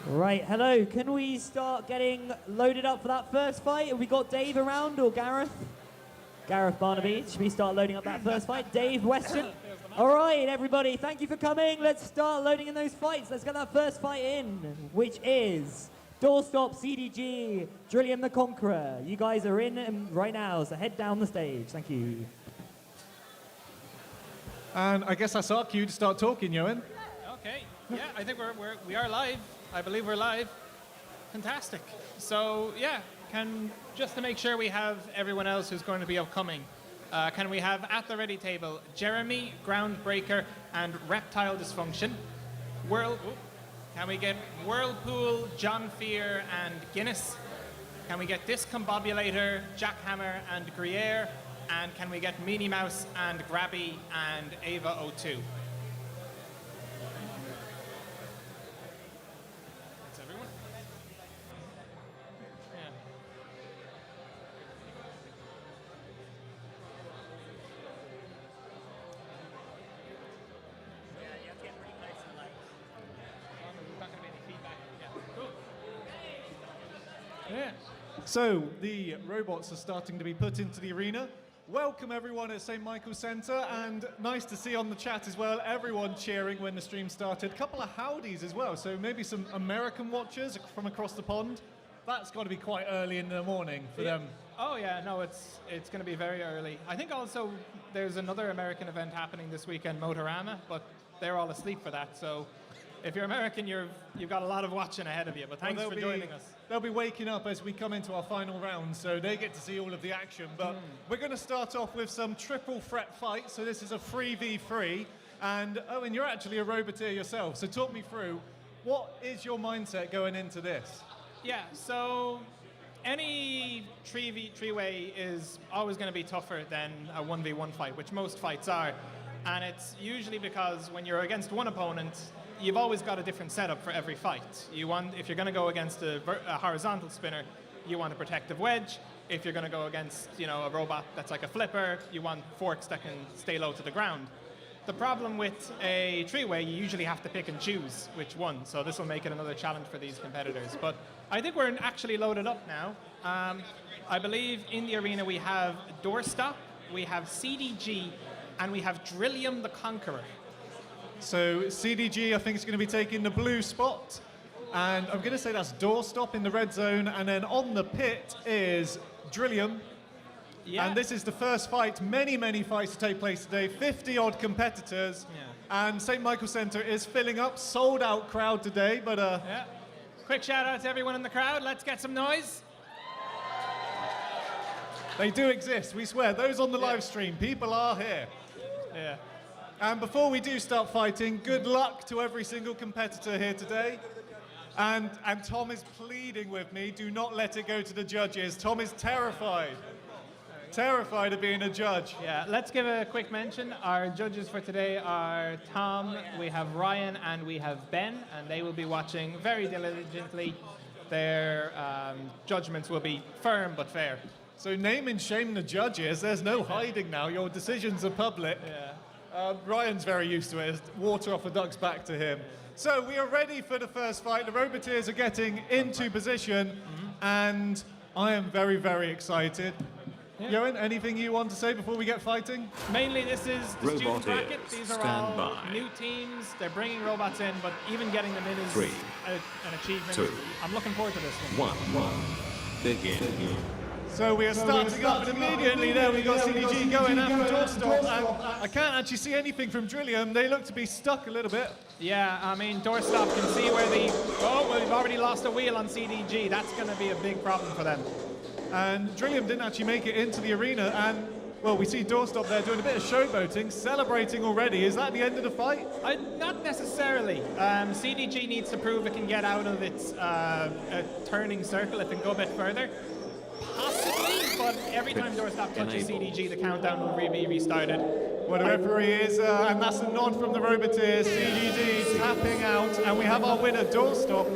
Right, hello. Can we start getting loaded up for that first fight? Have we got Dave around or Gareth? Gareth Barnaby. Should we start loading up that first fight? Dave Weston. All right, everybody. Thank you for coming. Let's start loading in those fights. Let's get that first fight in, which is Doorstop CDG, Drillium the Conqueror. You guys are in right now, so head down the stage. Thank you. And I guess that's our cue to start talking, Ewan. Okay. Yeah, I think we are live. I believe we're live. Fantastic. So yeah, just to make sure we have everyone else who's going to be upcoming, can we have at the ready table Jeremy, Groundbreaker, and Reptile Dysfunction? Can we get Whirlpool, John Fear, and Guinness? Can we get Discombobulator, Jackhammer, and Gruyere? And can we get Meanie Mouse and Grabby and Ava 02? That's everyone? Yeah. You have to get pretty close to the light. There's not going to be any feedback. Yeah. Cool. Yeah. So the robots are starting to be put into the arena. Welcome everyone at St. Michael's Centre, and nice to see on the chat as well, everyone cheering when the stream started. Couple of howdies as well, so maybe some American watchers from across the pond. That's got to be quite early in the morning for them. Oh yeah, no, it's going to be very early. I think also there's another American event happening this weekend, Motorama, but they're all asleep for that, so if you're American, you've got a lot of watching ahead of you, but thanks for joining us. They'll be waking up as we come into our final round, so they get to see all of the action. But we're going to start off with some triple threat fights, so this is a 3v3. And Owen, you're actually a roboteer yourself, so talk me through, what is your mindset going into this? Yeah, so any three-way is always going to be tougher than a 1v1 fight, which most fights are. And it's usually because when you're against one opponent, you've always got a different setup for every fight. If you're going to go against a horizontal spinner, you want a protective wedge. If you're going to go against, a robot that's like a flipper, you want forks that can stay low to the ground. The problem with a three-way, you usually have to pick and choose which one. So this will make it another challenge for these competitors. But I think we're actually loaded up now. I believe in the arena we have Doorstop, we have CDG, and we have Drillium the Conqueror. So CDG, I think, is going to be taking the blue spot. And I'm going to say that's Doorstop in the red zone. And then on the pit is Drillium. Yeah. And this is the first fight. Many, many fights to take place today. 50-odd competitors. Yeah. And St. Michael's Centre is filling up. Sold out crowd today. But yeah. Quick shout out to everyone in the crowd. Let's get some noise. They do exist, we swear. Those on the live stream, people are here. Yeah. And before we do start fighting, good luck to every single competitor here today. And Tom is pleading with me, do not let it go to the judges. Tom is terrified. Terrified of being a judge. Yeah, let's give a quick mention. Our judges for today are Tom, we have Ryan, and we have Ben, and they will be watching very diligently. Their judgments will be firm but fair. So name and shame the judges. There's no hiding now. Your decisions are public. Yeah. Ryan's very used to it. It's water off a duck's back to him. So we are ready for the first fight. The roboteers are getting into position, and I am very, very excited. Yeah. Johan, anything you want to say before we get fighting? Mainly, this is the student bracket. These are all new teams. They're bringing robots in, but even getting them in is an achievement. 2, I'm looking forward to this one. 1, begin. So we are starting up, and immediately there we got CDG going after Doorstop, and I can't actually see anything from Drillium. They look to be stuck a little bit. Yeah, I mean, Doorstop can see where we've already lost a wheel on CDG. That's going to be a big problem for them. And Drillium didn't actually make it into the arena, and, well, we see Doorstop there doing a bit of showboating, celebrating already. Is that the end of the fight? Not necessarily. CDG needs to prove it can get out of its turning circle if it can go a bit further. Possibly, but every time Doorstop touches CDG, the countdown will be restarted. Well, the referee is, and that's a nod from the roboteers. CDG tapping out, and we have our winner, Doorstop.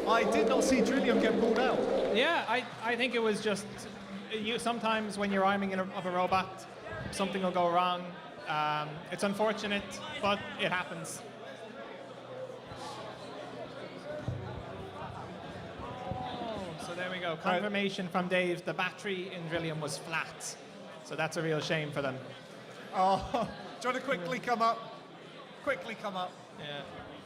I did not see Drillium get pulled out. Yeah, I think it was just, sometimes when you're arming of a robot, something will go wrong. It's unfortunate, but it happens. we go. Confirmation from Dave. The battery in Drillium was flat. So that's a real shame for them. Oh, do you want to quickly come up? Quickly come up. Yeah.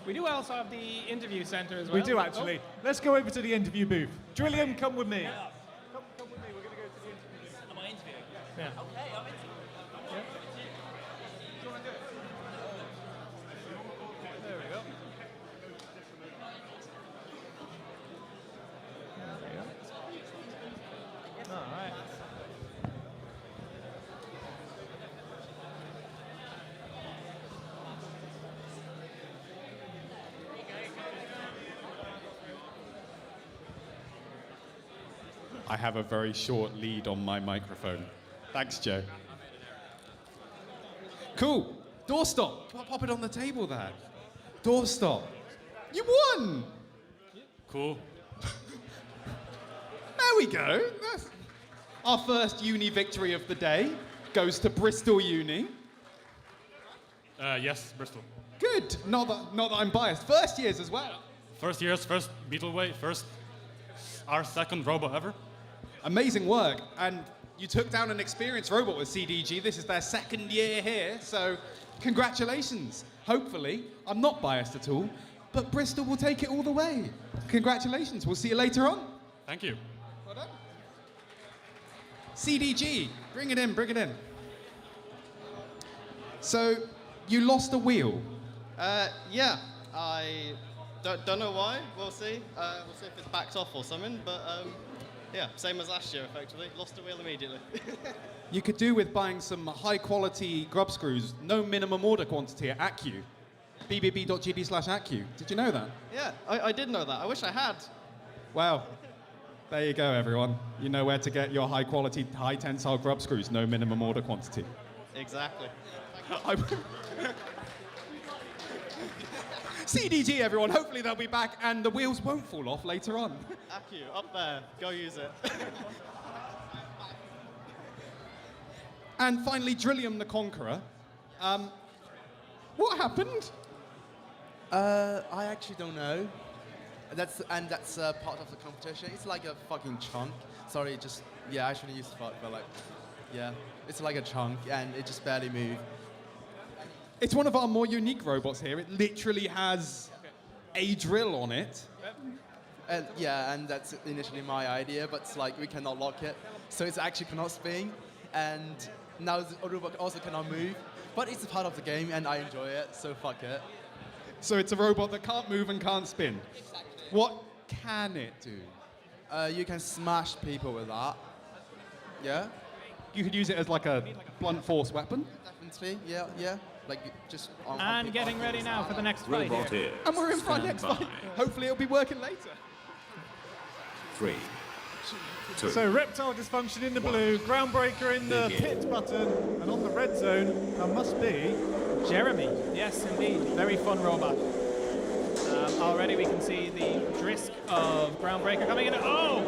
We do also have the interview center as well. We do actually. Let's go over to the interview booth. Drillium, come with me. Come with me. We're going to go to the interview booth. Am I interviewing? Yeah. Okay, I'm interviewing. There we go. All right. I have a very short lead on my microphone. Thanks, Joe. Cool. Doorstop. Pop it on the table there. Doorstop. You won! Cool. There we go. That's our first uni victory of the day goes to Bristol Uni. Yes, Bristol. Good. Not that I'm biased. First years as well. First year's first Beetleweight, our second robot ever. Amazing work. And you took down an experienced robot with CDG. This is their second year here, so congratulations. Hopefully, I'm not biased at all, but Bristol will take it all the way. Congratulations. We'll see you later on. Thank you. Well done. CDG, bring it in, bring it in. So, you lost a wheel. Yeah, I don't know why. We'll see. We'll see if it's backed off or something. But yeah, same as last year, effectively. Lost a wheel immediately. You could do with buying some high-quality grub screws, no minimum order quantity at ACU. bbb.gd/ACU. Did you know that? Yeah, I did know that. I wish I had. Well, there you go, everyone. You know where to get your high-quality, high-tensile grub screws, no minimum order quantity. Exactly. CDG, everyone. Hopefully they'll be back and the wheels won't fall off later on. Accu, up there. Go use it. And finally, Drillium the Conqueror. What happened? I actually don't know. That's part of the competition. It's like a fucking chunk. Sorry, I shouldn't use the fuck, but like, yeah, it's like a chunk and it just barely moved. It's one of our more unique robots here. It literally has a drill on it. And that's initially my idea, but it's like we cannot lock it, so it's actually cannot spin, and now the robot also cannot move. But it's a part of the game, and I enjoy it, so fuck it. So it's a robot that can't move and can't spin. Exactly. What can it do? You can smash people with that. Yeah. You could use it as like a blunt force weapon. Definitely. Yeah. Like just. And getting ready now for the next fight Robot here. here. And we're in for our Stand next by. fight. Hopefully it'll be working later. 3, 2. So Reptile Dysfunction in the blue, Groundbreaker in the pit button, and on the red zone, that must be Jeremy. Yes, indeed. Very fun robot. Already we can see the drisk of Groundbreaker coming in. Oh!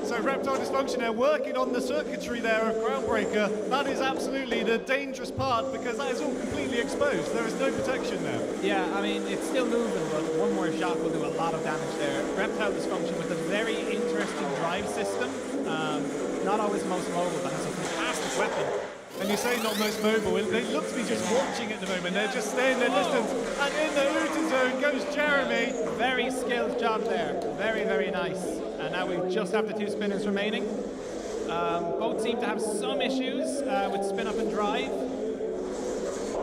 So Reptile Dysfunction there working on the circuitry there of Groundbreaker. That is absolutely the dangerous part because that is all completely exposed. There is no protection there. Yeah, I mean, it's still moving, but one more shot will do a lot of damage there. Reptile Dysfunction with a very interesting drive system. Not always the most mobile, but it's a fantastic weapon. And you say not most mobile, they look to be just watching at the moment. They're just staying their distance. And in the Uta zone goes Jeremy. Very skilled job there. Very, very nice. And now we just have the 2 spinners remaining. Both seem to have some issues with spin up and drive.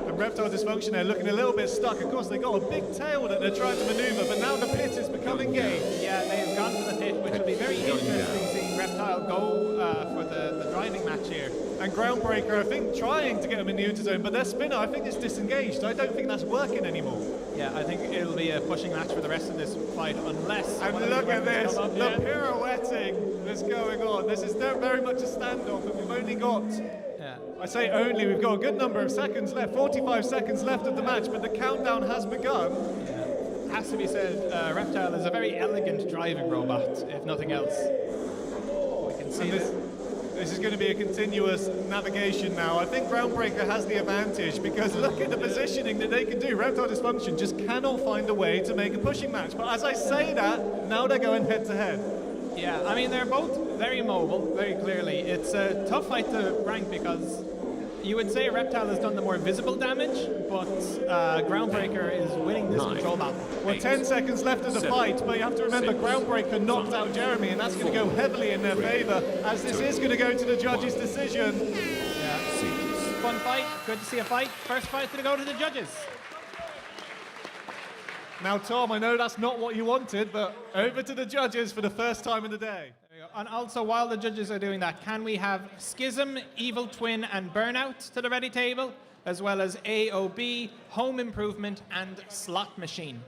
And Reptile Dysfunction there looking a little bit stuck. Of course, they got a big tail that they're trying to maneuver, but now the pit is becoming game. Yeah, they have gone to the pit, which will be very interesting seeing Reptile go for the driving match here. And Groundbreaker, I think, trying to get them in the Uta zone, but their spinner, I think, is disengaged. I don't think that's working anymore. Yeah, I think it'll be a pushing match for the rest of this fight, unless... And look at this, the pirouetting that's going on. This is very much a standoff, and we've only got... Yeah. I say only, we've got a good number of seconds left, 45 seconds left of the match, but the countdown has begun. Yeah. Has to be said, Reptile is a very elegant driving robot, if nothing else. We can see this is going to be a continuous navigation now. I think Groundbreaker has the advantage because look at the positioning that they can do. Reptile Dysfunction just cannot find a way to make a pushing match. But as I say that, now they're going head to head. Yeah, I mean, they're both very mobile, very clearly. It's a tough fight to rank because you would say Reptile has done the more visible damage, but Groundbreaker is winning this control battle. Well, 10 seconds left of the fight, but you have to remember Groundbreaker knocked out Jeremy, and that's going to go heavily in their favour, as this is going to go to the judges' decision. Yeah. Fun fight. Good to see a fight. First fight to go to the judges. Now, Tom, I know that's not what you wanted, but over to the judges for the first time in the day. There we go. And also, while the judges are doing that, can we have Schism, Evil Twin, and Burnout to the ready table, as well as AOB, Home Improvement, and Slot Machine?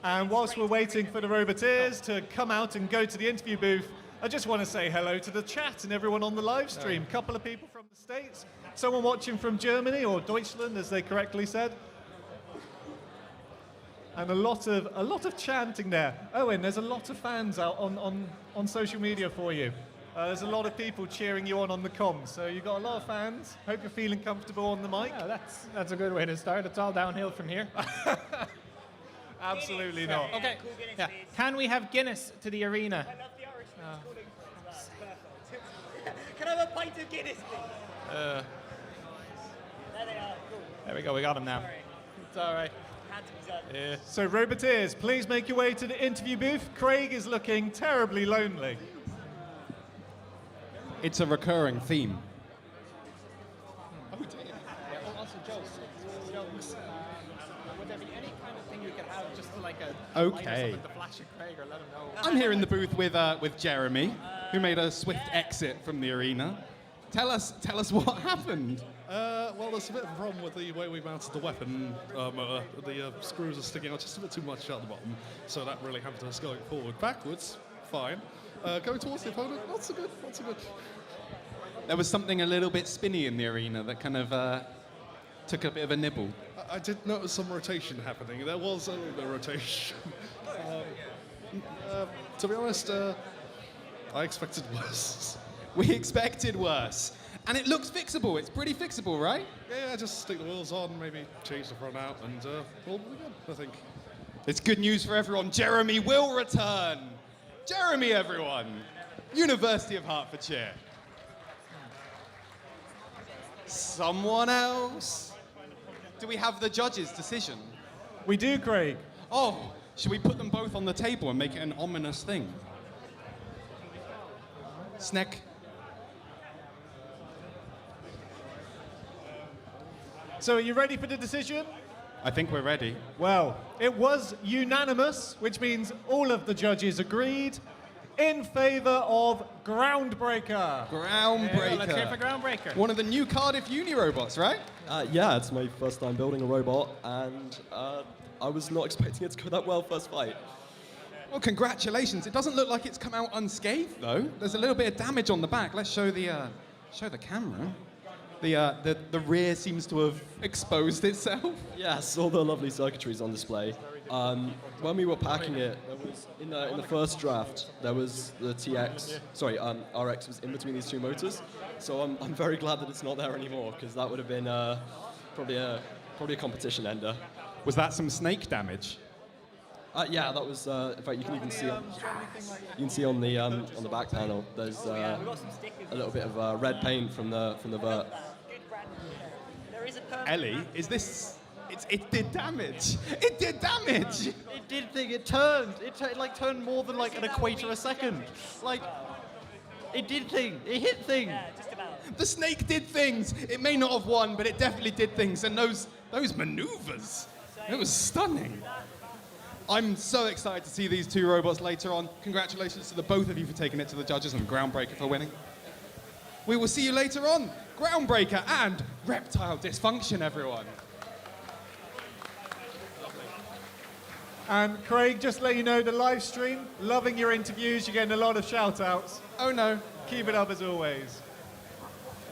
And whilst we're waiting for the Roboteers to come out and go to the interview booth, I just want to say hello to the chat and everyone on the live stream. A couple of people from the States, someone watching from Germany, or Deutschland, as they correctly said. And a lot of chanting there. Owen, there's a lot of fans out on social media for you. There's a lot of people cheering you on the comms. So you've got a lot of fans. Hope you're feeling comfortable on the mic. Yeah, that's a good way to start. It's all downhill from here. Absolutely not. Okay. Yeah. Can we have Guinness to the arena? I love the Irish calling. Can I have a pint of Guinness, please? There they are. Cool. There we go. We got him now. It's all right. Yeah. So Roboteers, please make your way to the interview booth. Craig is looking terribly lonely. It's a recurring theme. Oh, dear. Yeah, also, Joe, would there be any kind of thing you could have just to like a Okay. to flash at Craig or let him know? I'm here in the booth with Jeremy, who made a swift exit from the arena. Tell us what happened. Well, there's a bit of a problem with the way we mounted the weapon. The screws are sticking out just a bit too much at the bottom, so that really hampered us going forward. Backwards, fine. Going towards the opponent, not so good, not so good. There was something a little bit spinny in the arena that kind of took a bit of a nibble. I did notice some rotation happening. There was a little bit of rotation. To be honest, I expected worse. We expected worse. And it looks fixable. It's pretty fixable, right? Yeah, just stick the wheels on, maybe change the front out, and we'll be good, I think. It's good news for everyone. Jeremy will return. Jeremy, everyone. University of Hertfordshire. Someone else? Do we have the judge's decision? We do, Craig. Oh, should we put them both on the table and make it an ominous thing? Sneck. So are you ready for the decision? I think we're ready. Well, it was unanimous, which means all of the judges agreed in favour of Groundbreaker. Groundbreaker. Yeah, let's hear for Groundbreaker. One of the new Cardiff Uni robots, right? Yeah, it's my first time building a robot, and I was not expecting it to go that well first fight. Well, congratulations. It doesn't look like it's come out unscathed, though. There's a little bit of damage on the back. Let's show the camera. The rear seems to have exposed itself. Yes, all the lovely circuitries on display. When we were packing it, there was in the first draft there was the RX was in between these two motors. So I'm very glad that it's not there anymore, because that would have been probably a competition ender. Was that some snake damage? Yeah, that was. In fact, you can even see on the back panel. There's a little bit of red paint from the vert. Ellie, is this? It did damage. It did damage. It did thing. It turned. It turned more than like an equator a second. Like, it did thing. It hit thing. Yeah, just about. The snake did things. It may not have won, but it definitely did things. And those maneuvers, it was stunning. I'm so excited to see these two robots later on. Congratulations to the both of you for taking it to the judges, and Groundbreaker for winning. We will see you later on. Groundbreaker and Reptile Dysfunction, everyone. And Craig, just to let you know, the live stream, loving your interviews. You're getting a lot of shout outs. Oh no. Keep it up as always.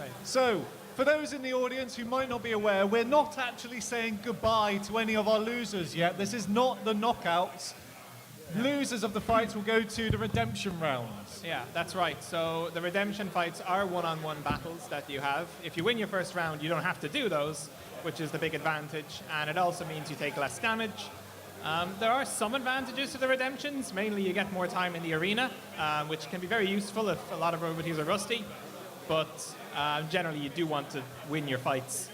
Right. So, for those in the audience who might not be aware, we're not actually saying goodbye to any of our losers yet. This is not the knockouts. Losers of the fights will go to the redemption rounds. Yeah, that's right. So the redemption fights are one-on-one battles that you have. If you win your first round, you don't have to do those, which is the big advantage. And it also means you take less damage. There are some advantages to the redemptions. Mainly you get more time in the arena, which can be very useful if a lot of roboteers are rusty. But generally you do want to win your fights.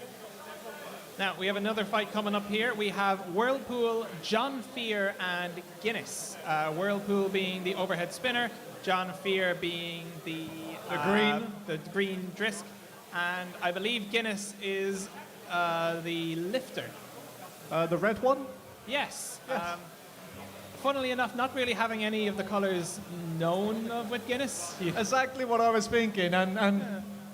Now, we have another fight coming up here. We have Whirlpool, John Fear, and Guinness. Whirlpool being the overhead spinner, John Fear being the green disc, and I believe Guinness is the lifter. The red one? Yes. Funnily enough, not really having any of the colours known of with Guinness. Exactly what I was thinking, and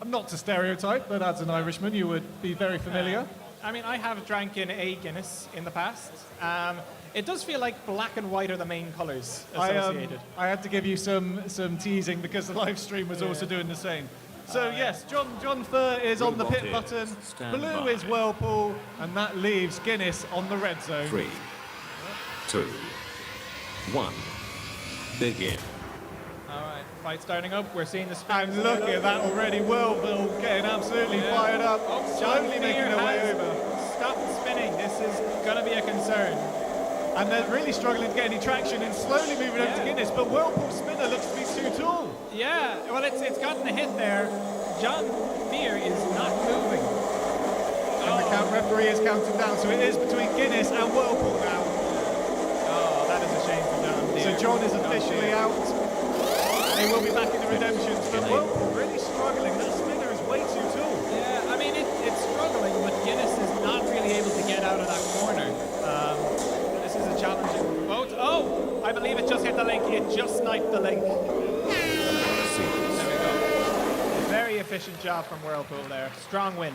not to stereotype, but as an Irishman, you would be very familiar. I mean, I have drank in a Guinness in the past. It does feel like black and white are the main colours associated. I had to give you some teasing because the live stream was also doing the same. So yes, John Fur is on the pit button. Blue is Whirlpool, and that leaves Guinness on the red zone. 3, 2, 1. Begin. All right, fight starting up. We're seeing the spin. And look at that already. Whirlpool getting absolutely fired up. Slowly making their way over. Stop spinning. This is going to be a concern. And they're really struggling to get any traction and slowly moving over to Guinness, but Whirlpool's spinner looks to be too tall. Yeah, well, it's gotten a hit there. John Fear is not moving. And the count referee is counting down, so it is between Guinness and Whirlpool now. Oh, that is a shame for John Fear. So John is officially out. They will be back in the redemptions, but Whirlpool really struggling. That spinner is way too tall. Yeah, I mean, it's struggling, but Guinness is not really able to get out of that corner. This is a challenging boat. Oh, I believe it just hit the link. It just sniped the link. There we go. Very efficient job from Whirlpool there. Strong win.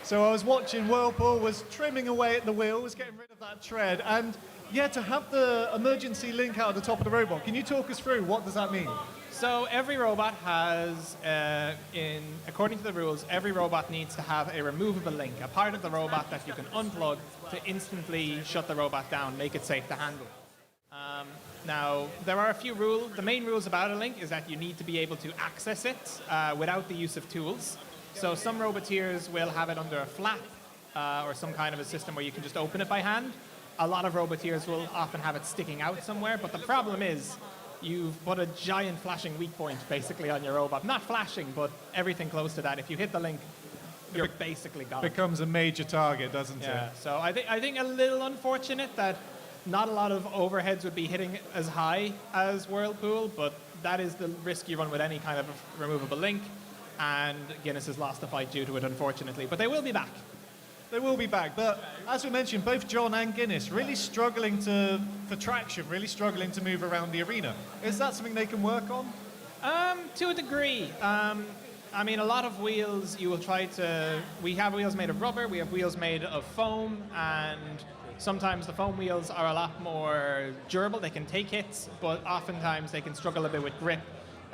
So I was watching Whirlpool was trimming away at the wheel, was getting rid of that tread, and yeah, to have the emergency link out at the top of the robot. Can you talk us through what does that mean? So every robot has, according to the rules, every robot needs to have a removable link, a part of the robot that you can unplug to instantly shut the robot down, make it safe to handle. Now, there are a few rules. The main rules about a link is that you need to be able to access it without the use of tools. So some roboteers will have it under a flap or some kind of a system where you can just open it by hand. A lot of roboteers will often have it sticking out somewhere, but the problem is you've put a giant flashing weak point basically on your robot. Not flashing, but everything close to that. If you hit the link, you're basically gone. Becomes a major target, doesn't Yeah, it? so I think a little unfortunate that not a lot of overheads would be hitting as high as Whirlpool, but that is the risk you run with any kind of removable link, and Guinness has lost the fight due to it, unfortunately. But they will be back. They will be back, but as we mentioned, both John and Guinness really struggling for traction, really struggling to move around the arena. Is that something they can work on? To a degree. I mean, a lot of wheels you will try to... We have wheels made of rubber, we have wheels made of foam, and sometimes the foam wheels are a lot more durable. They can take hits, but oftentimes they can struggle a bit with grip.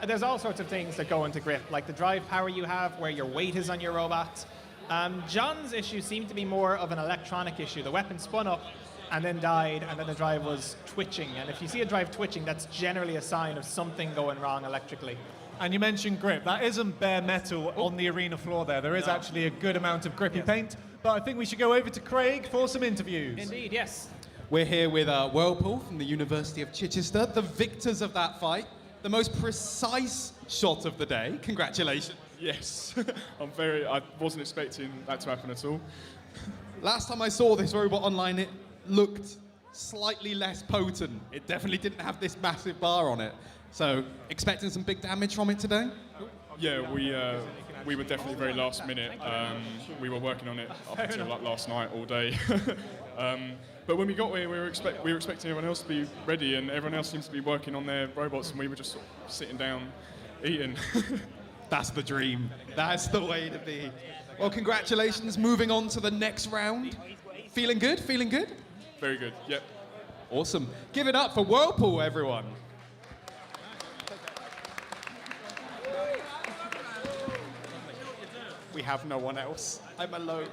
There's all sorts of things that go into grip, like the drive power you have, where your weight is on your robot. John's issue seemed to be more of an electronic issue. The weapon spun up and then died, and then the drive was twitching. And if you see a drive twitching, that's generally a sign of something going wrong electrically. And you mentioned grip. That isn't bare metal on the arena floor there. There is actually a good amount of grippy paint. But I think we should go over to Craig for some interviews. Indeed, yes. We're here with Whirlpool from the University of Chichester, the victors of that fight. The most precise shot of the day. Congratulations. Yes, I wasn't expecting that to happen at all. Last time I saw this robot online, it looked slightly less potent. It definitely didn't have this massive bar on it. So, expecting some big damage from it today? Yeah, we were definitely very last minute. We were working on it up until like last night all day. But when we got here, we were expecting everyone else to be ready, and everyone else seems to be working on their robots, and we were just sort of sitting down, eating. That's the dream. That's the way to be. Well, congratulations. Moving on to the next round. Feeling good? Feeling good? Very good, yep. Awesome. Give it up for Whirlpool, everyone. We have no one else. I'm alone.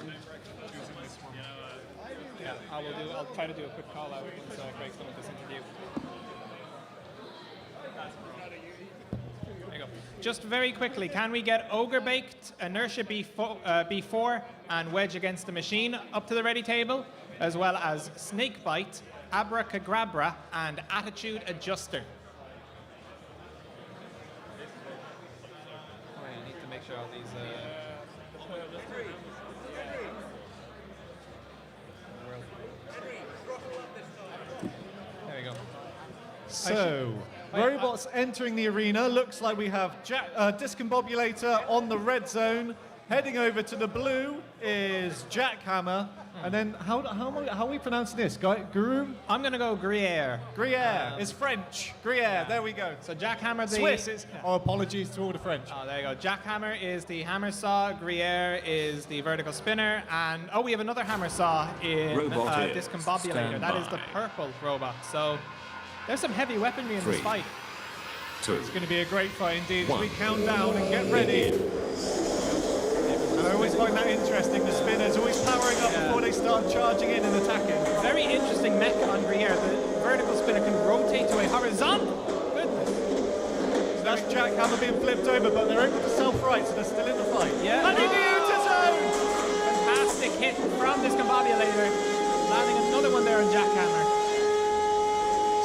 Yeah, I'll try to do a quick call out once Craig's done with this interview. There you go. Just very quickly, can we get Ogre Baked, Inertia B4, and Wedge Against the Machine up to the ready table, as well as Snake Bite Abracadabra, and Attitude Adjuster. Oh, I need to make sure all these... There we go. So, robots entering the arena. Looks like we have Discombobulator on the red zone. Heading over to the blue is Jackhammer. And then, how are we pronouncing this? Guru? I'm going to go Gruyere. Gruyere. It's French. Gruyere. There we go. So Jackhammer, the... Swiss. Oh, apologies to all the French. Oh, there you go. Jackhammer is the hammer saw. Gruyere is the vertical spinner. And, we have another hammer saw in Discombobulator. That is the purple robot. So there's some heavy weaponry in this fight. It's going to be a great fight indeed. As we count down and get ready. And I always find that interesting. The spinner's always powering up before they start charging in and attacking. Very interesting mech on Gruyere. The vertical spinner can rotate to a horizontal. Goodness. So that's Jackhammer being flipped over, but they're able to self-right, so they're still in the fight. Yeah. And Fantastic hit from Discombobulator. Landing another one there on Jackhammer.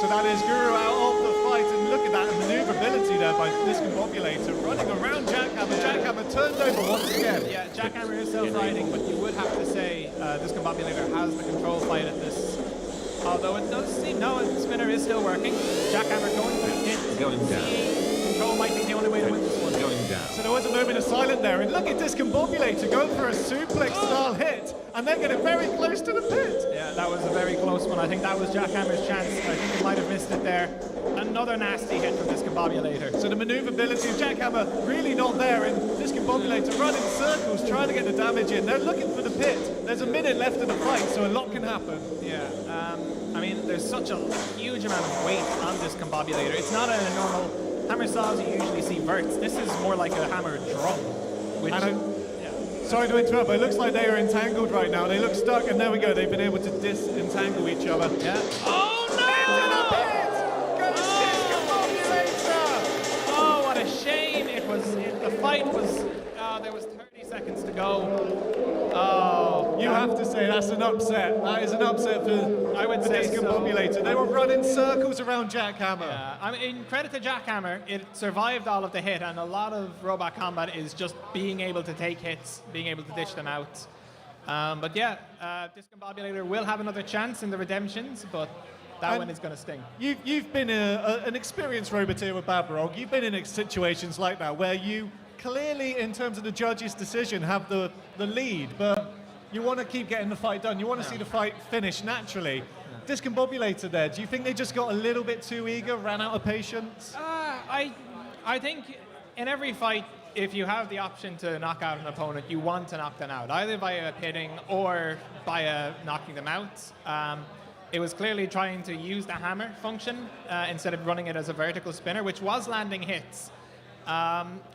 So that is Guru out of the fight, and look at that maneuverability there by Discombobulator running around Jackhammer. Jackhammer turned over once again. Yeah, Jackhammer is self-riding, but you would have to say Discombobulator has the control fight at this. Although it does seem, no, the spinner is still working. Jackhammer going for hit. Going down. Control might be the only way to win this one. Going down. So there was a moment of silence there, and look at Discombobulator going for a suplex-style hit, and they're getting very close to the pit. Yeah, that was a very close one. I think that was Jackhammer's chance. I think he might have missed it there. Another nasty hit from Discombobulator. So the maneuverability of Jackhammer really not there, and Discombobulator running circles trying to get the damage in. They're looking for the pit. There's a minute left in the fight, so a lot can happen. Yeah, I mean, there's such a huge amount of weight on Discombobulator. It's not a normal hammer saws you usually see verts. This is more like a hammer drum. Which, sorry to interrupt, but it looks like they are entangled right now. They look stuck, and there we go. They've been able to disentangle each other. Yeah. Oh no! Into the pit! Discombobulator! Oh, what a shame! The fight was. There was 30 seconds to go. Oh, you have to say that's an upset. That is an upset for I would say Discombobulator. So. They were running circles around Jackhammer. Yeah, I mean, in credit to Jackhammer, it survived all of the hit, and a lot of robot combat is just being able to take hits, being able to dish them out. But yeah, Discombobulator will have another chance in the redemptions, but that one is going to sting. You've been an experienced roboteer with Babrog. You've been in situations like that where you clearly, in terms of the judge's decision, have the lead, but you want to keep getting the fight done. You want to see the fight finish naturally. Discombobulator there, do you think they just got a little bit too eager, ran out of patience? I think in every fight, if you have the option to knock out an opponent, you want to knock them out, either via pitting or via knocking them out. It was clearly trying to use the hammer function instead of running it as a vertical spinner, which was landing hits.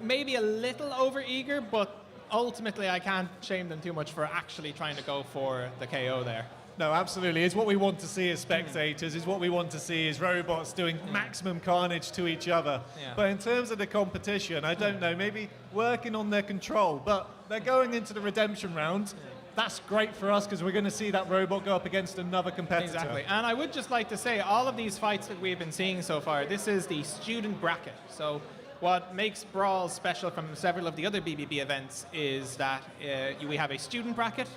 Maybe a little over-eager, but ultimately I can't shame them too much for actually trying to go for the KO there. No, absolutely. It's what we want to see as spectators. It's what we want to see as robots doing maximum carnage to each other. Yeah. But in terms of the competition, I don't know, maybe working on their control. But they're going into the redemption round. That's great for us because we're going to see that robot go up against another competitor. Exactly. And I would just like to say, all of these fights that we've been seeing so far, this is the student bracket. So what makes Brawl special from several of the other BBB events is that we have a student bracket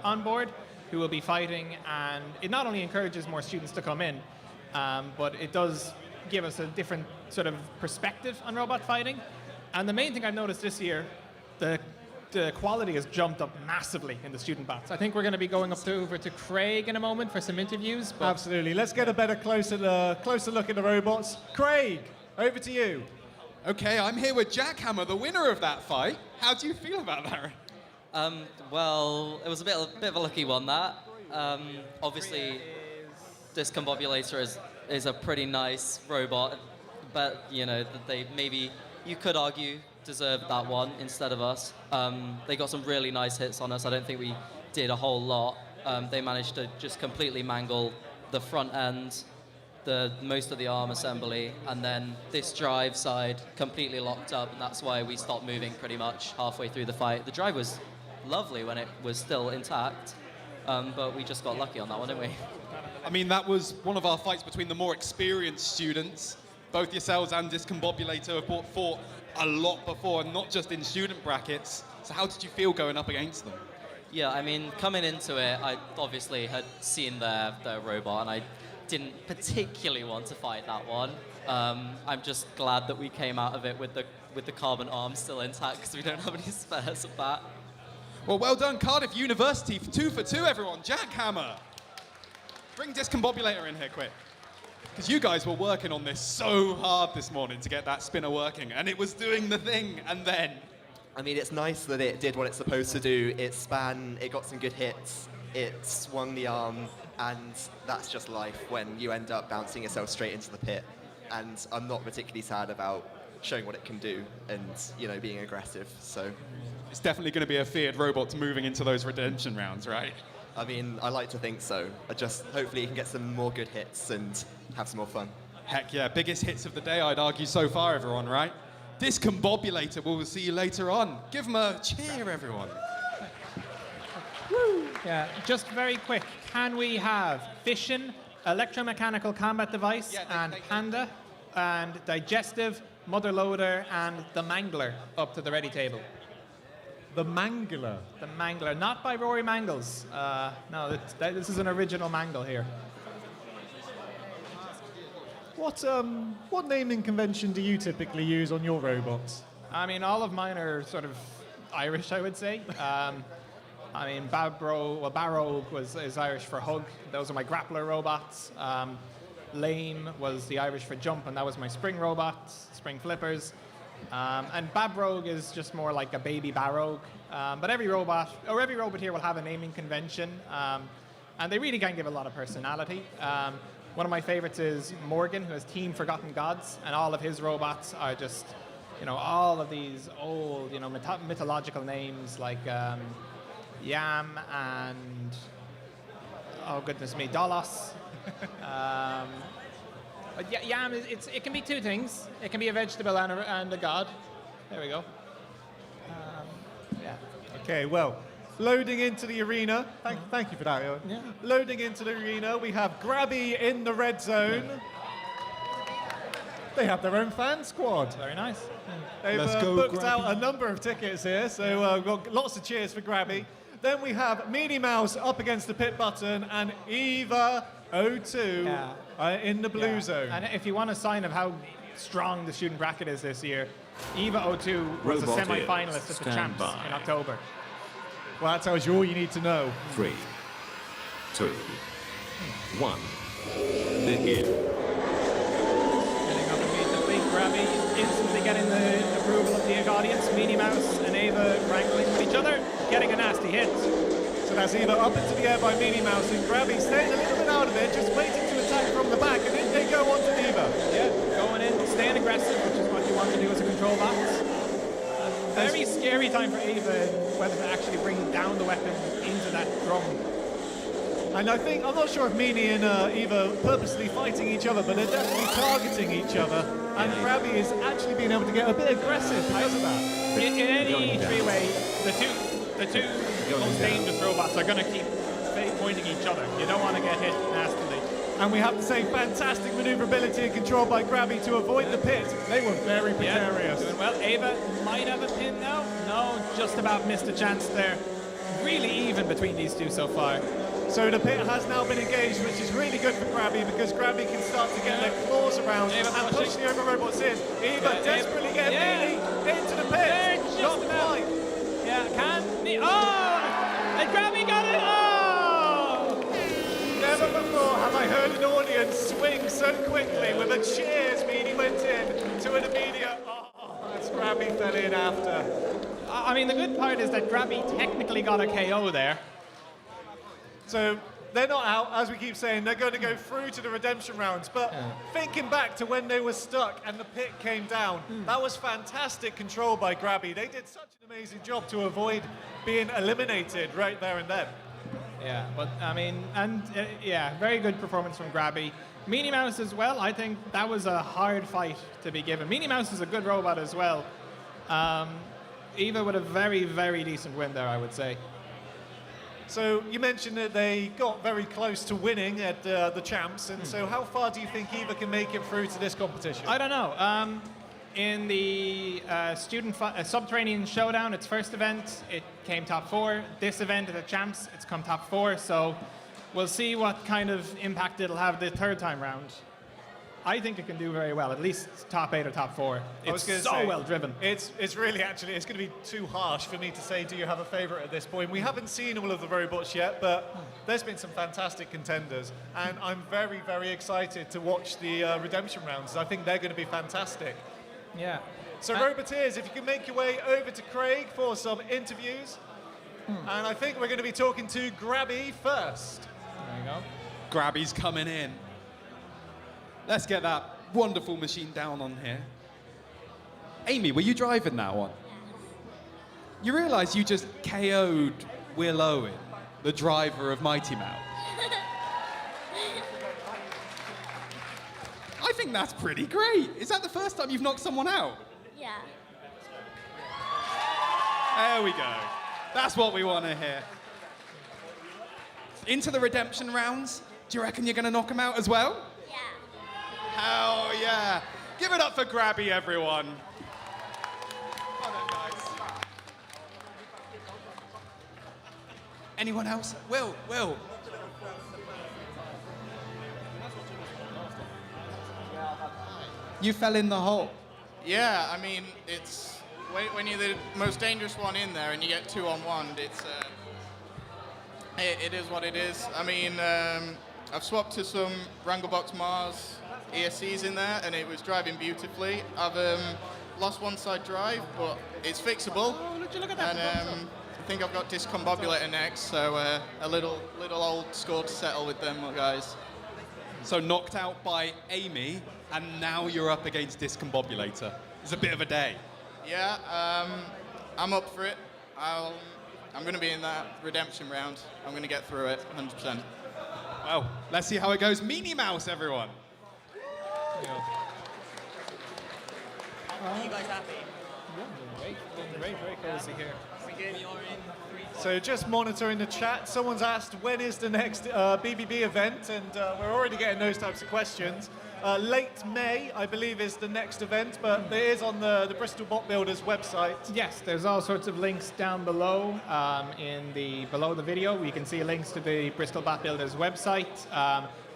on board who will be fighting, and it not only encourages more students to come in, but it does give us a different sort of perspective on robot fighting. And the main thing I've noticed this year, the quality has jumped up massively in the student bats. I think we're going to be going over to Craig in a moment for some interviews. But absolutely. Let's get a closer look at the robots. Craig, over to you. Okay, I'm here with Jackhammer, the winner of that fight. How do you feel about that? Well, it was a bit of a lucky one, that. Obviously, Discombobulator is a pretty nice robot, but, you know, they maybe, you could argue, deserved that one instead of us. They got some really nice hits on us. I don't think we did a whole lot. They managed to just completely mangle the front end, most of the arm assembly, and then this drive side completely locked up, and that's why we stopped moving pretty much halfway through the fight. The drive was lovely when it was still intact, but we just got lucky on that one, didn't we? I mean, that was one of our fights between the more experienced students. Both yourselves and Discombobulator have fought a lot before, and not just in student brackets. So how did you feel going up against them? Yeah, I mean, coming into it, I obviously had seen their robot, and I didn't particularly want to fight that one. I'm just glad that we came out of it with the carbon arm still intact, because we don't have any spares of that. Well, well done, Cardiff University. 2 for 2, everyone. Jackhammer. Bring Discombobulator in here, quick. Because you guys were working on this so hard this morning to get that spinner working, and it was doing the thing, and then... I mean, it's nice that it did what it's supposed to do. It span, it got some good hits, it swung the arm, and that's just life when you end up bouncing yourself straight into the pit. And I'm not particularly sad about showing what it can do and, you know, being aggressive, so... It's definitely going to be a feared robot moving into those redemption rounds, right? I mean, I like to think so. Hopefully you can get some more good hits and have some more fun. Heck yeah, biggest hits of the day, I'd argue, so far, everyone, right? Discombobulator, we'll see you later on. Give them a cheer, everyone. Yeah, just very quick. Can we have Fission, Electromechanical Combat Device, and Panda, and Digestive, Mother Loader, and the Mangler up to the ready table? The Mangler? The Mangler, not by Rory Mangles. No, this is an original Mangle here. What naming convention do you typically use on your robots? I mean, all of mine are sort of Irish, I would say. I mean, Barrow is Irish for hug. Those are my grappler robots. Lame was the Irish for jump, and that was my spring robots, spring flippers. And Babrogue is just more like a baby Barrogue. But every robot here will have a naming convention. And they really can give a lot of personality. One of my favorites is Morgan, who has Team Forgotten Gods, and all of his robots are just, you know, all of these old, you know, mythological names like Yam and, oh goodness me, Dolos. But Yam, it can be two things. It can be a vegetable and a god. There we go. Yeah. Okay, well, loading into the arena. Thank you for that, Ewan. Yeah. Loading into the arena, we have Grabby in the red zone. They have their own fan squad. Very nice. They've booked out a number of tickets here, so we've got lots of cheers for Grabby. Then we have Meanie Mouse up against the pit button and Eva 02 in the blue zone. And if you want a sign of how strong the student bracket is this year, Eva 02 was a semi-finalist at the Champs in October. Well, that tells you all you need to know. 3, 2, 1, begin. Getting up immediately, Grabby instantly getting the approval of the audience. Meanie Mouse and Eva wrangling with each other, getting a nasty hit. So that's Eva up into the air by Meanie Mouse and Grabby staying a little bit out of it, just waiting to attack from the back, and in they go onto Eva. Yeah, going in, staying aggressive, which is what you want to do as a control box. Very scary time for Eva, whether to actually bring down the weapon into that drum. And I'm not sure if Meanie and Eva purposely fighting each other, but they're definitely targeting each other. And Grabby is actually being able to get a bit aggressive because of that. In any three-way, the two most dangerous robots are going to keep pointing each other. You don't want to get hit nastily. And we have the same fantastic maneuverability and control by Grabby to avoid the pit. They were very precarious. Doing well. Ava might have a pin now. No, just about missed a chance there. Really even between these two so far. So the pit has now been engaged, which is really good for Grabby because Grabby can start to get their claws around and push the over robots in. Eva desperately getting Meanie into the pit. Not quite. Yeah, and Grabby got it. Oh! Never before have I heard an audience swing so quickly with a cheers. Meanie went in to an immediate. That's Grabby fell in after. I mean, the good part is that Grabby technically got a KO there. So they're not out, as we keep saying, they're going to go through to the redemption rounds. But thinking back to when they were stuck and the pit came down, that was fantastic control by Grabby. They did such an amazing job to avoid being eliminated right there and then. Yeah, but I mean, very good performance from Grabby. Meanie Mouse as well, I think that was a hard fight to be given. Meanie Mouse is a good robot as well. Eva with a very, very decent win there, I would say. So you mentioned that they got very close to winning at the champs, and so how far do you think Eva can make it through to this competition? I don't know. In the Subterranean Showdown, its first event, it came top 4. This event at the champs, it's come top 4. So we'll see what kind of impact it'll have the third time round. I think it can do very well, at least top 8 or top 4. It's so well driven. It's really actually, it's going to be too harsh for me to say, do you have a favorite at this point? We haven't seen all of the robots yet, but there's been some fantastic contenders. And I'm very, very excited to watch the redemption rounds. I think they're going to be fantastic. Yeah. So Roboteers, if you can make your way over to Craig for some interviews. And I think we're going to be talking to Grabby first. There you go. Grabby's coming in. Let's get that wonderful machine down on here. Amy, were you driving that one? You realise you just KO'd Will Owen, the driver of Mighty Mouse? I think that's pretty great. Is that the first time you've knocked someone out? Yeah. There we go. That's what we want to hear. Into the redemption rounds. Do you reckon you're going to knock him out as well? Yeah. Hell yeah. Give it up for Grabby, everyone. Well done, guys. Anyone else? Will. You fell in the hole. Yeah, I mean, it's when you're the most dangerous one in there and you get 2-on-1, it is what it is. I mean, I've swapped to some Wranglebox Mars ESCs in there, and it was driving beautifully. I've lost one side drive, but it's fixable. Oh, look at that. And I think I've got Discombobulator next, so a little old score to settle with them guys. So knocked out by Amy, and now you're up against Discombobulator. It's a bit of a day. Yeah, I'm up for it. I'm going to be in that redemption round. I'm going to get through it, 100%. Well, let's see how it goes. Minnie Mouse, everyone. Are you guys happy? Great, very cozy here. So just monitoring the chat, someone's asked when is the next BBB event, and we're already getting those types of questions. Late May, I believe, is the next event, but it is on the Bristol Bot Builders website. Yes, there's all sorts of links down below below the video. You can see links to the Bristol Bot Builders website,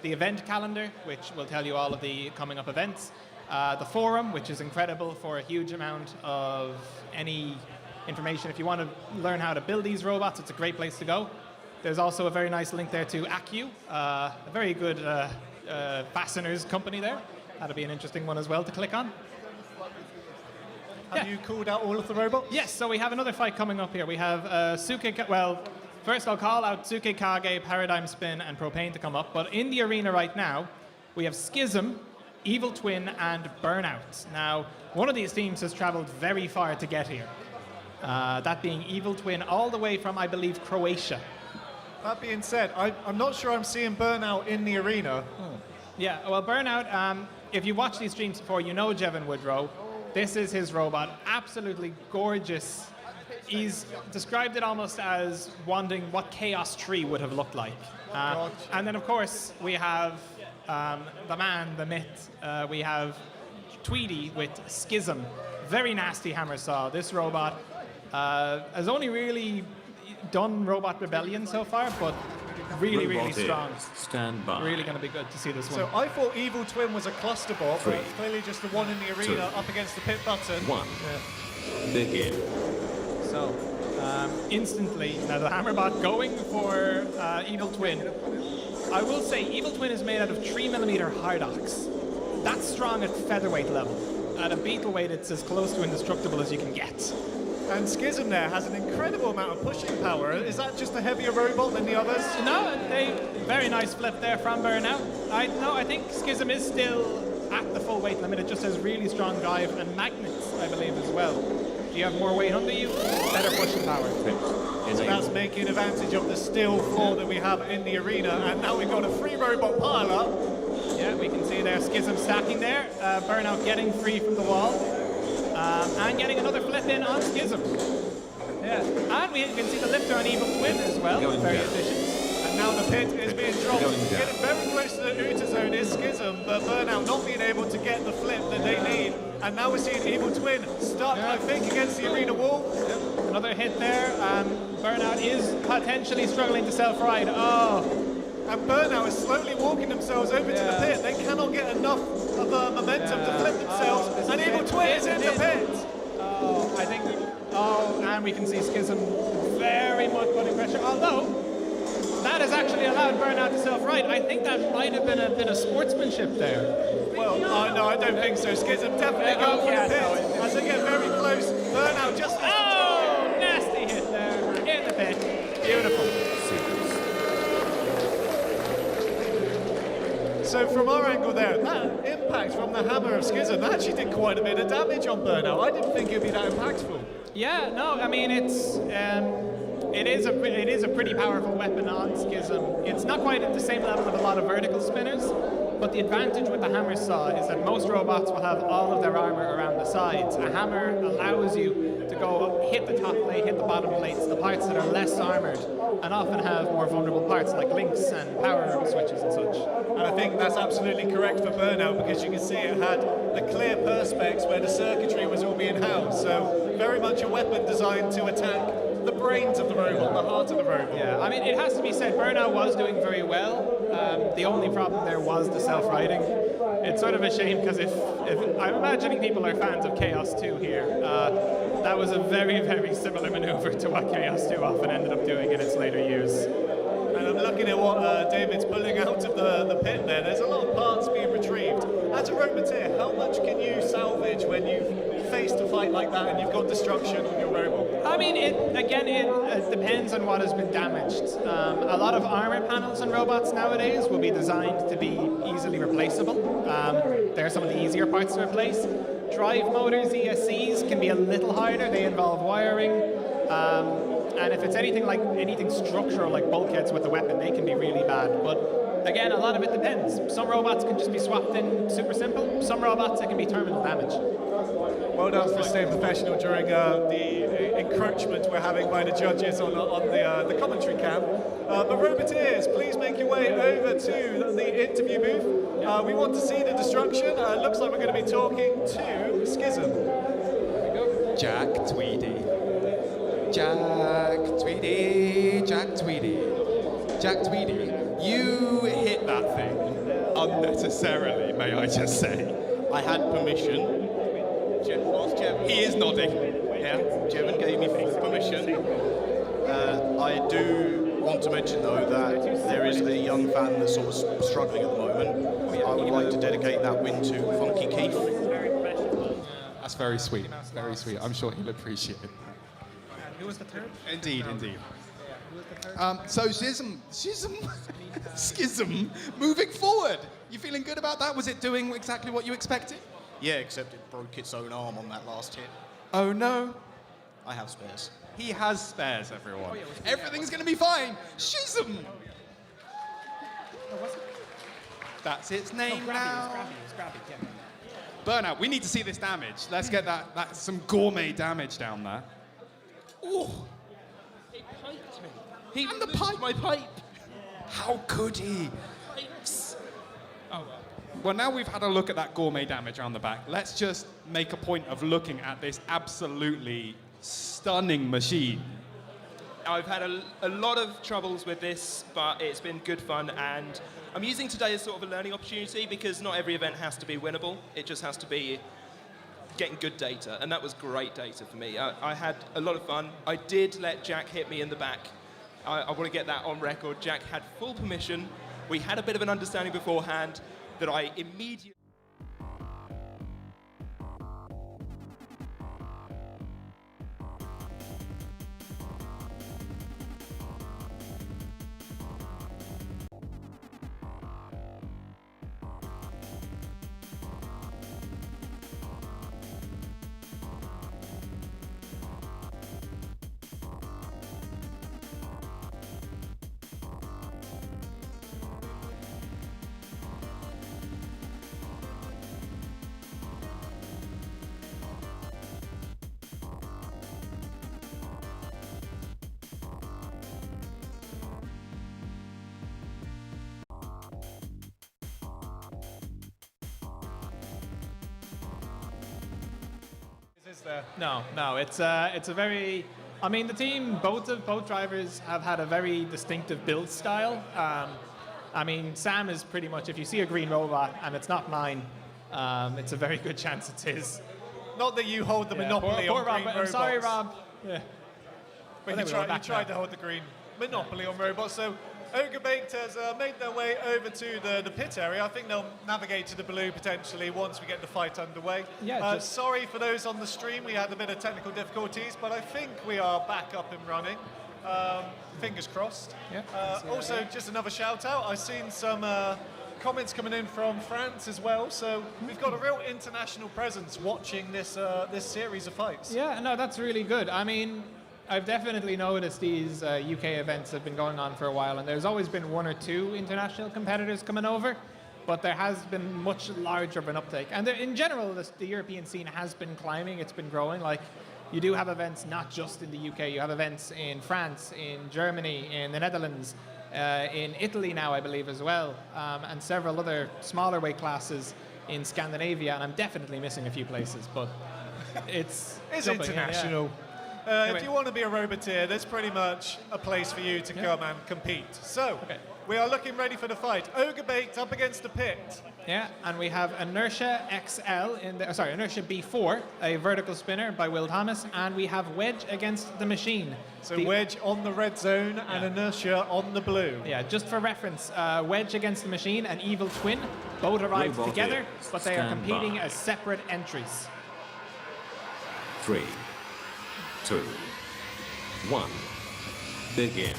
the event calendar, which will tell you all of the coming up events, the forum, which is incredible for a huge amount of any information. If you want to learn how to build these robots, it's a great place to go. There's also a very nice link there to Accu, a very good fasteners company there. That'll be an interesting one as well to click on. Have you called out all of the robots? Yes, so we have another fight coming up here. We have first I'll call out Suke Kage, Paradigm Spin, and Propane to come up. But in the arena right now, we have Schism, Evil Twin, and Burnout. Now, one of these teams has traveled very far to get here. That being Evil Twin all the way from, I believe, Croatia. That being said, I'm not sure I'm seeing Burnout in the arena. Yeah, well, Burnout, if you watched these streams before, you know Jevon Woodrow. This is his robot, absolutely gorgeous. He's described it almost as wanting what Chaos Tree would have looked like. And then, of course, we have the man, the myth. We have Tweedy with Schism. Very nasty hammer saw. This robot has only really done Robot Rebellion so far, but really strong. Stand by. Really going to be good to see this one. So I thought Evil Twin was a cluster bot, but it's clearly just the one in the arena up against the pit button. Begin. So, instantly, now the Hammerbot going for Evil Twin. I will say Evil Twin is made out of 3mm Hardox. That's strong at featherweight level. At a Beetleweight, it's as close to indestructible as you can get. And Schism there has an incredible amount of pushing power. Is that just a heavier robot than the others? No, very nice flip there from Burnout. I think Schism is still at the full weight limit. It just has really strong drive and magnets, I believe, as well. Do you have more weight under you? Better pushing power. So that's making advantage of the steel floor that we have in the arena. And now we've got a free robot pile-up. Yeah, we can see there Schism stacking there. Burnout getting free from the wall. And getting another flip in on Schism. Yeah, and we can see the lifter on Evil Twin as well. Going Very down. efficient. And now the pit is being dropped. Going down. Getting very close to the Uta zone is Schism, but Burnout not being able to get the flip that they need. And now we're seeing Evil Twin stuck, I think, against the arena wall. Another hit there. Burnout is potentially struggling to self-ride. Oh. And Burnout is slowly walking themselves over to the pit. They cannot get enough of momentum to flip themselves. And Evil Twin is in the pit. Oh, I think. Oh, and we can see Schism very much putting pressure. Although that has actually allowed Burnout to self-ride. I think that might have been a bit of sportsmanship there. Well, no, I don't think so. Schism definitely go for the pit as they get very close. Burnout just. Oh, nasty hit there in the pit. Beautiful. So from our angle there, that impact from the hammer of Schism that actually did quite a bit of damage on Burnout. I didn't think it would be that impactful. Yeah, no, I mean it is a pretty powerful weapon on Schism. It's not quite at the same level of a lot of vertical spinners, but the advantage with the hammer saw is that most robots will have all of their armor around the sides. A hammer allows you to go hit the top plate, hit the bottom plates, the parts that are less armored, and often have more vulnerable parts like links and power switches and such. And I think that's absolutely correct for Burnout, because you can see it had the clear perspex where the circuitry was all being housed. So very much a weapon designed to attack the brains of the robot, the heart of the robot. Yeah, I mean, it has to be said, Burnout was doing very well. The only problem there was the self-riding. It's sort of a shame, because if I'm imagining people are fans of Chaos 2 here, that was a very, very similar maneuver to what Chaos 2 often ended up doing in its later years. And I'm looking at what David's pulling out of the pit there. There's a lot of parts being retrieved. As a roboteer, how much can you salvage when you've faced a fight like that and you've got destruction on your robot? I mean, it depends on what has been damaged. A lot of armor panels on robots nowadays will be designed to be easily replaceable. They're some of the easier parts to replace. Drive motors, ESCs, can be a little harder. They involve wiring. And if it's anything structural like bulkheads with the weapon, they can be really bad. But again, a lot of it depends. Some robots can just be swapped in super simple. Some robots, it can be terminal damage. Well done for staying professional during the encroachment we're having by the judges on the commentary cam. But roboteers, please make your way over to the interview booth. We want to see the destruction. Looks like we're going to be talking to Schism. Jack Tweedy. Jack Tweedy. Jack Tweedy. Jack Tweedy, you hit that thing unnecessarily, may I just say. I had permission. He is nodding. Yeah, Jevon gave me full permission. I do want to mention, though, that there is a young fan that's sort of struggling at the moment. I would like to dedicate that win to Funky Keith. That's very sweet. Very sweet. I'm sure he'll appreciate it. Who was the third? Indeed, indeed. So Schism, moving forward. You feeling good about that? Was it doing exactly what you expected? Yeah, except it broke its own arm on that last hit. Oh no. I have spares. He has spares, everyone. Everything's going to be fine. Schism. That's its name now. Burnout, we need to see this damage. Let's get that some gourmet damage down there. Ooh. He piped me. And the pipe. My pipe. How could he? Pipes. Oh, well, now we've had a look at that gourmet damage around the back. Let's just make a point of looking at this absolutely stunning machine. I've had a lot of troubles with this, but it's been good fun, and I'm using today as sort of a learning opportunity, because not every event has to be winnable. It just has to be getting good data, and that was great data for me. I had a lot of fun. I did let Jack hit me in the back. I want to get that on record. Jack had full permission. We had a bit of an understanding beforehand that I immediately... is there? No. It's a very. I mean, the team, both drivers have had a very distinctive build style. I mean, Sam is pretty much, if you see a green robot and it's not mine, it's a very good chance it's his. Not that you hold the monopoly on Rob, green I'm robots. sorry, Rob. Yeah. But you tried to hold the green monopoly on robots. So Ogre Baked has made their way over to the pit area. I think they'll navigate to the blue potentially once we get the fight underway. Yeah, sorry for those on the stream. We had a bit of technical difficulties, but I think we are back up and running. Fingers crossed. Yeah. Also, just another shout out. I've seen some comments coming in from France as well. So we've got a real international presence watching this series of fights. Yeah, no, that's really good. I mean, I've definitely noticed these UK events have been going on for a while, and there's always been one or two international competitors coming over, but there has been much larger of an uptake. And in general, the European scene has been climbing, it's been growing. Like, you do have events not just in the UK, you have events in France, in Germany, in the Netherlands, in Italy now, I believe, as well, and several other smaller weight classes in Scandinavia, and I'm definitely missing a few places, but it's international. Anyway. If you want to be a roboteer, there's pretty much a place for you to come and compete. So, we are looking ready for the fight. Ogre Baked up against the pit. Yeah, and we have Inertia XL Inertia B4, a vertical spinner by Will Thomas, and we have Wedge against the machine. So Wedge on the red zone and Inertia on the blue. Yeah, just for reference, Wedge against the machine and Evil Twin both arrived Robot together, is but they are stand competing by. as separate entries. 3, 2, 1. Begin.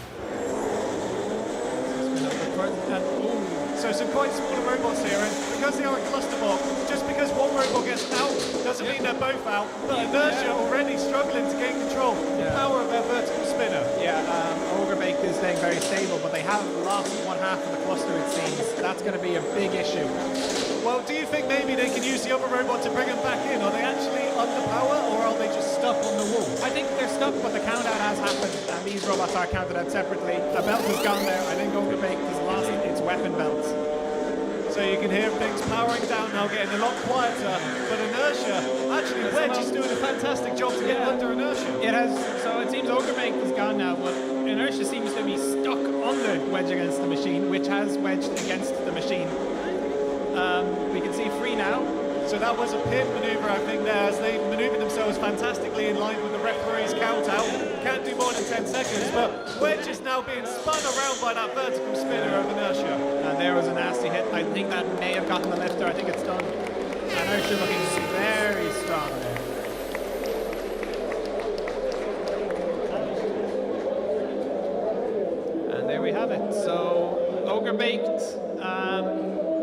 So some quite smaller robots here, and because they are a cluster box, just because one robot gets out doesn't mean they're both out. But Inertia already struggling to gain control. The power of their vertical spinner. Yeah, Ogre Baked is staying very stable, but they have lost one half of the cluster, it seems. That's going to be a big issue. Well, do you think maybe they can use the other robot to bring them back in? Are they actually under power, or are they just stuck on the wall? I think they're stuck, but the count out has happened, and these robots are counted out separately. A belt has gone there. I think Ogre Baked has lost its weapon belts. So you can hear things powering down now, getting a lot quieter. But Inertia, actually Wedge is doing a fantastic job to get under Inertia. It has, so it seems Ogre Baked is gone now, but Inertia seems to be stuck under Wedge against the machine, which has wedged against the machine. We can see free now. So that was a pin maneuver, I think, there, as they maneuvered themselves fantastically in line with the referee's count out. Can't do more than 10 seconds, but Wedge is now being spun around by that vertical spinner of Inertia. And there was a nasty hit. I think that may have gotten the lifter. I think it's done. Inertia looking very strong there. And there we have it. So Ogre Baked,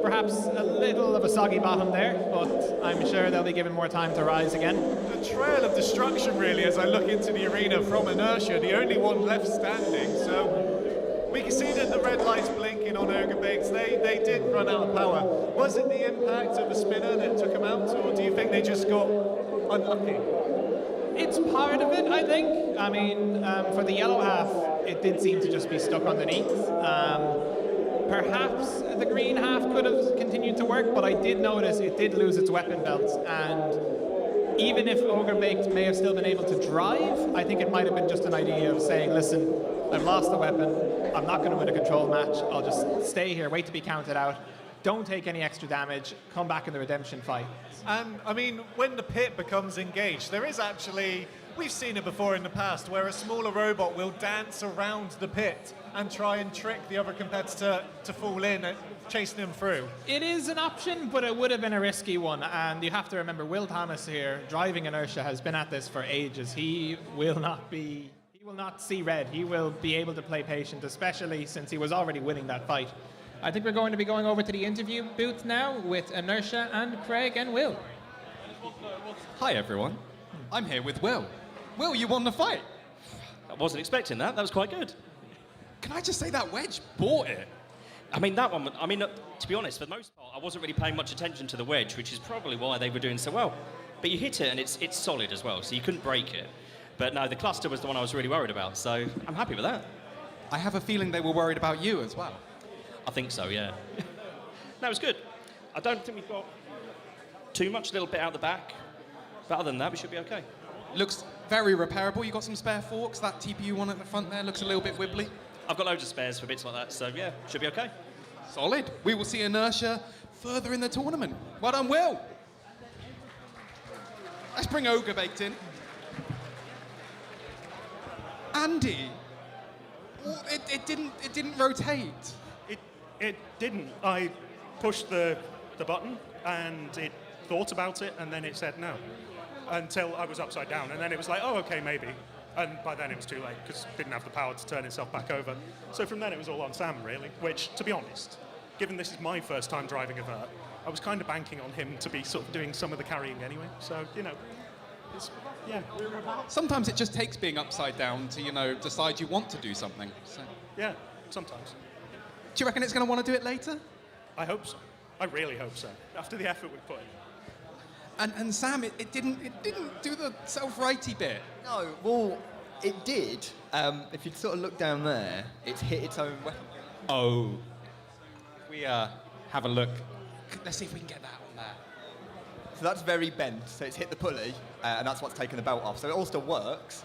perhaps a little of a soggy bottom there, but I'm sure they'll be given more time to rise again. The trail of destruction, really, as I look into the arena from Inertia, the only one left standing. So we can see that the red light's blinking on Ogre Baked. They did run out of power. Was it the impact of a spinner that took them out, or do you think they just got unlucky? It's part of it, I think. I mean, for the yellow half, it did seem to just be stuck underneath. Perhaps the green half could have continued to work, but I did notice it did lose its weapon belts, and even if Ogre Baked may have still been able to drive, I think it might have been just an idea of saying, listen, I've lost the weapon, I'm not going to win a control match, I'll just stay here, wait to be counted out, don't take any extra damage, come back in the redemption fight. And, I mean, when the pit becomes engaged, there is actually, we've seen it before in the past, where a smaller robot will dance around the pit and try and trick the other competitor to fall in, chasing him through. It is an option, but it would have been a risky one. And you have to remember, Will Thomas here, driving Inertia, has been at this for ages. He will not see red. He will be able to play patient, especially since he was already winning that fight. I think we're going to be going over to the interview booth now with Inertia and Craig and Will. Hi, everyone. I'm here with Will. Will, you won the fight. I wasn't expecting that. That was quite good. Can I just say that Wedge bought it? I mean, that one, to be honest, for the most part, I wasn't really paying much attention to the wedge, which is probably why they were doing so well. But you hit it, and it's solid as well, so you couldn't break it. But no, the cluster was the one I was really worried about, so I'm happy with that. I have a feeling they were worried about you as well. I think so, yeah. No, it was good. I don't think we've got too much, a little bit out the back. But other than that, we should be okay. Looks very repairable. You got some spare forks. That TPU one at the front there looks a little bit wibbly. I've got loads of spares for bits like that, so yeah, should be okay. Solid. We will see inertia further in the tournament. Well done, Will. Let's bring Ogre Baked in. Andy, it didn't rotate. It didn't. I pushed the button and it thought about it and then it said no until I was upside down, and then it was like, oh, okay, maybe. And by then it was too late because it didn't have the power to turn itself back over. So from then it was all on Sam, really, which, to be honest, given this is my first time driving a vert, I was kind of banking on him to be sort of doing some of the carrying anyway. So, you know, yeah. Sometimes it just takes being upside down to, you know, decide you want to do something. So. Yeah, sometimes. Do you reckon it's going to want to do it later? I hope so. I really hope so, after the effort we've put in. And Sam, it didn't do the self-righty bit. No, well, it did. If you sort of look down there, it's hit its own weapon. Oh. We have a look. Let's see if we can get that on there. So that's very bent, so it's hit the pulley, and that's what's taken the belt off. So it all still works.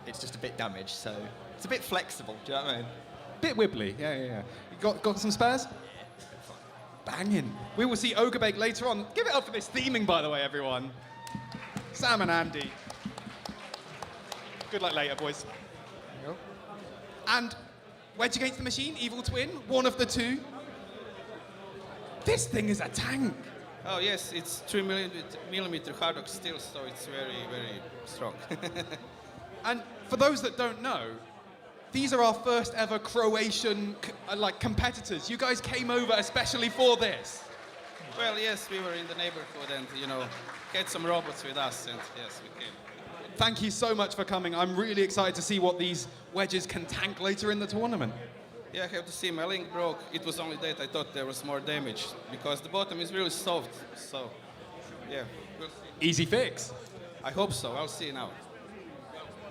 It's just a bit damaged, so it's a bit flexible, do you know what I mean? Bit wibbly, yeah. You got some spares? Banging. We will see Ogre Bake later on. Give it up for this theming, by the way, everyone. Sam and Andy. Good luck later, boys. There you go. And Wedge Against the Machine, Evil Twin, one of the two. This thing is a tank. Oh yes, it's 3mm hard steel, so it's very, very strong. And for those that don't know, these are our first ever Croatian competitors. You guys came over especially for this. Well, yes, we were in the neighborhood and, you know, had some robots with us, and yes, we came. Thank you so much for coming. I'm really excited to see what these wedges can tank later in the tournament. Yeah, I have to see. My link broke. It was only that I thought there was more damage because the bottom is really soft. So, yeah. We'll see. Easy fix. I hope so. I'll see now.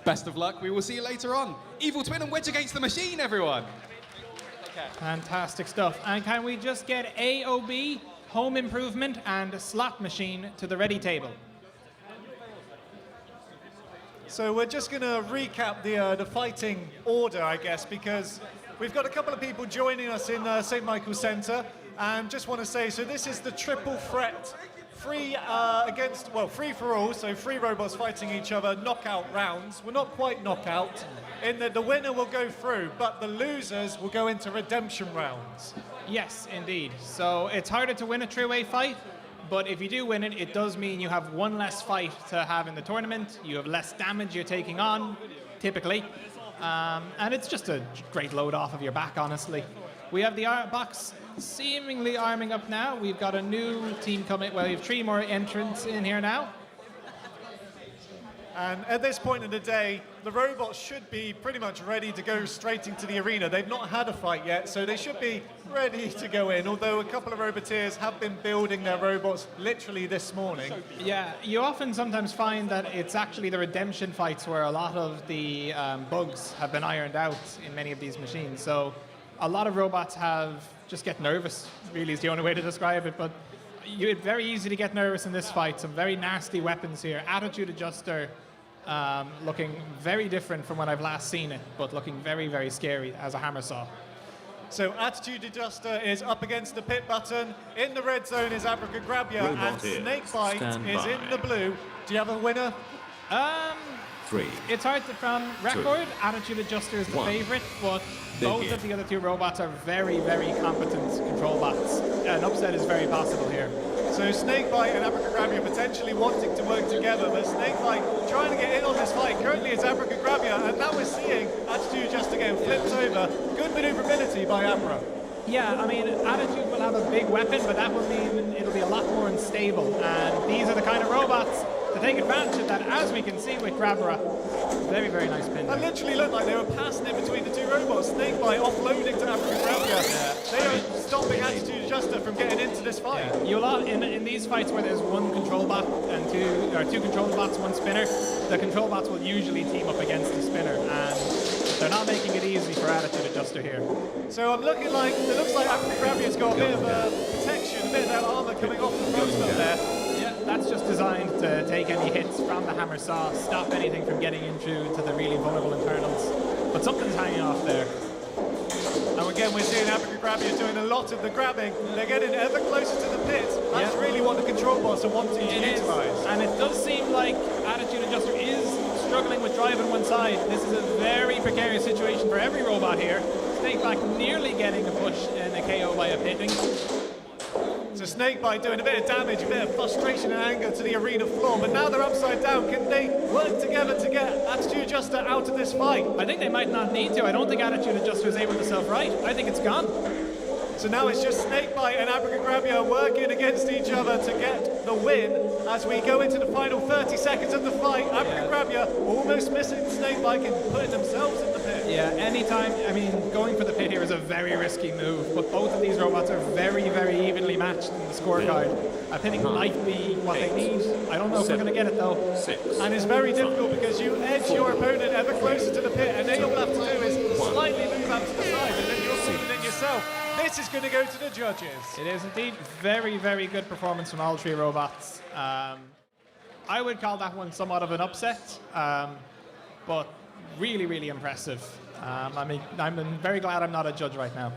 Best of luck. We will see you later on. Evil Twin and Wedge Against the Machine, everyone. Okay. Fantastic stuff. And can we just get AOB, Home Improvement, and Slot Machine to the ready table? So we're just going to recap the fighting order, I guess, because we've got a couple of people joining us in St. Michael's Centre, and just want to say, so this is the triple threat, free for all, so 3 robots fighting each other, knockout rounds. We're not quite knockout, in that the winner will go through, but the losers will go into redemption rounds. Yes, indeed. So it's harder to win a three-way fight, but if you do win it, it does mean you have one less fight to have in the tournament. You have less damage you're taking on, typically. And it's just a great load off of your back, honestly. We have the box seemingly arming up now. We've got a new team coming. Well, we have 3 more entrants in here now. And at this point in the day, the robots should be pretty much ready to go straight into the arena. They've not had a fight yet, so they should be ready to go in, although a couple of roboteers have been building their robots literally this morning. Yeah, you often sometimes find that it's actually the redemption fights where a lot of the bugs have been ironed out in many of these machines. So a lot of robots just get nervous, really is the only way to describe it, but it's very easy to get nervous in this fight. Some very nasty weapons here. Attitude adjuster, looking very different from when I've last seen it, but looking very, very scary as a hammer saw. So attitude adjuster is up against the pit button. In the red zone is Abracadabra, and Snakebite is in the blue. Do you have a winner? 3. It's hard to from record. Attitude adjuster is the 1. favorite, but both of the other 2 robots are very, very competent control bots. An upset is very possible here. So Snakebite and Abracadabra potentially wanting to work together, but Snakebite trying to get in on this fight. Currently it's Abracadabra, and now we're seeing attitude just again flipped over. Good maneuverability by Abra. Yeah, I mean, Attitude will have a big weapon, but that will mean it'll be a lot more unstable. And these are the kind of robots to take advantage of that, as we can see with Grabra. Very, very nice pin. It literally looked like they were passing it between the 2 robots. Snakebite offloading to Abracadabra. They are stopping Attitude Adjuster from getting into this fight. Yeah. You'll in these fights where there's 1 control bot and 2 control bots, 1 spinner, the control bots will usually team up against the spinner, and they're not making it easy for Attitude Adjuster here. So I'm looking like, it looks like Abracadabra's got a bit of protection, a bit of that armor coming off the post up there. Yeah, that's just designed to take any hits from the hammer saw, stop anything from getting into the really vulnerable internals. But something's hanging off there. And again, we're seeing Abracadabra doing a lot of the grabbing. They're getting ever closer to the pit. That's really what the control bots are wanting to utilize. And it does seem like Attitude Adjuster is struggling with drive on one side. This is a very precarious situation for every robot here. Snakebite nearly getting a push and a KO by a pitting. So Snakebite doing a bit of damage, a bit of frustration and anger to the arena floor, but now they're upside down. Can they work together to get Attitude Adjuster out of this fight? I think they might not need to. I don't think Attitude Adjuster is able to self-right. I think it's gone. So now it's just Snakebite and Abracadabra working against each other to get the win as we go into the final 30 seconds of the fight. Abracadabra almost missing Snakebite and putting themselves in the pit. Yeah, anytime, I mean, going for the pit here is a very risky move, but both of these robots are very, very evenly matched in the scorecard. I think it might be what they need. I don't know if we're going to get it though. And it's very difficult because you edge your opponent ever closer to the pit, and then all you have to do is slightly move up to the side, and then you're seeing it yourself. This is going to go to the judges. It is indeed very, very good performance from all three robots. I would call that one somewhat of an upset, but really, really impressive. I mean, I'm very glad I'm not a judge right now.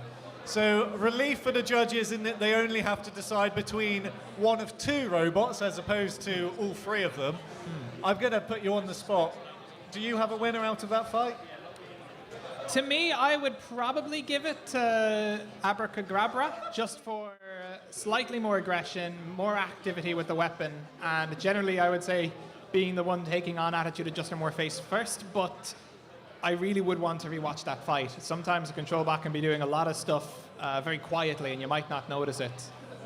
So relief for the judges in that they only have to decide between one of two robots as opposed to all three of them. I'm going to put you on the spot. Do you have a winner out of that fight? To me, I would probably give it to Abracadabra, just for slightly more aggression, more activity with the weapon, and generally I would say being the one taking on Attitude Adjuster more face first, but I really would want to rewatch that fight. Sometimes the control bot can be doing a lot of stuff very quietly and you might not notice it.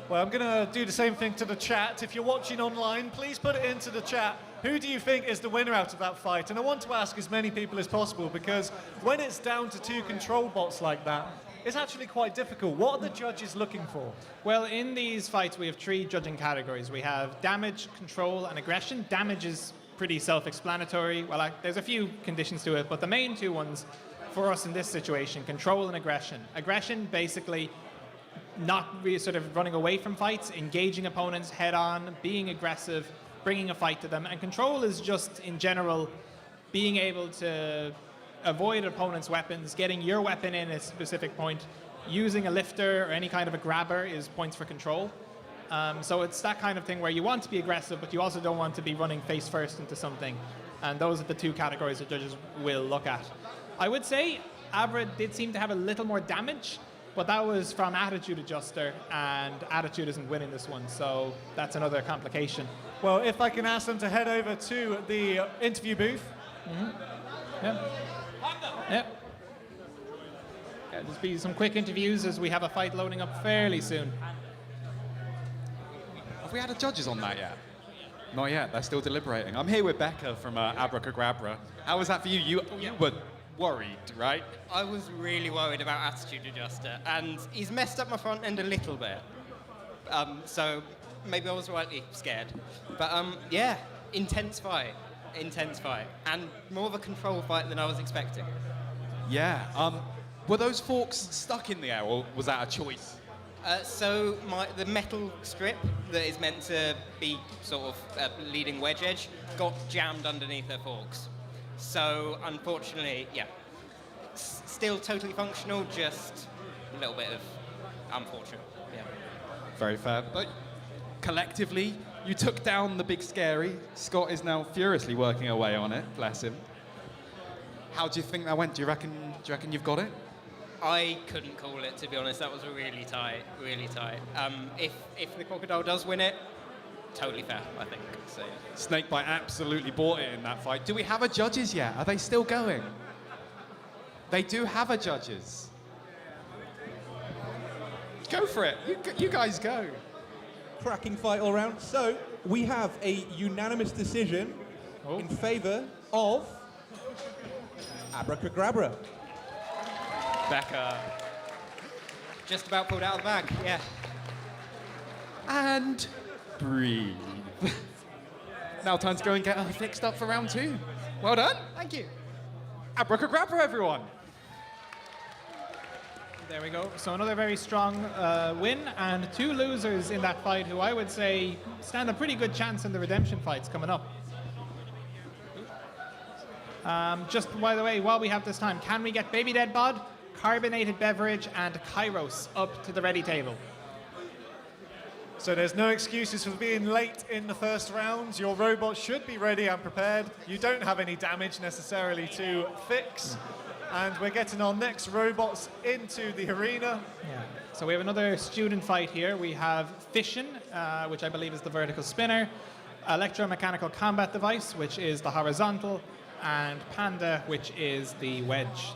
Well, I'm going to do the same thing to the chat. If you're watching online, please put it into the chat. Who do you think is the winner out of that fight? And I want to ask as many people as possible, because when it's down to two control bots like that, it's actually quite difficult. What are the judges looking for? Well, in these fights, we have three judging categories. We have damage, control, and aggression. Damage is pretty self-explanatory. Well, there's a few conditions to it, but the main two ones for us in this situation, control and aggression. Aggression, basically, not really sort of running away from fights, engaging opponents head-on, being aggressive, bringing a fight to them. And control is just, in general, being able to avoid opponent's weapons, getting your weapon in at a specific point, using a lifter or any kind of a grabber is points for control. So it's that kind of thing where you want to be aggressive, but you also don't want to be running face first into something. And those are the two categories that judges will look at. I would say Abra did seem to have a little more damage, but that was from Attitude Adjuster, and Attitude isn't winning this one, so that's another complication. Well, if I can ask them to head over to the interview booth. Yeah. There'll be some quick interviews as we have a fight loading up fairly soon. Have we had a judges on that yet? Not yet, they're still deliberating. I'm here with Becca from Abracadabra. How was that for you? You were worried, right? I was really worried about Attitude Adjuster, and he's messed up my front end a little bit. So maybe I was rightly scared. But yeah, intense fight, and more of a control fight than I was expecting. Yeah. Were those forks stuck in the air, or was that a choice? So the metal strip that is meant to be sort of leading wedge edge got jammed underneath her forks. So unfortunately, yeah, still totally functional, just a little bit of unfortunate. Yeah. Very fair. But collectively, you took down the big scary. Scott is now furiously working away on it. Bless him. How do you think that went? Do you reckon you've got it? I couldn't call it, to be honest. That was really tight, really tight. If the crocodile does win it, totally fair, I think. So, yeah. Snakebite absolutely bought it in that fight. Do we have a judges yet? Are they still going? They do have a judges. Go for it. You guys go. Cracking fight all round. So we have a unanimous decision in favour of Abracadabra. Becca. Just about pulled out of the bag, yeah. And breathe. Now time to go and get her fixed up for round 2. Well done. Thank you. Abracadabra, everyone. There we go. So another very strong win, and 2 losers in that fight who I would say stand a pretty good chance in the redemption fights coming up. Just by the way, while we have this time, can we get Baby Dead Bod, Carbonated Beverage, and Kairos up to the ready table? So there's no excuses for being late in the first round. Your robot should be ready and prepared. You don't have any damage necessarily to fix. And we're getting our next robots into the arena. Yeah. So we have another student fight here. We have Fission, which I believe is the vertical spinner, Electromechanical Combat Device, which is the horizontal, and Panda, which is the wedge.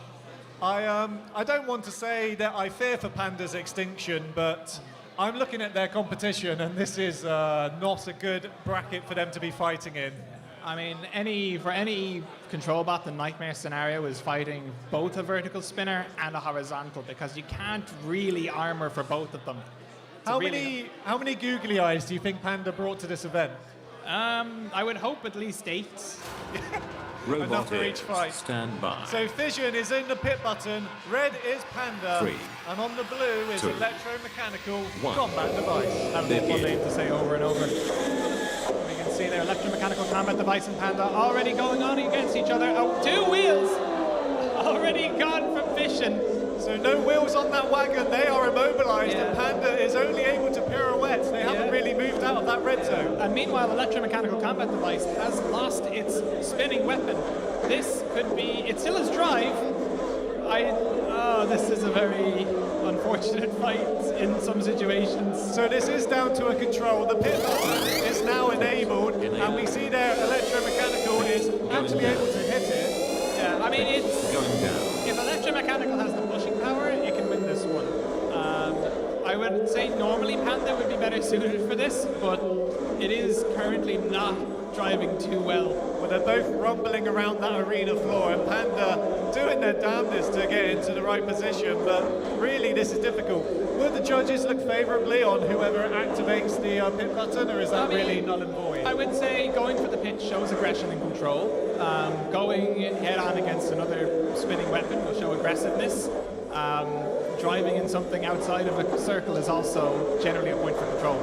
I don't want to say that I fear for Panda's extinction, but I'm looking at their competition, and this is not a good bracket for them to be fighting in. I mean, for any control bot, the nightmare scenario is fighting both a vertical spinner and a horizontal, because you can't really armor for both of them. How many googly eyes do you think Panda brought to this event? I would hope at least 8. Enough for each fight. Stand by. So Fission is in the pit button, red is Panda, 3, and on the blue is 2, Electromechanical 1. Combat Device. That'll be one name to say over and over. We can see there, Electromechanical Combat Device and Panda already going on against each other. Oh, 2 wheels already gone from Fission. So no wheels on that wagon, they are immobilized, and Panda is only able to pirouette. They haven't really moved out of that red zone. And meanwhile, Electromechanical Combat Device has lost its spinning weapon. This could be, it still has drive. This is a very unfortunate fight in some situations. So this is down to a control. The pit button is now enabled, and we see there Electromechanical is actually able to hit it. Yeah, I mean, it's going down. If Electromechanical has the pushing power, it can win this one. I would say normally Panda would be better suited for this, but it is currently not driving too well. Well, they're both rumbling around that arena floor, and Panda doing their damnedest to get into the right position, but really this is difficult. Will the judges look favourably on whoever activates the pit button, or is that really null and void? I would say going for the pit shows aggression and control. Going head-on against another spinning weapon will show aggressiveness. Driving in something outside of a circle is also generally a point for control.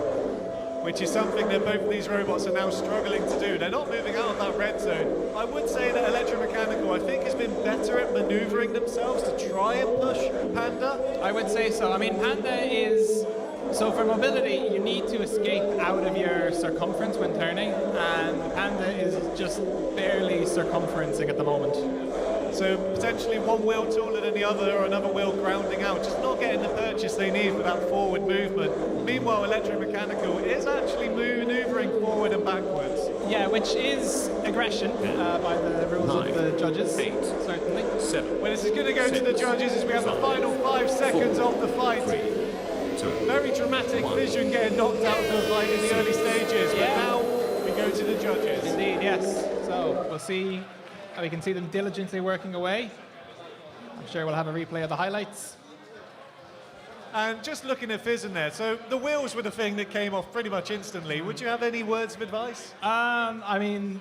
Which is something that both of these robots are now struggling to do. They're not moving out of that red zone. I would say that Electromechanical, I think, has been better at maneuvering themselves to try and push Panda. I would say so. I mean, Panda is... So for mobility, you need to escape out of your circumference when turning, and Panda is just barely circumferencing at the moment. So potentially one wheel taller than the other, or another wheel grounding out, just not getting the purchase they need for that forward movement. Meanwhile, Electromechanical is actually maneuvering forward and backwards. Yeah, which is aggression by the rules 9, of the judges, 8, certainly. 7. Well, this is going to go to the judges as we have the final 5 seconds of the fight. 3, 2, Very dramatic Vision getting knocked out of the fight in the early stages, but now we go to the judges. Indeed, yes. So we'll see. We can see them diligently working away. I'm sure we'll have a replay of the highlights. And just looking at Fizz in there, so the wheels were the thing that came off pretty much instantly. Would you have any words of advice? I mean,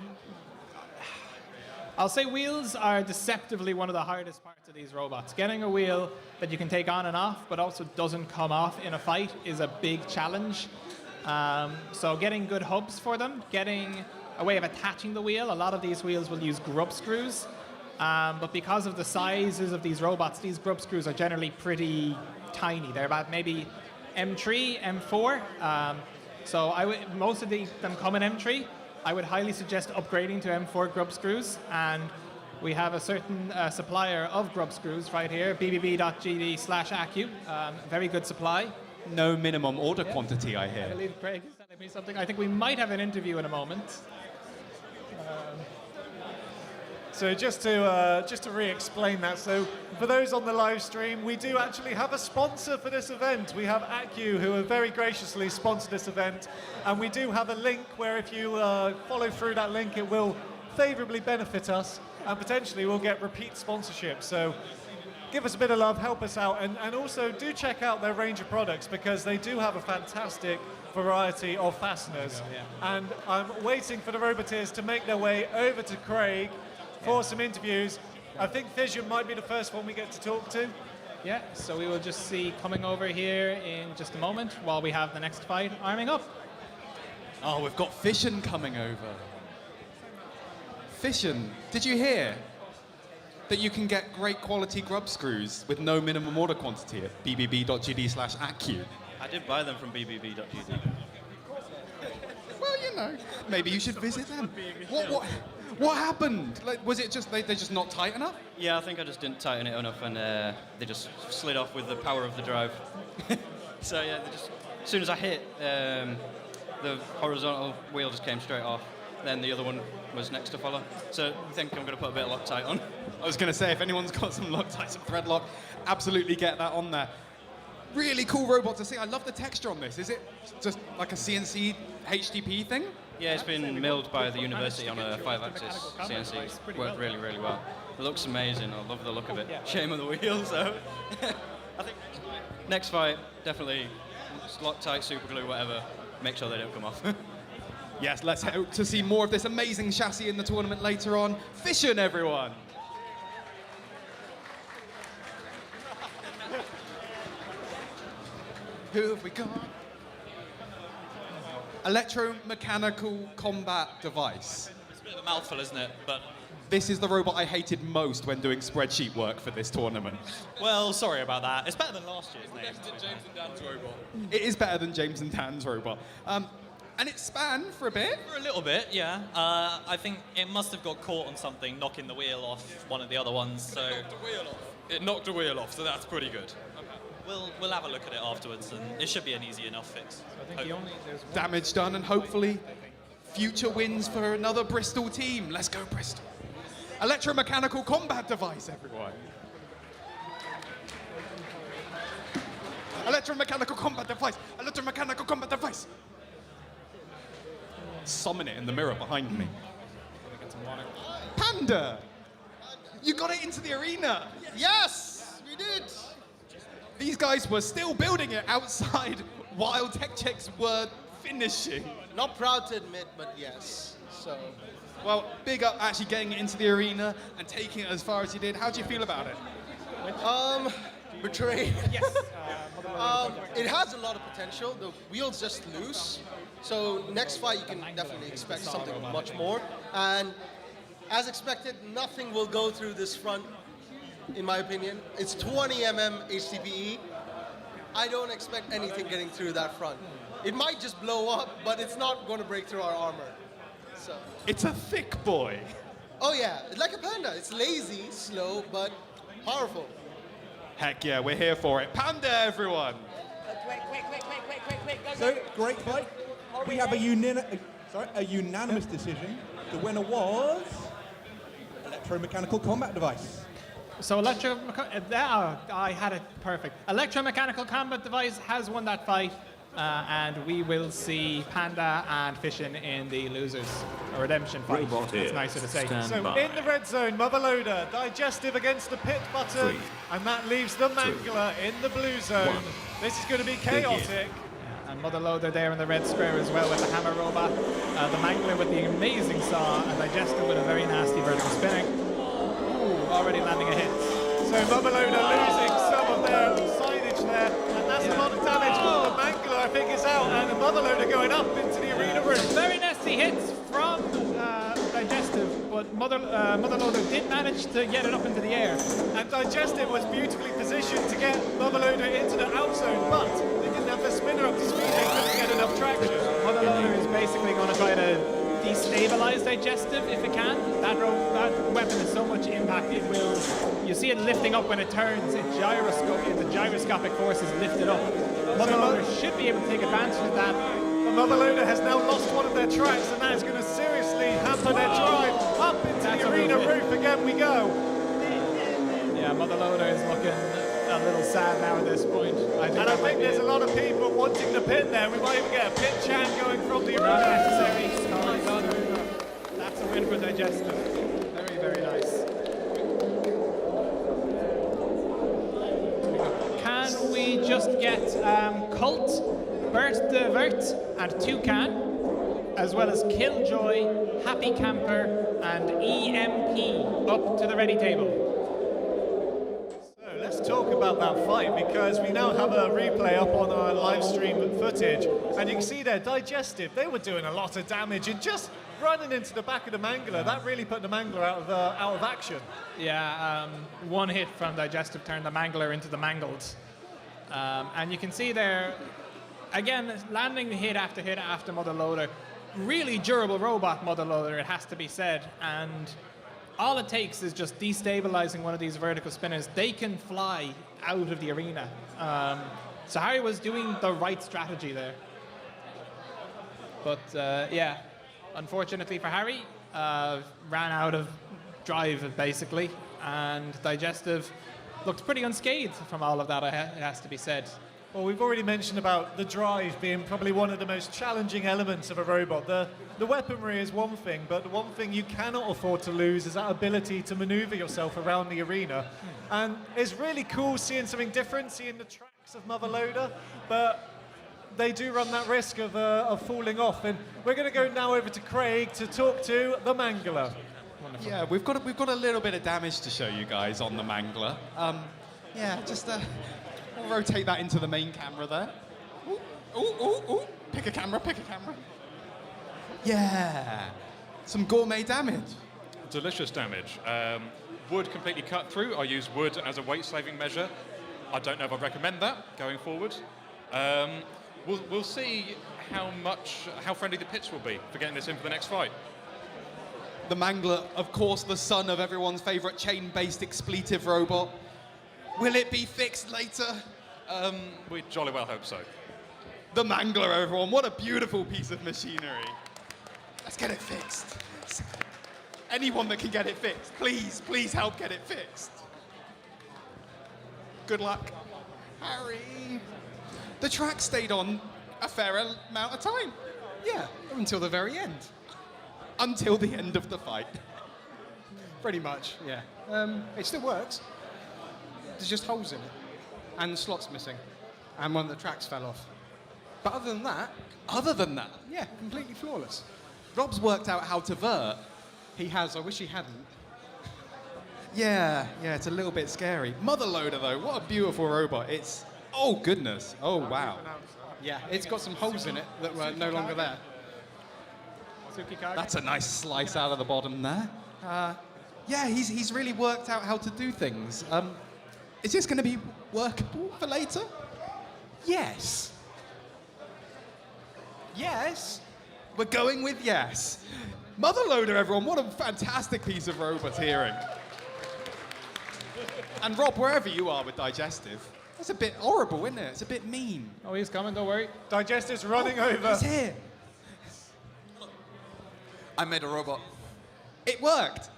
I'll say wheels are deceptively one of the hardest parts of these robots. Getting a wheel that you can take on and off, but also doesn't come off in a fight is a big challenge. So getting good hubs for them, getting a way of attaching the wheel. A lot of these wheels will use grub screws, but because of the sizes of these robots, these grub screws are generally pretty tiny. They're about maybe M3, M4. So most of them come in M3. I would highly suggest upgrading to M4 grub screws, and we have a certain supplier of grub screws right here, bbb.gd/acu. Very good supply. No minimum order quantity, I hear. I believe Craig is telling me something. I think we might have an interview in a moment. So just to re-explain that, so for those on the live stream, we do actually have a sponsor for this event. We have Acu, who have very graciously sponsored this event, and we do have a link where if you follow through that link, it will favourably benefit us, and potentially we'll get repeat sponsorship. So give us a bit of love, help us out, and also do check out their range of products, because they do have a fantastic variety of fasteners. And I'm waiting for the Roboteers to make their way over to Craig for some interviews. I think Fission might be the first one we get to talk to. Yeah, so we will just see coming over here in just a moment while we have the next fight arming up. Oh, we've got Fission coming over. Fission, did you hear that you can get great quality grub screws with no minimum order quantity at bbb.gd/accu? I did buy them from bbb.gd. Well, you know, maybe you should visit them. What happened? Like, was it just they're just not tight enough? Yeah, I think I just didn't tighten it enough, and they just slid off with the power of the drive. So yeah, as soon as I hit, the horizontal wheel just came straight off. Then the other one was next to follow. So I think I'm going to put a bit of Loctite on. I was going to say, if anyone's got some Loctite, some thread lock, absolutely get that on there. Really cool robot to see. I love the texture on this. Is it just like a CNC HDP thing? Yeah, it's been milled by the university on a 5-axis CNC. Worked really, really well. It looks amazing. I love the look of it. Shame on the wheel, so I think next fight, definitely Loctite, super glue, whatever. Make sure they don't come off. Yes, let's hope to see more of this amazing chassis in the tournament later on. Fission, everyone! Who have we got? Electromechanical combat device. It's a bit of a mouthful, isn't it? But this is the robot I hated most when doing spreadsheet work for this tournament. Well, sorry about that. It's better than last year's name. James and Dan's robot. It is better than James and Dan's robot. And it spanned for a bit? For a little bit, yeah. I think it must have got caught on something, knocking the wheel off one of the other ones. So It knocked a wheel off. It knocked a wheel off, so that's pretty good. we'll have a look at it afterwards, and it should be an easy enough fix. Damage done, and hopefully future wins for another Bristol team. Let's go, Bristol. Electromechanical combat device, everyone. Electromechanical combat device. Electromechanical combat device. Summon it in the mirror behind me. Panda! You got it into the arena! Yes, we did! These guys were still building it outside while Tech Checks were finishing. Not proud to admit, but yes. So, well, big up actually getting it into the arena and taking it as far as you did. How do you feel about it? Betrayed. Yes. It has a lot of potential. The wheel's just loose. So next fight you can definitely expect something much more. And as expected, nothing will go through this front, in my opinion. It's 20 mm HDPE. I don't expect anything getting through that front. It might just blow up, but it's not going to break through our armor. So. It's a thick boy. Oh yeah, like a panda. It's lazy, slow, but powerful. Heck yeah, we're here for it. Panda, everyone! So, great fight. We have a unanimous decision. The winner was Electromechanical Combat Device. So I had it perfect. Electromechanical Combat Device has won that fight, and we will see Panda and Fission in the losers, a redemption fight. It's nicer to say. So in the red zone, Mother Loader, Digestive against the Pit Button, and that leaves the Mangler in the blue zone. This is going to be chaotic. And Mother Loader there in the red square as well with the hammer robot. The Mangler with the amazing saw, and Digestive with a very nasty vertical spinning. Ooh, already landing a hit. So Mother Loader losing some of their signage there, and that's a lot of damage. Oh. The Mangler, I think, is out, and the Mother Loader going up into the arena room. Very nasty hits from Digestive, but Mother Loader did manage to get it up into the air. And Digestive was beautifully positioned to get Mother Loader into the out zone, but they didn't have the spinner up to speed, they couldn't get enough traction. Mother Loader is basically going to try to destabilize Digestive if it can. That weapon has so much impact, it will, you see it lifting up when it turns, the gyroscopic force is lifted up. Mother Loader should be able to take advantage of that. But Mother Loader has now lost one of their tracks, and that is going to seriously hamper their drive. Up into the arena roof again we go. Yeah, Mother Loader is looking a little sad now at this point. I think there's a lot of people wanting the pin there. We might even get a pin chant going from the arena. That's a win for Digestive. Very, very nice. Can we just get Cult, Bert the Vert, and Toucan, as well as Killjoy, Happy Camper, and EMP up to the ready table? So let's talk about about that fight because we now have a replay up on our live stream footage, and you can see there, Digestive, they were doing a lot of damage and just running into the back of the Mangler. That really put the Mangler out of action. Yeah, one hit from Digestive turned the Mangler into the Mangled. And you can see there, again, landing hit after Mother Loader. Really durable robot Mother Loader, it has to be said. And all it takes is just destabilizing one of these vertical spinners. They can fly out of the arena. So Harry was doing the right strategy there. But yeah, unfortunately for Harry, ran out of drive basically, and Digestive looked pretty unscathed from all of that, it has to be said. Well, we've already mentioned about the drive being probably one of the most challenging elements of a robot. The weaponry is one thing, but the one thing you cannot afford to lose is that ability to maneuver yourself around the arena. And it's really cool seeing something different, seeing the tracks of Mother Loader, but they do run that risk of falling off. And we're going to go now over to Craig to talk to the Mangler. Wonderful. Yeah, we've got a little bit of damage to show you guys on the Mangler. Yeah, just we'll rotate that into the main camera there. Ooh, ooh, ooh, ooh. Pick a camera. Yeah, some gourmet damage. Delicious damage. Wood completely cut through. I use wood as a weight-saving measure. I don't know if I'd recommend that going forward. We'll see how friendly the pits will be for getting this in for the next fight. The Mangler, of course, the son of everyone's favourite chain-based expletive robot. Will it be fixed later? We jolly well hope so. The Mangler, everyone. What a beautiful piece of machinery. Let's get it fixed. Anyone that can get it fixed, please help get it fixed. Good luck, Harry. The track stayed on a fair amount of time. Yeah, until the very end. Until the end of the fight. Pretty much, yeah. It still works. There's just holes in it. And the slot's missing. And one of the tracks fell off. But other than that, yeah, completely flawless. Rob's worked out how to vert. He has, I wish he hadn't. Yeah, it's a little bit scary. Mother Loader, though, what a beautiful robot. It's, oh goodness, oh wow. Yeah, it's got some holes in it that were no longer there. That's a nice slice out of the bottom there. Yeah, he's really worked out how to do things. Is this going to be workable for later? Yes. Yes. We're going with yes. Mother Loader, everyone. What a fantastic piece of roboteering. And Rob, wherever you are with Digestive, that's a bit horrible, isn't it? It's a bit mean. Oh, he's coming, don't worry. Digestive's running over. He's here. I made a robot. It worked.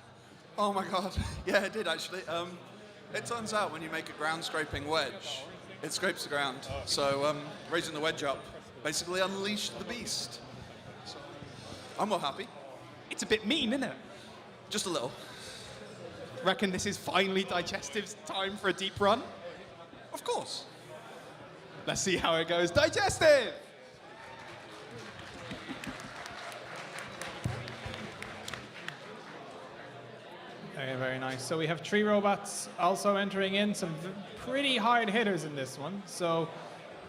Oh my god. Yeah, it did actually. It turns out when you make a ground scraping wedge, it scrapes the ground. So raising the wedge up basically unleashed the beast. So, I'm all happy. It's a bit mean, isn't it? Just a little. Reckon this is finally Digestive's time for a deep run? Of course. Let's see how it goes. Digestive! Very, very nice. So we have 3 robots also entering in, some pretty hard hitters in this one. So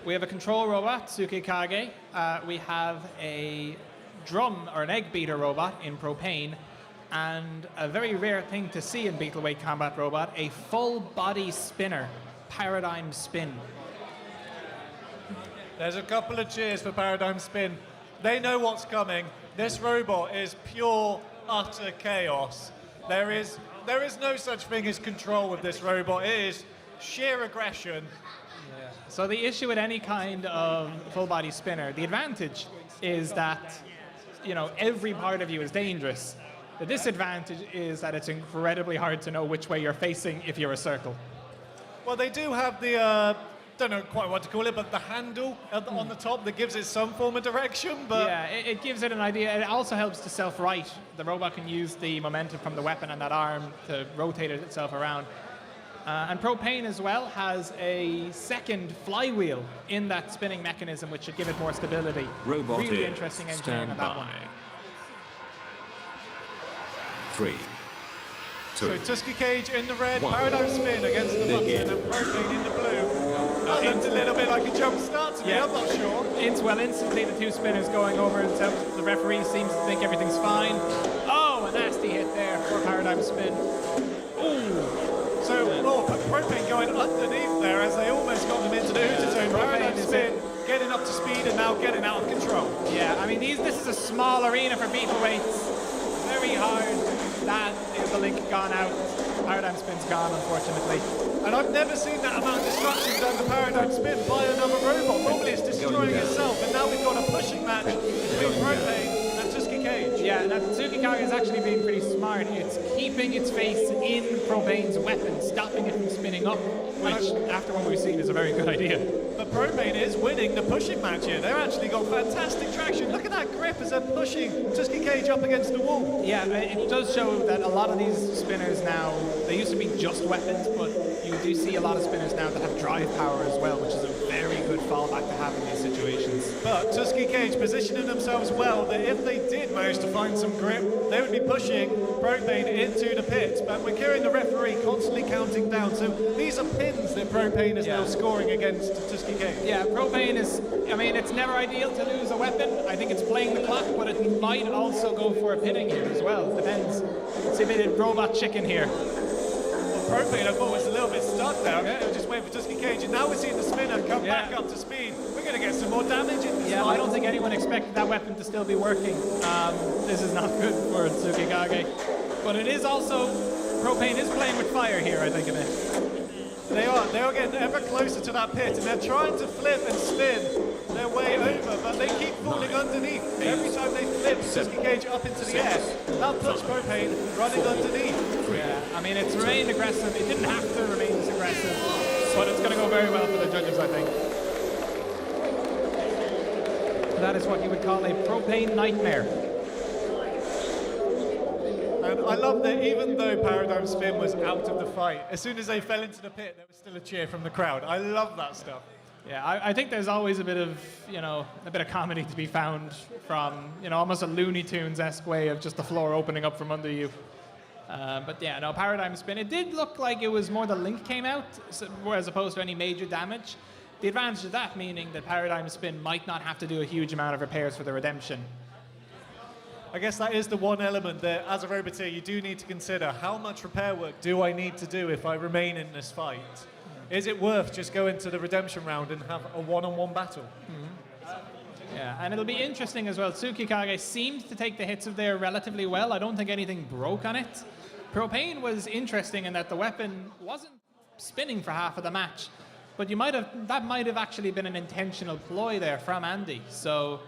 we have a control robot, Tsukikage. We have a drum or an egg beater robot in Propane, and a very rare thing to see in Beetleweight combat robot, a full body spinner, Paradigm Spin. There's a couple of cheers for Paradigm Spin. They know what's coming. This robot is pure, utter chaos. There is no such thing as control with this robot. It is sheer aggression. Yeah. So the issue with any kind of full body spinner, the advantage is that, you know, every part of you is dangerous. The disadvantage is that it's incredibly hard to know which way you're facing if you're a circle. Well, they do have the, don't know quite what to call it, but the handle on the top that gives it some form of direction. But yeah, it gives it an idea. It also helps to self-right. The robot can use the momentum from the weapon and that arm to rotate itself around. And Propane as well has a second flywheel in that spinning mechanism, which should give it more stability. Robot really is. interesting engineering on Stand that one. by. 3, So Tusky Cage in the red, One. Paradigm Spin against the Begin. Button, and Propane in the blue. That looked a little bit like a jump start to me, I'm not sure. Instantly the two spinners going over, and so the referee seems to think everything's fine. Oh, a nasty hit there for Paradigm Spin. Ooh. So, Propane going underneath there as they almost got them into the Hooter zone. Paradigm Spin getting up to speed and now getting out of control. Yeah, I mean, this is a small arena for Beetleweights. Very hard. That is the link gone out. Paradigm Spin's gone, unfortunately. And I've never seen that amount of destruction done to Paradigm Spin by another robot. Normally it's destroying itself, and now we've got a pushing match between Propane and Tusky Cage. Yeah, now Tsukikage is actually being pretty smart. It's keeping its face in Propane's weapon, stopping it from spinning up, which, after what we've seen, is a very good idea. But Propane is winning the pushing match here. They've actually got fantastic traction. Look at that grip as they're pushing Tusky Cage up against the wall. Yeah, it does show that a lot of these spinners now, they used to be just weapons, but you do see a lot of spinners now that have drive power as well, which is a very good fallback to have in these situations. But Tusky Cage positioning themselves well, that if they did manage to find some grip, they would be pushing Propane into the pit. But we're hearing the referee constantly counting down, so these are pins that Propane is now scoring against Tusky Cage. Yeah, Propane is, I mean, it's never ideal to lose a weapon. I think it's playing the clock, but it might also go for a pitting here as well. Depends. See if they did robot chicken here. Propane, I thought, was a little bit stuck there. They were just waiting for Tusky Cage, and now we're seeing the spinner come back up to speed. We're going to get some more damage in this fight. I don't think anyone expected that weapon to still be working. This is not good for Tsukikage. But it is also, Propane is playing with fire here, I think, a bit. They are getting ever closer to that pit, and they're trying to flip and spin their way over, but they keep falling underneath. Every time they flip Tusky Cage up into the air, that puts Propane running underneath. Yeah, I mean, it's remained aggressive. It didn't have to remain this aggressive, but it's going to go very well for the judges, I think. That is what you would call a Propane nightmare. And I love that even though Paradigm Spin was out of the fight, as soon as they fell into the pit, there was still a cheer from the crowd. I love that stuff. Yeah, I think there's always a bit of, a bit of comedy to be found from, almost a Looney Tunes-esque way of just the floor opening up from under you. But yeah, no, Paradigm Spin, it did look like it was more the link came out, as opposed to any major damage. The advantage of that meaning that Paradigm Spin might not have to do a huge amount of repairs for the redemption. I guess that is the one element that, as a Roboteer, you do need to consider. How much repair work do I need to do if I remain in this fight? Is it worth just going to the redemption round and have a one-on-one battle? Yeah, and it'll be interesting as well. Tsukikage seemed to take the hits of there relatively well. I don't think anything broke on it. Propane was interesting in that the weapon wasn't spinning for half of the match, but that might have actually been an intentional ploy there from Andy. So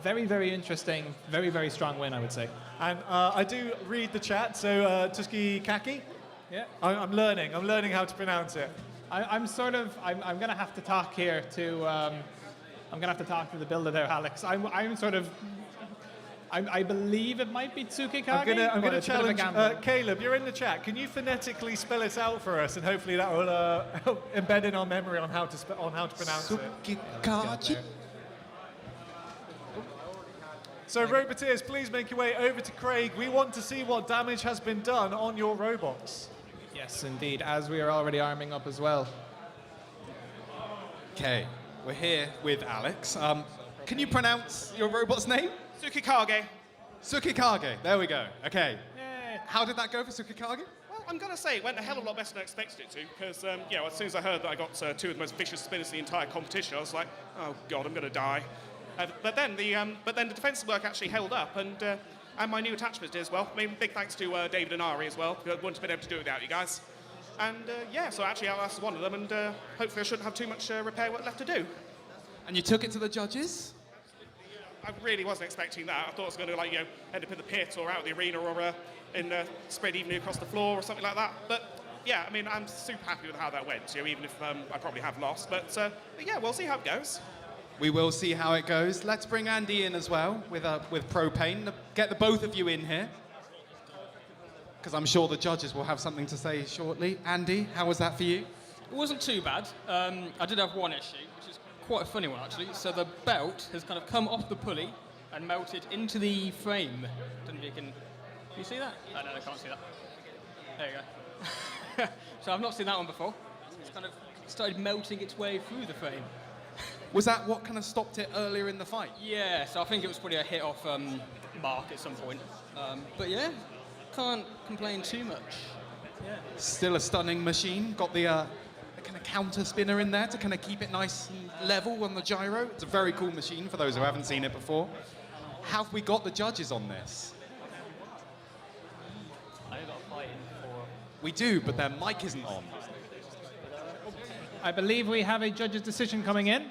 very, very interesting, very, very strong win, I would say. And I do read the chat, so Tusky Kaki? Yeah. I'm learning how to pronounce it. I'm going to have to talk here to, I'm going to have to talk to the builder there, Alex. I believe it might be Tsukikage. I'm going to challenge Caleb. You're in the chat. Can you phonetically spell it out for us, and hopefully that will help embed in our memory on how to pronounce it. Tsukikage. So, Roboteers, please make your way over to Craig. We want to see what damage has been done on your robots. Yes, indeed, as we are already arming up as well. Okay, we're here with Alex. Can you pronounce your robot's name? Tsukikage. Tsukikage, there we go. Okay. How did that go for Tsukikage? Well, I'm going to say it went a hell of a lot better than I expected it to, because, as soon as I heard that I got two of the most vicious spinners in the entire competition, I was like, oh, God, I'm going to die. But then the defensive work actually held up, and my new attachments did as well. I mean, big thanks to David and Ari as well, because I wouldn't have been able to do it without you guys. And so I actually outlasted one of them, and hopefully I shouldn't have too much repair work left to do. And you took it to the judges? I really wasn't expecting that. I thought it was going to end up in the pit or out of the arena or spread evenly across the floor or something like that. But yeah, I mean, I'm super happy with how that went. Even if I probably have lost, but yeah, we'll see how it goes. We will see how it goes. Let's bring Andy in as well with Propane. Get the both of you in here, because I'm sure the judges will have something to say shortly. Andy, how was that for you? It wasn't too bad. I did have one issue, which is quite a funny one actually. So the belt has kind of come off the pulley and melted into the frame. Don't know if you can you see that? Oh, no, I can't see that. There you go. So I've not seen that one before. It's kind of started melting its way through the frame. Was that what kind of stopped it earlier in the fight? Yeah, so I think it was probably a hit off Mark at some point. But yeah, can't complain too much. Yeah. Still a stunning machine. Got the kind of counter spinner in there to kind of keep it nice and level on the gyro. It's a very cool machine for those who haven't seen it before. Have we got the judges on this? We do, but their mic isn't on. I believe we have a judge's decision coming in.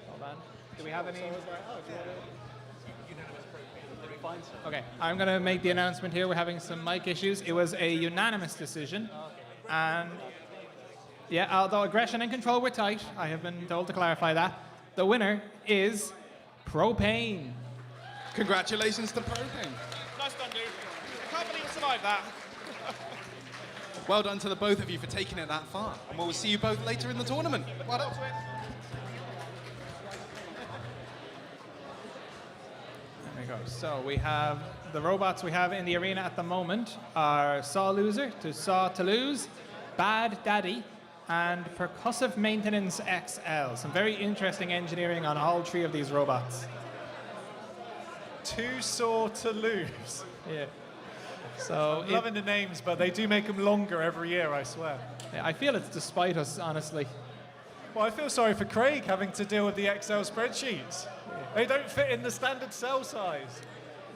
Hold on. Do we have any? Okay, I'm going to make the announcement here. We're having some mic issues. It was a unanimous decision. And yeah, although aggression and control were tight, I have been told to clarify that. The winner is Propane. Congratulations to Propane. Nice done, dude. I can't believe I survived that. Well done to the both of you for taking it that far. And we'll see you both later in the tournament. Well done. There we go. So we have the robots we have in the arena at the moment are Saw Loser to Saw to Lose, Bad Daddy, and Percussive Maintenance XL. Some very interesting engineering on all three of these robots. Too sore to lose. Yeah. So I'm loving the names, but they do make them longer every year, I swear. Yeah, I feel it's despite us, honestly. Well, I feel sorry for Craig having to deal with the Excel spreadsheets. They don't fit in the standard cell size.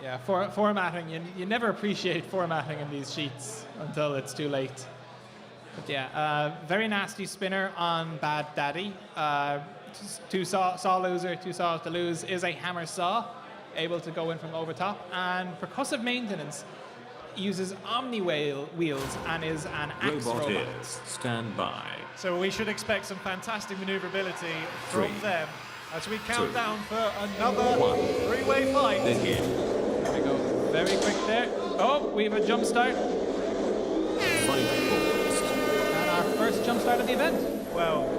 Yeah, formatting, you never appreciate formatting in these sheets until it's too late. But yeah, very nasty spinner on Bad Daddy. Two saw loser, two saws to lose is a hammer saw, able to go in from over top. And Percussive Maintenance uses Omni wheels and is an axe robot. Is stand by. So we should expect some fantastic maneuverability from them as we count down for another three-way fight. There we go. Very quick there. Oh, we have a jump start. And our first jump start of the event. Well,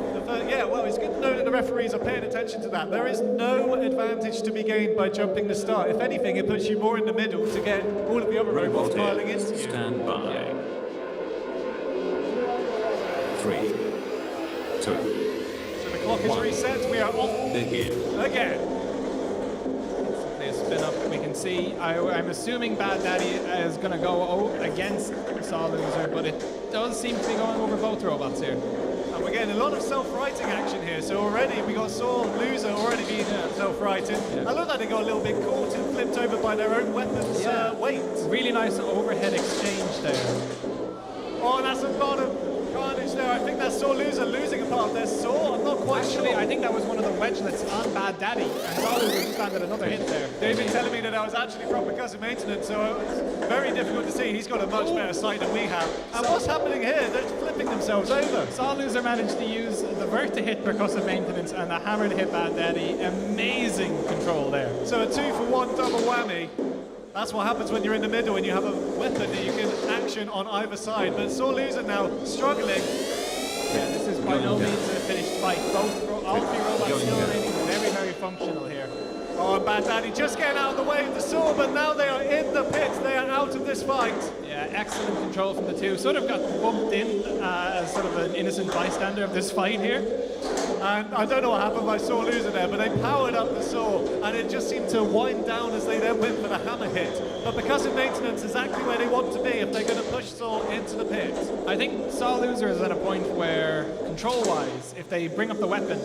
it's good to know that the referees are paying attention to that. There is no advantage to be gained by jumping the start. If anything, it puts you more in the middle to get all of the other robots piling into you. Stand by. 3, 2. So the clock is reset. We are off Begin. again. They spin up. We can see. I'm assuming Bad Daddy is going to go against Saw Loser, but it does seem to be going over both robots here. And we're getting a lot of self-righting action here. So already we got Saw Loser already being self-righting. I look like they got a little bit caught and flipped over by their own weapons weight. Really nice overhead exchange there. Oh, that's a lot of carnage there. I think that's Saw Loser losing a part of their saw. I'm not quite sure. I think that was one of the wedgelets on Bad Daddy, and Saw Loser just landed another hit there. They've been telling me that was actually from Percussive Maintenance, so it's very difficult to see. He's got a much better sight than we have. And what's happening here? They're flipping themselves over. Saw Loser managed to use the vert to hit Percussive Maintenance and the hammer to hit Bad Daddy. Amazing control there. So a 2-for-1 double whammy. That's what happens when you're in the middle and you have a weapon that you can action on either side. But Saw Loser now struggling. Yeah, this is by no means a finished fight. All three robots still remaining very, very functional here. Oh, and Bad Daddy just getting out of the way of the saw, but now they are in the pit. They are out of this fight. Yeah, excellent control from the two. Sort of got bumped in as sort of an innocent bystander of this fight here. And I don't know what happened by Saw Loser there, but they powered up the saw, and it just seemed to wind down as they then went for the hammer hit. But Percussive Maintenance is exactly where they want to be if they're going to push Saw into the pit. I think Saw Loser is at a point where, control-wise, if they bring up the weapon,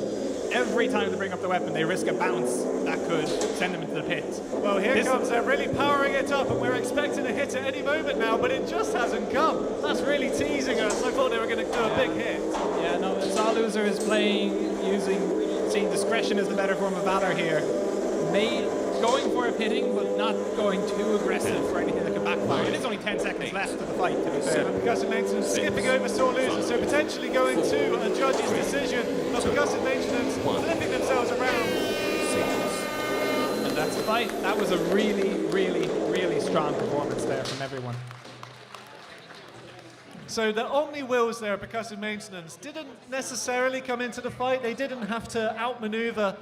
every time they bring up the weapon, they risk a bounce that could send them into the pit. Well, here comes, they're really powering it up, and we're expecting a hit at any moment now, but it just hasn't come. That's really teasing us. I thought they were going to do a big hit. Yeah, no, Saw Loser is seeing discretion as the better form of valor here. Going for a pitting, but not going too aggressive for anything that could backfire. It is only 10 seconds left of the fight, to be fair. Percussive Maintenance skipping over Saw Loser, so potentially going to a judge's decision, but Percussive Maintenance flipping themselves around. And that's the fight. That was a really, really, really strong performance there from everyone. So the Omni wheels there, Percussive Maintenance, didn't necessarily come into the fight. They didn't have to outmaneuver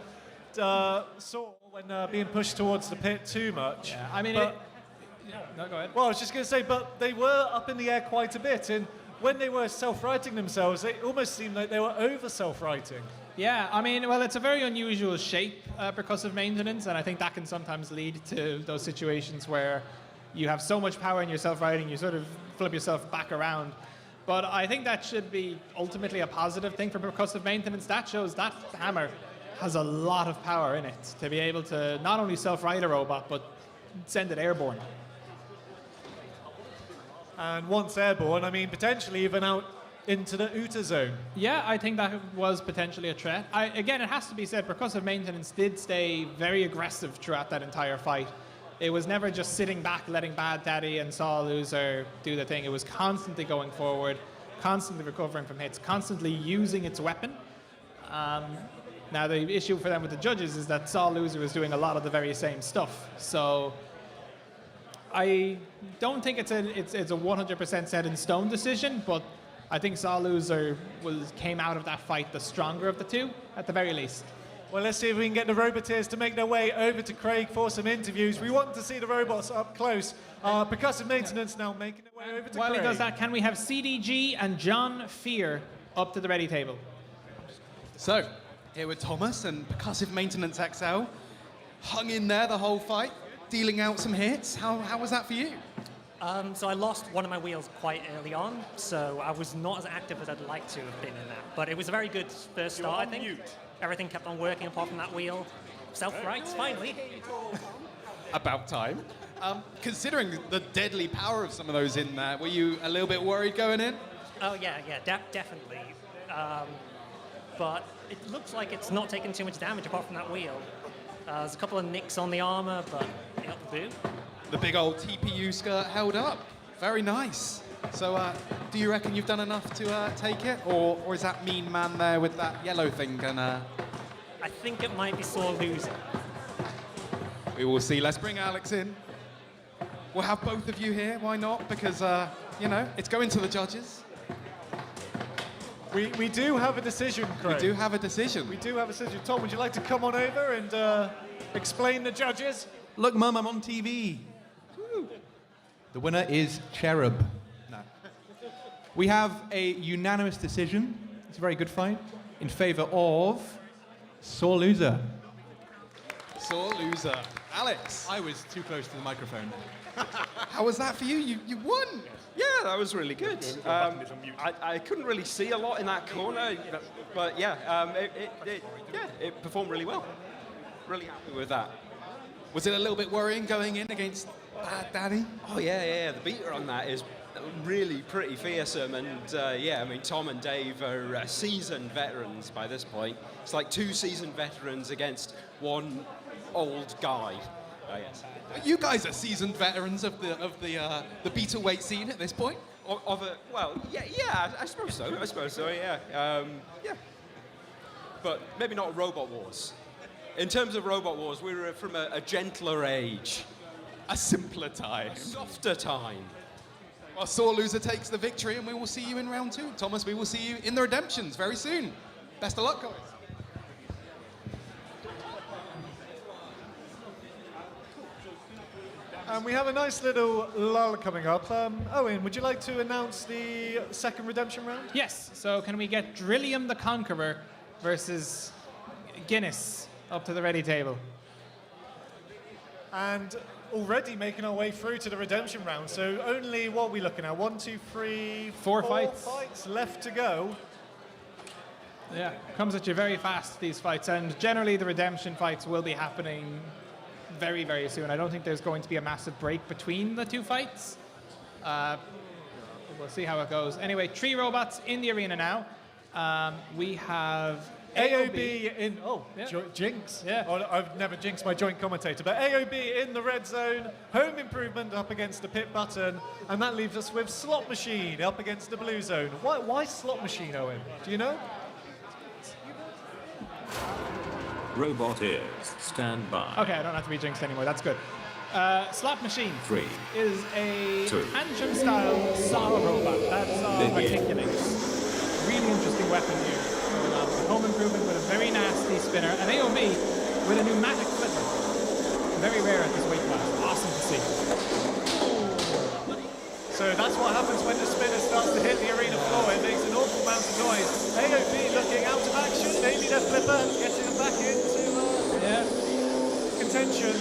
Saw when being pushed towards the pit too much. Yeah, I mean, No, go ahead. Well, I was just going to say, but they were up in the air quite a bit, and when they were self-righting themselves, it almost seemed like they were over self-righting. Yeah, I mean, well, it's a very unusual shape percussive maintenance, and I think that can sometimes lead to those situations where you have so much power in your self-righting, you sort of flip yourself back around. But I think that should be ultimately a positive thing for percussive maintenance. That shows that hammer has a lot of power in it to be able to not only self-right a robot, but send it airborne. And once airborne, I mean, potentially even out into the Uta zone. Yeah, I think that was potentially a threat. Again, it has to be said, percussive maintenance did stay very aggressive throughout that entire fight. It was never just sitting back, letting Bad Daddy and Saw Loser do the thing. It was constantly going forward, constantly recovering from hits, constantly using its weapon. Now, the issue for them with the judges is that Saw Loser was doing a lot of the very same stuff. So I don't think it's a 100% set in stone decision, but I think Saw Loser came out of that fight the stronger of the two, at the very least. Well, let's see if we can get the Roboteers to make their way over to Craig for some interviews. We want to see the robots up close. Percussive maintenance now making their way over to While Craig. he does that, can we have CDG and John Fear up to the ready table? So, here with Thomas and Percussive Maintenance XL. Hung in there the whole fight, dealing out some hits. How was that for you? So I lost one of my wheels quite early on, so I was not as active as I'd like to have been in that. But it was a very good first start, I think. Everything kept on working apart from that wheel. Self-rights, finally. About time. Considering the deadly power of some of those in there, were you a little bit worried going in? Oh, yeah, definitely. But it looks like it's not taking too much damage apart from that wheel. There's a couple of nicks on the armor, but it'll do. The big old TPU skirt held up. Very nice. So, do you reckon you've done enough to take it? Or is that mean man there with that yellow thing gonna... I think it might be sore losing. We will see. Let's bring Alex in. We'll have both of you here. Why not? Because, you know, it's going to the judges. We do have a decision, Craig. We do have a decision. We do have a decision. Tom, would you like to come on over and explain the judges? Look, Mum, I'm on TV. Woo. The winner is Cherub. No. We have a unanimous decision. It's a very good fight in favor of Sore Loser. Sore Loser. Alex. I was too close to the microphone. How was that for you? You won. Yeah, that was really good. I couldn't really see a lot in that corner, but yeah, it performed really well. Really happy with that. Was it a little bit worrying going in against Bad Daddy? Oh yeah. The beater on that is really pretty fearsome, and yeah, I mean Tom and Dave are seasoned veterans by this point. It's like two seasoned veterans against one old guy. Oh yes. You guys are seasoned veterans of the Beetleweight scene at this point. Well, yeah, I suppose so. Yeah, yeah. But maybe not Robot Wars. In terms of Robot Wars, we were from a gentler age, a simpler time, a softer time. Well, Sore Loser takes the victory, and we will see you in round 2. Thomas, we will see you in the Redemptions very soon. Best of luck, guys. And we have a nice little lull coming up. Owen, would you like to announce the second redemption round? Yes, so can we get Drillium the Conqueror versus Guinness up to the ready table? And already making our way through to the redemption round. So only, what are we looking at? 1, 2, 3, Four 4 fights left to go. Yeah, comes at you very fast, these fights. And generally the redemption fights will be happening very, very soon. I don't think there's going to be a massive break between the two fights. We'll see how it goes. Anyway, 3 robots in the arena now. We have AOB in, yeah. Jinx. Yeah. Oh, I've never jinxed my joint commentator, but AOB in the red zone, Home Improvement up against the pit button, and that leaves us with Slot Machine up against the blue zone. Why Slot Machine, Owen? Do you know? Robot ears, stand by. Okay, I don't have to be jinxed anymore. That's good. Slot Machine 3 is a 2 Antrim-style saw robot. That's articulates. Really interesting weapon here. Home Improvement with a very nasty spinner, and AOB with a pneumatic flipper. Very rare at this weight class. Awesome to see. So that's what happens when the spinner starts to hit the arena floor. It makes an awful amount of noise. AOB looking out of action. Maybe their flipper getting them back into contention.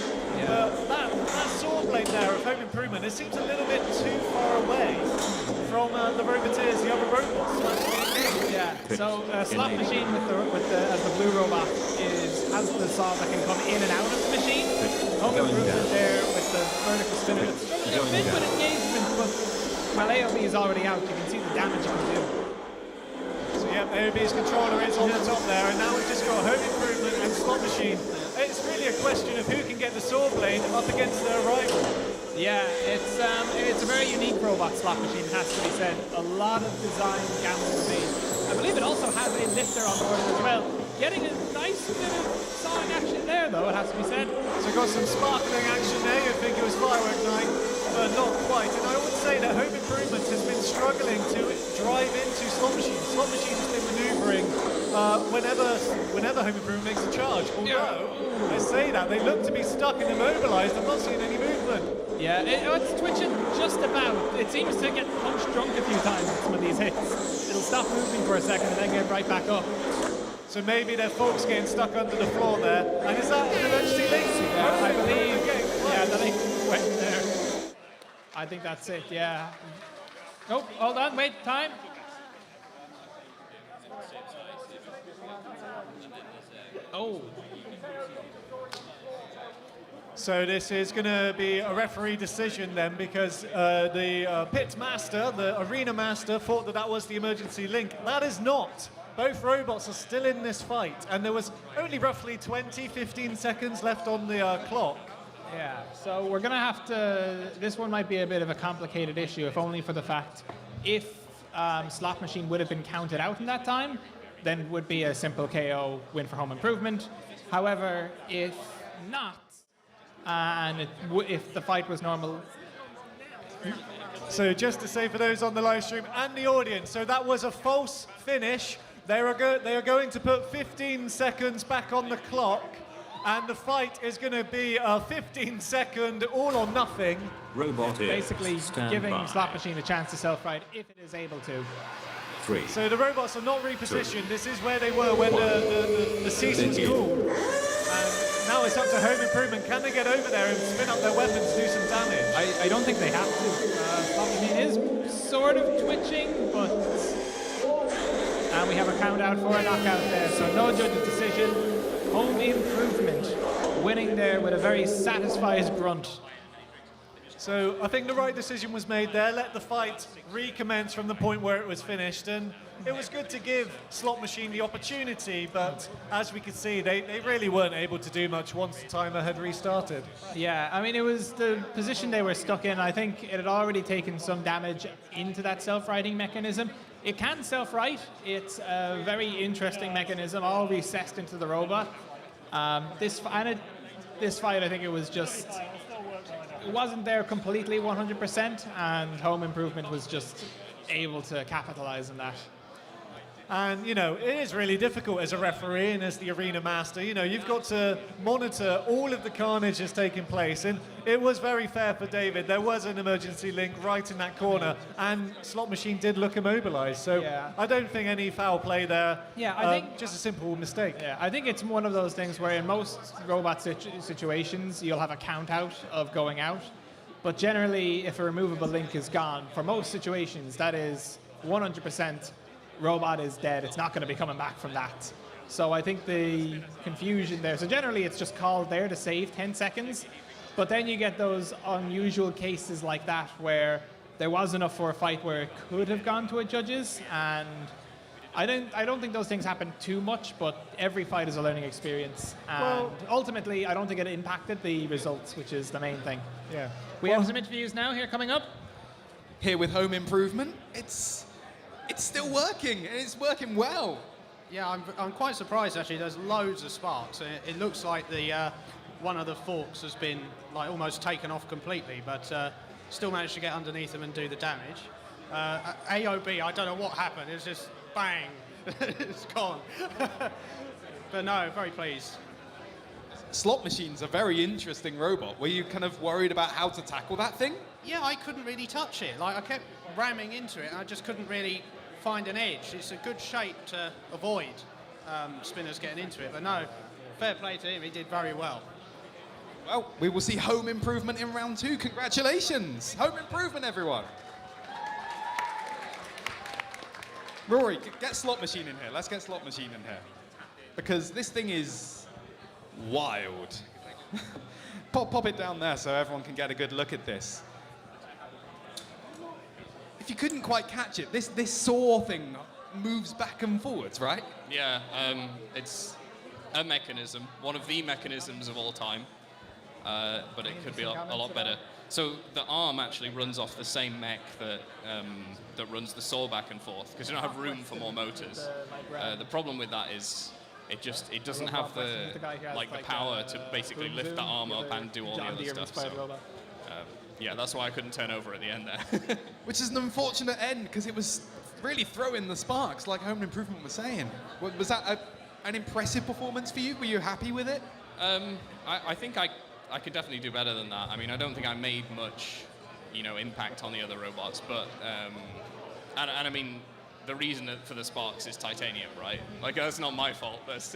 But that sword blade there of Home Improvement, it seems a little bit too far away from the Roboteers, the other robots. Yeah. So Slot Machine with the as the blue robot has the saw that can come in and out of the machine. Home Improvement there with the vertical spinner. It's struggling a bit with engagement, but while AOB is already out, you can see the damage it can do. So yeah, AOB's controller is on the top there, and now we've just got Home Improvement and Slot Machine. It's really a question of who can get the sword blade up against their rival. Yeah, it's a very unique robot, Slot Machine, has to be said. A lot of design gambles made. I believe it also has a lifter on board as well. Getting a nice bit of sawing action there, though, it has to be said. So got some sparkling action there. You'd think it was firework night, but not quite. And I would say that Home Improvement has been struggling to drive into Slot Machine. Slot Machine has been manoeuvring whenever Home Improvement makes a charge. Although, I say that, they look to be stuck and immobilized. I'm not seeing any movement. Yeah, it's twitching just about. It seems to get punch drunk a few times with some of these hits. It'll stop moving for a second and then get right back up. So maybe their forks getting stuck under the floor there. And is that an emergency link? Yeah, I believe. Yeah, the link went there. I think that's it, yeah. Oh, hold on, wait, time. Oh. So this is going to be a referee decision then, because the pit master, the arena master, thought that was the emergency link. That is not. Both robots are still in this fight, and there was only roughly 15 seconds left on the clock. Yeah, so we're going to have to... This one might be a bit of a complicated issue, if only for the fact if Slot Machine would have been counted out in that time, then it would be a simple KO win for Home Improvement. However, if not, and if the fight was normal... So just to say for those on the live stream and the audience, so that was a false finish. They are going to put 15 seconds back on the clock, and the fight is going to be a 15-second all or nothing. Robot is basically giving by. Slot Machine a chance to self-ride if it is able to. 3. So the robots are not repositioned. This is where they were when the cease was called. And now it's up to Home Improvement. Can they get over there and spin up their weapons, do some damage? I don't think they have to. Slot Machine is sort of twitching, but... And we have a count out for a knockout there, so no judge's decision. Home Improvement winning there with a very satisfied grunt. So I think the right decision was made there. Let the fight recommence from the point where it was finished. And it was good to give Slot Machine the opportunity, but as we could see, they really weren't able to do much once the timer had restarted. Yeah, I mean, it was the position they were stuck in. I think it had already taken some damage into that self-riding mechanism. It can self-ride. It's a very interesting mechanism, all recessed into the robot. This fight, I think it was just... It wasn't there completely 100%, and Home Improvement was just able to capitalize on that. And, you know, it is really difficult as a referee and as the arena master. You know, you've got to monitor all of the carnage that's taking place. And it was very fair for David. There was an emergency link right in that corner, and Slot Machine did look immobilized. So yeah. I don't think any foul play there. Yeah, I think just a simple mistake. Yeah, I think it's one of those things where in most robot situations, you'll have a count out of going out. But generally, if a removable link is gone, for most situations, that is 100%. Robot is dead. It's not going to be coming back from that. So I think the confusion there. So generally, it's just called there to save 10 seconds. But then you get those unusual cases like that where there was enough for a fight where it could have gone to a judge's. And I don't think those things happen too much, but every fight is a learning experience. And ultimately, I don't think it impacted the results, which is the main thing. Yeah. We have some interviews now here coming up. Here with Home Improvement, it's still working, and it's working well. Yeah, I'm quite surprised actually. There's loads of sparks. It looks like the one of the forks has been like almost taken off completely, but still managed to get underneath them and do the damage. AOB, I don't know what happened. It's just bang, it's gone. But no, very pleased. Slot Machine's a very interesting robot. Were you kind of worried about how to tackle that thing? Yeah, I couldn't really touch it. Like, I kept ramming into it, and I just couldn't really find an edge. It's a good shape to avoid spinners getting into it. But no, fair play to him. He did very well. Well, we will see home improvement in round 2. Congratulations. Home improvement, everyone. Rory, get Slot Machine in here. Let's get Slot Machine in here. Because this thing is wild. Pop it down there so everyone can get a good look at this. If you couldn't quite catch it, this saw thing moves back and forwards, right? Yeah, it's a mechanism, one of the mechanisms of all time, but it could be a lot better. So the arm actually runs off the same mech that runs the saw back and forth, because you don't have room for more motors. The problem with that is it doesn't have the power to basically lift the arm up and do all the other stuff. So, yeah, that's why I couldn't turn over at the end there. Which is an unfortunate end, because it was really throwing the sparks, like Home Improvement was saying. Was that an impressive performance for you? Were you happy with it? I think I could definitely do better than that. I mean, I don't think I made much, impact on the other robots, but and I mean, the reason for the sparks is titanium, right? Like, that's not my fault. That's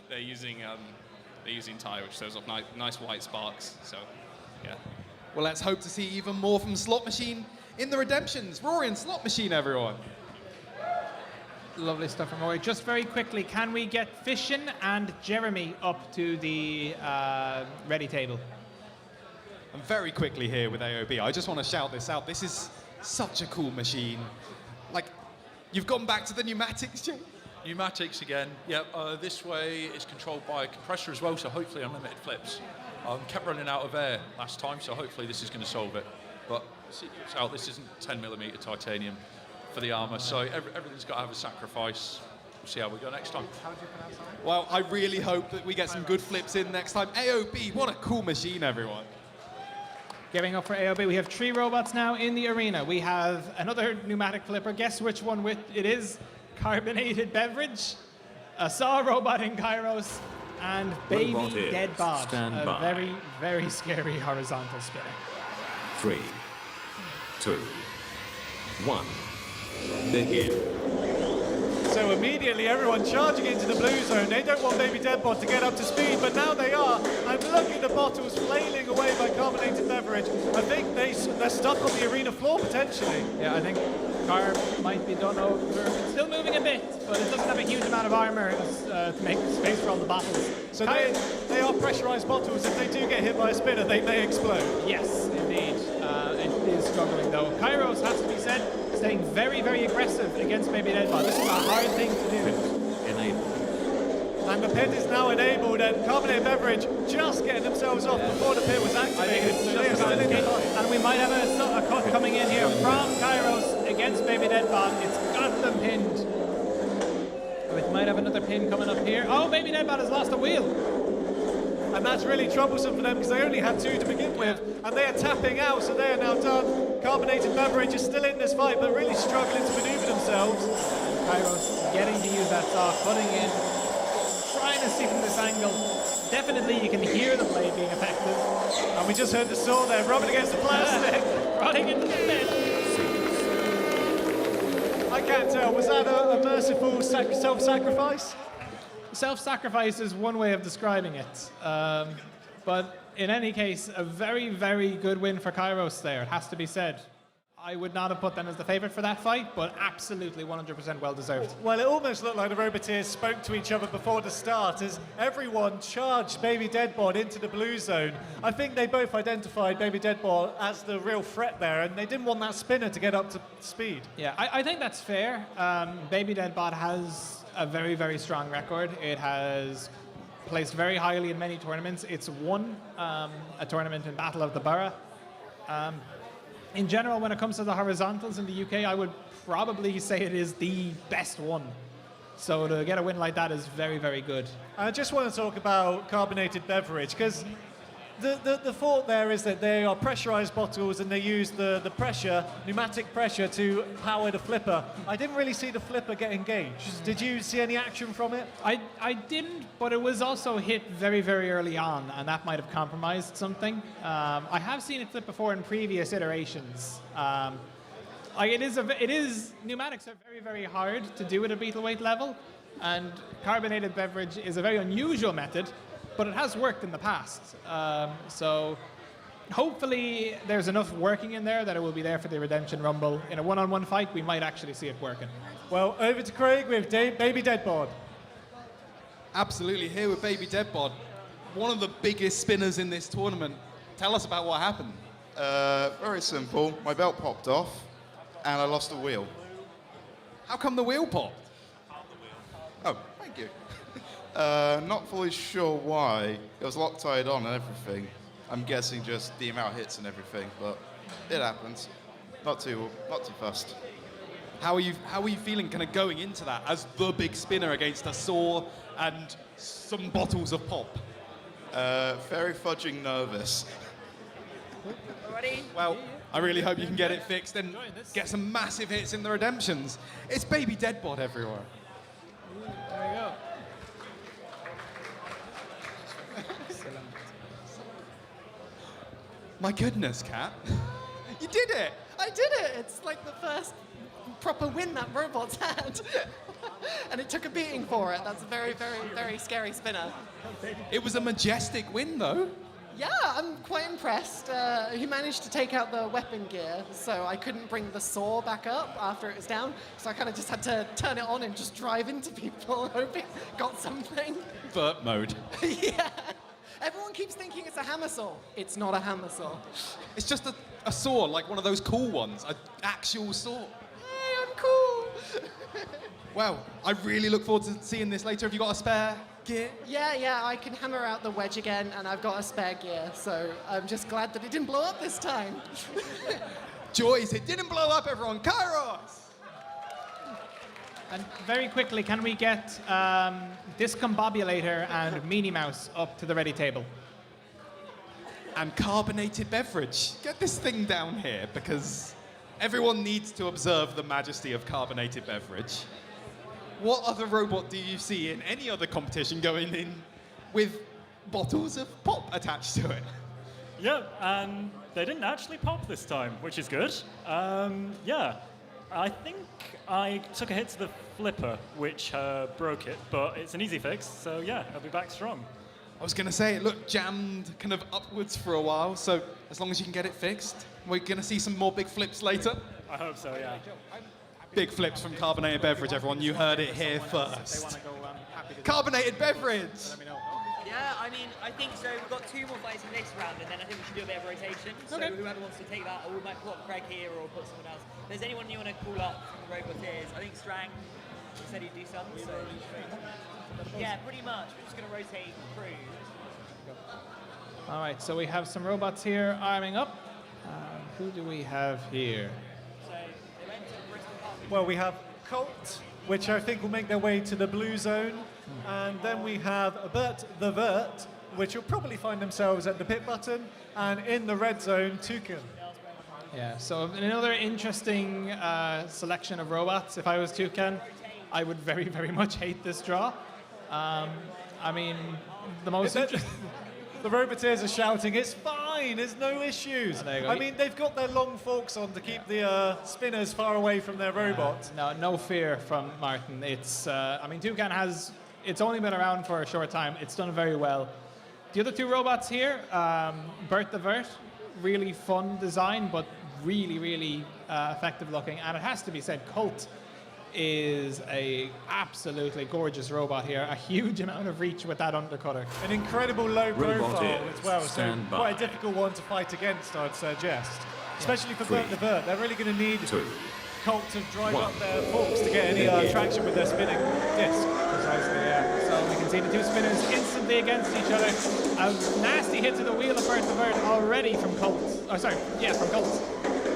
they're using tire, which throws off nice white sparks. So, yeah. Well, let's hope to see even more from Slot Machine in the Redemptions. Rory and Slot Machine, everyone. Lovely stuff from Rory. Just very quickly, can we get Fishin and Jeremy up to the ready table? And very quickly here with AOB, I just want to shout this out. This is such a cool machine. Like, you've gone back to the pneumatics, Jay? Pneumatics again. Yeah, this way it's controlled by a compressor as well, so hopefully unlimited flips. Kept running out of air last time, so hopefully this is going to solve it. But see, out, this isn't 10mm titanium for the armor, so everything's got to have a sacrifice. We'll see how we go next time. How did you pronounce that? Well, I really hope that we get some good flips in next time. AOB, what a cool machine, everyone. Giving up for AOB, we have 3 robots now in the arena. We have another pneumatic flipper. Guess which one it is? Carbonated Beverage, a saw robot in Kairos, and Baby Dead Bod, a very, very scary horizontal spinner. 3, 2, 1. Begin. So immediately everyone charging into the blue zone. They don't want Baby Deadbot to get up to speed, but now they are. And look at the bottles flailing away by carbonated beverage. I think they're stuck on the arena floor potentially. Yeah, I think Carb might be done over. It's still moving a bit, but it doesn't have a huge amount of armor to make space for all the bottles. So they are pressurized bottles. If they do get hit by a spinner, they may explode. Yes, indeed. It is struggling though. Kairos, has to be said, staying very, very aggressive against Baby Deadbot. This is a hard thing to do. Enabled. And the pit is now enabled, and carbonated beverage just getting themselves off before the pit was activated. And we might have a cut coming in here from Kairos against Baby Deadbot. It's got them pinned. We might have another pin coming up here. Oh, Baby Deadbot has lost a wheel. And that's really troublesome for them because they only had 2 to begin with, and they are tapping out, so they are now done. Carbonated beverage is still in this fight, but really struggling to maneuver themselves. Kairos getting to use that saw, cutting in, trying to see from this angle. Definitely you can hear the blade being effective. And we just heard the saw there rubbing against the plastic. Running into the pit. I can't tell, was that a merciful self-sacrifice? Self-sacrifice is one way of describing it. But in any case, a very, very good win for Kairos there, it has to be said. I would not have put them as the favourite for that fight, but absolutely 100% well-deserved. Well, it almost looked like the Roboteers spoke to each other before the start as everyone charged Baby Deadbot into the blue zone. I think they both identified Baby Deadbot as the real threat there, and they didn't want that spinner to get up to speed. Yeah, I think that's fair. Baby Deadbot has a very, very strong record. It has placed very highly in many tournaments. It's won a tournament in Battle of the Borough. In general, when it comes to the horizontals in the UK, I would probably say it is the best one. So to get a win like that is very, very good. I just want to talk about carbonated beverage, because The thought there is that they are pressurized bottles and they use the pressure, pneumatic pressure, to power the flipper. I didn't really see the flipper get engaged. Did you see any action from it? I didn't, but it was also hit very, very early on, and that might have compromised something. I have seen it flip before in previous iterations. Pneumatics are very, very hard to do at a Beetleweight level, and carbonated beverage is a very unusual method, but it has worked in the past. So hopefully there's enough working in there that it will be there for the Redemption Rumble. In a one-on-one fight, we might actually see it working. Well, over to Craig with Baby Deadbod. Absolutely, here with Baby Deadbod, one of the biggest spinners in this tournament. Tell us about what happened. Very simple. My belt popped off, and I lost a wheel. How come the wheel popped? Oh, thank you. Not fully sure why. It was Loctite on and everything. I'm guessing just the amount of hits and everything, but it happens. Not too fussed. How are you feeling kind of going into that as the big spinner against a saw and some bottles of pop? Very fudging nervous. Ready? Well, I really hope you can get it fixed and get some massive hits in the redemptions. It's Baby Deadbod everywhere. There you go. My goodness, Kat. You did it! I did it! It's like the first proper win that Robot's had. And it took a beating for it. That's a very, very, very scary spinner. It was a majestic win, though. Yeah, I'm quite impressed. He managed to take out the weapon gear, so I couldn't bring the saw back up after it was down. So I kind of just had to turn it on and just drive into people, hoping got something. Vert mode. Yeah. Everyone keeps thinking it's a hammer saw. It's not a hammer saw. It's just a saw, like one of those cool ones, an actual saw. Hey, I'm cool. Well, I really look forward to seeing this later. Have you got a spare gear? Yeah, I can hammer out the wedge again, and I've got a spare gear, so I'm just glad that it didn't blow up this time. Joyce, it didn't blow up, everyone. Kairos! And very quickly, can we get Discombobulator and Meanie Mouse up to the ready table? And carbonated beverage. Get this thing down here, because everyone needs to observe the majesty of carbonated beverage. What other robot do you see in any other competition going in with bottles of pop attached to it? Yeah, and they didn't actually pop this time, which is good. Yeah, I think I took a hit to the flipper, which broke it, but it's an easy fix, so yeah, I'll be back strong. I was going to say, it looked jammed kind of upwards for a while, so as long as you can get it fixed, we're going to see some more big flips later. I hope so, yeah. Big flips from carbonated beverage, everyone. You heard it here first. Carbonated beverage! Yeah, I mean, I think so. We've got 2 more fights in this round, and then I think we should do a bit of rotation. So whoever wants to take that, or we might put Craig here or put someone else. If there's anyone you want to call up from the Roboteers, I think Strang said he'd do some. So yeah, pretty much. We're just going to rotate through. All right, so we have some robots here arming up. Who do we have here? Well, we have Colt, which I think will make their way to the blue zone. And then we have Bert the Vert, which will probably find themselves at the pit button. And in the red zone, Toucan. Yeah, so another interesting selection of robots. If I was Toucan, I would very, very much hate this draw. I mean, the most interesting... The Roboteers are shouting, it's fine, there's no issues. I mean, they've got their long forks on to keep the spinners far away from their robot. No fear from Martin. It's, I mean, Toucan has, it's only been around for a short time. It's done very well. The other 2 robots here, Bert the Vert, really fun design, but really, really effective looking. And it has to be said, Colt is a absolutely gorgeous robot here. A huge amount of reach with that undercutter. An incredible low profile Roboteers, as well, so stand by. quite a difficult one to fight against, I'd suggest. Especially for Bert the Vert. They're really going to need Colt to drive up their forks to get any traction with their spinning disc. Precisely, yeah. So we can see the 2 spinners instantly against each other. A nasty hit to the wheel of Bert the Vert already from Colt. Oh, sorry, yeah, from Colt.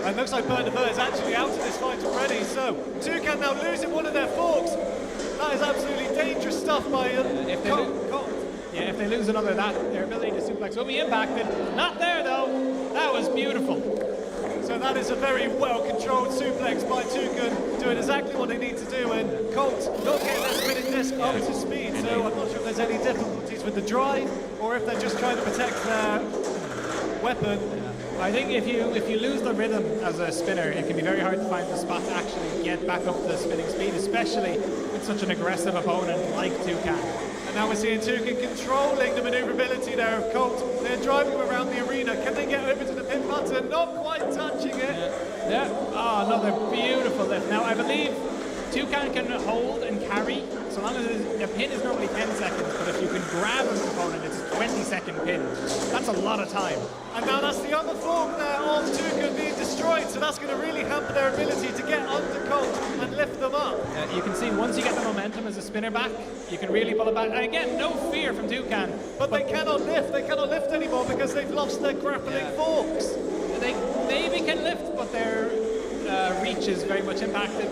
And looks like Bert the Vert is actually out of this fight already, so Toucan now losing one of their forks. That is absolutely dangerous stuff by Colt. Yeah, if they lose another of that, their ability to suplex will be impacted. Not there, though. That was beautiful. So that is a very well-controlled suplex by Toucan, doing exactly what they need to do, and Colt not getting that spinning disc up to speed, so I'm not sure if there's any difficulties with the drive, or if they're just trying to protect their weapon. I think if you lose the rhythm as a spinner, it can be very hard to find the spot to actually get back up to spinning speed, especially with such an aggressive opponent like Toucan. And now we're seeing Toucan controlling the maneuverability there of Colt. They're driving him around the arena. Can they get over to the pin button? Not quite touching it. Yeah. Oh, another beautiful lift. Now, I believe Toucan can hold and carry, so long as the pin is normally 10 seconds, but if you can grab an opponent, it's a 20-second pin. That's a lot of time. And now that's the other form there of Toucan being destroyed, so that's going to really hamper their ability to get under Colt and lift them up. You can see once you get the momentum as a spinner back, you can really pull it back. And again, no fear from Toucan. But they cannot lift. They cannot lift anymore because they've lost their grappling forks. They maybe can lift, but their reach is very much impacted.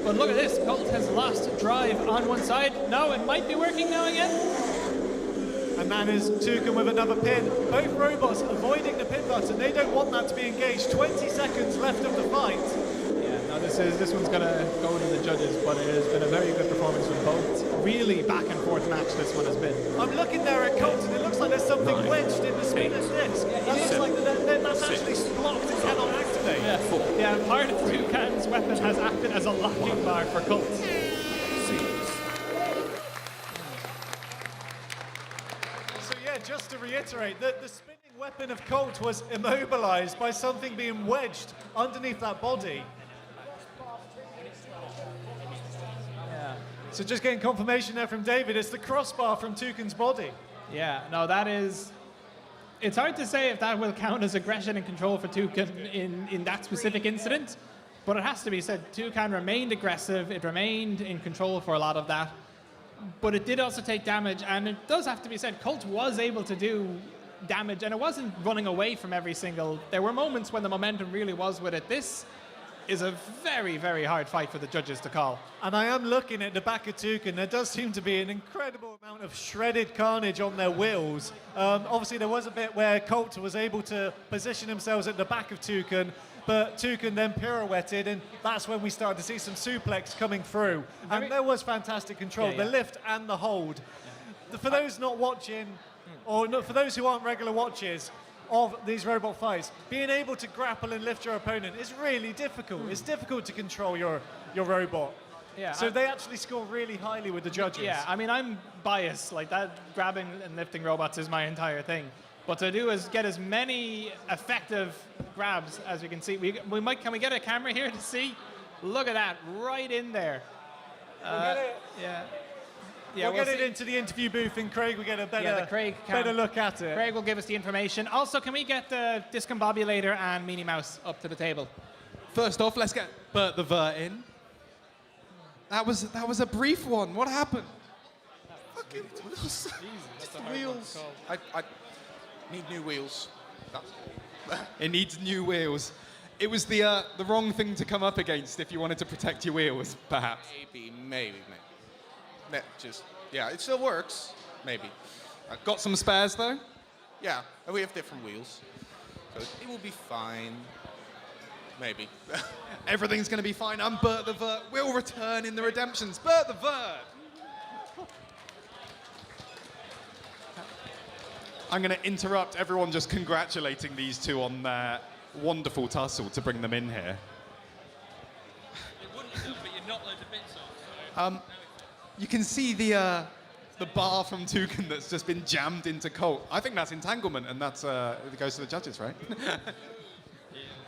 But look at this, Colt has lost drive on one side. No, it might be working now again. And that is Toucan with another pin. Both robots avoiding the pin button. They don't want that to be engaged. 20 seconds left of the fight. Yeah, no, this one's going to go to the judges, but it has been a very good performance from both. Really back and forth match this one has been. I'm looking there at Colt, and it looks like there's something wedged in the spinner's disc. That looks like that's actually blocked and cannot activate. Yeah, part of Toucan's weapon has acted as a locking bar for Colt. So yeah, just to reiterate, the spinning weapon of Colt was immobilized by something being wedged underneath that body. So just getting confirmation there from David, it's the crossbar from Toucan's body. Yeah, no, that is... It's hard to say if that will count as aggression and control for Toucan in that specific incident, but it has to be said, Toucan remained aggressive, it remained in control for a lot of that, but it did also take damage, and it does have to be said, Colt was able to do damage, and it wasn't running away from every single... There were moments when the momentum really was with it. This is a very, very hard fight for the judges to call. And I am looking at the back of Toucan. There does seem to be an incredible amount of shredded carnage on their wheels. Obviously, there was a bit where Colt was able to position themselves at the back of Toucan, but Toucan then pirouetted, and that's when we started to see some suplex coming through. And there was fantastic control, the lift and the hold. For those not watching, or for those who aren't regular watchers of these robot fights, being able to grapple and lift your opponent is really difficult. It's difficult to control your robot. Yeah, so they actually score really highly with the judges. Yeah, I mean, I'm biased. Like, that grabbing and lifting robots is my entire thing. What to do is get as many effective grabs as we can see. Can we get a camera here to see? Look at that, right in there. We'll get it into the interview booth, and Craig will get a better look at it. Craig will give us the information. Also, can we get the Discombobulator and Meanie Mouse up to the table? First off, let's get Bert the Vert in. That was a brief one. What happened? Fucking wheels. Just the wheels. I need new wheels. It needs new wheels. It was the wrong thing to come up against if you wanted to protect your wheels, perhaps. Maybe. Yeah, it still works. Maybe. Got some spares though? Yeah, and we have different wheels, so it will be fine. Maybe. Everything's going to be fine. I'm Bert the Vert. We'll return in the redemptions. Bert the Vert. I'm going to interrupt everyone just congratulating these two on their wonderful tussle to bring them in here. It wouldn't have, but you're not loads of bits off. You can see the bar from Toucan that's just been jammed into Colt. I think that's entanglement, and that's it goes to the judges, right?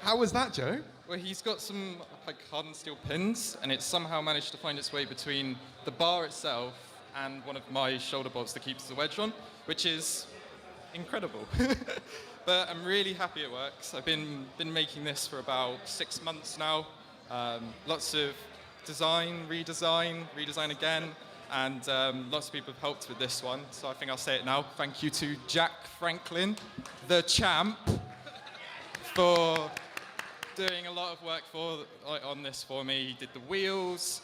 How was that, Joe? Well, he's got some like hardened steel pins, and it's somehow managed to find its way between the bar itself and one of my shoulder bolts that keeps the wedge on, which is incredible. But I'm really happy it works. I've been making this for about 6 months now. Lots of design, redesign again, and lots of people have helped with this one, so I think I'll say it now. Thank you to Jack Franklin, the champ, for doing a lot of work on this for me. He did the wheels.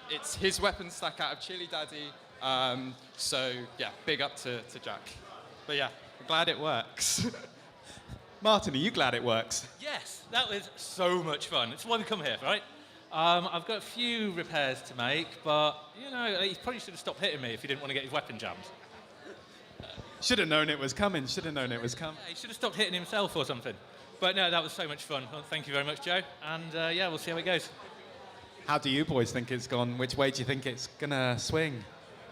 It's his weapon stack out of Chili Daddy. So yeah, big up to Jack. But yeah, glad it works. Martin, are you glad it works? Yes, that was so much fun. It's why we come here, right? I've got a few repairs to make, but, you know, he probably should have stopped hitting me if he didn't want to get his weapon jammed. Should have known it was coming. Should have known it was coming. Yeah, he should have stopped hitting himself or something. But no, that was so much fun. Well, thank you very much, Joe. And yeah, we'll see how it goes. How do you boys think it's gone? Which way do you think it's going to swing?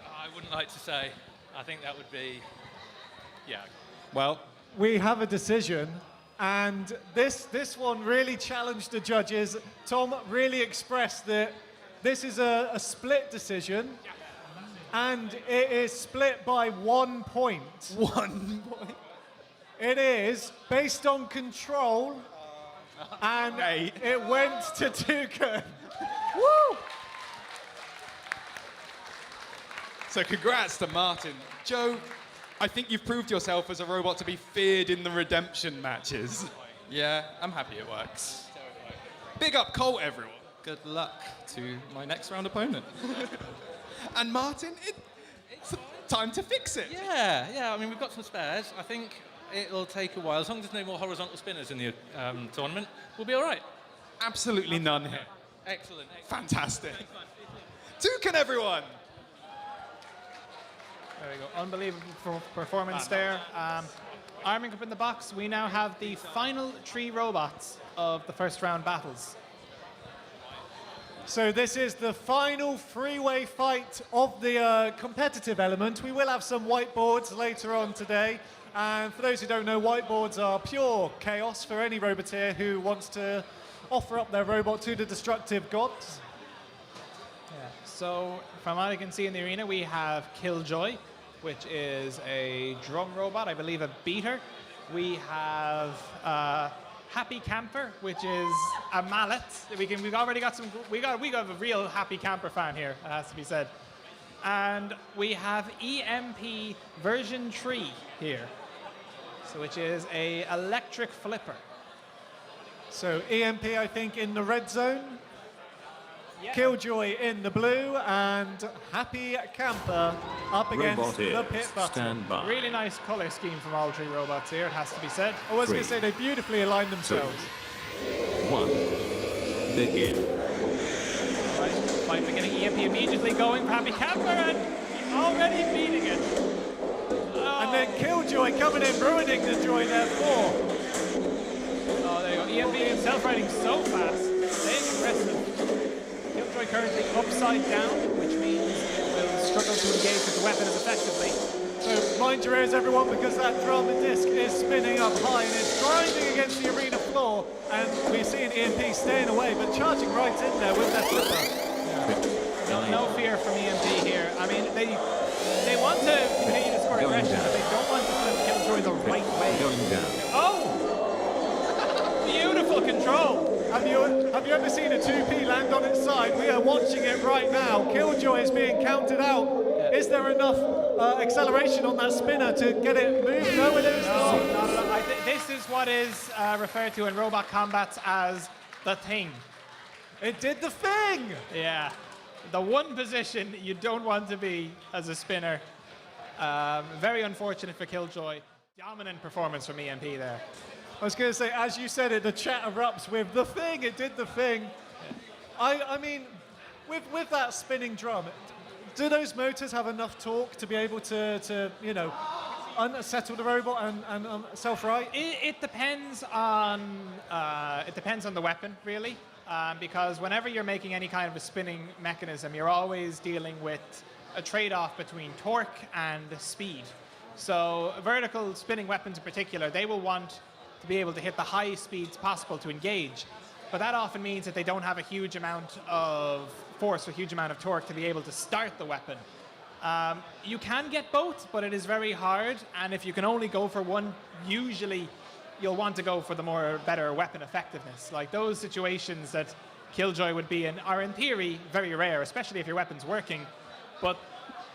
I wouldn't like to say. I think that would be, yeah. Well, we have a decision, and this one really challenged the judges. Tom really expressed that this is a split decision, and it is split by 1 point. 1 point? It is based on control, and it went to Tuka. Woo! So congrats to Martin. Joe, I think you've proved yourself as a robot to be feared in the redemption matches. Yeah, I'm happy it works. Big up Colt, everyone. Good luck to my next round opponent. And Martin, it's time to fix it. Yeah, I mean, we've got some spares. I think it'll take a while. As long as there's no more horizontal spinners in the tournament, we'll be all right. Absolutely none here. Excellent. Fantastic. Toucan, everyone. There we go. Unbelievable performance there. Arming up in the box, we now have the final 3 robots of the first round battles. So this is the final three-way fight of the competitive element. We will have some whiteboards later on today. And for those who don't know, whiteboards are pure chaos for any roboteer who wants to offer up their robot to the destructive gods. Yeah. So from what I can see in the arena, we have Killjoy, which is a drum robot, I believe a beater. We have Happy Camper, which is a mallet. We've already got some. We got a real Happy Camper fan here. It has to be said. And we have EMP version 3 here, so which is a electric flipper. So EMP, I think, in the red zone. Yeah. Killjoy in the blue, and Happy Camper up against Robot the pit button. stand by. Really nice color scheme from all 3 robots here, it has to be said. I was going to say they beautifully aligned themselves. 1. Begin. Right, fight beginning, EMP immediately going for Happy Camper and already beating it. Oh. And then Killjoy coming in, ruining the joy there for. Oh, there you go. EMP himself riding so fast, staying aggressive. Killjoy currently upside down, which means it will struggle to engage with the weapon as effectively. So mind your ears, everyone, because that drum disc is spinning up high and it's grinding against the arena floor. And we're seeing EMP staying away, but charging right in there with their flipper. No fear from EMP here. I mean, they want to continue to score aggression, but they don't want to flip Killjoy the right way. Going down. Oh! Beautiful control. Have you ever seen a 2P land on its side? We are watching it right now. Killjoy is being counted out. Is there enough acceleration on that spinner to get it moved? No, it is not. This is what is referred to in robot combats as the thing. It did the thing! Yeah. The one position you don't want to be as a spinner. Very unfortunate for Killjoy. Dominant performance from EMP there. I was going to say, as you said it, the chat erupts with the thing. It did the thing. I mean, with that spinning drum, do those motors have enough torque to be able to you know, unsettle the robot and self-right? It depends on the weapon, really, because whenever you're making any kind of a spinning mechanism, you're always dealing with a trade-off between torque and speed. So vertical spinning weapons in particular, they will want to be able to hit the highest speeds possible to engage. But that often means that they don't have a huge amount of force or a huge amount of torque to be able to start the weapon. You can get both, but it is very hard. And if you can only go for one, usually you'll want to go for the better weapon effectiveness. Like those situations that Killjoy would be in are in theory very rare, especially if your weapon's working. But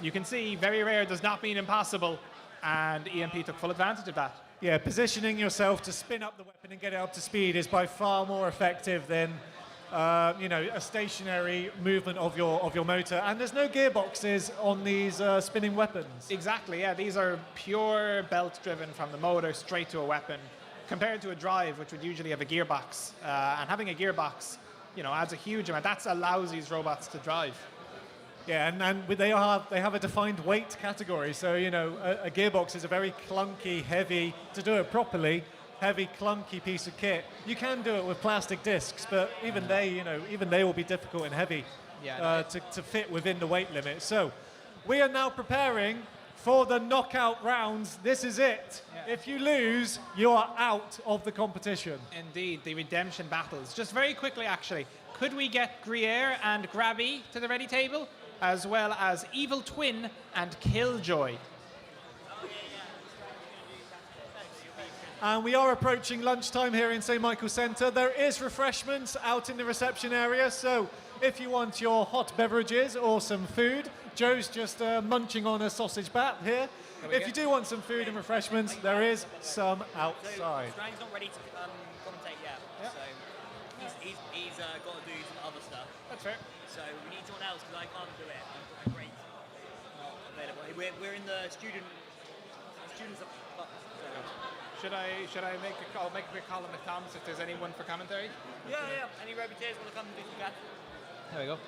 you can see very rare does not mean impossible. And EMP took full advantage of that. Yeah, positioning yourself to spin up the weapon and get it up to speed is by far more effective than you know, a stationary movement of your motor, and there's no gearboxes on these spinning weapons. Exactly, yeah. These are pure belt driven from the motor straight to a weapon, compared to a drive, which would usually have a gearbox. And having a gearbox, you know, adds a huge amount. That allows these robots to drive. Yeah, and they have a defined weight category. So, you know, a gearbox is a very clunky, heavy, to do it properly, heavy, clunky piece of kit. You can do it with plastic discs, but even they will be difficult and heavy to fit within the weight limit. So, we are now preparing for the knockout rounds. This is it. Yeah. If you lose, you are out of the competition. Indeed, the redemption battles. Just very quickly, actually, could we get Gruyere and Grabby to the ready table, as well as Evil Twin and Killjoy? And we are approaching lunchtime here in St. Michael's Centre. There is refreshments out in the reception area, so if you want your hot beverages or some food, Joe's just munching on a sausage bat here. If you do want some food and refreshments, there is some outside. Strang's not ready to commentate yet, so he's got to do some other stuff. That's fair. So we need someone else because I can't do it. I'm great. Not available. We're in the students. Should I make a call? Make a quick call to McThomas if there's anyone for commentary? Yeah. Any Roboteers want to come and do some battle? There we go.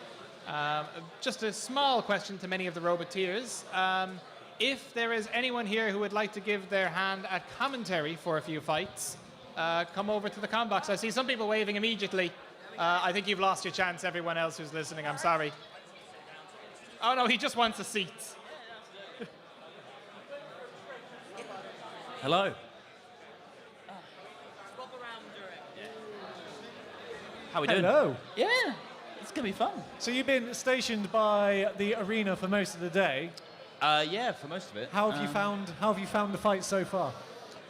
Just a small question to many of the Roboteers. If there is anyone here who would like to give their hand at commentary for a few fights, come over to the comm box. I see some people waving immediately. I think you've lost your chance, everyone else who's listening. I'm sorry. Oh, no, he just wants a seat. Hello. How we doing? Hello. Yeah, it's going to be fun. So you've been stationed by the arena for most of the day. Yeah, for most of it. How have you found the fight so far?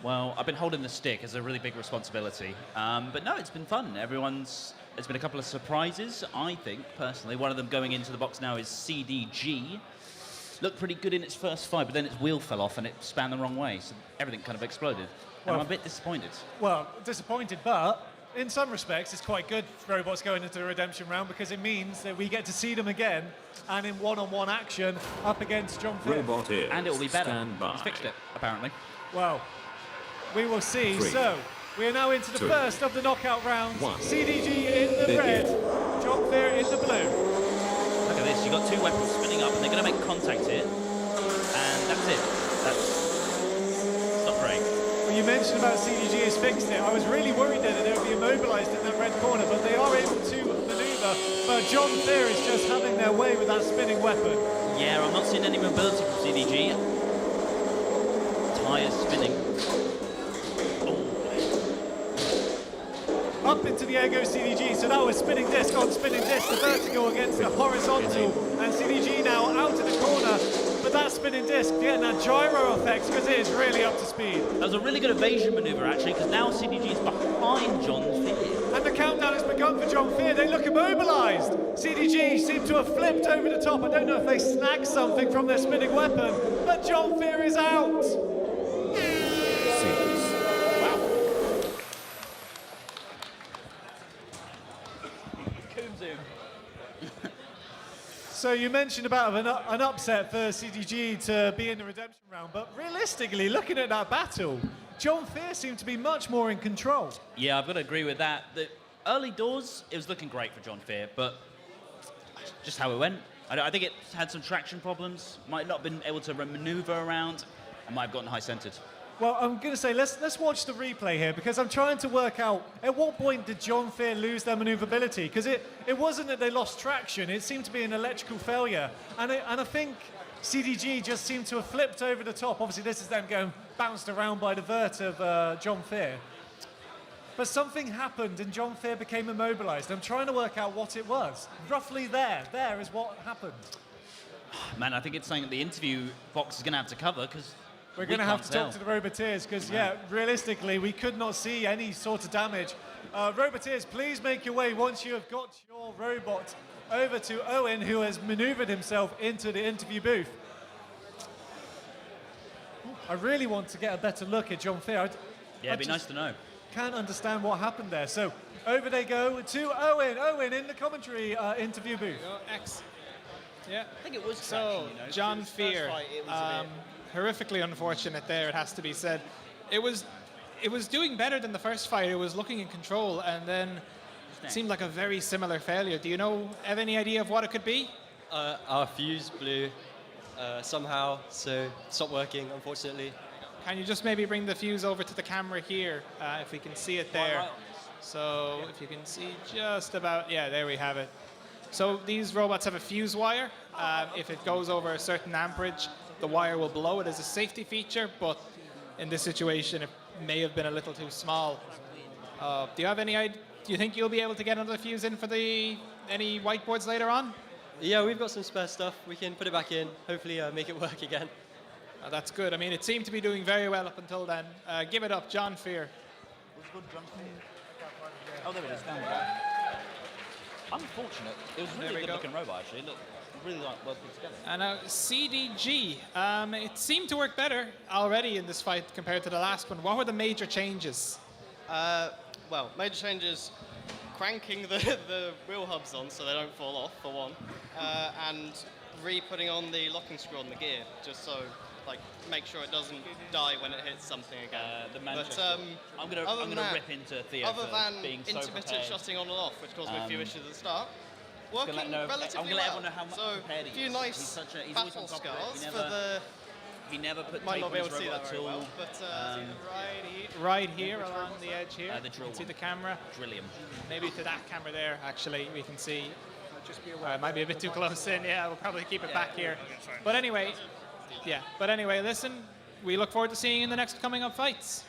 Well, I've been holding the stick as a really big responsibility. But no, it's been fun. There's been a couple of surprises, I think, personally. One of them going into the box now is CDG. Looked pretty good in its first fight, but then its wheel fell off and it span the wrong way, so everything kind of exploded. And I'm a bit disappointed. Well, disappointed, but in some respects, it's quite good for robots going into the redemption round because it means that we get to see them again and in one-on-one action up against John Fitt. Robot here. And it will be better. Stand by. He's fixed it, apparently. Well, we will see. 3, So, we are now into the 2, first of the knockout rounds. 1. CDG in the red, John Fitt in the blue. Look at this, you've got two weapons spinning up and they're going to make contact here. And that's it. That's not great. Well, you mentioned about CDG has fixed it. I was really worried that they would be immobilized in that red corner, but they are able to maneuver. But John Fitt is just having their way with that spinning weapon. Yeah, I'm not seeing any mobility from CDG. Tires spinning. Up into the air goes CDG, so that was spinning disc on spinning disc, the vertical against the horizontal, and CDG now out of the corner, but that spinning disc getting that gyro effect because it is really up to speed. That was a really good evasion maneuver actually, because now CDG is behind John Fitt. And the countdown has begun for John Fitt. They look immobilized. CDG seem to have flipped over the top. I don't know if they snagged something from their spinning weapon, but John Fitt is out. So you mentioned about an upset for CDG to be in the redemption round, but realistically, looking at that battle, John Fitt seemed to be much more in control. Yeah, I've got to agree with that. The early doors, it was looking great for John Fitt, but just how it went. I think it had some traction problems, might not have been able to maneuver around, and might have gotten high-centered. Well, I'm going to say, let's watch the replay here, because I'm trying to work out, at what point did John Fitt lose their maneuverability? Because it wasn't that they lost traction, it seemed to be an electrical failure. And I think CDG just seemed to have flipped over the top. Obviously, this is them going bounced around by the vert of John Fitt. But something happened and John Fitt became immobilized. I'm trying to work out what it was. Roughly there is what happened. Man, I think it's something that the interview box is going to have to cover, because we're going to have to talk to the Roboteers because, yeah, realistically, we could not see any sort of damage. Roboteers, please make your way once you have got your robot over to Owen, who has maneuvered himself into the interview booth. I really want to get a better look at John Fitt. Yeah, it'd be nice to know. can't understand what happened there. So over they go to Owen. Owen in the commentary interview booth. X. Yeah. I think it was so. John Fear. Horrifically unfortunate there, it has to be said. It was doing better than the first fight. It was looking in control, and then it seemed like a very similar failure. Do you have any idea of what it could be? Our fuse blew somehow, so it stopped working, unfortunately. Can you just maybe bring the fuse over to the camera here, if we can see it there? So if you can see just about, yeah, there we have it. So these robots have a fuse wire. If it goes over a certain amperage, the wire will blow. It is a safety feature, but in this situation, it may have been a little too small. Do you have any idea? Do you think you'll be able to get another fuse in for any whiteboards later on? Yeah, we've got some spare stuff. We can put it back in, hopefully make it work again. That's good. I mean, it seemed to be doing very well up until then. Give it up, John Fear. Oh, there it is. Down there. Unfortunate. It was really a good-looking robot, actually. It looked really well put together. And now CDG. It seemed to work better already in this fight compared to the last one. What were the major changes? Well, major changes, cranking the wheel hubs on so they don't fall off, for one, and re-putting on the locking screw on the gear, just so, make sure it doesn't die when it hits something again. The Manchester. I'm gonna rip into Theo other than being so intermittent prepared. shutting on and off, which caused me a few issues at the start, working I'm gonna let relatively everyone know well. how much So, prepared a he few is. nice He's always on battle top of it. scars He never put might tape not on be able his to see robot that at very all. well, but Right here along the edge here. The drill See one. the camera? Drillium. Maybe to that camera there, actually, we can see. Just be aware. It might be a bit too close in. Yeah, we'll probably keep it back here. But anyway, listen, we look forward to seeing you in the next coming up fights.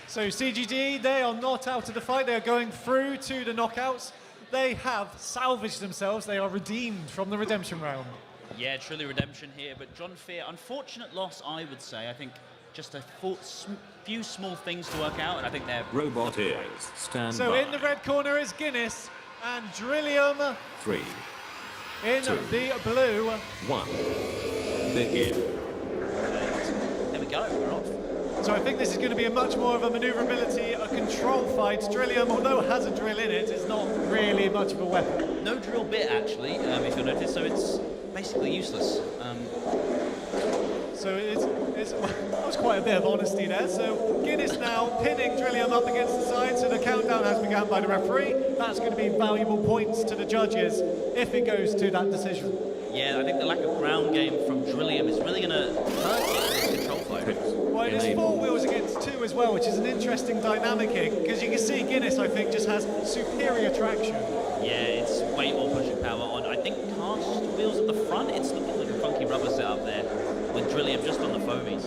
So CGD, they are not out of the fight. They are going through to the knockouts. They have salvaged themselves. They are redeemed from the redemption round. Yeah, truly redemption here. But John Fear, unfortunate loss, I would say. I think just a few small things to work out, and I think they're... Robot ears, stand So by. in the red corner is Guinness and Drillium 3, in 2, the blue. 1, begin. There we go, we're off. So I think this is going to be a much more of a maneuverability, a control fight. Drillium, although it has a drill in it, is not really much of a weapon. No drill bit, actually, if you'll notice, so it's basically useless. So that was quite a bit of honesty there. So Guinness now pinning Drillium up against the side, so the countdown has begun by the referee. That's going to be valuable points to the judges if it goes to that decision. Yeah, I think the lack of ground game from Drillium is really going to hurt it in this control fight. Well, it is 4 wheels against 2 as well, which is an interesting dynamic here, because you can see Guinness, I think, just has superior traction. Yeah, it's way more pushing power on. I think cast wheels at the front, it's looking like a funky rubber setup there, with Drillium just on the foamies.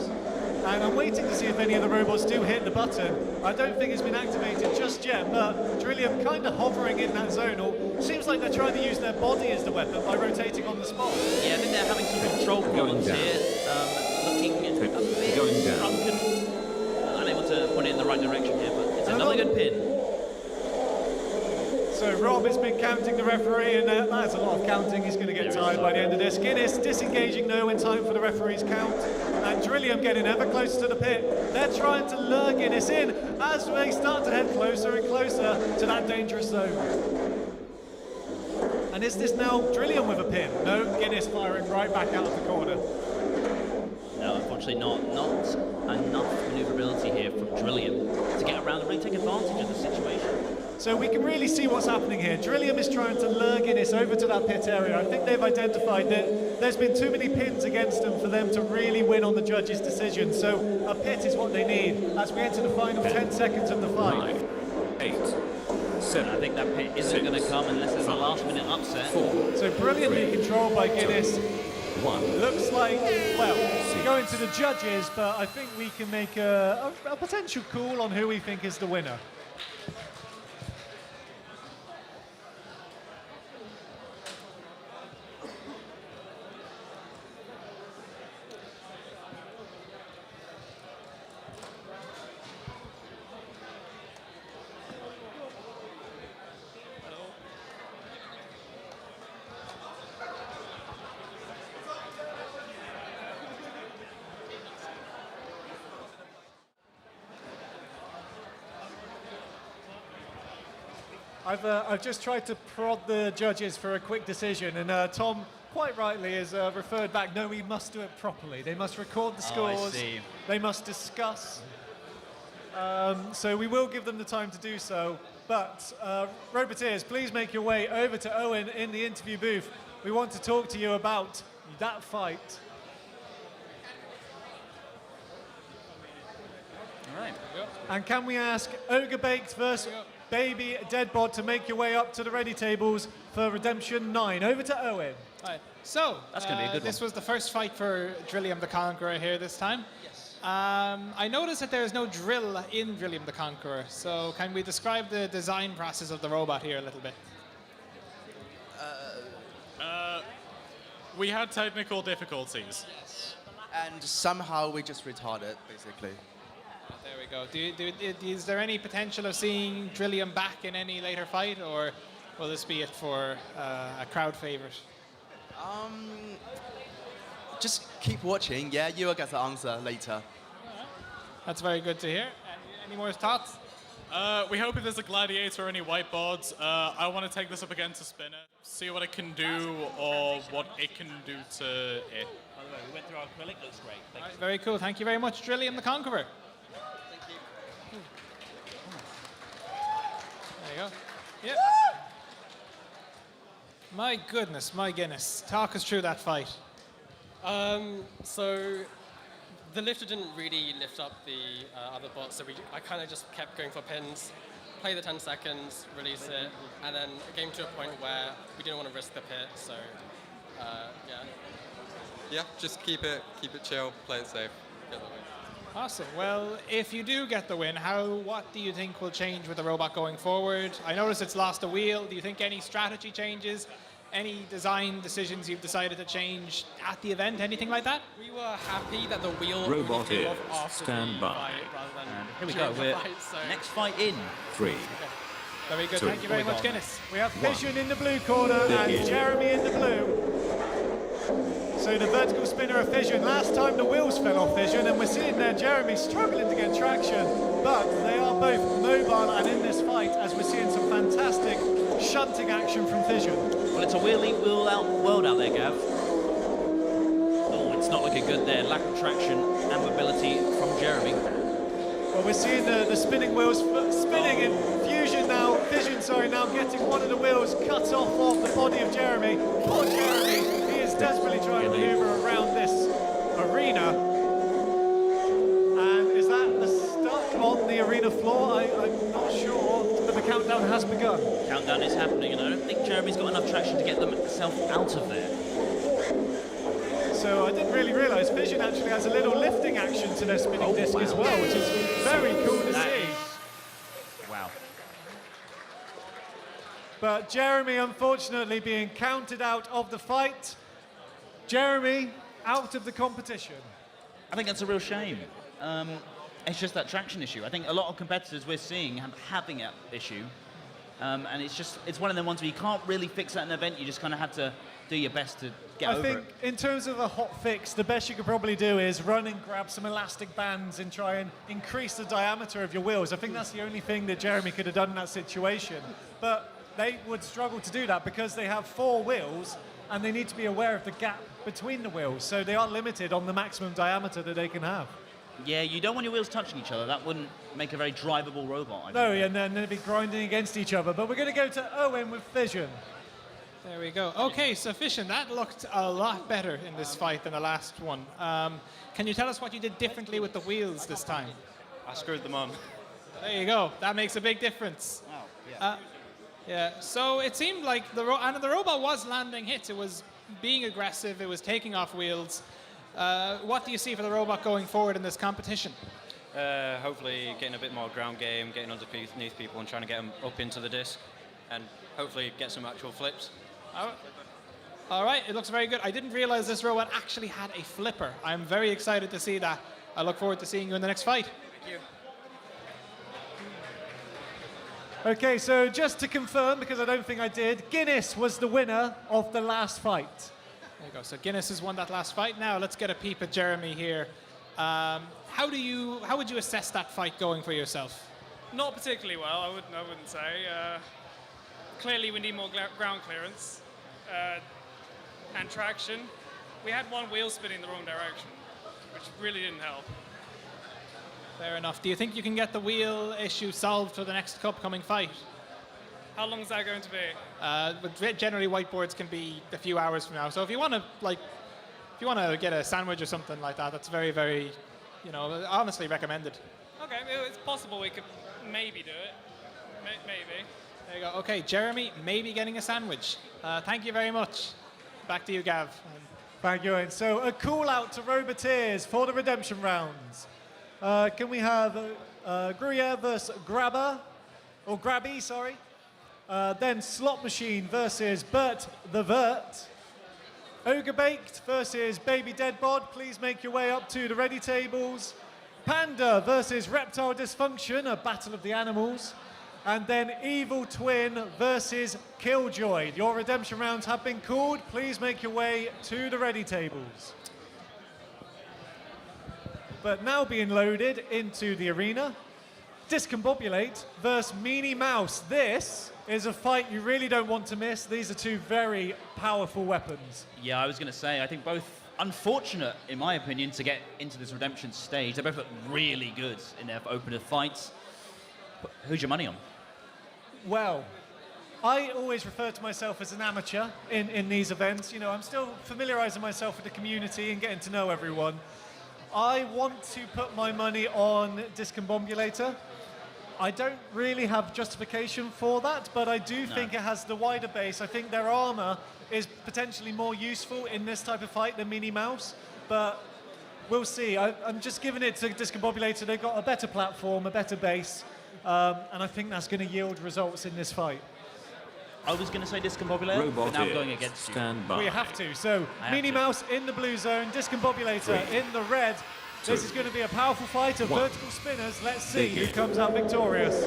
And I'm waiting to see if any of the robots do hit the button. I don't think it's been activated just yet, but Drillium kind of hovering in that zone, or seems like they're trying to use their body as the weapon by rotating on the spot. Yeah, I think they're having some control problems here. Looking a bit shrunken. Unable to put it in the right direction here, but it's another good pin. So Rob has been counting the referee, and that's a lot of counting. He's going to get tired by the end of this. Guinness disengaging though in time for the referee's count. And Drillium getting ever closer to the pit. They're trying to lure Guinness in as they start to head closer and closer to that dangerous zone. And is this now Drillium with a pin? No, Guinness firing right back out of the corner. No, unfortunately not enough maneuverability here from Drillium to get around and really take advantage of the situation. So we can really see what's happening here. Drillium is trying to lure Guinness over to that pit area. I think they've identified that there's been too many pins against them for them to really win on the judges' decision. So a pit is what they need as we enter the final 10 seconds of the fight. 9, 8, 7. I think that pit isn't going to come unless there's a last-minute upset. 4, So brilliantly controlled by Guinness. 1. Looks like, well, going to the judges, but I think we can make a potential call on who we think is the winner. I've just tried to prod the judges for a quick decision, and Tom, quite rightly, has referred back, no, we must do it properly. They must record the Oh, I scores. see. They must discuss. So we will give them the time to do so. But Roboteers, please make your way over to Owen in the interview booth. We want to talk to you about that fight. All right. And can we ask Ogre Baked versus Baby Deadbot to make your way up to the ready tables for Redemption 9? Over to Owen. Right. So, That's gonna be a good this one. was the first fight for Drillium the Conqueror here this time. Yes. I noticed that there is no drill in Drillium the Conqueror, so can we describe the design process of the robot here a little bit? We had technical difficulties. And somehow we just retarded, basically. There we go. Is there any potential of seeing Drillium back in any later fight, or will this be it for a crowd favorite? Just keep watching, yeah? You will get the answer later. That's very good to hear. Any more thoughts? We hope if there's a gladiator or any whiteboards, I want to take this up against a spinner, see what it can do or what it can do to it. By the way, we went through our acrylic, looks great. Thank you. Very cool. Thank you very much, Drillium the Conqueror. There you go. Yep. My goodness, my Guinness. Talk us through that fight. So the lifter didn't really lift up the other bot, so I kind of just kept going for pins, play the 10 seconds, release it, and then it came to a point where we didn't want to risk the pit, so yeah. Yeah, just keep it chill, play it safe, get the win. Awesome. Well, if you do get the win, what do you think will change with the robot going forward? I noticed it's lost a wheel. Do you think any strategy changes? Any design decisions you've decided to change at the event? Anything like that? We were happy that the wheel Robot really came is off after stand the by. fight rather than Here we during go. the We're fight, so next fight in. 3. Very good. Two. Thank you very much, Guinness. We have Fission in the blue corner and Begin. Jeremy in the blue. So the vertical spinner of Fission. Last time the wheels fell off Fission, and we're seeing there Jeremy struggling to get traction. But they are both mobile and in this fight, as we're seeing some fantastic shunting action from Fission. Well, it's a wheelie world out there, Gav. Oh, it's not looking good there. Lack of traction and mobility from Jeremy. Well, we're seeing the spinning wheels spinning in Fission now getting one of the wheels cut off of the body of Jeremy. Poor Jeremy, he is desperately trying to maneuver around this arena. And is that the stuck on the arena floor? I'm not sure, but the countdown has begun. Countdown is happening, and I don't think Jeremy's got enough traction to get himself out of there. So I didn't really realise Fission actually has a little lifting action to their spinning disc as well, which is very cool to see. Wow. But Jeremy, unfortunately, being counted out of the fight. Jeremy, out of the competition. I think that's a real shame. It's just that traction issue. I think a lot of competitors we're seeing having that issue. And it's one of them ones where you can't really fix that in an event. You just kind of have to do your best to get over it. I think in terms of a hot fix, the best you could probably do is run and grab some elastic bands and try and increase the diameter of your wheels. I think that's the only thing that Jeremy could have done in that situation. But they would struggle to do that because they have 4 wheels and they need to be aware of the gap between the wheels. So they are limited on the maximum diameter that they can have. Yeah, you don't want your wheels touching each other. That wouldn't make a very drivable robot. No, and then they'd be grinding against each other. But we're going to go to Owen with Fission. There we go. Okay, so Fission, that looked a lot better in this fight than the last one. Can you tell us what you did differently with the wheels this time? I screwed them on. There you go. That makes a big difference. Yeah, so it seemed like the robot was landing hits. It was being aggressive. It was taking off wheels. What do you see for the robot going forward in this competition? Hopefully getting a bit more ground game, getting underneath people and trying to get them up into the disc and hopefully get some actual flips. All right, it looks very good. I didn't realize this robot actually had a flipper. I'm very excited to see that. I look forward to seeing you in the next fight. Thank you. Okay, so just to confirm, because I don't think I did, Guinness was the winner of the last fight. There you go. So Guinness has won that last fight. Now let's get a peep at Jeremy here. How would you assess that fight going for yourself? Not particularly well, I wouldn't say. clearly we need more ground clearance and traction. We had one wheel spinning the wrong direction, which really didn't help. Fair enough. Do you think you can get the wheel issue solved for the next upcoming fight? How long is that going to be? But generally, whiteboards can be a few hours from now. So if you want to get a sandwich or something like that, that's very, very, honestly recommended. Okay, it's possible we could maybe do it. Maybe. There you go. Okay, Jeremy, maybe getting a sandwich. Thank you very much. Back to you, Gav. Thank you, Owen. So a call out to Roboteers for the redemption rounds. Can we have Gruyere versus Grabber, or Grabby, sorry. Then Slot Machine versus Bert the Vert. Ogre Baked versus Baby Deadbod. Please make your way up to the ready tables. Panda versus Reptile Dysfunction, a battle of the animals. And then Evil Twin versus Killjoy. Your redemption rounds have been called. Please make your way to the ready tables. But now being loaded into the arena, Discombobulate versus Meanie Mouse. This is a fight you really don't want to miss. These are two very powerful weapons. Yeah, I was going to say, I think both unfortunate, in my opinion, to get into this redemption stage. They both look really good in their opener fights. Who's your money on? Well, I always refer to myself as an amateur in these events. I'm still familiarizing myself with the community and getting to know everyone. I want to put my money on Discombobulator. I don't really have justification for that, but I do think it has the wider base. I think their armor is potentially more useful in this type of fight than Minnie Mouse, but we'll see. I'm just giving it to Discombobulator. They've got a better platform, a better base, and I think that's going to yield results in this fight. I was going to say Discombobulator, but now I'm going against you. Stand by. We have to. So, Minnie Mouse in the blue zone, Discombobulator in the red. This is going to be a powerful fight of vertical spinners. Let's see who comes out victorious.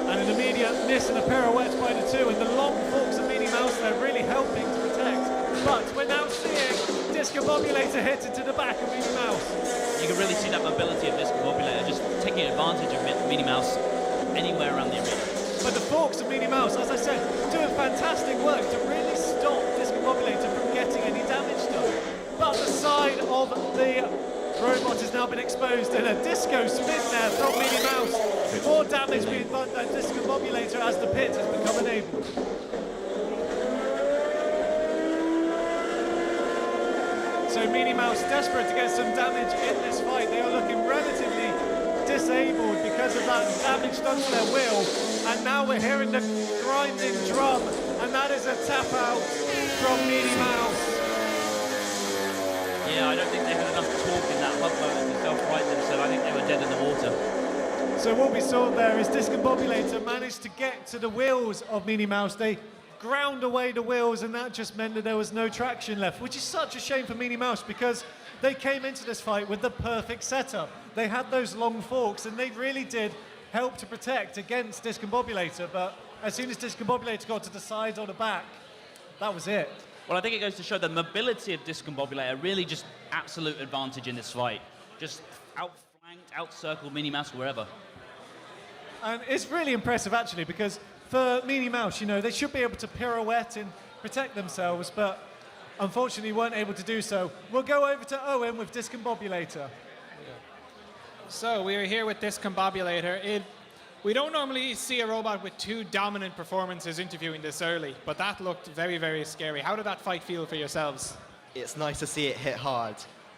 And an immediate miss and a pirouette by the two. And the long forks of Minnie Mouse, they're really helping to protect. But we're now seeing Discombobulator hit into the back of Minnie Mouse. You can really see that mobility of Discombobulator, just taking advantage of Minnie Mouse anywhere around the arena. But the forks of Minnie Mouse, as I said, doing fantastic work to really stop Discombobulator from getting any damage done. But the side of the robot has now been exposed, and a disco spin there from Minnie Mouse. More damage being done by Discombobulator as the pit has become enabled. So Minnie Mouse desperate to get some damage in this fight. They are looking relatively disabled because of that damage done to their wheel. And now we're hearing the grinding drum, and that is a tap out from Minnie Mouse. Yeah, I don't think they had enough torque in that hub moment to self-right them, so I think they were dead in the water. So what we saw there is Discombobulator managed to get to the wheels of Minnie Mouse. They ground away the wheels, and that just meant that there was no traction left, which is such a shame for Minnie Mouse because they came into this fight with the perfect setup. They had those long forks, and they really did help to protect against Discombobulator, but as soon as Discombobulator got to the sides or the back, that was it. Well, I think it goes to show the mobility of Discombobulator, really just absolute advantage in this fight. Just outflanked, outcircled Minnie Mouse wherever. And it's really impressive, actually, because for Minnie Mouse, they should be able to pirouette and protect themselves, but unfortunately weren't able to do so. We'll go over to Owen with Discombobulator. So we are here with Discombobulator. We don't normally see a robot with two dominant performances interviewing this early, but that looked very, very scary. How did that fight feel for yourselves? It's nice to see it hit hard.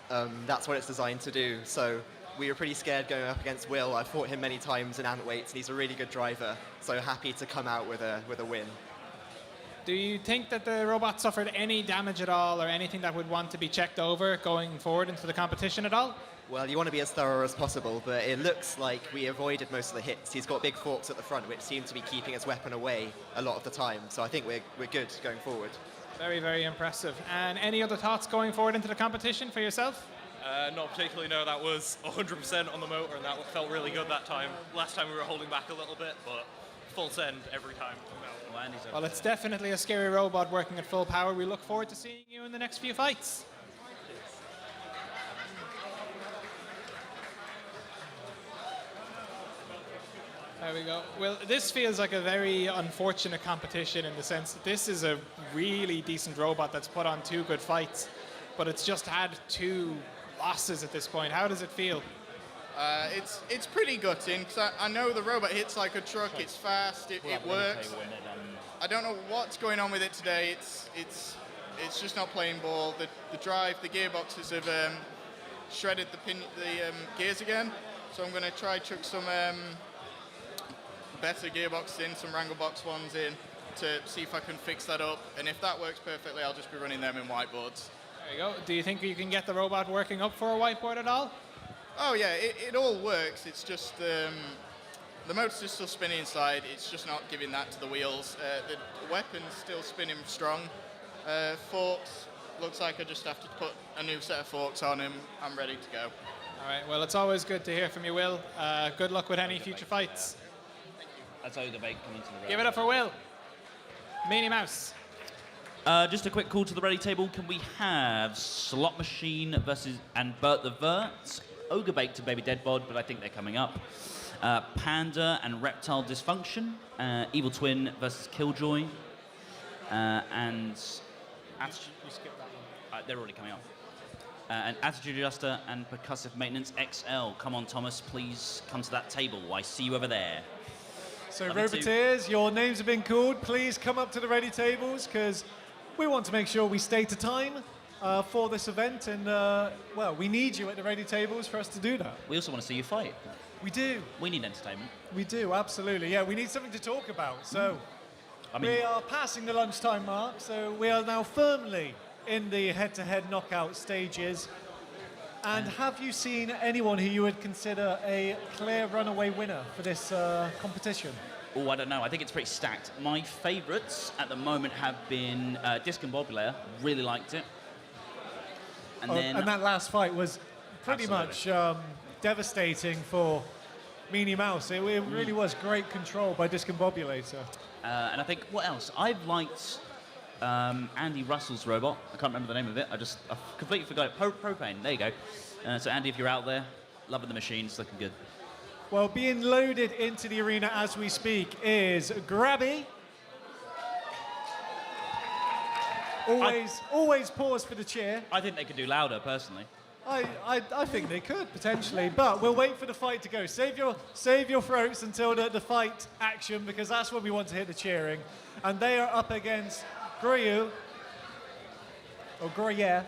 That's what it's designed to do. So we were pretty scared going up against Will. I've fought him many times in Antweights, and he's a really good driver. So happy to come out with a win. Do you think that the robot suffered any damage at all, or anything that would want to be checked over going forward into the competition at all? Well, you want to be as thorough as possible, but it looks like we avoided most of the hits. He's got big forks at the front, which seem to be keeping his weapon away a lot of the time. So I think we're good going forward. Very, very impressive. And any other thoughts going forward into the competition for yourself? Not particularly, no. That was 100% on the motor, and that felt really good that time. Last time we were holding back a little bit, but full send every time. Well, it's definitely a scary robot working at full power. We look forward to seeing you in the next few fights. There we go. Well, this feels like a very unfortunate competition in the sense that this is a really decent robot that's put on 2 good fights, but it's just had 2 losses at this point. How does it feel? It's pretty gutting because I know the robot hits like a truck. It's fast. It works. I don't know what's going on with it today. It's just not playing ball. The drive, the gearboxes have shredded the gears again. So I'm going to try chuck some better gearboxes in, some Wrangle Box ones in, to see if I can fix that up. And if that works perfectly, I'll just be running them in whiteboards. There you go. Do you think you can get the robot working up for a whiteboard at all? Oh yeah, it all works. It's just the motor's just still spinning inside. It's just not giving that to the wheels. The weapon's still spinning strong. Forks, looks like I just have to put a new set of forks on him. I'm ready to go. All right, well, it's always good to hear from you, Will. Good luck with any future fights. That's Ogre Bait coming to the ready. Give it up for Will. Meanie Mouse. Just a quick call to the ready table. Can we have Slot Machine versus and Bert the Vert? Ogre Bait to Baby Deadbod, but I think they're coming up. Panda and Reptile Dysfunction. Evil Twin versus Killjoy. And Attitude. They're already coming up. And Attitude Adjuster and Percussive Maintenance XL. Come on, Thomas, please come to that table. I see you over there. So, Roboteers, your names have been called. Please come up to the ready tables because we want to make sure we stay to time for this event. And, well, we need you at the ready tables for us to do that. We also want to see you fight. We do. We need entertainment. We do, absolutely. Yeah, we need something to talk about. So, I mean, we are passing the lunchtime mark. So, we are now firmly in the head-to-head knockout stages. And have you seen anyone who you would consider a clear runaway winner for this competition? Oh, I don't know. I think it's pretty stacked. My favourites at the moment have been Disc and Bobulator. Really liked it. And then and that last fight was pretty much devastating for Meanie Mouse. It really was great control by Discombobulator. And I think, what else? I've liked Andy Russell's robot. I can't remember the name of it. I completely forgot it. Propane, there you go. So Andy, if you're out there, loving the machine, it's looking good. Well, being loaded into the arena as we speak is Grabby. Always pause for the cheer. I think they could do louder, personally. I think they could, potentially, but we'll wait for the fight to go. Save your throats until the fight action, because that's when we want to hear the cheering. And they are up against Gruyere. Or Gruyere.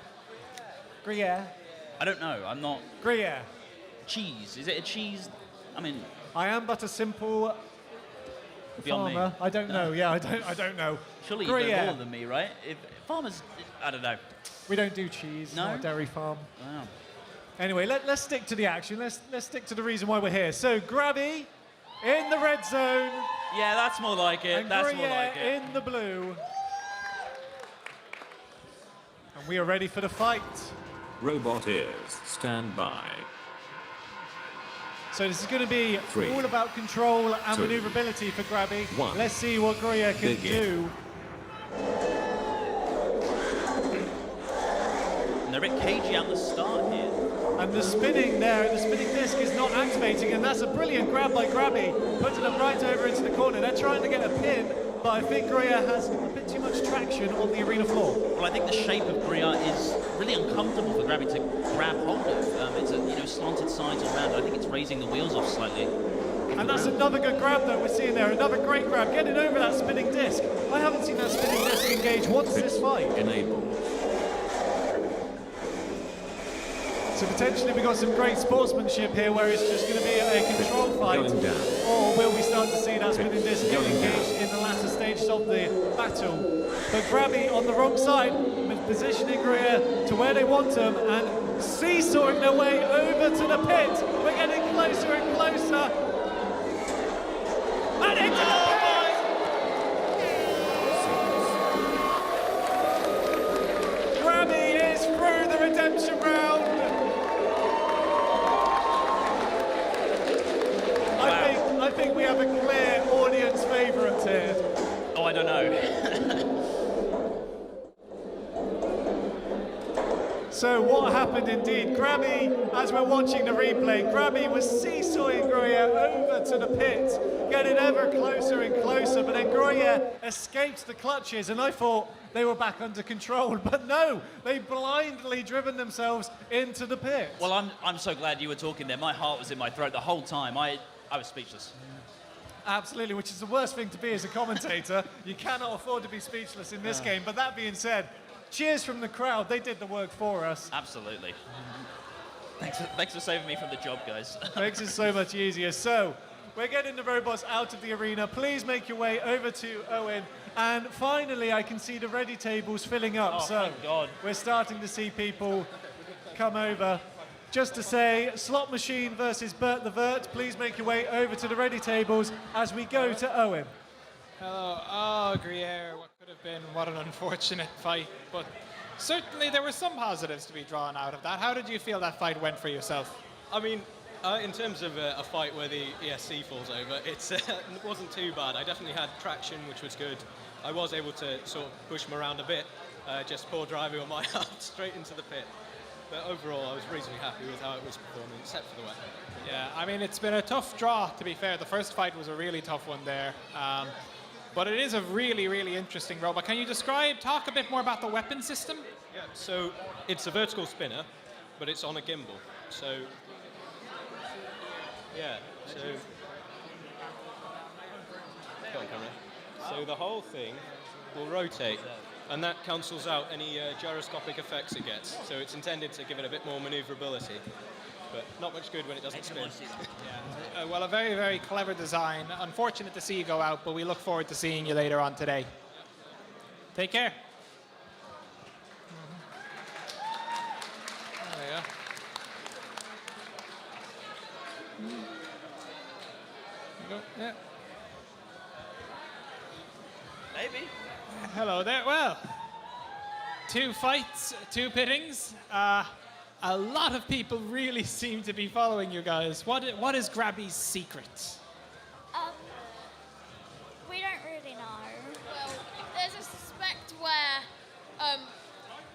Gruyere. I don't know, I'm not... Gruyere. Cheese, is it a cheese? I mean... I am but a simple beyond farmer. me. I don't know, yeah, I don't know. Surely you know more than me, right? If farmers, I don't know. We don't do cheese, no? not a dairy farm. Wow. Anyway, let's stick to the action. Let's stick to the reason why we're here. So, Grabby in the red zone. Yeah, that's more like it. And That's Gruyere more like it. in the blue. And we are ready for the fight. Roboteers, stand by. So this is going to be 3, all about control and 2, maneuverability for Grabby. 1. Let's see what Gruyere can do. And they're a bit cagey at the start here. And the spinning there, the spinning disc is not activating, and that's a brilliant grab by Grabby, putting them right over into the corner. They're trying to get a pin, but I think Gruyere has a bit too much traction on the arena floor. Well, I think the shape of Gruyere is really uncomfortable for Grabby to grab hold of. It's a slanted sides all around. I think it's raising the wheels off slightly. And that's another good grab that we're seeing there. Another great grab, getting over that spinning disc. I haven't seen that spinning disc engage once this fight. Enable. So potentially we've got some great sportsmanship here where it's just going to be a control fight. Or will we start to see that spinning disc get engaged in the latter stages of the battle? But Grabby on the wrong side, positioning Gruyere to where they want them and seesawing their way over to the pit. We're getting closer and closer. And into the pit! Grabby is through the redemption round. I think we have a clear audience favourite here. Oh, I don't know. So what happened indeed? Grabby, as we're watching the replay, Grabby was seesawing Gruyere over to the pit, getting ever closer and closer, but then Gruyere escaped the clutches, and I thought they were back under control, but no, they blindly driven themselves into the pit. Well, I'm so glad you were talking there. My heart was in my throat the whole time. I was speechless. Absolutely, which is the worst thing to be as a commentator. You cannot afford to be speechless in this game. But that being said, cheers from the crowd. They did the work for us. Absolutely. Thanks for saving me from the job, guys. Makes it so much easier. So, we're getting the robots out of the arena. Please make your way over to Owen. And finally, I can see the ready tables filling up. Oh, so, thank God. we're starting to see people come over. Just to say, Slot Machine versus Bert the Vert. Please make your way over to the ready tables as we go to Owen. Hello. Oh, Gruyere, what could have been? What an unfortunate fight. But certainly there were some positives to be drawn out of that. How did you feel that fight went for yourself? I mean, in terms of a fight where the ESC falls over, it wasn't too bad. I definitely had traction, which was good. I was able to sort of push him around a bit, just poor driving on my half straight into the pit. But overall, I was reasonably happy with how it was performing, except for the weapon. Yeah, I mean, it's been a tough draw, to be fair. The first fight was a really tough one there. But it is a really, really interesting robot. Can you talk a bit more about the weapon system? Yeah, so it's a vertical spinner, but it's on a gimbal. So, yeah, so... Go on, camera. So the whole thing will rotate, and that cancels out any gyroscopic effects it gets. So it's intended to give it a bit more maneuverability, but not much good when it doesn't spin. Well, a very, very clever design. Unfortunate to see you go out, but we look forward to seeing you later on today. Take care. There you go. Yeah. Maybe. Hello there. Well, 2 fights, 2 pittings. A lot of people really seem to be following you guys. What is Grabby's secret? We don't really know. Well, there's a suspect where,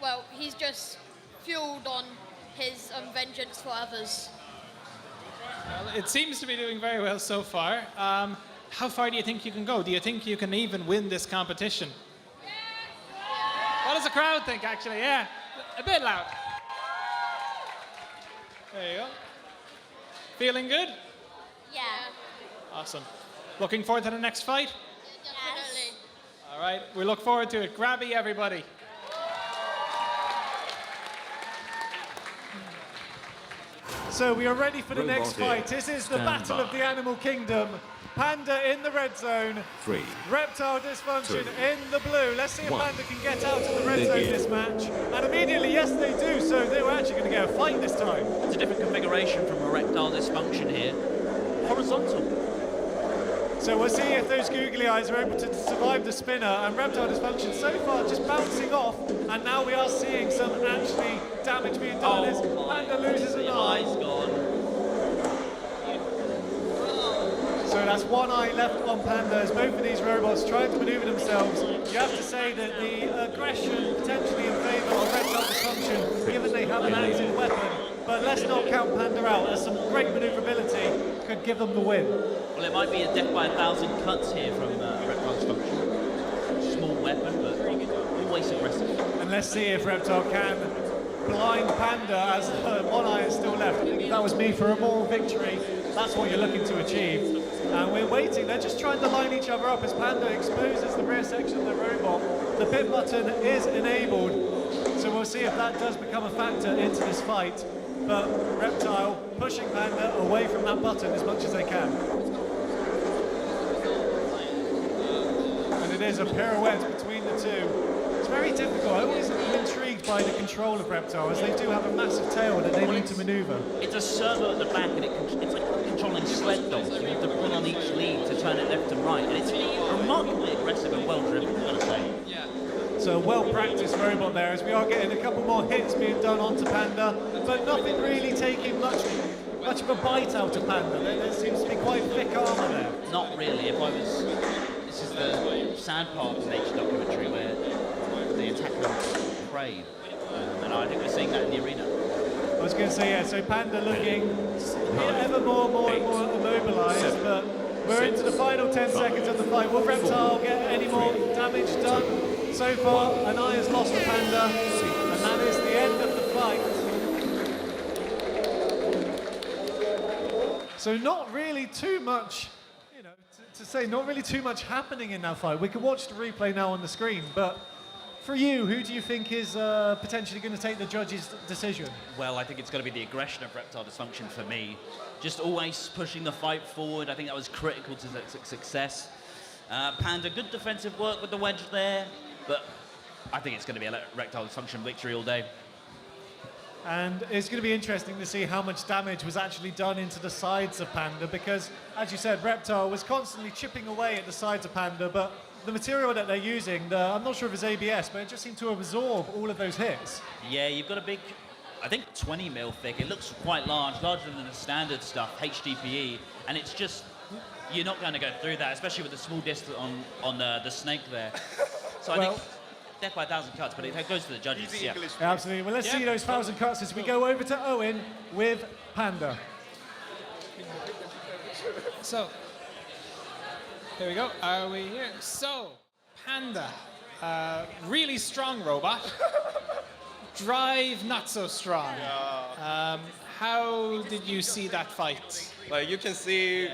well, he's just fueled on his vengeance for others. Well, it seems to be doing very well so far. How far do you think you can go? Do you think you can even win this competition? What does the crowd think, actually? Yeah, a bit loud. There you go. Feeling good? Yeah. Awesome. Looking forward to the next fight? Definitely. All right, we look forward to it. Grabby, everybody. So we are ready for the Robot next fight. here. This is the Stand battle of by. the animal kingdom. Panda in the red zone. 3. Reptile Dysfunction 2. in the blue. Let's see if 1. Panda can get out of the red zone Begin. this match. And immediately, yes, they do. So they were actually going to get a fight this time. It's a different configuration from erectile dysfunction here. Horizontal. So we'll see if those googly eyes are able to survive the spinner. And Reptile Dysfunction so far just bouncing off. And now we are seeing some actually damage being done as Panda loses an eye. Eye's gone. So that's one eye left on Panda as both of these robots trying to maneuver themselves. You have to say that the aggression potentially in favour of Reptile Dysfunction, given they have an active weapon. But let's not count Panda out, as some great manoeuvrability could give them the win. Well, it might be a death by 1,000 cuts here from erectile dysfunction. Small weapon, but always aggressive. And let's see if Reptile can blind Panda as one eye is still left. I think if that was me for a moral victory, that's what you're looking to achieve. And we're waiting, they're just trying to line each other up as Panda exposes the rear section of the robot. The pit button is enabled, so we'll see if that does become a factor into this fight. But Reptile pushing Panda away from that button as much as they can. And it is a pirouette between the two. It's very difficult. I always am intrigued by the control of Reptile, as they do have a massive tail that they need to maneuver. It's a servo at the back, and it's like controlling sled dogs. You have to pull on each lead to turn it left and right, and it's remarkably aggressive and well driven, I've got to say. Yeah. So a well-practiced robot there, as we are getting a couple more hits being done onto Panda, but nothing really taking much of a bite out of Panda. There seems to be quite thick armour there. Not really. This is the sad part of nature documentary where they attack them prey, and I think we're seeing that in the arena. I was going to say, yeah, so Panda looking ever more immobilised, but We're into the final 10 seconds of the fight. Will Reptile get any more damage done? So far, Anai has lost the Panda, and that is the end of the fight. So not really too much, you know, to say not really too much happening in that fight. We can watch the replay now on the screen, but for you, who do you think is potentially going to take the judge's decision? Well, I think it's going to be the aggression of Reptile Dysfunction for me. Just always pushing the fight forward. I think that was critical to success. Panda, good defensive work with the wedge there, but I think it's going to be a Reptile Dysfunction victory all day. And it's going to be interesting to see how much damage was actually done into the sides of Panda, because, as you said, Reptile was constantly chipping away at the sides of Panda, but the material that they're using, I'm not sure if it's ABS, but it just seemed to absorb all of those hits. Yeah, you've got a big, I think 20 mil thick. It looks quite large, larger than the standard stuff, HDPE, and it's just, you're not going to go through that, especially with the small disc on the snake there. So I think death by 1,000 cuts, but it goes to the judges. Yeah. Absolutely. Well, let's see those 1,000 cuts as we go over to Owen with Panda. So, here we go. Are we here? So, Panda, really strong robot. Drive not so strong. How did you see that fight? Like you can see,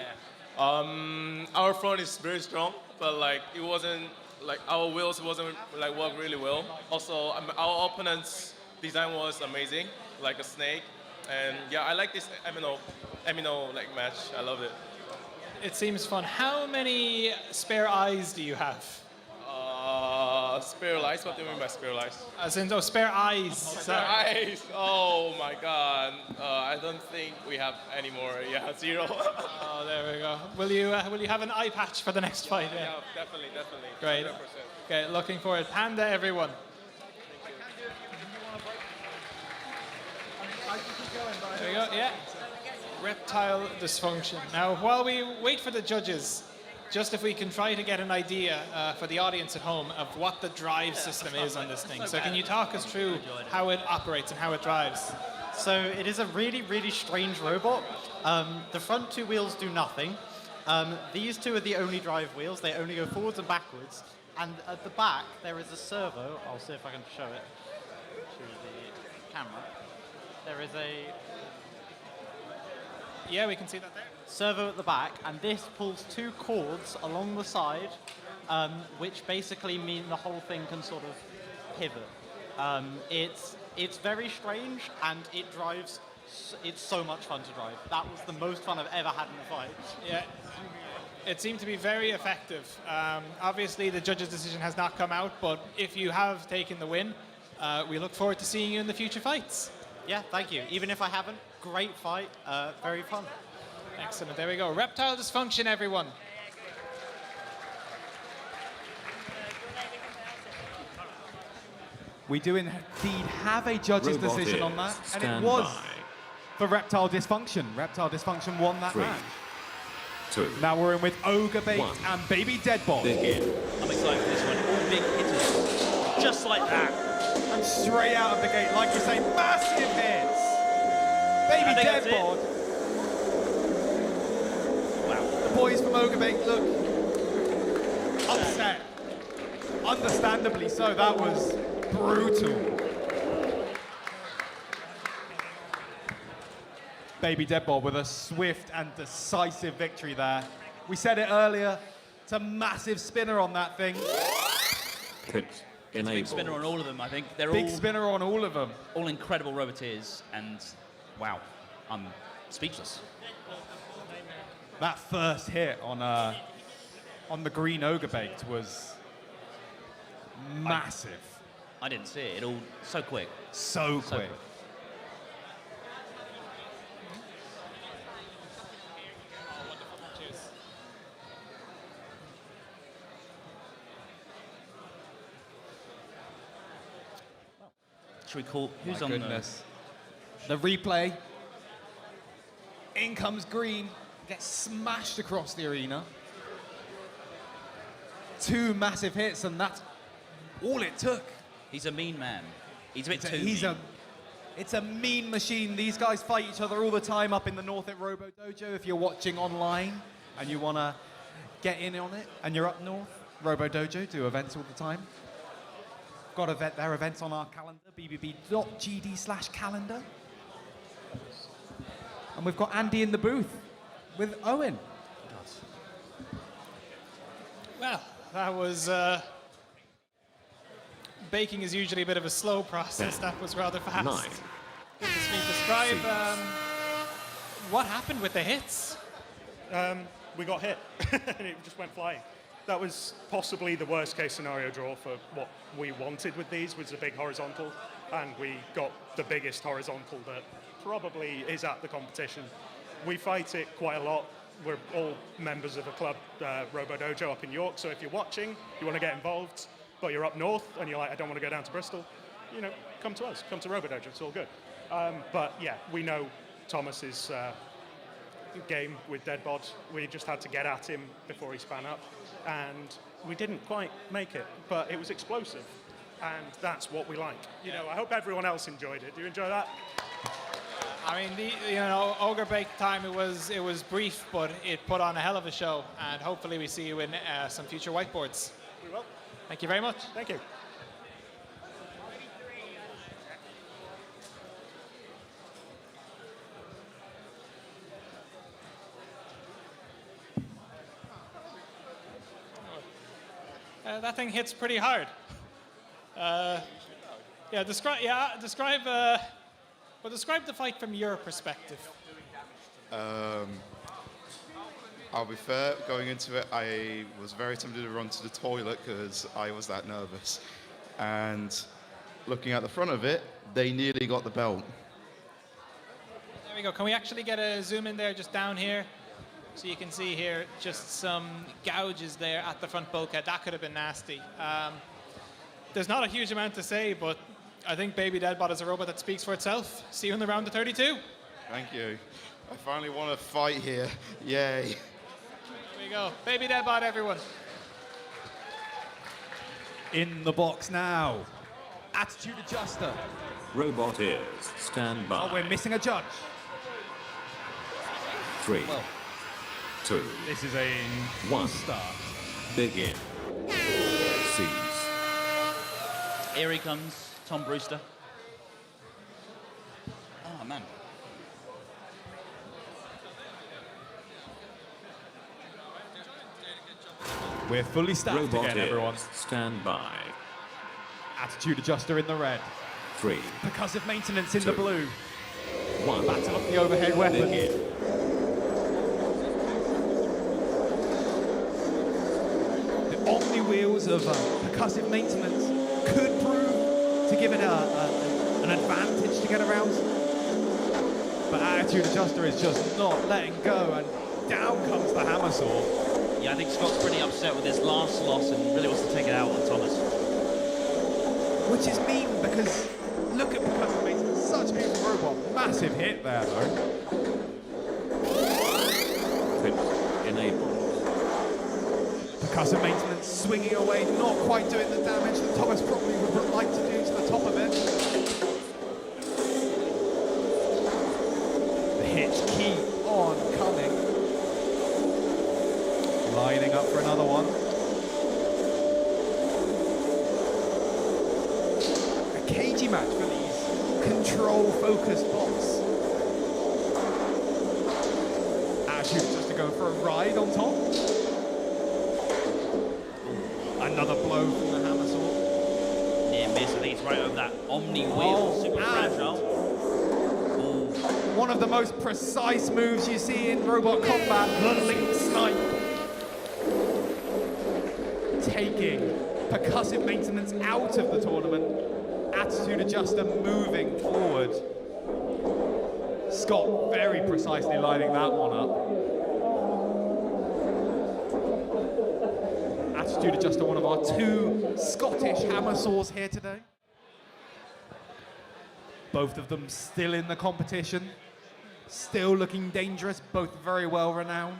our front is very strong, but like it wasn't like our wheels wasn't like work really well. Also, our opponent's design was amazing, like a snake, and yeah, I like this Amino like match. I loved it. It seems fun. How many spare eyes do you have? Spare lights? What do you mean by spare lights? As in, spare eyes. Spare eyes. Oh my God. I don't think we have any more. Yeah, 0. Oh, there we go. Will you have an eye patch for the next fight? Yeah, definitely. Great. 100%. Okay, looking forward. Panda, everyone. There we go. Yeah. Reptile Dysfunction. Now, while we wait for the judges, just if we can try to get an idea for the audience at home of what the drive system is on this thing. So can you talk us through how it operates and how it drives? So it is a really, really strange robot. The front two wheels do nothing. These two are the only drive wheels. They only go forwards and backwards. And at the back, there is a servo. I'll see if I can show it to the camera. There is a... Yeah, we can see that there. Servo at the back, and this pulls 2 cords along the side, which basically mean the whole thing can sort of pivot. It's very strange, and it drives. It's so much fun to drive. That was the most fun I've ever had in a fight. Yeah, it seemed to be very effective. Obviously, the judge's decision has not come out, but if you have taken the win, we look forward to seeing you in the future fights. Yeah, thank you. Even if I haven't, great fight, very fun. Excellent, there we go. Reptile Dysfunction, everyone. We do indeed have a judge's Robot decision on is that, and it stand was by. for Reptile Dysfunction. Reptile Dysfunction won that 3, match. 2. Now we're in with Ogre Bait 1. and Baby Deadbot. Begin. I'm excited for this one. All big hitters, just like that. And straight out of the gate, like you say, massive hits. Baby Deadbot. Wow. The boys from Ogre Bait look upset. Understandably so. That was brutal. Baby Deadbot with a swift and decisive victory there. We said it earlier, it's a massive spinner on that thing. Hit. Big spinner on all of them, I think. They're Big all spinner on all of them. All incredible roboteers, and wow, I'm speechless. That first hit on the green Ogre Baked was massive. I didn't see it. It all so quick. So quick. Should we call who's My on goodness. The replay. In comes green. Gets smashed across the arena. 2 massive hits, and that's all it took. He's a mean man. He's a bit too mean. It's a mean machine. These guys fight each other all the time up in the north at Robo Dojo if you're watching online. and you want to get in on it, and you're up north, Robo Dojo do events all the time. Got their events on our calendar, bbb.gd/calendar. And we've got Andy in the booth with Owen. Well, that was... baking is usually a bit of a slow process. That was rather fast. 9. Can you describe what happened with the hits? We got hit, and it just went flying. That was possibly the worst case scenario draw for what we wanted with these, was a big horizontal, and we got the biggest horizontal that probably is at the competition. We fight it quite a lot. We're all members of a club, Robo Dojo, up in York, so if you're watching, you want to get involved, but you're up north, and you're like, I don't want to go down to Bristol, you know, come to us, come to Robo Dojo, it's all good. But yeah, we know Thomas's game with Deadbod. We just had to get at him before he span up, and we didn't quite make it, but it was explosive, and that's what we like. You know, I hope everyone else enjoyed it. Do you enjoy that? I mean, Ogre Bake time, it was brief, but it put on a hell of a show, and hopefully we see you in some future whiteboards. We will. Thank you very much. Thank you. That thing hits pretty hard. Describe the fight from your perspective. I'll be fair, going into it, I was very tempted to run to the toilet because I was that nervous. And looking at the front of it, they nearly got the belt. There we go. Can we actually get a zoom in there, just down here? So you can see here just some gouges there at the front bulkhead. That could have been nasty. There's not a huge amount to say, but I think Baby Deadbot is a robot that speaks for itself. See you in the round of 32. Thank you. I finally want to fight here. Yay. There we go. Baby Deadbot, everyone. In the box now. Attitude adjuster. Robot ears, stand by. Oh, we're missing a judge. 3, 2, This is a 1. start. Begin. Seize. Here he comes, Tom Brewster. Oh, man. We're fully staffed Robot again, ears, everyone. stand by. Attitude adjuster in the red. 3, Percussive maintenance in the blue. 1. Battle of the overhead weapon. Begin. The Omni wheels of percussive maintenance could prove to give it an advantage to get around. But attitude adjuster is just not letting go, and down comes the hammer saw. Yeah, I think Scott's pretty upset with his last loss and really wants to take it out on Thomas. Which is mean because look at percussive maintenance, such a beautiful robot. Massive hit there though. Enabled. Percussive maintenance swinging away, not quite doing the damage that Thomas probably would like to do to the top of it. The hits keep on coming. Lining up for another one. A cagey match for these control-focused bots. Attitude just to go for a ride on top. Another blow from the hammer saw. Near miss, I think it's right over that Omni wheel, super fragile. One of the most precise moves you see in robot combat, the Link Snipe. Taking percussive maintenance out of the tournament. Attitude adjuster moving forward. Scott very precisely lining that one up. Attitude adjuster, one of our 2 Scottish hammer saws here today. Both of them still in the competition. Still looking dangerous, both very well renowned.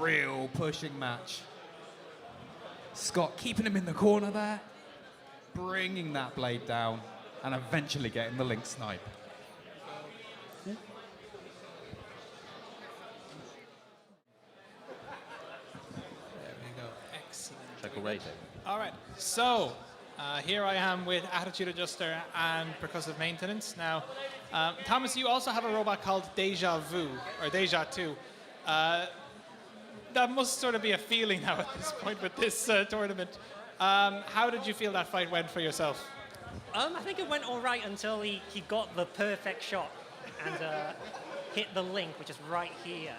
real pushing match. Scott keeping him in the corner there, bringing that blade down, and eventually getting the link snipe. There we go. Excellent. Check rating. All right, so here I am with Attitude Adjuster and Percussive Maintenance. Now, Thomas, you also have a robot called Deja Vu, or Deja 2. That must sort of be a feeling now at this point with this tournament. How did you feel that fight went for yourself? I think it went all right until he got the perfect shot and hit the link, which is right here.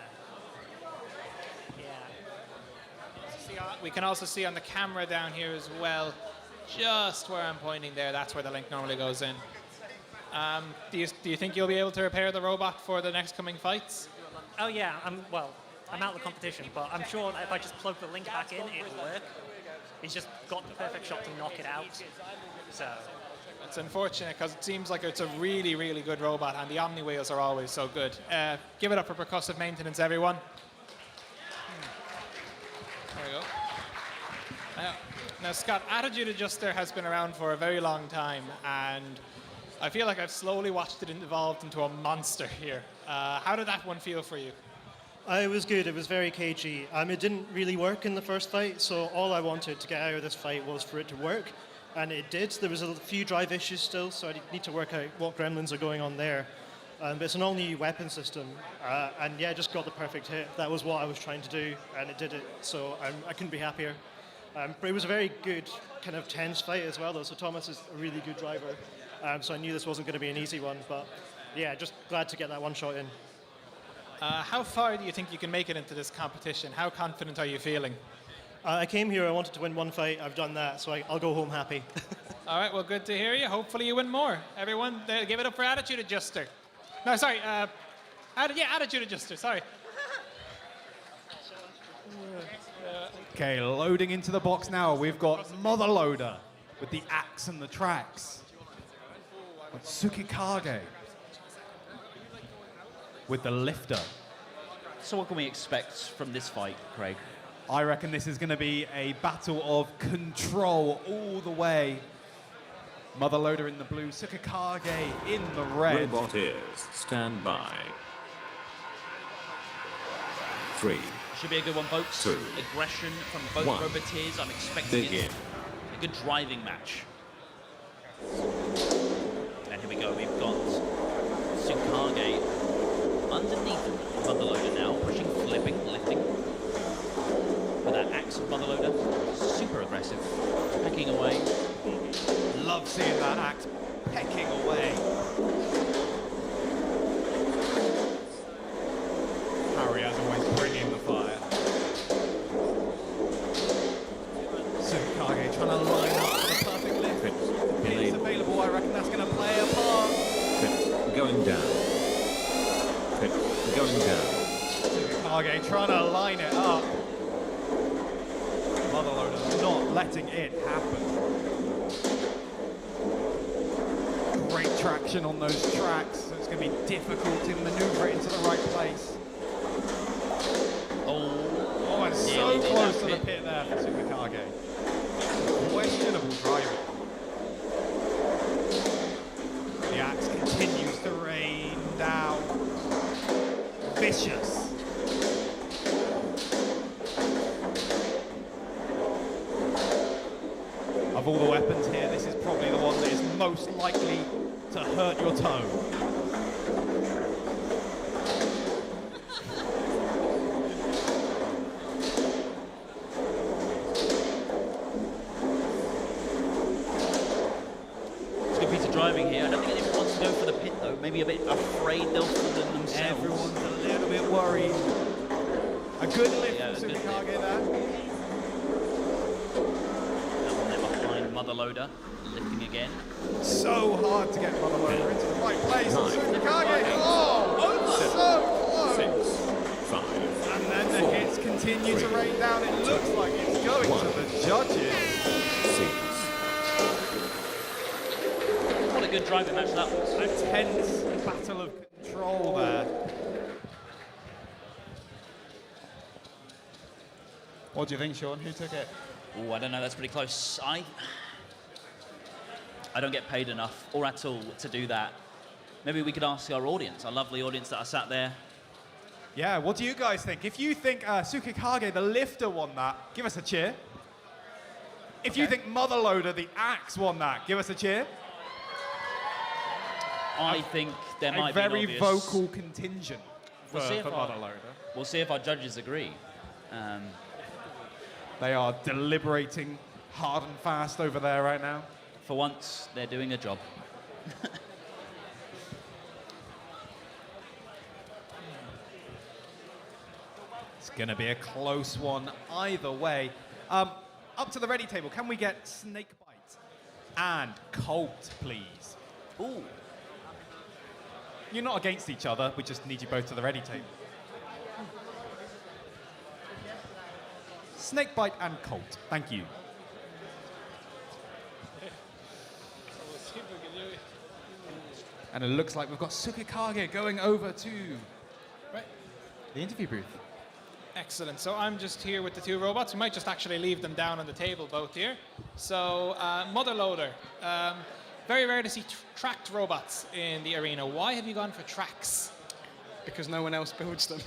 We can also see on the camera down here as well, just where I'm pointing there, that's where the link normally goes in. Do you think you'll be able to repair the robot for the next coming fights? Oh yeah, I'm out of the competition, but I'm sure that if I just plug the link back in, it'll work. He's just got the perfect shot to knock it out. So it's unfortunate because it seems like it's a really, really good robot, and the Omni wheels are always so good. Give it up for Percussive Maintenance, everyone. There we go. Now, Scott, Attitude Adjuster has been around for a very long time, and I feel like I've slowly watched it evolve into a monster here. How did that one feel for you? It was good. It was very cagey. It didn't really work in the first fight, so all I wanted to get out of this fight was for it to work, and it did. There was a few drive issues still, so I need to work out what gremlins are going on there. But it's an all-new weapon system, and yeah, just got the perfect hit. That was what I was trying to do, and it did it, so I couldn't be happier. But it was a very good, kind of tense fight as well, though, so Thomas is a really good driver, so I knew this wasn't going to be an easy one, but yeah, just glad to get that one shot in. How far do you think you can make it into this competition? How confident are you feeling? I came here, I wanted to win one fight, I've done that, so I'll go home happy. All right, well, good to hear you. Hopefully you win more. Everyone, give it up for Attitude Adjuster. No, sorry, Attitude Adjuster, sorry. Okay, loading into the box now. We've got Mother Loader with the axe and the tracks. With Tsukikage with the lifter. So what can we expect from this fight, Craig? I reckon this is going to be a battle of control all the way. Mother Loader in the blue, Tsukikage in the red. Robot is stand by. 3. Should be a good one, folks. 2. Aggression from both 1. roboteers. I'm expecting Begin. a good driving match. And here we go. We've got Tsukikage underneath Mother Loader now, pushing, flipping, lifting. With that axe of Mother Loader, super aggressive, pecking away. Love seeing that axe pecking away. Harry, as always, bringing the fire. Tsukikage trying to line up for the perfect lift. It's available, I reckon that's going to play a part. Going down. Going down. Tsukikage trying to line it up. Mother Loader not letting it happen. Great traction on those tracks, so it's going to be difficult to maneuver it into the right place. Oh, it's so close to the pit there for Tsukikage. Questionable driving. The axe continues to rain down. Vicious. Of all the weapons here, this is probably the one that is most likely to hurt your toe. It's a good piece of driving here. I don't think anyone wants to go for the pit, though. Maybe a bit afraid they'll fall in themselves. Everyone's a little bit worried. A good lift from Tsukikage there. Mother Loader, lifting again. So hard to get Mother Loader into the right place. Tsukikage, so close. 5. And then the hits continue to rain down. It looks like it's going to the judges. 6. What a good driving match that was. A tense battle of control there. What do you think, Sean? Who took it? Oh, I don't know. That's pretty close. I don't get paid enough or at all to do that. Maybe we could ask our audience, our lovely audience that are sat there. Yeah, what do you guys think? If you think Tsukikage, the lifter, won that, give us a cheer. If you think Motherloader, the axe, won that, give us a cheer. I think there might a be an very obvious... vocal contingent for, We'll see if for our- Motherloader. We'll see if our judges agree. They are deliberating hard and fast over there right now. For once, they're doing a job. It's going to be a close one either way. Up to the ready table, can we get Snakebite and Colt, please? Ooh. You're not against each other, we just need you both to the ready table. Snakebite and Colt, thank you. And it looks like we've got Tsukikage going over to the interview booth. Excellent. So I'm just here with the two robots. We might just actually leave them down on the table, both here. So Motherloader, very rare to see tracked robots in the arena. Why have you gone for tracks? Because no one else builds them.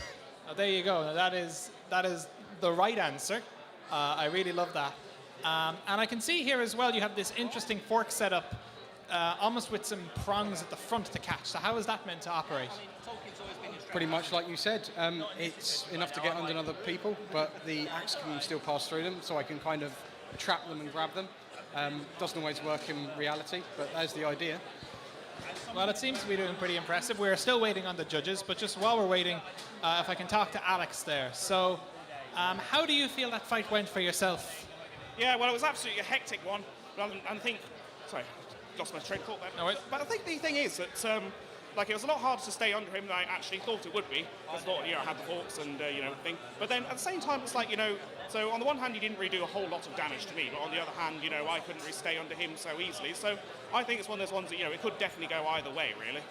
Oh, there you go. Now, that is the right answer. I really love that. And I can see here as well you have this interesting fork setup, almost with some prongs at the front to catch. So how is that meant to operate? Pretty much like you said, it's enough to get under other people, but the axe can still pass through them, so I can kind of trap them and grab them. Doesn't always work in reality, but that's the idea. Well, it seems to be doing pretty impressive. We're still waiting on the judges, but just while we're waiting, if I can talk to Alex there. So, how do you feel that fight went for yourself? Yeah, well, it was absolutely a hectic one. But I think, sorry, lost my train of thought there. No, but I think the thing is that, like, it was a lot harder to stay under him than I actually thought it would be. I thought, I had the forks and, thing. But then at the same time, it's like, so on the one hand, he didn't really do a whole lot of damage to me, but on the other hand, I couldn't really stay under him so easily. So I think it's one of those ones that, it could definitely go either way, really.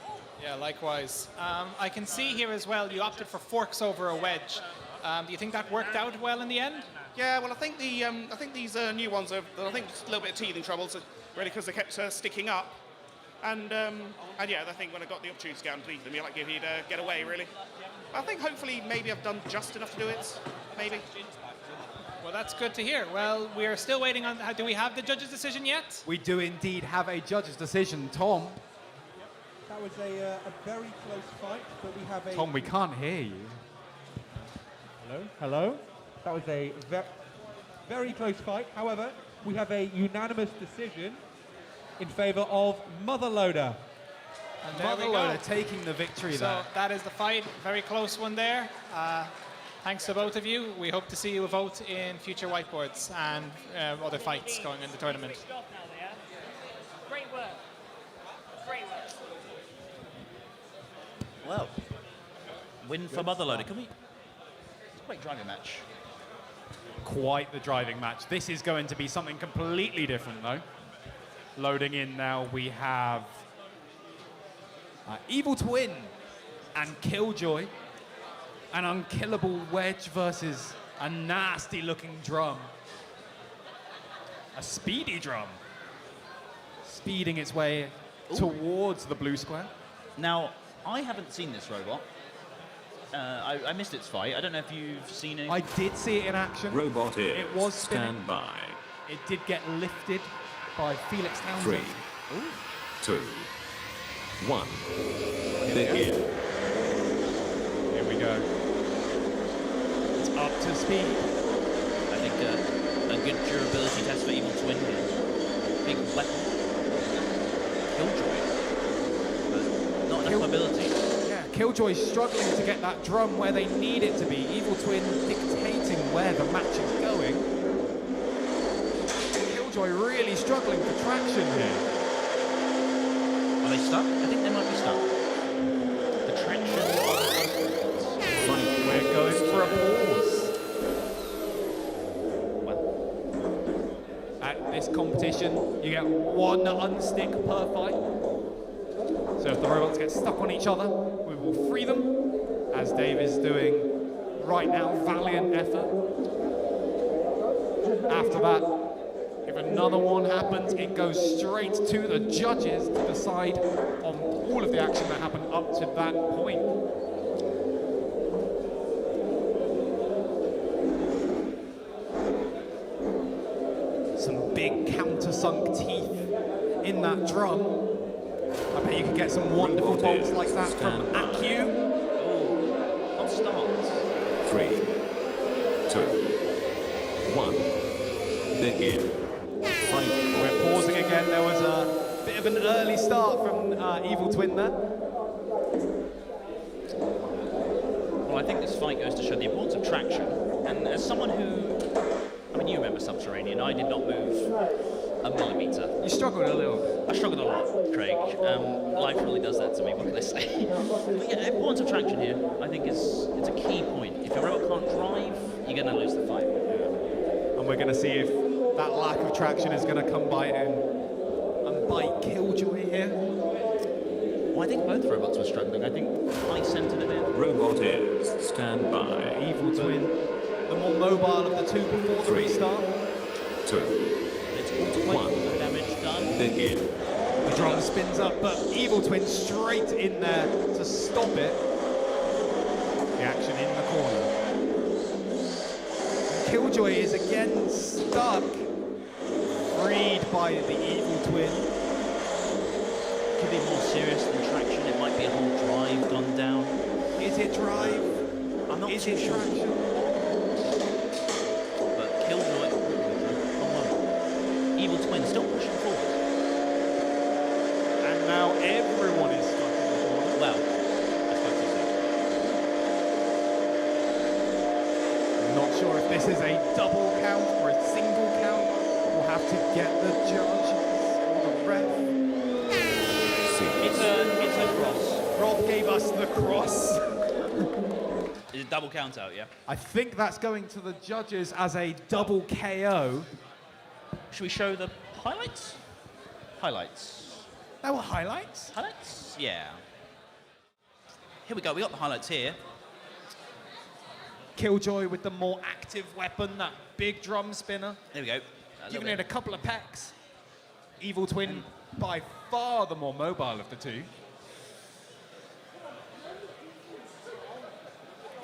Yeah, likewise. I can see here as well, you opted for forks over a wedge. Do you think that worked out well in the end? Yeah, well, I think these new ones are, I think, just a little bit of teething trouble, so really, because they kept sticking up. And yeah, I think when I got the opportunity to get underneath them, like if he'd get away, really. I think hopefully maybe I've done just enough to do it, maybe. Well, that's good to hear. Well, we're still waiting on, do we have the judge's decision yet? We do indeed have a judge's decision. Tom? That was a very close fight, but we have a... Tom, we can't hear you. Hello? Hello? That was a very close fight. However, we have a unanimous decision in favour of Motherloader. And there we Motherloader go. taking the victory so there. That is the fight. Very close one there. Thanks to both of you. We hope to see you vote in future whiteboards and other fights going in the tournament. Great work. Great work. Well, win for Motherloader. Can we... It's a great driving match. Quite the driving match. This is going to be something completely different, though. Loading in now, we have Evil Twin and Killjoy. An unkillable wedge versus a nasty-looking drum. A speedy drum. Speeding its way towards the blue square. Now, I haven't seen this robot. I missed its fight. I don't know if you've seen it. I did see it in action. Robot is It was spinning. stand by. It did get lifted by Felix Townsend. 3, 2, 1. Begin. Here we go. It's up to speed. I think a good durability test for Evil Twin here. Big weapon. Killjoy. But not enough mobility. Yeah, Killjoy's struggling to get that drum where they need it to be. Evil Twin dictating where the match is going. Killjoy really struggling for traction here. Are they stuck? I think they might be stuck. The traction. We're going for a pause. At this competition, you get one unstick per fight. So if the robots get stuck on each other, we will free them, as Dave is doing right now. Valiant effort. After that, if another one happens, it goes straight to the judges to decide on all of the action that happened up to that point. Some big countersunk teeth in that drum. I bet you could get some wonderful bolts like that from Akyu. Oh, hot start. 3, 2, 1. Begin. We're pausing again. There was a bit of an early start from Evil Twin there. Well, I think this fight goes to show the importance of traction. And as someone who, I mean, you remember Subterranean, I did not move a millimetre. You struggled a little. I struggled a lot, Craig. Life really does that to me, what can I say? But yeah, the importance of traction here, I think, it's a key point. If your robot can't drive, you're going to lose the fight. And we're going to see if that lack of traction is going to come by and bite Killjoy here. Well, I think both robots were struggling. I think I centered it in. Robot is stand by. Evil Twin, the more mobile of the two before the restart. 2, It's all 1. No damage done. Begin. The drum spins up, but Evil Twin straight in there to stop it. The action in the corner. And Killjoy is again stuck. Freed by the Evil Twin. Could be more serious than traction. It might be a whole drive gone down. Is it drive? I'm not Is too it sure. traction? But Killjoy, Evil Twin still pushing forward. And now everyone is stuck in the corner. Well, I suppose so. I'm not sure if this is a double count or a single count. We'll have to get the judges or the ref. It's a cross. Rob gave us the cross. Is it double count out, yeah? I think that's going to the judges as a double KO. Should we show the highlights? Highlights. There were highlights? Highlights? Yeah. Here we go, we got the highlights here. Killjoy with the more active weapon, that big drum spinner. There we go. Giving it a couple of pecks. Evil Twin, by far the more mobile of the two.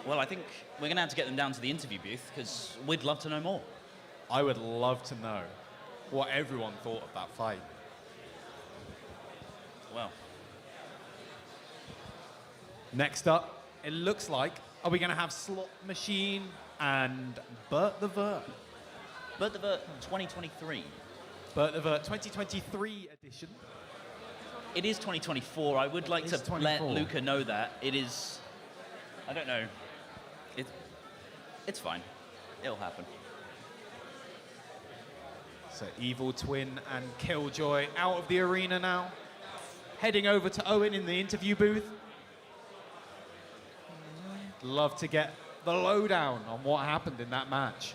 Well, I think we're going to have to get them down to the interview booth because we'd love to know more. I would love to know what everyone thought of that fight. Well. Next up, it looks like, are we going to have Slot Machine and Bert the Vert? Bert the Vert 2023. Bert the Vert 2023 edition. It is 2024. I would like to let Luca know that. It is, I don't know. It's fine. It'll happen. So Evil Twin and Killjoy out of the arena now. Heading over to Owen in the interview booth. Love to get the lowdown on what happened in that match.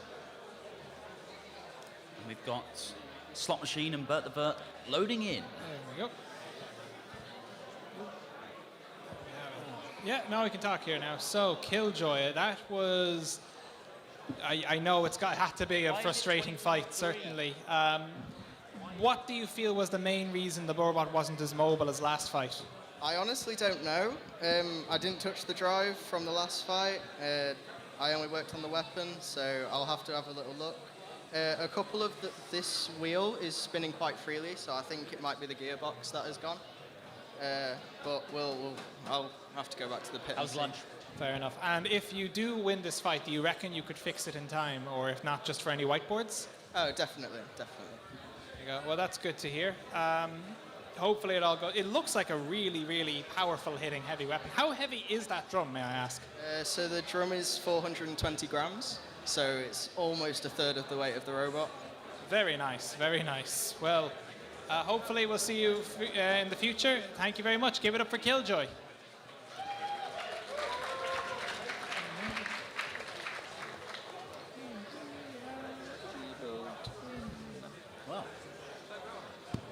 We've got Slot Machine and Bert the Vert loading in. There we go. Yeah, now we can talk here now. So, Killjoy, that was... I know had to be a frustrating fight, certainly. What do you feel was the main reason the robot wasn't as mobile as last fight? I honestly don't know. I didn't touch the drive from the last fight. I only worked on the weapon, so I'll have to have a little look. A couple of this wheel is spinning quite freely, so I think it might be the gearbox that has gone. But I'll have to go back to the pit. How's lunch? Fair enough. And if you do win this fight, do you reckon you could fix it in time, or if not, just for any whiteboards? Oh, definitely. There you go. Well, that's good to hear. Hopefully it all goes. It looks like a really, really powerful hitting heavy weapon. How heavy is that drum, may I ask? So the drum is 420 grams, so it's almost a third of the weight of the robot. Very nice, very nice. Well, hopefully we'll see you in the future. Thank you very much. Give it up for Killjoy.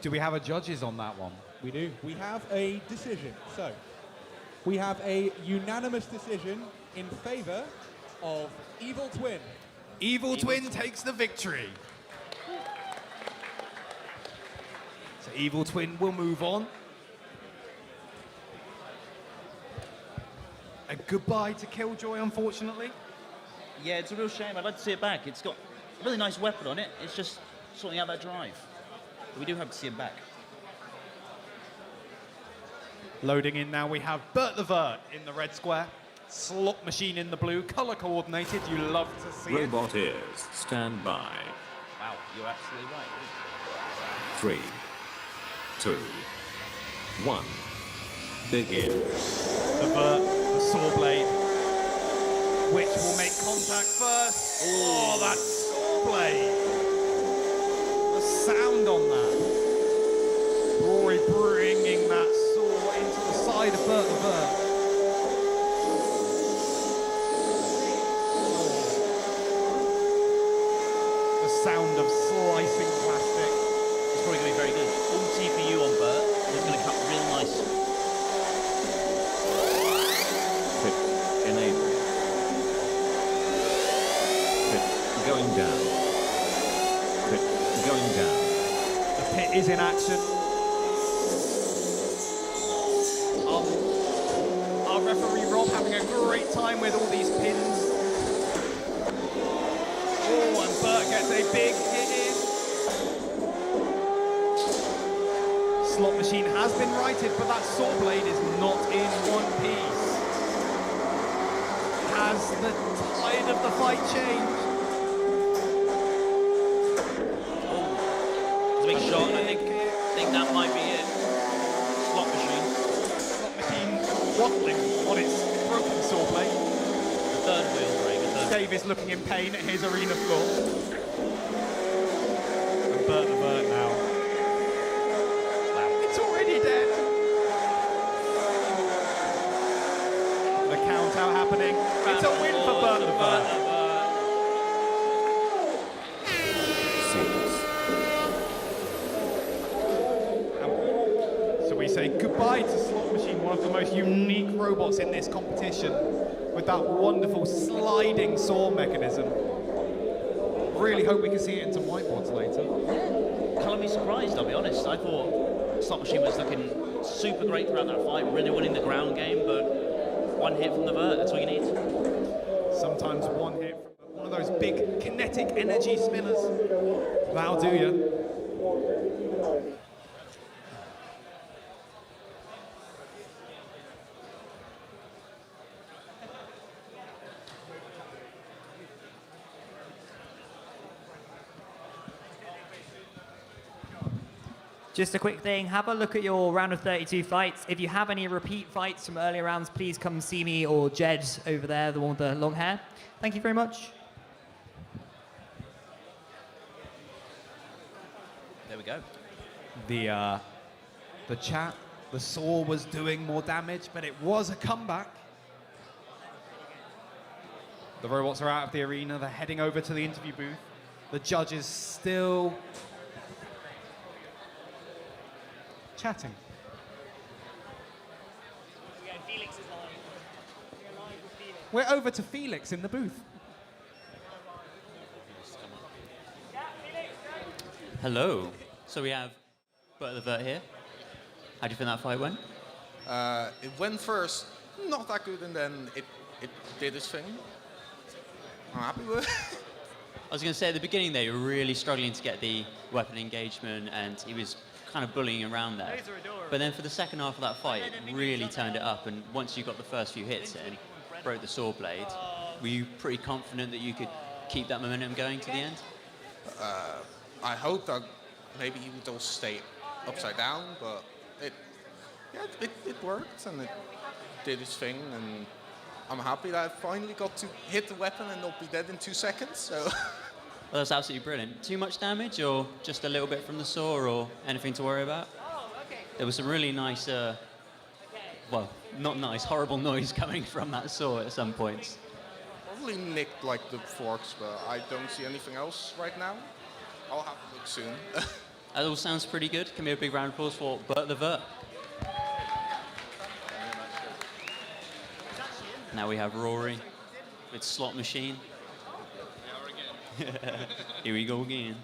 Do we have a judges on that one? We do. We have a decision. So, we have a unanimous decision in favor of Evil Twin. Evil Twin takes the victory. So Evil Twin will move on. A goodbye to Killjoy, unfortunately. Yeah, it's a real shame. I'd like to see it back. It's got a really nice weapon on it. It's just sorting out that drive. But we do have to see him back. Loading in now, we have Bert the Vert in the red square. Slot Machine in the blue, color coordinated. You love to see it. Robot ears, stand by. Wow, you're absolutely right. 3, 2, 1. Begin. The Vert, the saw blade. Which will make contact first? Oh, that saw blade. The sound on that. Rory bringing that saw into the side of Bert the Vert. The sound of slicing plastic. It's probably going to be very good. All TPU on Bert. It's going to cut real nice. Pit enabled. Pit going down. Pit going down. The pit is in action. Our referee Rob having a great time with all these pins. Oh, and Bert gets a big hit in. Slot Machine has been righted, but that saw blade is not in one piece. Has the tide of the fight changed? It's a big shot, and I think that might be it. Slot Machine. Slot Machine waddling on its broken saw blade. The third wheel break. Dave is looking in pain at his arena floor. And Bert the Vert now. Wow. It's already dead. The count out happening. It's a win for Bert the Vert. 6. So we say goodbye to Slot Machine, one of the most unique robots in this competition, with that wonderful sliding saw mechanism. Really hope we can see it in some whiteboards later. Colour me surprised, I'll be honest. I thought Slot Machine was looking super great throughout that fight, really winning the ground game, but one hit from the Vert, that's all you need. Sometimes one hit from one of those big kinetic energy spinners. That'll do you. Just a quick thing, have a look at your round of 32 fights. If you have any repeat fights from earlier rounds, please come see me or Jed over there, the one with the long hair. Thank you very much. There we go. The chat, the saw was doing more damage, but it was a comeback. The robots are out of the arena, they're heading over to the interview booth. The judges still chatting. We're over to Felix in the booth. Hello. So we have Bert the Vert here. How do you think that fight went? It went first not that good, and then it did its thing. I'm happy with it. I was going to say at the beginning there, you were really struggling to get the weapon engagement, and he was kind of bullying around there. But then for the second half of that fight, it really turned it up, and once you got the first few hits in, broke the saw blade, were you pretty confident that you could keep that momentum going to the end? I hope that maybe he would also stay upside down, but it worked and it did its thing, and I'm happy that I finally got to hit the weapon and not be dead in 2 seconds. So. Well, that's absolutely brilliant. Too much damage, or just a little bit from the saw, or anything to worry about? There was some really nice, well, not nice, horrible noise coming from that saw at some points. Probably nicked like the forks, but I don't see anything else right now. I'll have to look soon. That all sounds pretty good. Can be a big round of applause for Bert the Vert. Now we have Rory with Slot Machine. Here we go again.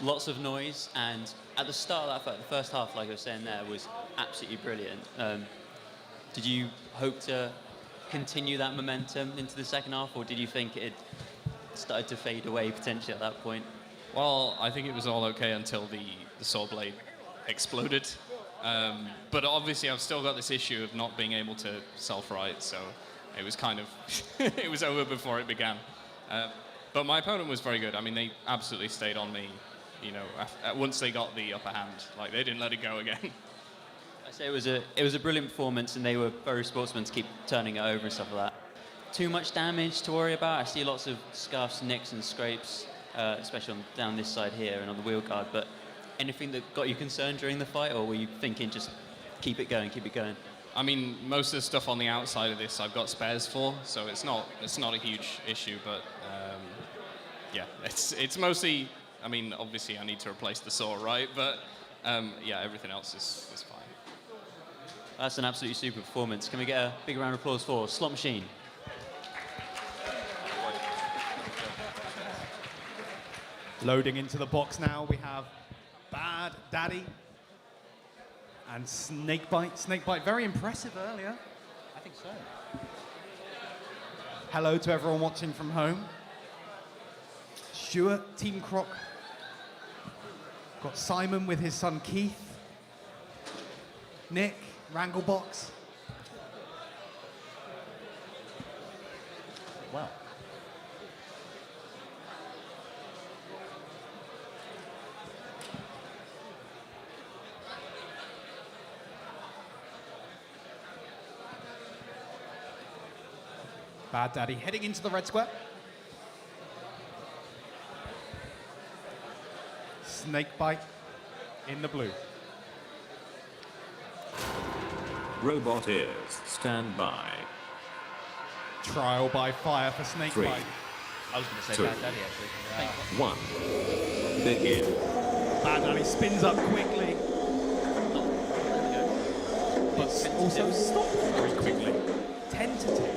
Lots of noise, and at the start of that fight, the first half, like I was saying there, was absolutely brilliant. Did you hope to continue that momentum into the second half, or did you think it started to fade away potentially at that point? Well, I think it was all okay until the saw blade exploded. But obviously I've still got this issue of not being able to self-right, so it was kind of, it was over before it began. But my opponent was very good. I mean, they absolutely stayed on me, you know, once they got the upper hand. Like, they didn't let it go again. I say it was a brilliant performance, and they were very sportsmen to keep turning it over and stuff like that. Too much damage to worry about. I see lots of scuffs, nicks, and scrapes, especially down this side here and on the wheel guard. But anything that got you concerned during the fight, or were you thinking just keep it going, keep it going? I mean, most of the stuff on the outside of this I've got spares for, so it's not a huge issue. But yeah, it's mostly. I mean, obviously I need to replace the saw, right? But yeah, everything else is fine. That's an absolutely super performance. Can we get a big round of applause for Slot Machine? Loading into the box now, we have Bad Daddy and Snakebite. Snakebite, very impressive earlier. I think so. Hello to everyone watching from home. Stuart, Team Croc. Got Simon with his son Keith. Nick, Wranglebox. Wow. Bad Daddy heading into the red square. Snakebite in the blue. Robot ears, stand by. Trial by fire for Snakebite. 3, I was going to say 2, Bad Daddy, actually. 1. Begin. Bad Daddy spins up quickly. But also stops very quickly. Tentative.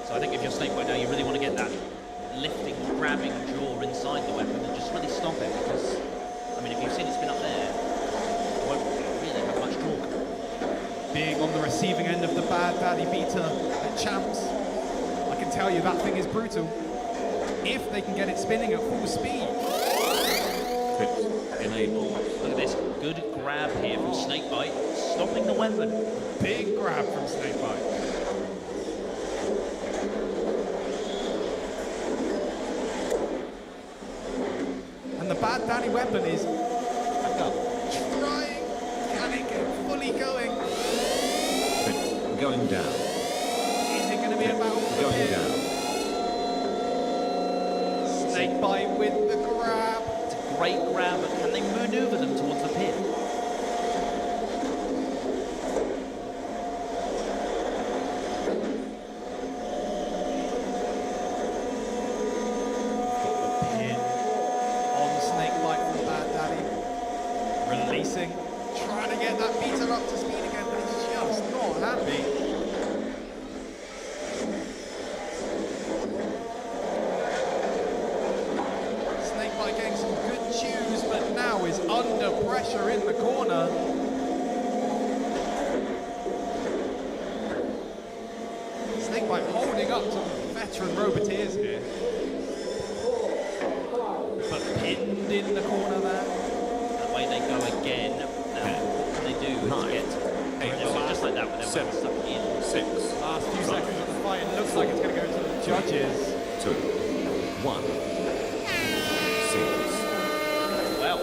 So I think if you're Snakebite now, you really want to get that lifting, grabbing jaw inside the weapon and just really stop it, because, I mean, if you've seen it spin up there, it won't really have much torque. Being on the receiving end of the Bad Daddy beater at Champs, I can tell you that thing is brutal. If they can get it spinning at full speed. Enable. Look at this, good grab here from Snakebite, stopping the weapon. Big grab from Snakebite. And the Bad Daddy weapon is trying, can it get fully going? Going down. Is it going to be a battle for the Going pin? down. Snakebite with the grab. It's a great grab, but can they maneuver them towards the pin? Releasing, trying to get that beater up to speed again, but it's just not happy. Snakebite getting some good chews, but now is under pressure in the corner. Snakebite holding up to the veteran Roboteers here. But pinned in the corner there. Away they go again. Now, what can they do to get just like that with their weapon stuck in? 6. Last few seconds of the fight, it looks like it's going to go to the judges. 2, 1. Cease. Well,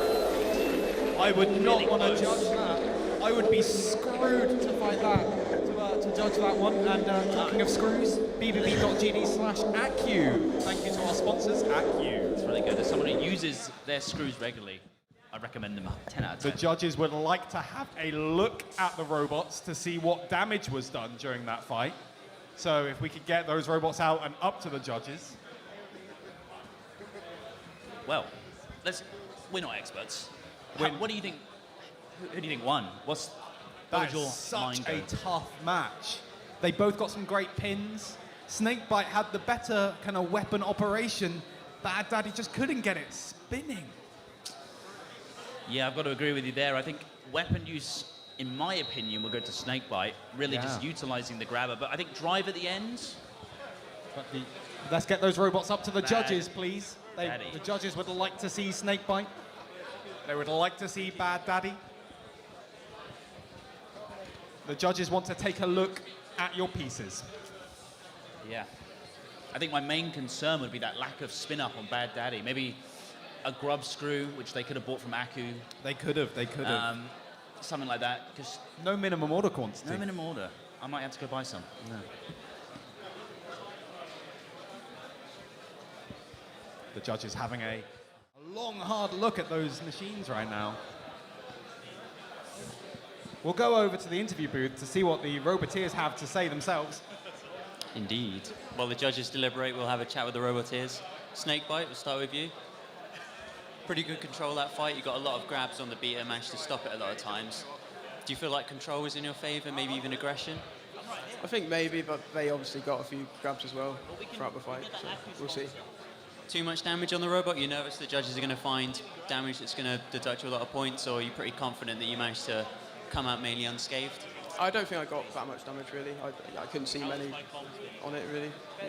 I would not want to judge that. I would be screwed to fight that, to judge that one. And talking of screws, bbb.gd/ACU. Thank you to our sponsors, ACU. It's really good. As someone who uses their screws regularly, I recommend them 10 out of 10. The judges would like to have a look at the robots to see what damage was done during that fight. So if we could get those robots out and up to the judges. Well, we're not experts. What do you think? Who do you think won? What That was your is such mind a going? tough match. They both got some great pins. Snakebite had the better kind of weapon operation. Bad Daddy just couldn't get it spinning. Yeah, I've got to agree with you there. I think weapon use, in my opinion, will go to Snakebite, really just utilizing the grabber. But I think drive at the end. Let's get those robots up to the Bad judges, please. Daddy. The judges would like to see Snakebite. They would like to see Bad Daddy. The judges want to take a look at your pieces. Yeah. I think my main concern would be that lack of spin up on Bad Daddy. Maybe a grub screw, which they could have bought from Aku. They could have. Something like that. Just no minimum order quantity. No minimum order. I might have to go buy some. No. The judges having a long, hard look at those machines right now. We'll go over to the interview booth to see what the Roboteers have to say themselves. Indeed. While the judges deliberate, we'll have a chat with the Roboteers. Snakebite, we'll start with you. Pretty good control that fight. You got a lot of grabs on the beat and managed to stop it a lot of times. Do you feel like control was in your favour, maybe even aggression? I think maybe, but they obviously got a few grabs as well throughout the fight, so we'll see. Too much damage on the robot? You're nervous the judges are going to find damage that's going to deduct you a lot of points, or are you pretty confident that you managed to come out mainly unscathed? I don't think I got that much damage, really. I couldn't see many on it, really. Yeah.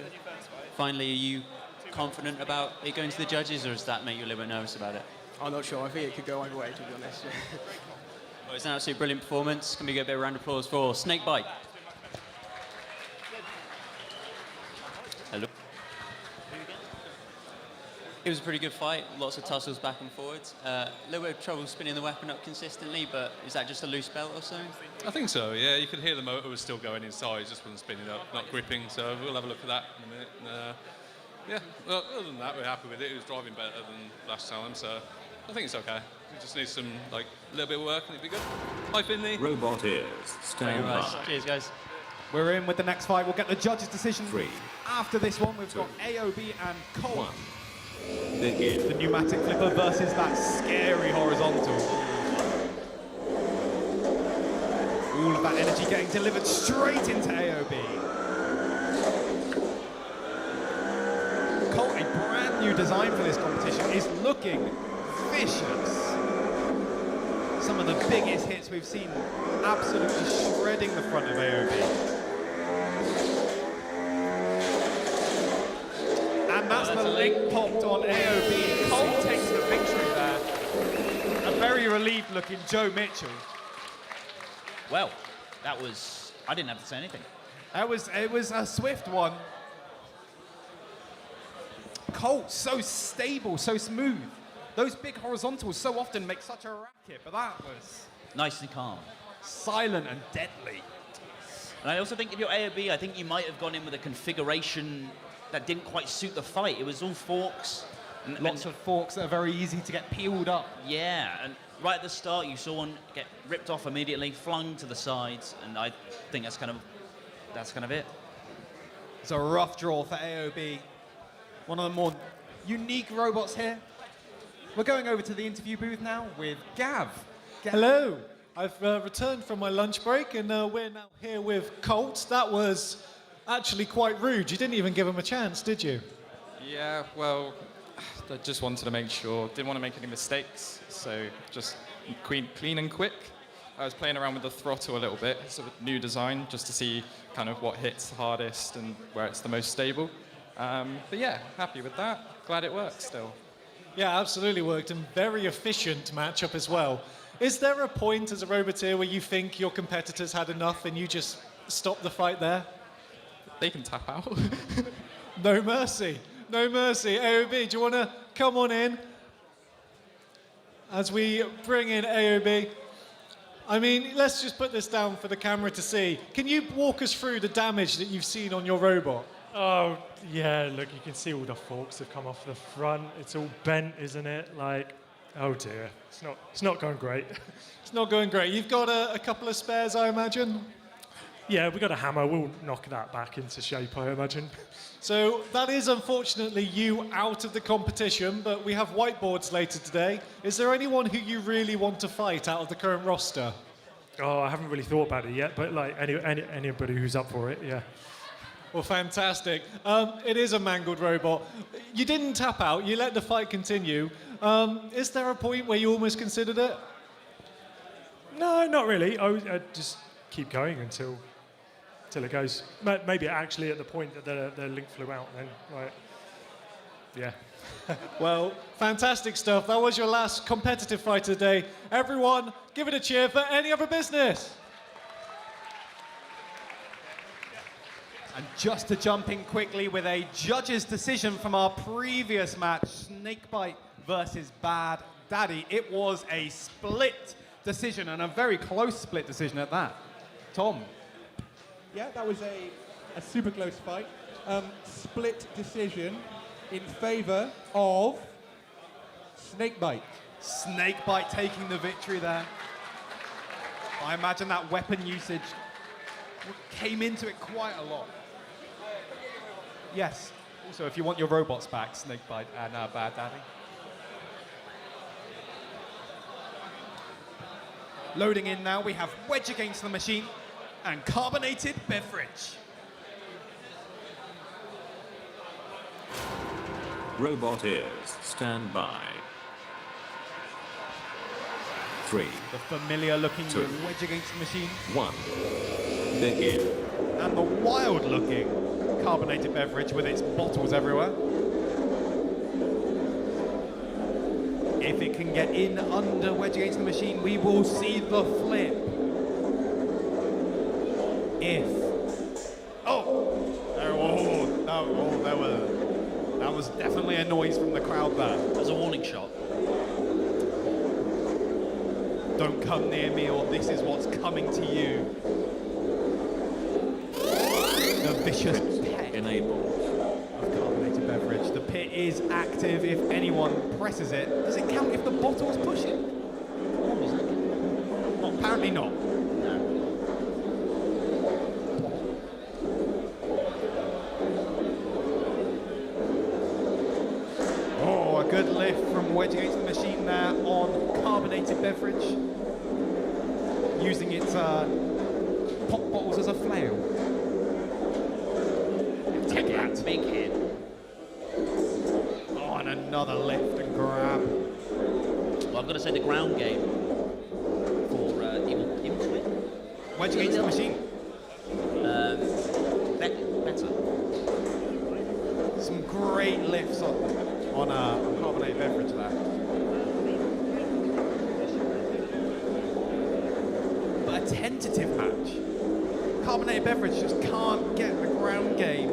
Finally, are you confident about it going to the judges, or does that make you a little bit nervous about it? I'm not sure. I think it could go either way, to be honest. Well, it's an absolutely brilliant performance. Can we get a bit of a round of applause for Snakebite? Hello. It was a pretty good fight, lots of tussles back and forwards. A little bit of trouble spinning the weapon up consistently, but is that just a loose belt or something? I think so, yeah. You could hear the motor was still going inside, just wasn't spinning up, not gripping, so we'll have a look at that in a minute. And, yeah, well, other than that, we're happy with it. It was driving better than last time, so I think it's okay. We just need some, like, a little bit of work and it'd be good. Hi, Finley. Roboteers, stand by. Cheers, guys. We're in with the next fight. We'll get the judges' decision. 3. After this one, we've got AOB and Colt. 1. Begin. The pneumatic flipper versus that scary horizontal. All of that energy getting delivered straight into AOB. Colt, a brand new design for this competition, is looking vicious. Some of the biggest hits we've seen, absolutely shredding the front of AOB. And that's the link popped on AOB. Colt takes the victory there. A very relieved looking Joe Mitchell. Well, that was... I didn't have to say anything. It was a swift one. Colt, so stable, so smooth. Those big horizontals so often make such a racket, but that was... Nice and calm. Silent and deadly. And I also think if you're AOB, I think you might have gone in with a configuration that didn't quite suit the fight. It was all forks. And Lots of forks that are very easy to get peeled up. Yeah, and right at the start, you saw one get ripped off immediately, flung to the sides, and I think that's kind of it. It's a rough draw for AOB. One of the more unique robots here. We're going over to the interview booth now with Gav. Hello. I've returned from my lunch break, and we're now here with Colt. That was actually quite rude. You didn't even give him a chance, did you? Yeah, well, I just wanted to make sure. Didn't want to make any mistakes, so just clean and quick. I was playing around with the throttle a little bit. It's a new design, just to see kind of what hits hardest and where it's the most stable. But yeah, happy with that. Glad it worked still. Yeah, absolutely worked, and very efficient matchup as well. Is there a point as a Roboteer where you think your competitors had enough and you just stop the fight there? They can tap out. No mercy. No mercy. AOB, do you want to come on in? As we bring in AOB. I mean, let's just put this down for the camera to see. Can you walk us through the damage that you've seen on your robot? Oh, yeah, look, you can see all the forks have come off the front. It's all bent, isn't it? Like, oh dear, it's not going great. It's not going great. You've got a couple of spares, I imagine? Yeah, we've got a hammer. We'll knock that back into shape, I imagine. So that is unfortunately you out of the competition, but we have whiteboards later today. Is there anyone who you really want to fight out of the current roster? Oh, I haven't really thought about it yet, but like anybody who's up for it, yeah. Well, fantastic. It is a mangled robot. You didn't tap out. You let the fight continue. Is there a point where you almost considered it? No, not really. I just keep going until it goes. Maybe actually at the point that the link flew out. Then, right? Yeah. Well, fantastic stuff. That was your last competitive fight of the day. Everyone, give it a cheer for Any Other Business. And just to jump in quickly with a judge's decision from our previous match, Snakebite versus Bad Daddy. It was a split decision, and a very close split decision at that. Tom? Yeah, that was a super close fight. Split decision in favor of Snakebite. Snakebite taking the victory there. I imagine that weapon usage came into it quite a lot. Yes. Also, if you want your robots back, Snakebite and Bad Daddy. Loading in now, we have Wedge Against the Machine and Carbonated Beverage. Robot ears, stand by. 3, The familiar looking 2, Wedge Against the Machine. 1, begin. And the wild looking Carbonated Beverage with its bottles everywhere. If it can get in under Wedge Against the Machine, we will see the flip. That was definitely a noise from the crowd there. There's a warning shot. Don't come near me or this is what's coming to you. The vicious pet of Carbonated Beverage. The pit is active if anyone presses it. Does it count if the bottle's pushing? Well, apparently not. Oh, a good lift from Wedge Against the Machine there on Carbonated Beverage. Using its pop bottles as a flail. Take that. Big hit. Oh, and another lift and grab. Well, I've got to say the ground game for Beetle. Wedge Against the Machine. Better. Some great lifts on Carbonated Beverage there. But a tentative match. Carbonated Beverage just can't get the ground game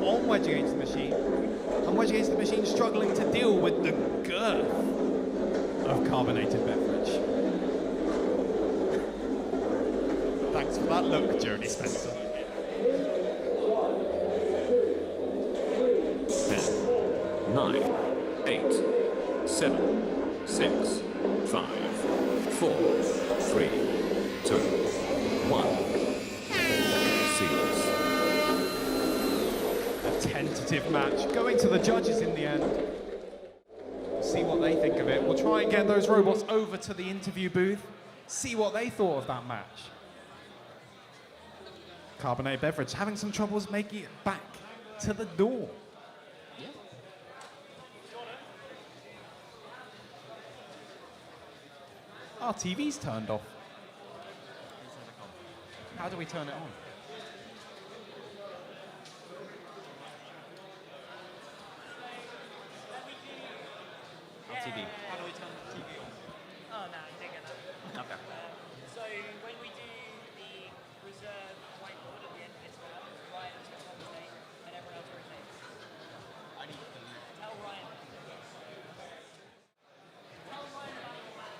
on Wedge Against the Machine. And Wedge Against the Machine struggling to deal with the girth of Carbonated Beverage. Thanks for that look, Jody Spencer. 10, 9, 8, 7, 6, 5, 4, 3, 2, 1. Seals. A tentative match going to the judges in the end. See what they think of it. We'll try and get those robots over to the interview booth, see what they thought of that match. Carbonated Beverage having some troubles making it back to the door. Our TV's turned off. How do we turn it on? TV. How do we turn the TV on? Oh, no, you didn't get that. Okay. So when we do the reserve whiteboard at the end of this round, Ryan has to commentate and everyone else rotates. I need to tell Ryan. Tell Ryan about your match.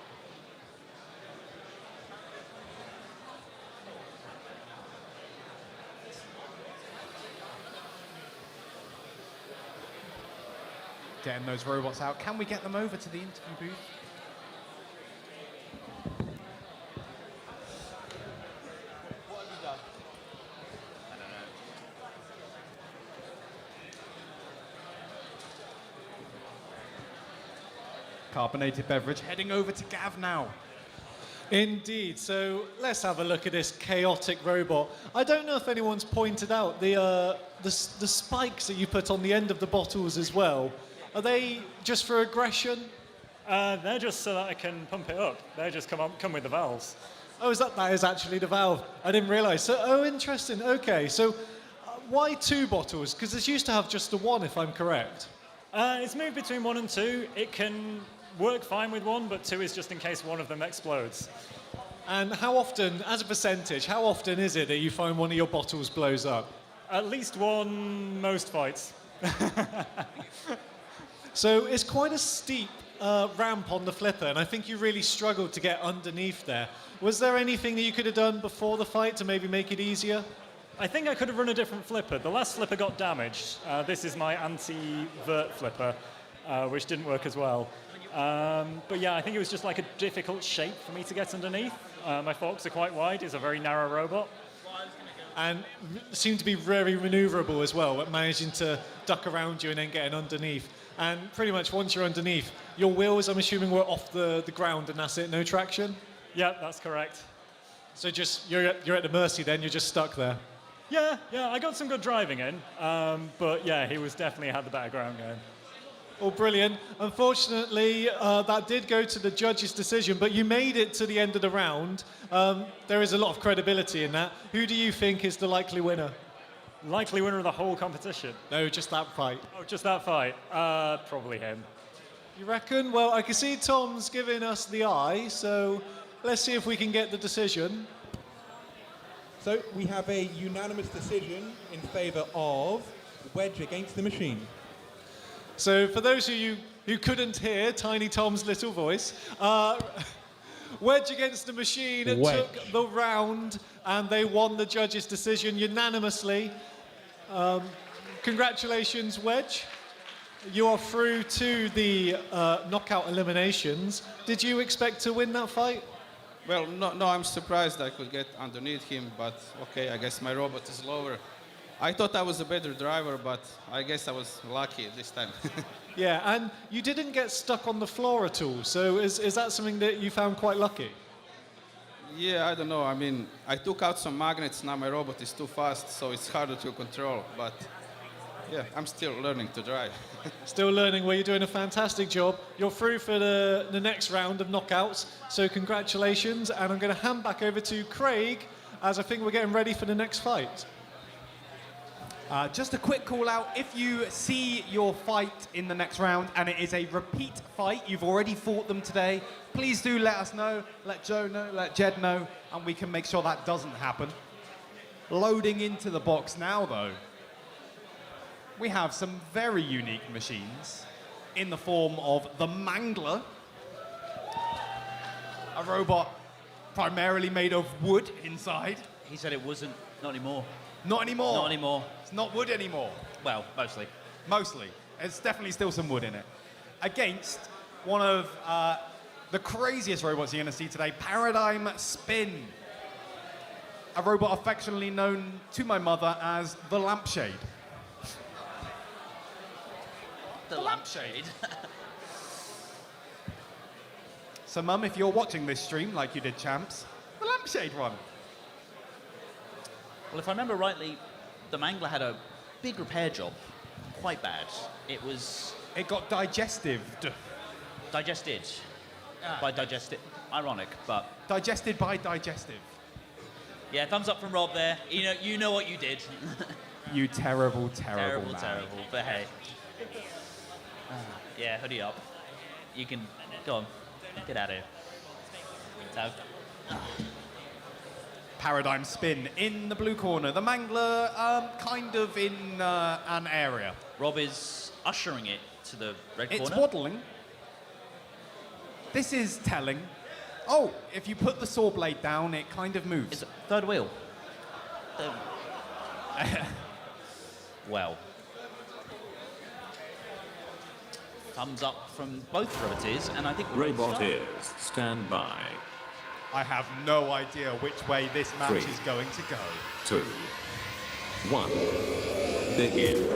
Getting those robots out. Can we get them over to the interview booth? What have you done? I don't know. Carbonated Beverage heading over to Gav now. Indeed. So let's have a look at this chaotic robot. I don't know if anyone's pointed out the spikes that you put on the end of the bottles as well. Are they just for aggression? They're just so that I can pump it up. They just come with the valves. Oh, that is actually the valve. I didn't realise. So, oh, interesting. Okay, so why 2 bottles? Because it's used to have just the 1, if I'm correct. It's moved between 1 and 2. It can work fine with 1, but 2 is just in case one of them explodes. And how often, as a percentage, how often is it that you find one of your bottles blows up? At least 1 most fights. So it's quite a steep ramp on the flipper, and I think you really struggled to get underneath there. Was there anything that you could have done before the fight to maybe make it easier? I think I could have run a different flipper. The last flipper got damaged. This is my anti-vert flipper, which didn't work as well. But yeah, I think it was just like a difficult shape for me to get underneath. My forks are quite wide. It's a very narrow robot. And seemed to be very maneuverable as well, at managing to duck around you and then getting underneath. And pretty much once you're underneath, your wheels, I'm assuming, were off the ground and that's it, no traction? Yeah, that's correct. So just, you're at the mercy then, you're just stuck there? Yeah, I got some good driving in. But yeah, he was definitely had the better ground game. Well, brilliant. Unfortunately, that did go to the judge's decision, but you made it to the end of the round. There is a lot of credibility in that. Who do you think is the likely winner? Likely winner of the whole competition? No, just that fight. Oh, just that fight? Probably him. You reckon? Well, I can see Tom's giving us the eye, so let's see if we can get the decision. So we have a unanimous decision in favour of Wedge against the machine. So for those of you who couldn't hear Tiny Tom's little voice, Wedge against the machine took the round and they won the judge's decision unanimously. Congratulations, Wedge. You are through to the knockout eliminations. Did you expect to win that fight? Well, no, I'm surprised I could get underneath him, but okay, I guess my robot is lower. I thought I was a better driver, but I guess I was lucky this time. Yeah, and you didn't get stuck on the floor at all, so is that something that you found quite lucky? Yeah, I don't know. I mean, I took out some magnets, now my robot is too fast, so it's harder to control, but yeah, I'm still learning to drive. Still learning. Well, you're doing a fantastic job. You're through for the next round of knockouts, so congratulations, and I'm going to hand back over to Craig, as I think we're getting ready for the next fight. Just a quick call out, if you see your fight in the next round and it is a repeat fight, you've already fought them today, please do let us know, let Joe know, let Jed know, and we can make sure that doesn't happen. Loading into the box now though, we have some very unique machines in the form of the Mangler, a robot primarily made of wood inside. He said it wasn't, not anymore. Not anymore? Not anymore. It's not wood anymore? Well, mostly. Mostly. There's definitely still some wood in it. Against one of the craziest robots you're going to see today, Paradigm Spin. A robot affectionately known to my mother as the Lampshade. The lampshade. So, Mum, if you're watching this stream like you did Champs, the Lampshade one. Well, if I remember rightly, the Mangler had a big repair job. Quite bad. It got digested. Digested. By digested. Ironic, but... Digested by digestive. Yeah, thumbs up from Rob there. You know what you did. You terrible, terrible man. Terrible. But hey. Yeah, hoodie up. You can... Go on. Get out of here. No. Paradigm Spin in the blue corner. The Mangler, kind of in an area. Rob is ushering it to the red corner. It's waddling. This is telling. Oh, if you put the saw blade down, it kind of moves. It's a third wheel. Well. Thumbs up from both roboteers, and I think... Roboteers, stand by. I have no idea which way this match 3, is going to go. 2, 1, begin.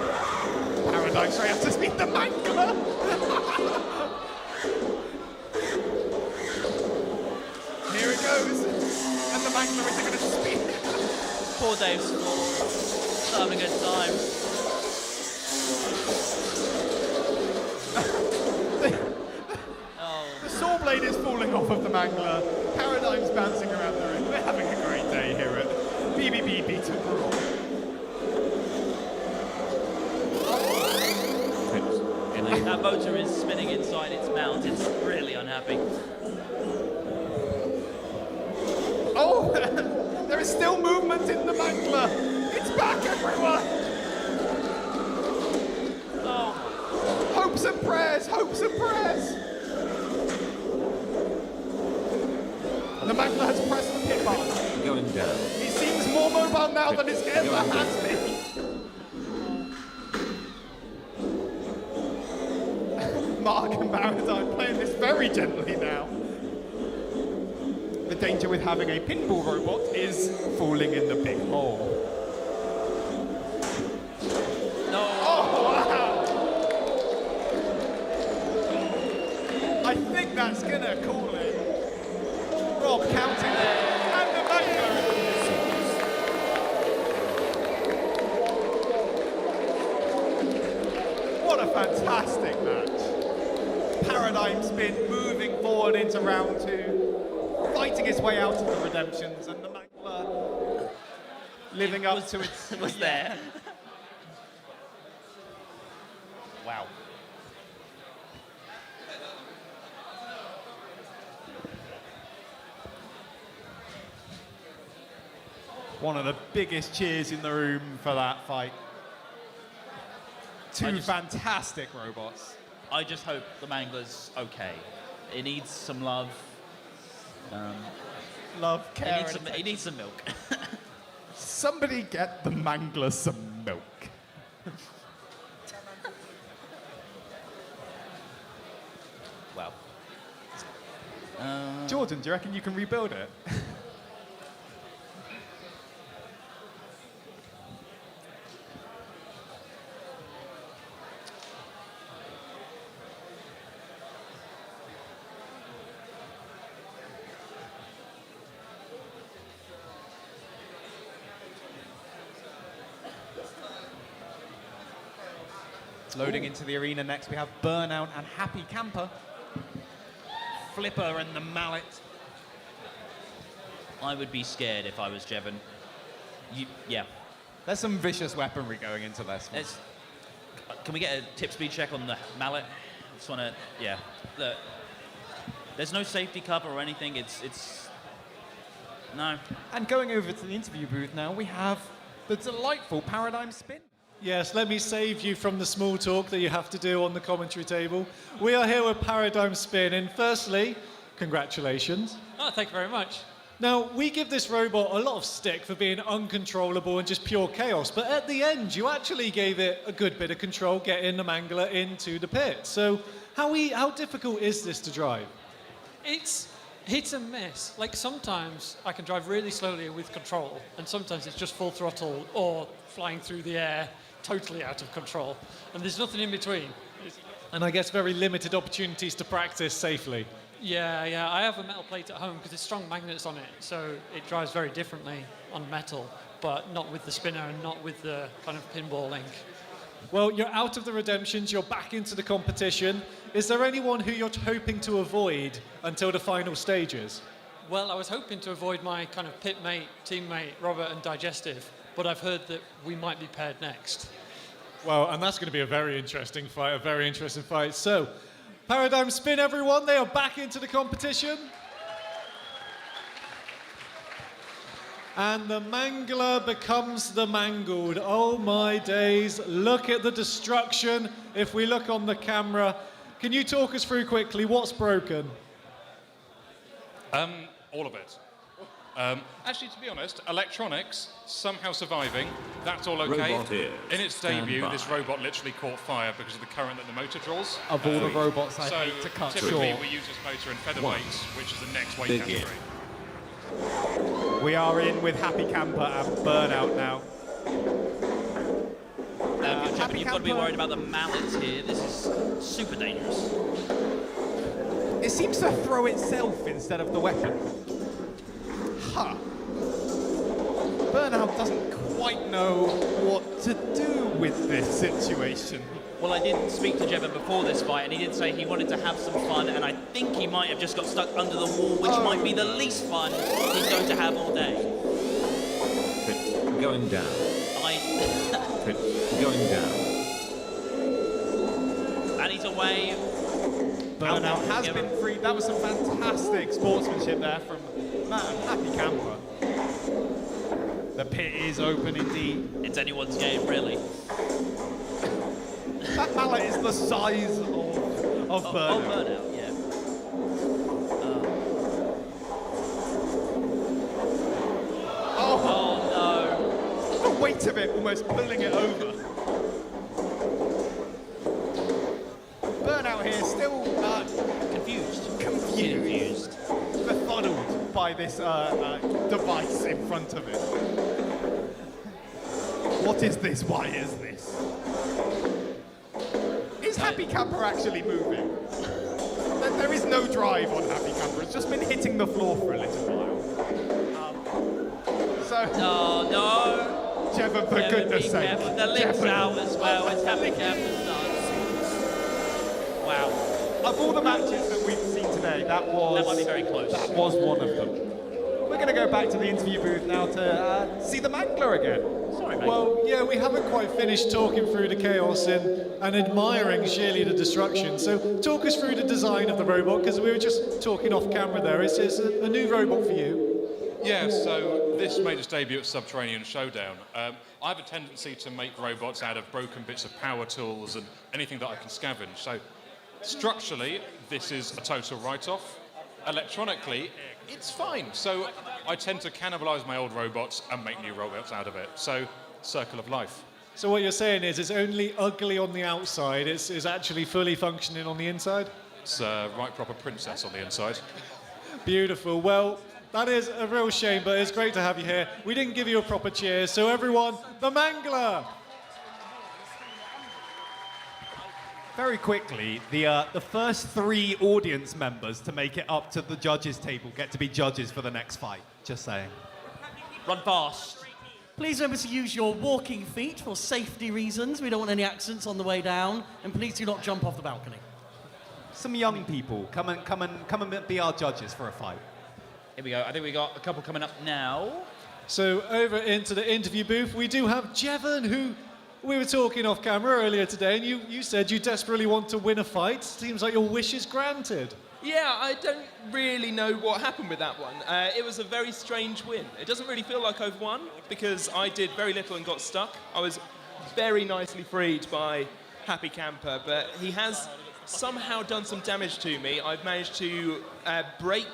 Paradigm straight has to speed the Mangler! Here it goes. Mangler isn't going to speed. Poor Dave's not having a good time. The saw blade is falling off of the Mangler. Paradigm's bouncing around the room. We're having a great day here at BBB Beetle Brawl. That motor is spinning inside its mount. It's really unhappy. Oh, there is still movement in the Mangler. It's back, everyone. Oh. Hopes and prayers, hopes and prayers. The Mangler has pressed the pit button. Going down. He seems more mobile now than his ever has been. Mark and Paradigm playing this very gently now. The danger with having a pinball robot is falling in the big hole. No. Oh, wow. I think that's gonna call it. Rob counting it. And the Mangler. What a fantastic match. Paradigm Spin moving forward into round 2, fighting his way out of the redemptions, and the Mangler living up to its... was there. Wow. One of the biggest cheers in the room for that fight. Two fantastic robots. I just hope the Mangler's okay. It needs some love. Love, care, It needs some milk. Somebody get the Mangler some milk. Wow. Jordan, do you reckon you can rebuild it? Loading into the arena next, we have Burnout and Happy Camper. Flipper and the Mallet. I would be scared if I was Jevon. Yeah. There's some vicious weaponry going into this one. Can we get a tip speed check on the Mallet? Just want to, yeah. Look, there's no safety cover or anything. It's no. And going over to the interview booth now, we have the delightful Paradigm Spin. Yes, let me save you from the small talk that you have to do on the commentary table. We are here with Paradigm Spin, and firstly, congratulations. Oh, thank you very much. Now, we give this robot a lot of stick for being uncontrollable and just pure chaos, but at the end, you actually gave it a good bit of control, getting the Mangler into the pit. So, how difficult is this to drive? It's hit and miss. Like, sometimes I can drive really slowly with control, and sometimes it's just full throttle or flying through the air, totally out of control. And there's nothing in between. And I guess very limited opportunities to practice safely. Yeah. I have a metal plate at home because there's strong magnets on it, so it drives very differently on metal, but not with the spinner and not with the kind of pinball link. Well, you're out of the redemptions, you're back into the competition. Is there anyone who you're hoping to avoid until the final stages? Well, I was hoping to avoid my kind of pit mate, teammate, Robert and Digestive, but I've heard that we might be paired next. Well, and that's going to be a very interesting fight, So, Paradigm Spin, everyone. They are back into the competition. And the Mangler becomes the mangled. Oh, my days. Look at the destruction. If we look on the camera, can you talk us through quickly what's broken? All of it. Actually, to be honest, electronics somehow surviving. That's all okay. Robot here. In its Stand debut, by. this robot literally caught fire because of the current that the motor draws. Of all the robots I so hate to cut typically short. we use this motor in featherweights, which is the next weight Begin. category. We are in with Happy Camper and Burnout now. Jevon, you've got to be worried about the mallets here. This is super dangerous. It seems to throw itself instead of the weapon. Huh. Burnout doesn't quite know what to do with this situation. Well, I did speak to Jevon before this fight, and he did say he wanted to have some fun, and I think he might have just got stuck under the wall, which might be the least fun he's going to have all day. Going down. Going down. And he's away. Burnout has been freed. That was some fantastic sportsmanship there from Happy Camper. The pit is open indeed. It's anyone's game, really. That mallet is the size of Burnout. Burnout, yeah. Oh no. The weight of it almost pulling it over. Burnout here still confused. Befuddled by this device in front of it. What is this? Why is this? Is Happy Camper actually moving? There is no drive on Happy Camper. It's just been hitting the floor for a little while. No. Jevon, for goodness sake. The lift's out as well. It's Happy Camper's done. Wow. Of all the matches that we've seen today, that might be very close. That was one of them. We're going to go back to the interview booth now to see the Mangler again. Sorry, mate. Well, yeah, we haven't quite finished talking through the chaos and admiring sheerly the destruction. So talk us through the design of the robot, because we were just talking off camera there. It's a new robot for you. Yeah, so this made its debut at Subterranean Showdown. I have a tendency to make robots out of broken bits of power tools and anything that I can scavenge. So structurally, this is a total write-off. Electronically, it's fine. So I tend to cannibalize my old robots and make new robots out of it. So, circle of life. So what you're saying is it's only ugly on the outside, it's actually fully functioning on the inside? It's a right proper princess on the inside. Beautiful. Well, that is a real shame, but it's great to have you here. We didn't give you a proper cheers, so everyone, the Mangler! Very quickly, the first 3 audience members to make it up to the judges' table get to be judges for the next fight. Just saying. Run fast. Please remember to use your walking feet for safety reasons. We don't want any accidents on the way down. And please do not jump off the balcony. Some young people, come and be our judges for a fight. Here we go. I think we got a couple coming up now. So over into the interview booth, we do have Jevon, who we were talking off camera earlier today, and you said you desperately want to win a fight. Seems like your wish is granted. Yeah, I don't really know what happened with that one. It was a very strange win. It doesn't really feel like I've won, because I did very little and got stuck. I was very nicely freed by Happy Camper, but he has somehow done some damage to me. I've managed to break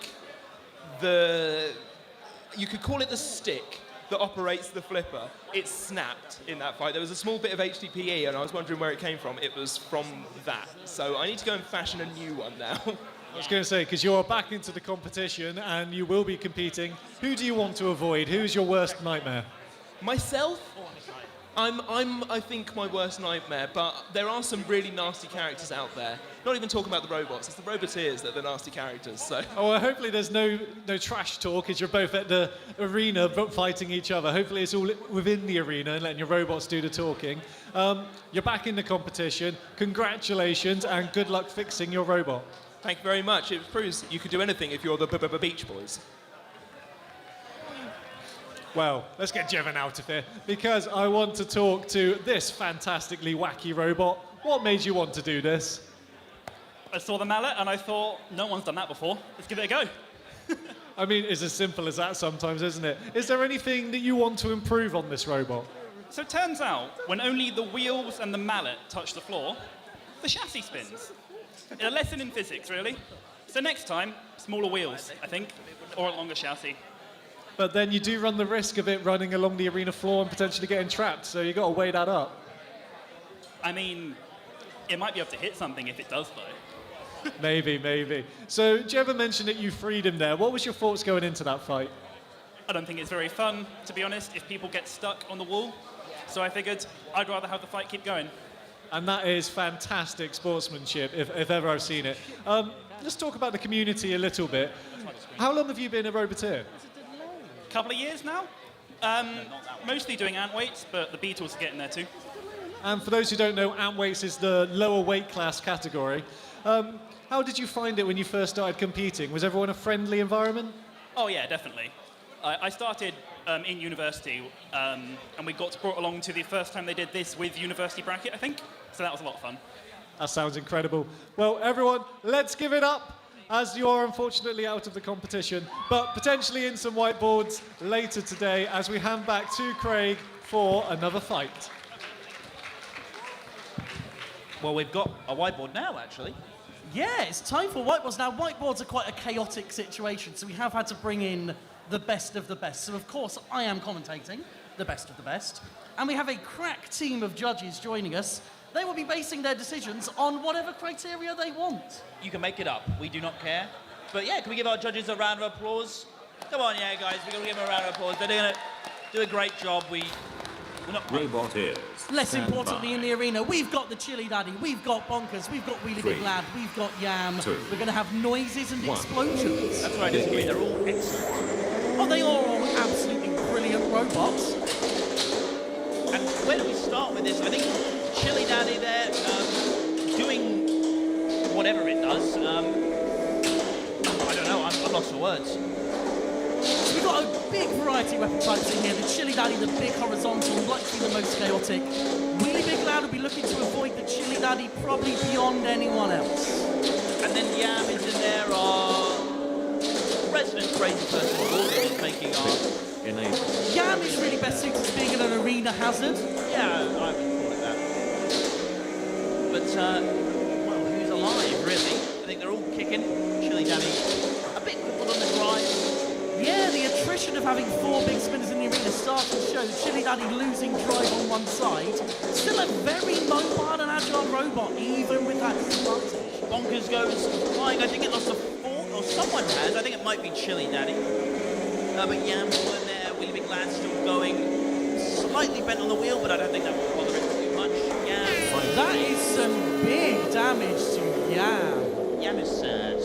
you could call it the stick that operates the flipper. It snapped in that fight. There was a small bit of HDPE, and I was wondering where it came from. It was from that. So I need to go and fashion a new one now. I was going to say, because you're back into the competition and you will be competing, who do you want to avoid? Who's your worst nightmare? Myself? I'm, I think, my worst nightmare, but there are some really nasty characters out there. Not even talking about the robots, it's the Roboteers that are the nasty characters, so... Oh, well, hopefully there's no trash talk as you're both at the arena fighting each other. Hopefully it's all within the arena and letting your robots do the talking. You're back in the competition. Congratulations and good luck fixing your robot. Thank you very much. It proves you could do anything if you're the BBB Beach Boys. Well, let's get Jevon out of here, because I want to talk to this fantastically wacky robot. What made you want to do this? I saw the mallet and I thought, no one's done that before. Let's give it a go. I mean, it's as simple as that sometimes, isn't it? Is there anything that you want to improve on this robot? So it turns out, when only the wheels and the mallet touch the floor, the chassis spins. A lesson in physics, really. So next time, smaller wheels, I think, or a longer chassis. But then you do run the risk of it running along the arena floor and potentially getting trapped, so you've got to weigh that up. I mean, it might be able to hit something if it does, though. Maybe. So Jevon mentioned that you freed him there. What was your thoughts going into that fight? I don't think it's very fun, to be honest, if people get stuck on the wall. So I figured I'd rather have the fight keep going. And that is fantastic sportsmanship, if ever I've seen it. Let's talk about the community a little bit. How long have you been a Roboteer? Couple of years now. Mostly doing ant weights, but the Beetles are getting there too. And for those who don't know, ant weights is the lower weight class category. How did you find it when you first started competing? Was everyone a friendly environment? Oh yeah, definitely. I started in university, and we got brought along to the first time they did this with University Bracket, I think. So that was a lot of fun. That sounds incredible. Well, everyone, let's give it up, as you are unfortunately out of the competition, but potentially in some whiteboards later today as we hand back to Craig for another fight. Well, we've got a whiteboard now, actually. Yeah, it's time for whiteboards. Now, whiteboards are quite a chaotic situation, so we have had to bring in the best of the best. So, of course, I am commentating the best of the best. And we have a crack team of judges joining us. They will be basing their decisions on whatever criteria they want. You can make it up. We do not care. But yeah, can we give our judges a round of applause? Come on, yeah, guys. We're going to give them a round of applause. They're going to do a great job. We're not... Robot is. Less Stand importantly by. in the arena, we've got the Chili Daddy, we've got Bonkers, we've got Wheelie Big 3, Lad, we've got Yam. 2, We're going to have noises and 1. explosions. That's right, disagree. They're all excellent. Oh, they are all absolutely brilliant robots. And where do we start with this? I think Chili Daddy there, doing whatever it does. I don't know, I'm lost for words. So we've got a big variety of weapon types in here. The Chili Daddy, the big horizontal, likely the most chaotic. Wheelie Big Lad will be looking to avoid the Chili Daddy probably beyond anyone else. And then Yam is in there, our resident crazy person Morgan is making our... Yam is really best suited to being an arena hazard. Yeah, I would call it that. But, well, who's alive, really? I think they're all kicking. Chili Daddy, a bit crippled on the drive. Yeah, the attrition of having 4 big spinners in the arena starts to show. Chili Daddy losing drive on one side. Still a very mobile and agile robot, even with that disadvantage. Bonkers goes flying. I think it lost a 4, or someone has. I think it might be Chili Daddy. But Yam's still in there. Wheelie Big Lad's still going. Slightly bent on the wheel, but I don't think that will bother him too much. Yam. That is some big damage to Yam. Yam is sad.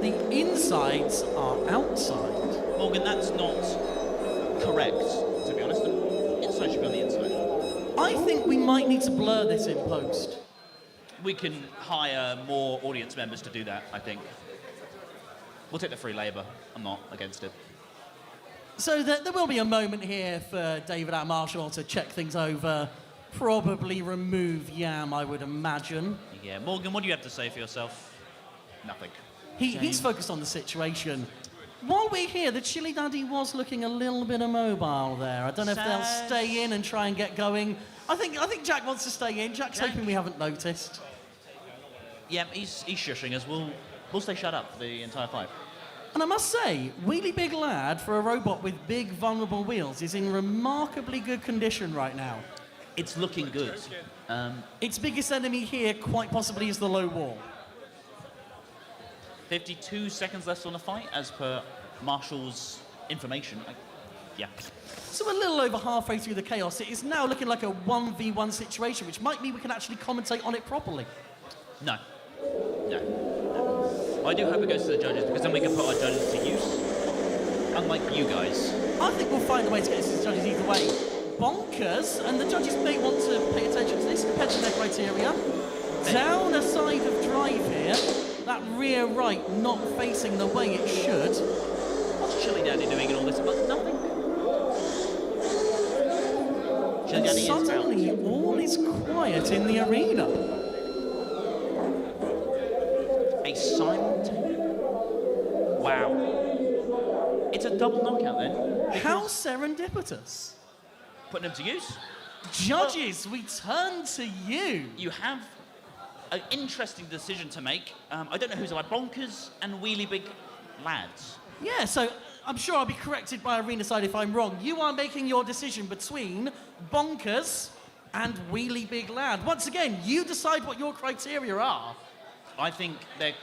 The insides are outside. Morgan, that's not correct, to be honest. The inside should be on the inside. I think we might need to blur this in post. We can hire more audience members to do that, I think. We'll take the free labour. I'm not against it. So there will be a moment here for David at Marshall to check things over, probably remove Yam, I would imagine. Yeah, Morgan, what do you have to say for yourself? Nothing. He's focused on the situation. While we're here, the Chili Daddy was looking a little bit immobile there. I don't know if they'll stay in and try and get going. I think Jack wants to stay in. Jack's hoping we haven't noticed. Yeah, he's shushing us. We'll stay shut up for the entire fight. And I must say, Wheelie Big Lad, for a robot with big, vulnerable wheels, is in remarkably good condition right now. It's looking good. Its biggest enemy here, quite possibly, is the low wall. 52 seconds left on the fight, as per Marshall's information. Yeah. So a little over halfway through the chaos, it is now looking like a 1v1 situation, which might mean we can actually commentate on it properly. No. I do hope it goes to the judges, because then we can put our judges to use. Unlike you guys. I think we'll find a way to get this to the judges either way. Bonkers, and the judges may want to pay attention to this, depends on their criteria. Down a side of drive here, that rear right not facing the way it should. What's Chili Daddy doing in all this? But nothing. Chili And Daddy is out. suddenly, all is quiet in the arena. A silent... Wow. It's a double knockout then. How serendipitous. Putting them to use. Judges, we turn to you. You have an interesting decision to make. I don't know who's allowed. Bonkers and Wheelie Big Lads. Yeah, so I'm sure I'll be corrected by arena side if I'm wrong. You are making your decision between Bonkers and Wheelie Big Lad. Once again, you decide what your criteria are. I think they're...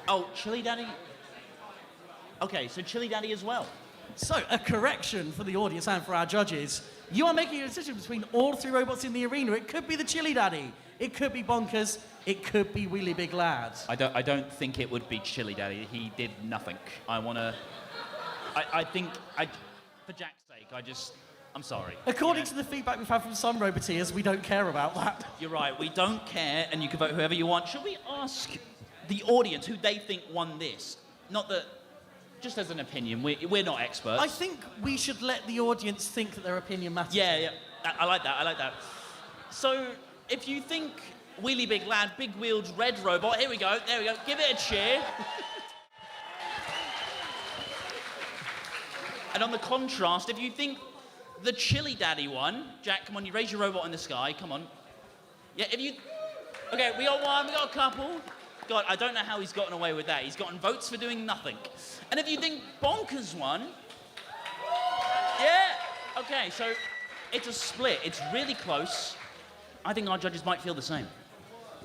Oh, Chili Daddy? Okay, so Chili Daddy as well. So, a correction for the audience and for our judges. You are making a decision between all 3 robots in the arena. It could be the Chili Daddy. It could be Bonkers. It could be Wheelie Big Lad. I don't think it would be Chili Daddy. He did nothing. I think, for Jack's sake, I'm sorry. According to the feedback we've had from some Roboteers, we don't care about that. You're right, we don't care, and you can vote whoever you want. Should we ask the audience who they think won this? Not that, just as an opinion, we're not experts. I think we should let the audience think that their opinion matters. Yeah, I like that. So, if you think Wheelie Big Lad, Big Wheeled Red Robot, here we go, give it a cheer. And on the contrast, if you think the Chili Daddy won, Jack, come on, you raise your robot in the sky, come on. Yeah, okay, we got one, we got a couple. God, I don't know how he's gotten away with that. He's gotten votes for doing nothing. And if you think Bonkers won, yeah, okay, so it's a split. It's really close. I think our judges might feel the same.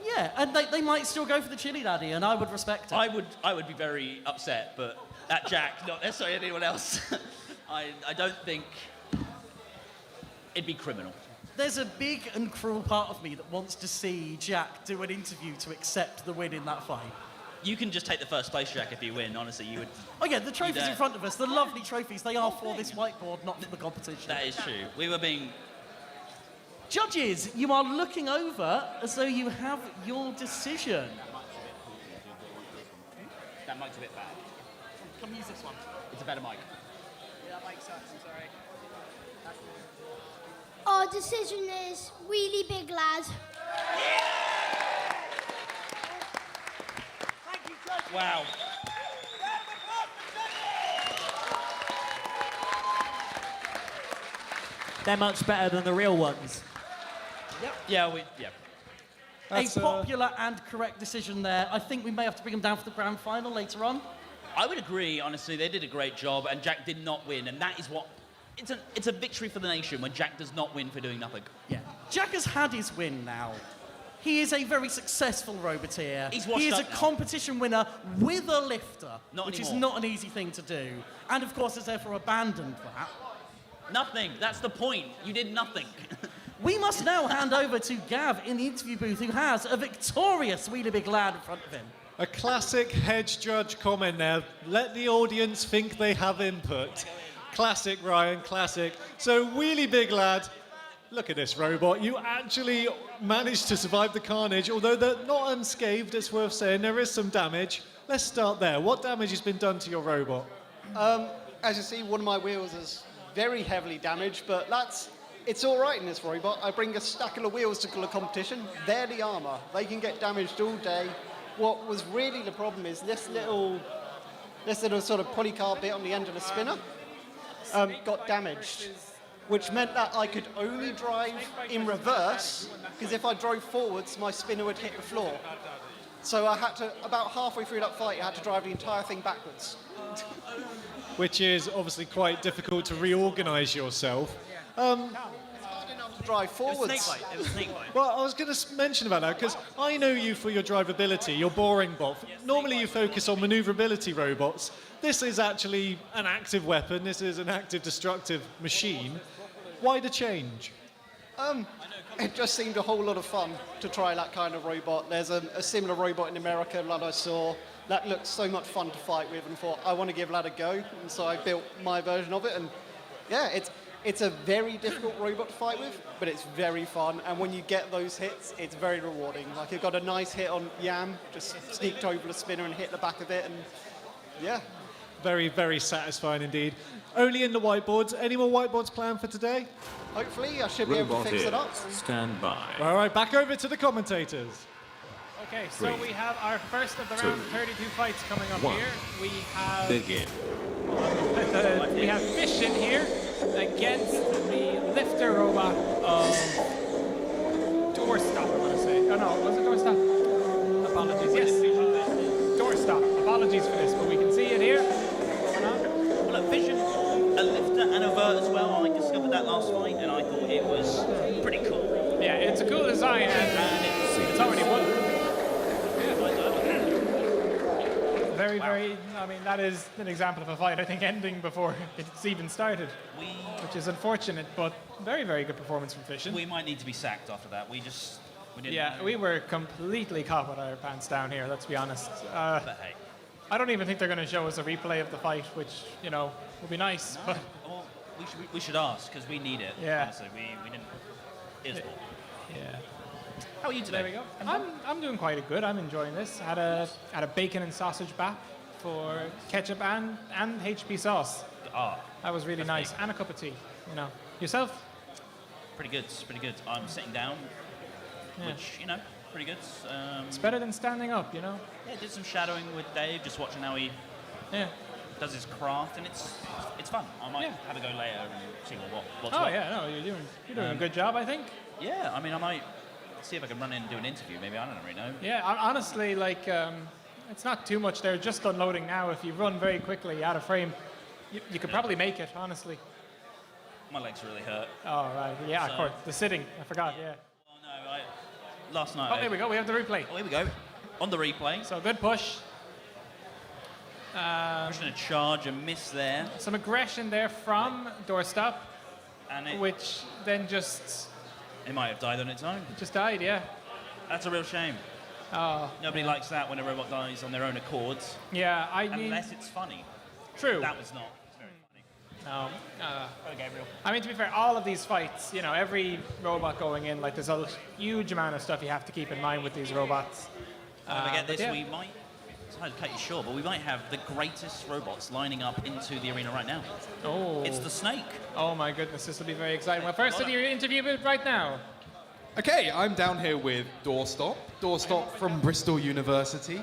Yeah, and they might still go for the Chili Daddy, and I would respect it. I would be very upset, but at Jack, not necessarily anyone else. I don't think it'd be criminal. There's a big and cruel part of me that wants to see Jack do an interview to accept the win in that fight. You can just take the first place, Jack, if you win. Honestly, you would. Oh yeah, the trophies in front of us, the lovely trophies, they are for this whiteboard, not for the competition. That is true. We were being... Judges, you are looking over as though you have your decision. That mic's a bit bad. Come use this one. It's a better mic. Yeah, that mic sucks, I'm sorry. Our decision is Wheelie Big Lad. Wow. They're much better than the real ones. Yep. Yeah. A popular and correct decision there. I think we may have to bring them down for the grand final later on. I would agree, honestly. They did a great job, and Jack did not win, and that is what... It's a victory for the nation when Jack does not win for doing nothing. Yeah. Jack has had his win now. He is a very successful Roboteer. He is a competition winner with a lifter, which is not an easy thing to do. And of course, has therefore abandoned that. Nothing. That's the point. You did nothing. We must now hand over to Gav in the interview booth, who has a victorious Wheelie Big Lad in front of him. A classic hedge judge comment there. Let the audience think they have input. Classic, Ryan, classic. So, Wheelie Big Lad, look at this robot. You actually managed to survive the carnage, although they're not unscathed, it's worth saying. There is some damage. Let's start there. What damage has been done to your robot? As you see, one of my wheels is very heavily damaged, but it's all right in this robot. I bring a stack of wheels to the competition. They're the armor. They can get damaged all day. What was really the problem is this little sort of polycarb bit on the end of the spinner got damaged, which meant that I could only drive in reverse, because if I drove forwards, my spinner would hit the floor. So I had to, about halfway through that fight, I had to drive the entire thing backwards. Which is obviously quite difficult to reorganize yourself. Drive forwards. It was snake bite. Well, I was going to mention about that, because I know you for your drivability, your boring bot. Normally you focus on maneuverability robots. This is actually an active weapon. This is an active destructive machine. Why the change? It just seemed a whole lot of fun to try that kind of robot. There's a similar robot in America that I saw that looked so much fun to fight with, and thought, I want to give that a go. And so I built my version of it, and yeah, it's a very difficult robot to fight with, but it's very fun. And when you get those hits, it's very rewarding. Like, I got a nice hit on Yam, just sneaked over the spinner and hit the back of it, and yeah. Very, very satisfying indeed. Only in the whiteboards. Any more whiteboards planned for today? Hopefully, I should be able to fix it up. Stand by. All right, back over to the commentators. Okay, so we have our first of the round 32 fights coming up 1. here. We have Begin. we have Fish in here against the lifter robot of Doorstop, I want to say. Oh no, was it Doorstop? Apologies, yes. Doorstop. Apologies for this, but we can see it here. Well, a Vision, a lifter, and a vert as well. I discovered that last fight, and I thought it was pretty cool. Yeah, it's a cool design, and it's already won. Very, I mean, that is an example of a fight, I think, ending before it's even started, which is unfortunate, but very, very good performance from Fishin. We might need to be sacked after that. We didn't. Yeah, we were completely caught with our pants down here, let's be honest. But hey. I don't even think they're going to show us a replay of the fight, which, you know, would be nice. But We should ask, because we need it. Yeah. Honestly, we didn't. Here's what. Yeah. How are you today? There we go. I'm doing quite good. I'm enjoying this. Had a bacon and sausage bap for ketchup and HP sauce. Ah, that was really nice. And a cup of tea. You know. Yourself? Pretty good. Pretty good. I'm sitting down, Yeah. which pretty good. It's better than standing up, you know. Yeah, did some shadowing with Dave, just watching how he does his craft, and it's fun. I might have a go later and see what's Oh what. yeah, no, you're doing a good job, I think. Yeah, I mean, I might see if I can run in and do an interview. Maybe I don't really know. Yeah, honestly, like it's not too much. They're just unloading now. If you run very quickly out of frame, you could probably make it. Honestly. My legs really hurt. Oh right, yeah, of So- course. The sitting, I forgot. Yeah. Last night. Oh, here we go. We have the replay. Oh, here we go. On the replay. So good push. Pushing a charge, a miss there. Some aggression there from Doorstop, And which then just it might have died on its own. Just died, yeah. That's a real shame. Oh. Nobody likes that when a robot dies on their own accords. Yeah, I mean. Unless it's funny. True. That was not. It's very funny. No. Gabriel. I mean, to be fair, all of these fights, you know, every robot going in, like, there's a huge amount of stuff you have to keep in mind with these robots. Don't forget but this, yeah. we might, sorry to cut you short, but we might have the greatest robots lining up into the arena right now. Oh. It's the snake. Oh my goodness, this will be very exciting. Well, first to your interview bit right now. Okay, I'm down here with Doorstop from Bristol University.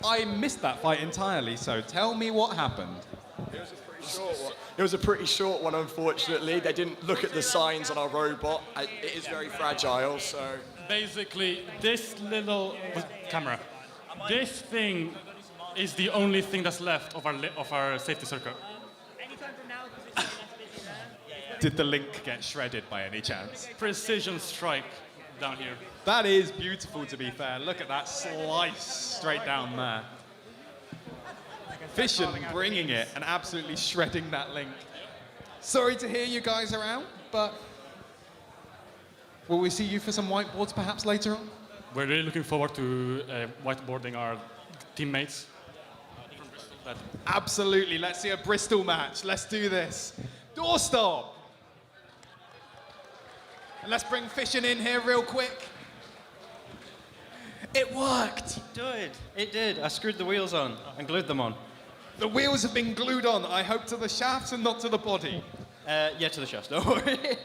I missed that fight entirely, so tell me what happened. It was a pretty short one, unfortunately. They didn't look at the signs on our robot. It is very fragile, so... Basically, this little camera, this thing is the only thing that's left of our safety circuit. Did the link get shredded by any chance? Precision strike down here. That is beautiful, to be fair. Look at that slice straight down there. Fission bringing it and absolutely shredding that link. Sorry to hear you guys are out, but will we see you for some whiteboards perhaps later on? We're really looking forward to whiteboarding our teammates. Absolutely. Let's see a Bristol match. Let's do this. Doorstop. And let's bring Fission in here real quick. It worked. It did. I screwed the wheels on and glued them on. The wheels have been glued on, I hope, to the shafts and not to the body. Yeah, to the shafts, don't worry.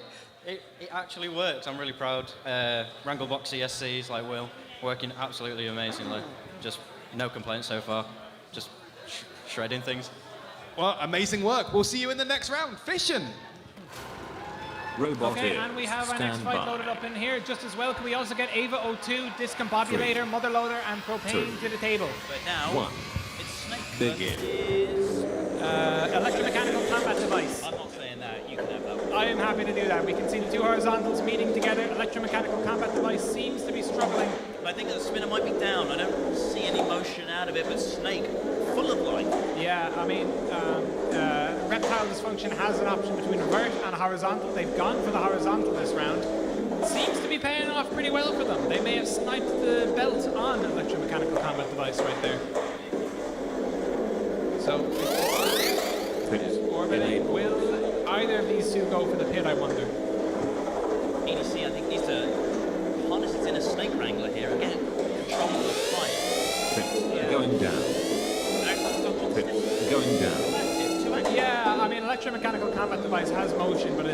It actually worked. I'm really proud. Wranglebox ESCs like Will, working absolutely amazingly. Just no complaints so far. Just shredding things. Well, amazing work. We'll see you in the next round. Fission. Robot Okay, here. and we have our next Stand fight by. loaded up in here just as well. Can we also get Ava O2, Discombobulator, Mother Loader, and Propane to the table? But now, One. it's Snake Begin. versus... Electromechanical combat device. I'm not saying that. You can have that one. I am happy to do that. We can see the two horizontals meeting together. Electromechanical combat device seems to be struggling. But I think the spinner might be down. I don't see any motion out of it, but Snake, full of life. Yeah, I mean, Reptile Dysfunction has an option between revert and horizontal. They've gone for the horizontal this round. Seems to be paying off pretty well for them. They may have sniped the belt on electromechanical combat device right there. So, orbiting. Will either of these two go for the pit, I wonder? EDC, I think, needs to harness its inner Snake Wrangler here and get control of the fight. Going down. Going down. Yeah, I mean, electromechanical combat device has motion, but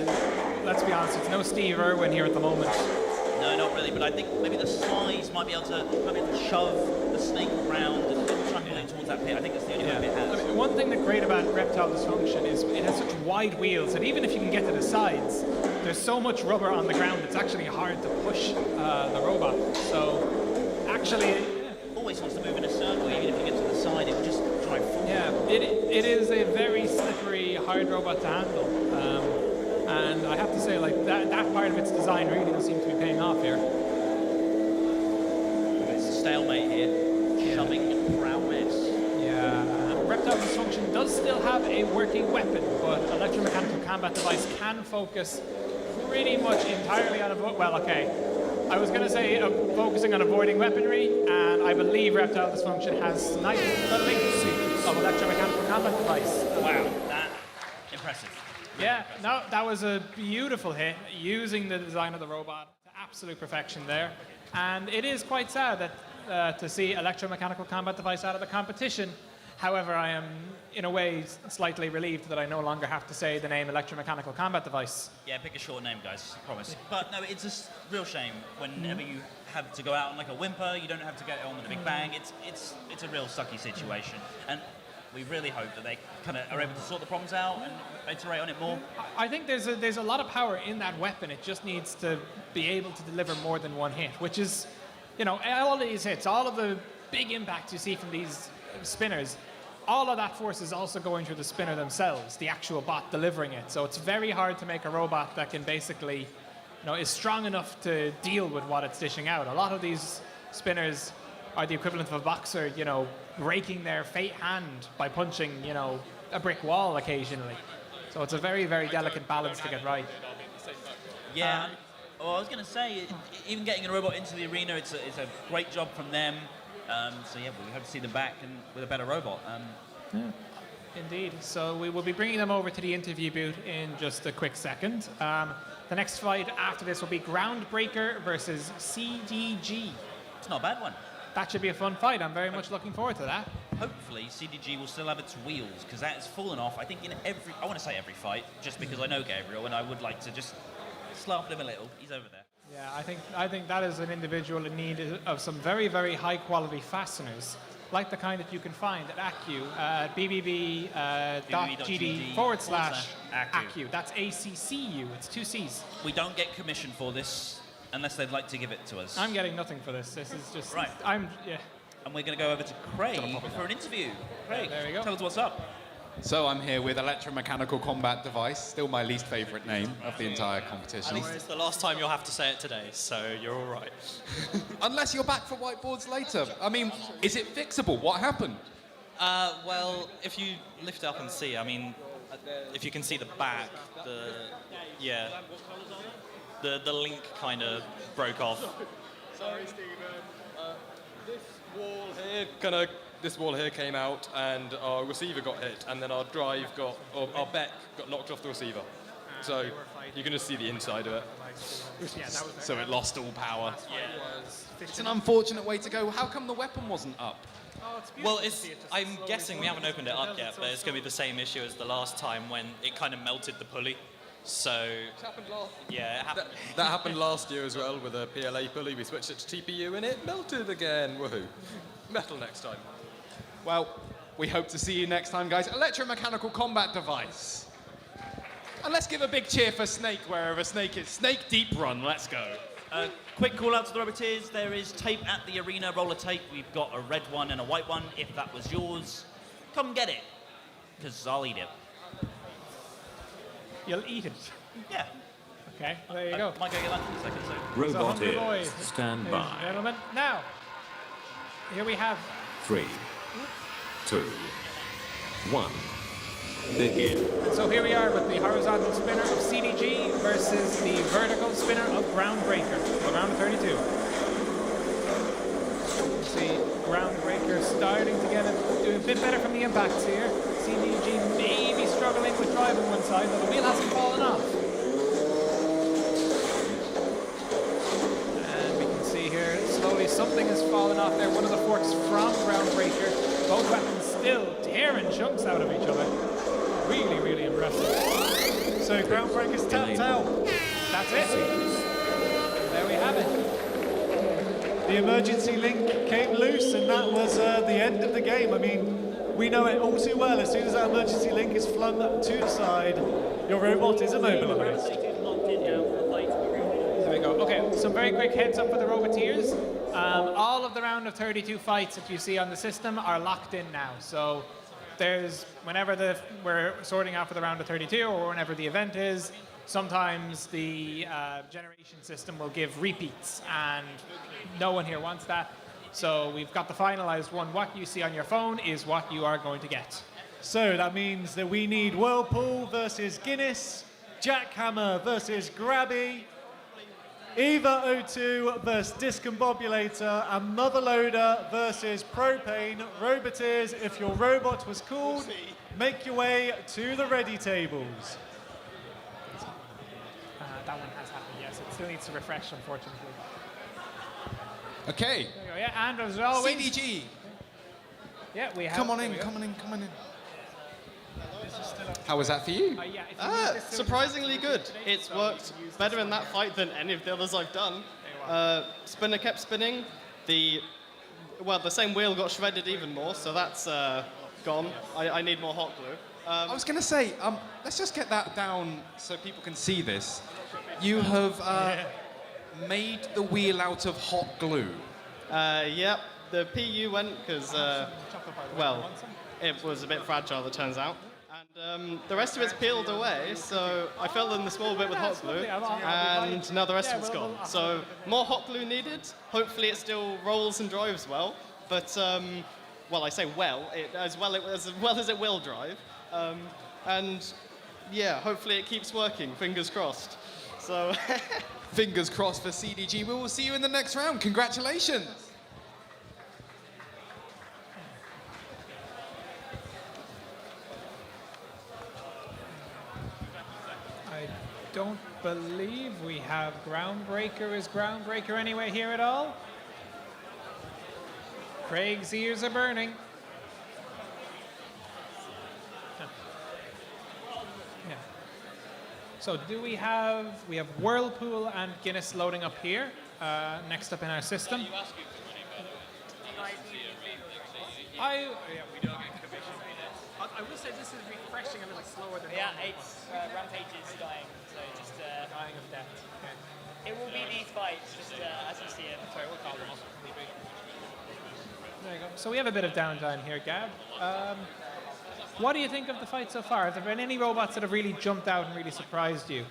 let's be honest, it's no Steve Irwin here at the moment. No, not really, but I think maybe the size might be able to shove the Snake around and try and pull it towards that pit. I think that's the only way it has. I mean, one thing that's great about Reptile Dysfunction is it has such wide wheels that even if you can get to the sides, there's so much rubber on the ground it's actually hard to push the robot. So, actually... Always wants to move in a circle, even if you get to the side, it will just drive forward. Yeah, it is a very slippery, hard robot to handle. And I have to say, like, that part of its design really does seem to be paying off here. It's a stalemate here, shoving prowess. Yeah, Reptile Dysfunction does still have a working weapon, but electromechanical combat device can focus pretty much entirely on well, okay. I was going to say focusing on avoiding weaponry, and I believe Reptile Dysfunction has sniped the links of electromechanical combat device. Wow, that impressive. Yeah, no, that was a beautiful hit, using the design of the robot to absolute perfection there. And it is quite sad that to see electromechanical combat device out of the competition. However, I am, in a way, slightly relieved that I no longer have to say the name electromechanical combat device. Yeah, pick a short name, guys, I promise. But no, it's a real shame whenever you have to go out on like a whimper, you don't have to get on with a big bang. It's a real sucky situation. And we really hope that they kind of are able to sort the problems out and iterate on it more. I think there's a lot of power in that weapon. It just needs to be able to deliver more than one hit, which is, you know, all of these hits, all of the big impacts you see from these spinners, all of that force is also going through the spinner themselves, the actual bot delivering it. So it's very hard to make a robot that can basically, you know, is strong enough to deal with what it's dishing out. A lot of these spinners are the equivalent of a boxer, you know, breaking their fate hand by punching, you know, a brick wall occasionally. So it's a very, very delicate balance to get right. Yeah. Well, I was going to say, even getting a robot into the arena, it's a great job from them. So yeah, we hope to see them back and with a better robot. Yeah. Indeed. So we will be bringing them over to the interview booth in just a quick second. The next fight after this will be Groundbreaker versus CDG. It's not a bad one. That should be a fun fight. I'm very much looking forward to that. Hopefully, CDG will still have its wheels, because that has fallen off, I think, in I want to say every fight, just because I know Gabriel, and I would like to just slap him a little. He's over there. Yeah, I think that is an individual in need of some very, very high quality fasteners, like the kind that you can find at ACU, BBB.GD/ACU. That's ACCU. It's 2 C's. We don't get commission for this unless they'd like to give it to us. I'm getting nothing for this. This is just right. Yeah. And we're going to go over to Craig for an interview. Craig, there we go. Tell us what's up. So I'm here with Electromechanical Combat Device, still my least favourite name of the entire competition. It's the last time you'll have to say it today, so you're all right. Unless you're back for whiteboards later. I mean, is it fixable? What happened? Well, if you lift it up and see, I mean, if you can see the back, the link kind of broke off. Sorry, Stephen. This wall here came out, and our receiver got hit, and then our Beck got knocked off the receiver. So you can just see the inside of it. So it lost all power. It's an unfortunate way to go. How come the weapon wasn't up? Well, I'm guessing we haven't opened it up yet, but it's going to be the same issue as the last time when it kind of melted the pulley. So, yeah, it happened. That happened last year as well with a PLA pulley. We switched it to TPU and it melted again. Woohoo. Metal next time. Well, we hope to see you next time, guys. Electromechanical Combat Device. And let's give a big cheer for Snake wherever Snake is. Snake Deep Run, let's go. Quick call out to the Roboteers. There is tape at the arena, roller tape. We've got a red one and a white one. If that was yours, come get it, because I'll eat it. You'll eat it? Yeah. Okay, well, there you go. Might go get lunch in a second, so. Roboteers, stand Ladies by. and gentlemen, now, here we have 3, 2, 1. Begin. So here we are with the horizontal spinner of CDG versus the vertical spinner of Groundbreaker, around 32. You see Groundbreaker starting to get doing a bit better from the impacts here. CDG may be struggling with driving one side, but the wheel hasn't fallen off. And we can see here, slowly something has fallen off there. One of the forks from Groundbreaker. Both weapons still tearing chunks out of each other. Really, really impressive. So Groundbreaker's tapped out. That's it. There we have it. The emergency link came loose, and that was the end of the game. I mean, we know it all too well. As soon as that emergency link is flung to the side, your robot is immobilized. There we go. Okay, some very quick heads up for the Roboteers. All of the round of 32 fights that you see on the system are locked in now. So there's, whenever we're sorting out for the round of 32 or whenever the event is, sometimes the generation system will give repeats, and no one here wants that. So we've got the finalized one. What you see on your phone is what you are going to get. So that means that we need Whirlpool versus Guinness, Jackhammer versus Grabby, Eva O2 versus Discombobulator, and Motherloader versus Propane. Roboteers, if your robot was called, make your way to the ready tables. That one has happened, yes. It still needs to refresh, unfortunately. Okay. There we go, yeah, and as always... CDG. Yeah, we have... Come on in, come on in, come on in. How was that for you? Surprisingly good. It's worked better in that fight than any of the others I've done. Spinner kept spinning. The same wheel got shredded even more, so that's gone. I need more hot glue. I was going to say, let's just get that down so people can see this. You have made the wheel out of hot glue. Yep, the PU went because, it was a bit fragile, it turns out. And the rest of it's peeled away, so I filled in the small bit with hot glue, and now the rest of it's gone. So more hot glue needed. Hopefully it still rolls and drives well, but, I say well, as well as it will drive. And yeah, hopefully it keeps working, fingers crossed. So fingers crossed for CDG. We will see you in the next round. Congratulations. I don't believe we have Groundbreaker. Is Groundbreaker anywhere here at all? Craig's ears are burning. Yeah. So do we have Whirlpool and Guinness loading up here, next up in our system. I will say this is refreshing a little slower than normal. It's Rampage is dying, so just dying of death. Okay. It will be these fights, just as you see it. Sorry, we'll call them off. There you go. So we have a bit of downtime here, Gab. What do you think of the fight so far? Have there been any robots that have really jumped out and really surprised you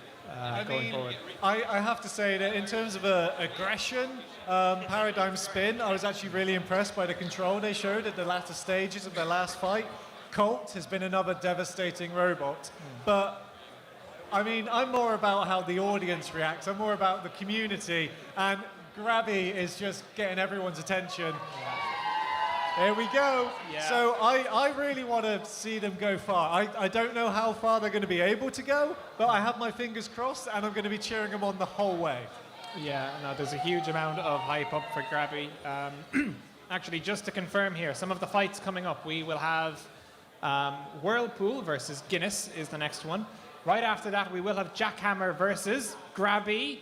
going forward? I have to say that in terms of aggression, Paradigm Spin, I was actually really impressed by the control they showed at the latter stages of their last fight. Colt has been another devastating robot, but I mean, I'm more about how the audience reacts. I'm more about the community, and Grabby is just getting everyone's attention. There we go. Yeah. So I really want to see them go far. I don't know how far they're going to be able to go, but I have my fingers crossed, and I'm going to be cheering them on the whole way. Yeah, no, there's a huge amount of hype up for Grabby. Actually, just to confirm here, some of the fights coming up, we will have Whirlpool versus Guinness is the next one. Right after that, we will have Jackhammer versus Grabby.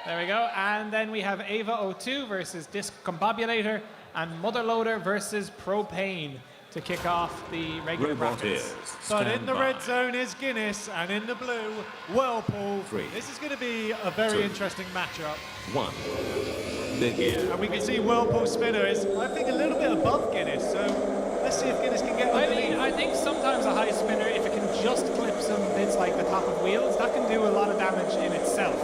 There we go. And then we have Ava 02 versus Disc Combobulator, and Motherloader versus Propane to kick off the regular brackets. But in the red zone is Guinness, and in the blue, Whirlpool. This is going to be a very interesting matchup. Begin. And we can see Whirlpool Spinner is, I think, a little bit above Guinness, so let's see if Guinness can get underneath. I think sometimes a high spinner, if it can just clip some bits like the top of wheels, that can do a lot of damage in itself.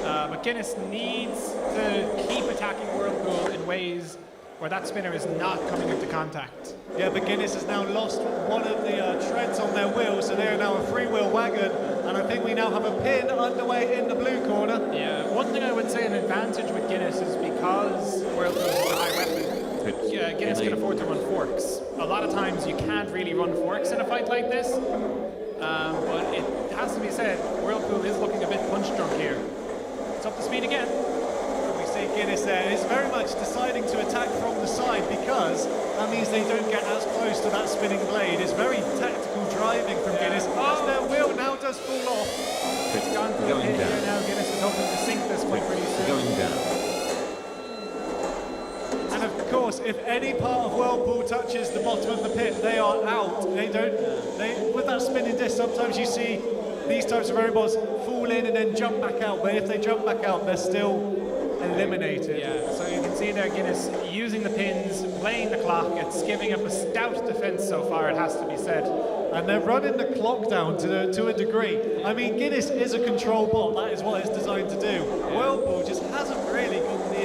But Guinness needs to keep attacking Whirlpool in ways where that spinner is not coming into contact. Yeah, but Guinness has now lost one of the treads on their wheel, so they are now a free-wheel wagon, and I think we now have a pin underway in the blue corner. Yeah, one thing I would say an advantage with Guinness is because Whirlpool is a high weapon, Guinness can afford to run forks. A lot of times you can't really run forks in a fight like this, but it has to be said, Whirlpool is looking a bit punch-drunk here. It's up to speed again. We see Guinness there is very much deciding to attack from the side because that means they don't get as close to that spinning blade. It's very tactical driving from Guinness as their wheel now does fall off. It's gone through Going here down. now. Guinness is hoping to sink this one pretty soon. Going down. And of course, if any part of Whirlpool touches the bottom of the pit, they are out. With that spinning disc, sometimes you see these types of robots fall in and then jump back out, but if they jump back out, they're still eliminated. Yeah, so you can see there Guinness using the pins, playing the clock. It's giving up a stout defense so far, it has to be said. And they're running the clock down to a degree. I mean, Guinness is a control bot. That is what it's designed to do. Whirlpool just hasn't really got the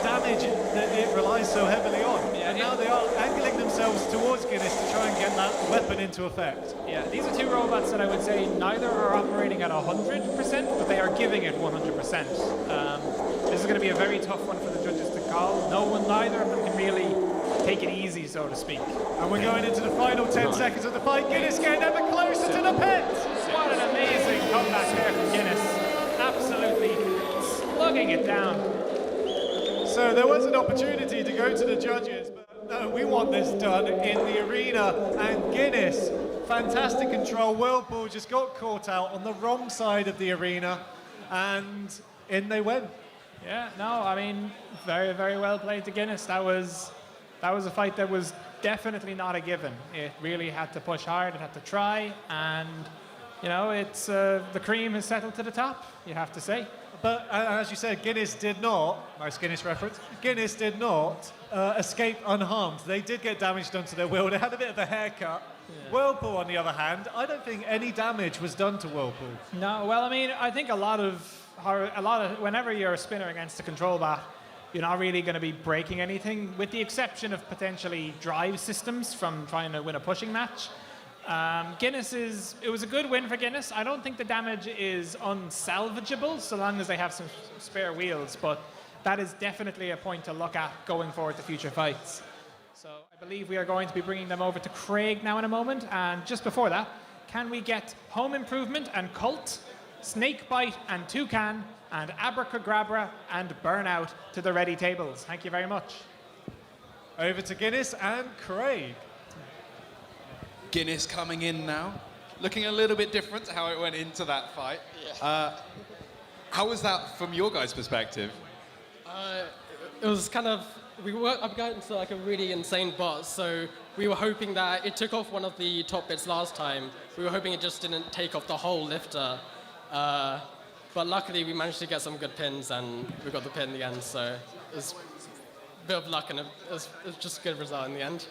damage that it relies so heavily on. And now they are angling themselves towards Guinness to try and get that weapon into effect. Yeah, these are two robots that I would say neither are operating at 100%, but they are giving it 100%. This is going to be a very tough one for the judges to call. Neither of them can really take it easy, so to speak. And we're going into the final 10 seconds of the fight. Guinness getting ever closer to the pit. What an amazing comeback there from Guinness. Absolutely slugging it down. So there was an opportunity to go to the judges, but no, we want this done in the arena. And Guinness, fantastic control. Whirlpool just got caught out on the wrong side of the arena, and in they went. Yeah, no, I mean, very, very well played to Guinness. That was a fight that was definitely not a given. It really had to push hard, it had to try, and, you know, it's the cream has settled to the top, you have to say. But as you said, Guinness did not, nice Guinness reference, Guinness did not escape unharmed. They did get damage done to their wheel. They had a bit of a haircut. Yeah. Whirlpool, on the other hand, I don't think any damage was done to Whirlpool. No, well, I mean, I think a lot of whenever you're a spinner against a control bat, you're not really going to be breaking anything, with the exception of potentially drive systems from trying to win a pushing match. It was a good win for Guinness. I don't think the damage is unsalvageable so long as they have some spare wheels, but that is definitely a point to look at going forward to future fights. So I believe we are going to be bringing them over to Craig now in a moment, and just before that, can we get Home Improvement and Cult, Snakebite and Toucan, and Abracadabra and Burnout to the ready tables? Thank you very much. Over to Guinness and Craig. Guinness coming in now, looking a little bit different to how it went into that fight. Yeah. How was that from your guys' perspective? It was kind of, we were up against like a really insane bot, so we were hoping that it took off one of the top bits last time. We were hoping it just didn't take off the whole lifter. But luckily we managed to get some good pins and we got the pin in the end, so it was a bit of luck and it was just a good result in the end.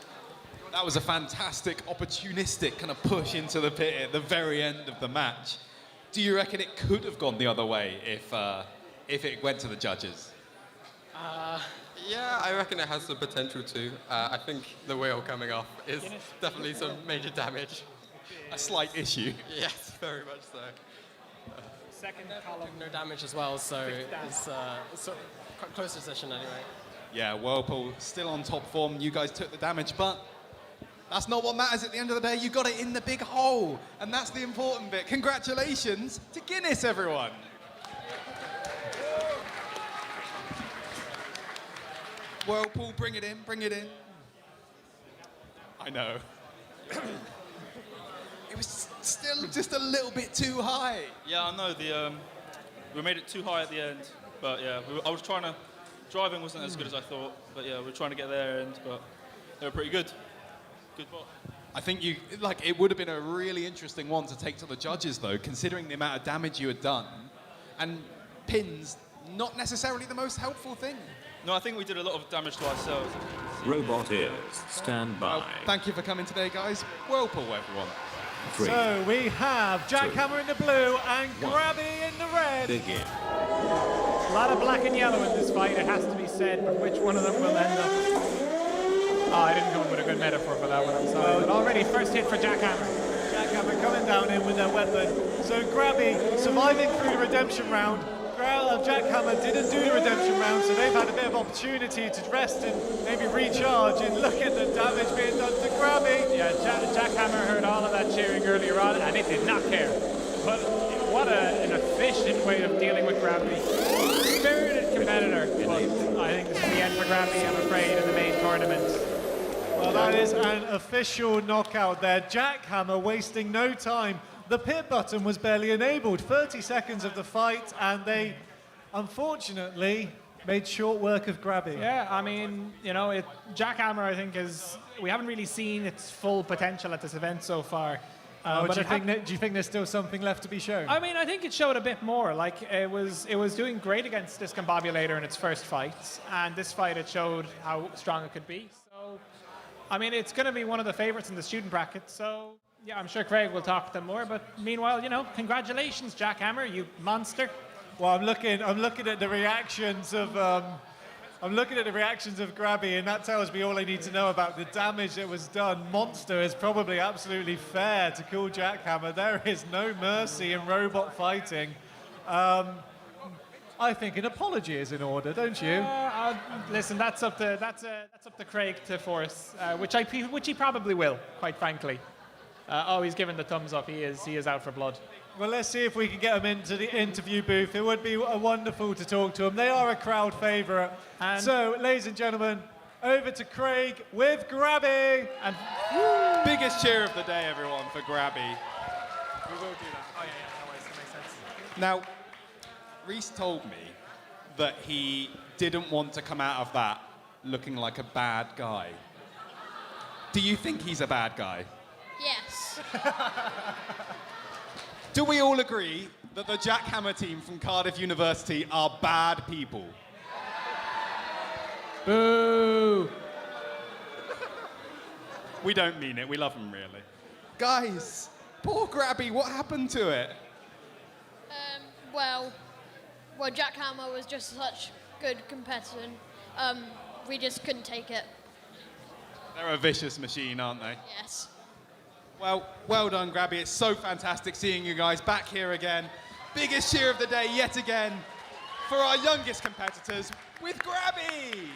That was a fantastic, opportunistic kind of push into the pit at the very end of the match. Do you reckon it could have gone the other way if it went to the judges? Yeah, I reckon it has the potential to. I think the wheel coming off is definitely some major damage. A slight issue. Yes, very much so. Second column, no damage as well, so it's quite close position anyway. Yeah, Whirlpool still on top form. You guys took the damage, but that's not what matters at the end of the day. You got it in the big hole, and that's the important bit. Congratulations to Guinness, everyone. Whirlpool, bring it in, bring it in. I know. It was still just a little bit too high. Yeah, I know. We made it too high at the end, but yeah, I was trying to. Driving wasn't as good as I thought, but yeah, we were trying to get there, but they were pretty good. Good bot. I think it would have been a really interesting one to take to the judges, though, considering the amount of damage you had done, and pins not necessarily the most helpful thing. No, I think we did a lot of damage to ourselves. Robot ears, stand by. Well, thank you for coming today, guys. Whirlpool, everyone. So we have Jackhammer in the blue and Grabby in the red. Begin. A lot of black and yellow in this fight, it has to be said, but which one of them will end up? Oh, I didn't come up with a good metaphor for that one, I'm sorry. But already, first hit for Jackhammer. Jackhammer coming down in with their weapon. So Grabby surviving through the redemption round. Jackhammer didn't do the redemption round, so they've had a bit of opportunity to rest and maybe recharge. And look at the damage being done to Grabby. Yeah, Jackhammer heard all of that cheering earlier on, and it did not care. But what an efficient way of dealing with Grabby. Spirited competitor, but I think this is the end for Grabby, I'm afraid, in the main tournament. Well, that is an official knockout there. Jackhammer wasting no time. The pit button was barely enabled. 30 seconds of the fight, and they, unfortunately, made short work of Grabby. Yeah, I mean, you know, Jackhammer, I think, we haven't really seen its full potential at this event so far. Do you think there's still something left to be shown? I mean, I think it showed a bit more. Like, it was doing great against Discombobulator in its first fights, and this fight it showed how strong it could be. So, I mean, it's going to be one of the favorites in the student bracket, so yeah, I'm sure Craig will talk to them more, but meanwhile, you know, congratulations, Jackhammer, you monster. Well, I'm looking at the reactions of Grabby, and that tells me all I need to know about the damage that was done. Monster is probably absolutely fair to call Jackhammer. There is no mercy in robot fighting. I think an apology is in order, don't you? Listen, that's up to Craig to force, which he probably will, quite frankly. Oh, he's giving the thumbs up. He is out for blood. Well, let's see if we can get them into the interview booth. It would be wonderful to talk to them. They are a crowd favourite. So, ladies and gentlemen, over to Craig with Grabby. And biggest cheer of the day, everyone, for Grabby. We will do that. Oh, yeah, no worries. That makes sense. Now, Reese told me that he didn't want to come out of that looking like a bad guy. Do you think he's a bad guy? Yes. Do we all agree that the Jackhammer team from Cardiff University are bad people? Boo! We don't mean it. We love them, really. Guys, poor Grabby, what happened to it? Well, Jackhammer was just such good competition. We just couldn't take it. They're a vicious machine, aren't they? Yes. Well done, Grabby. It's so fantastic seeing you guys back here again. Biggest cheer of the day yet again for our youngest competitors with Grabby.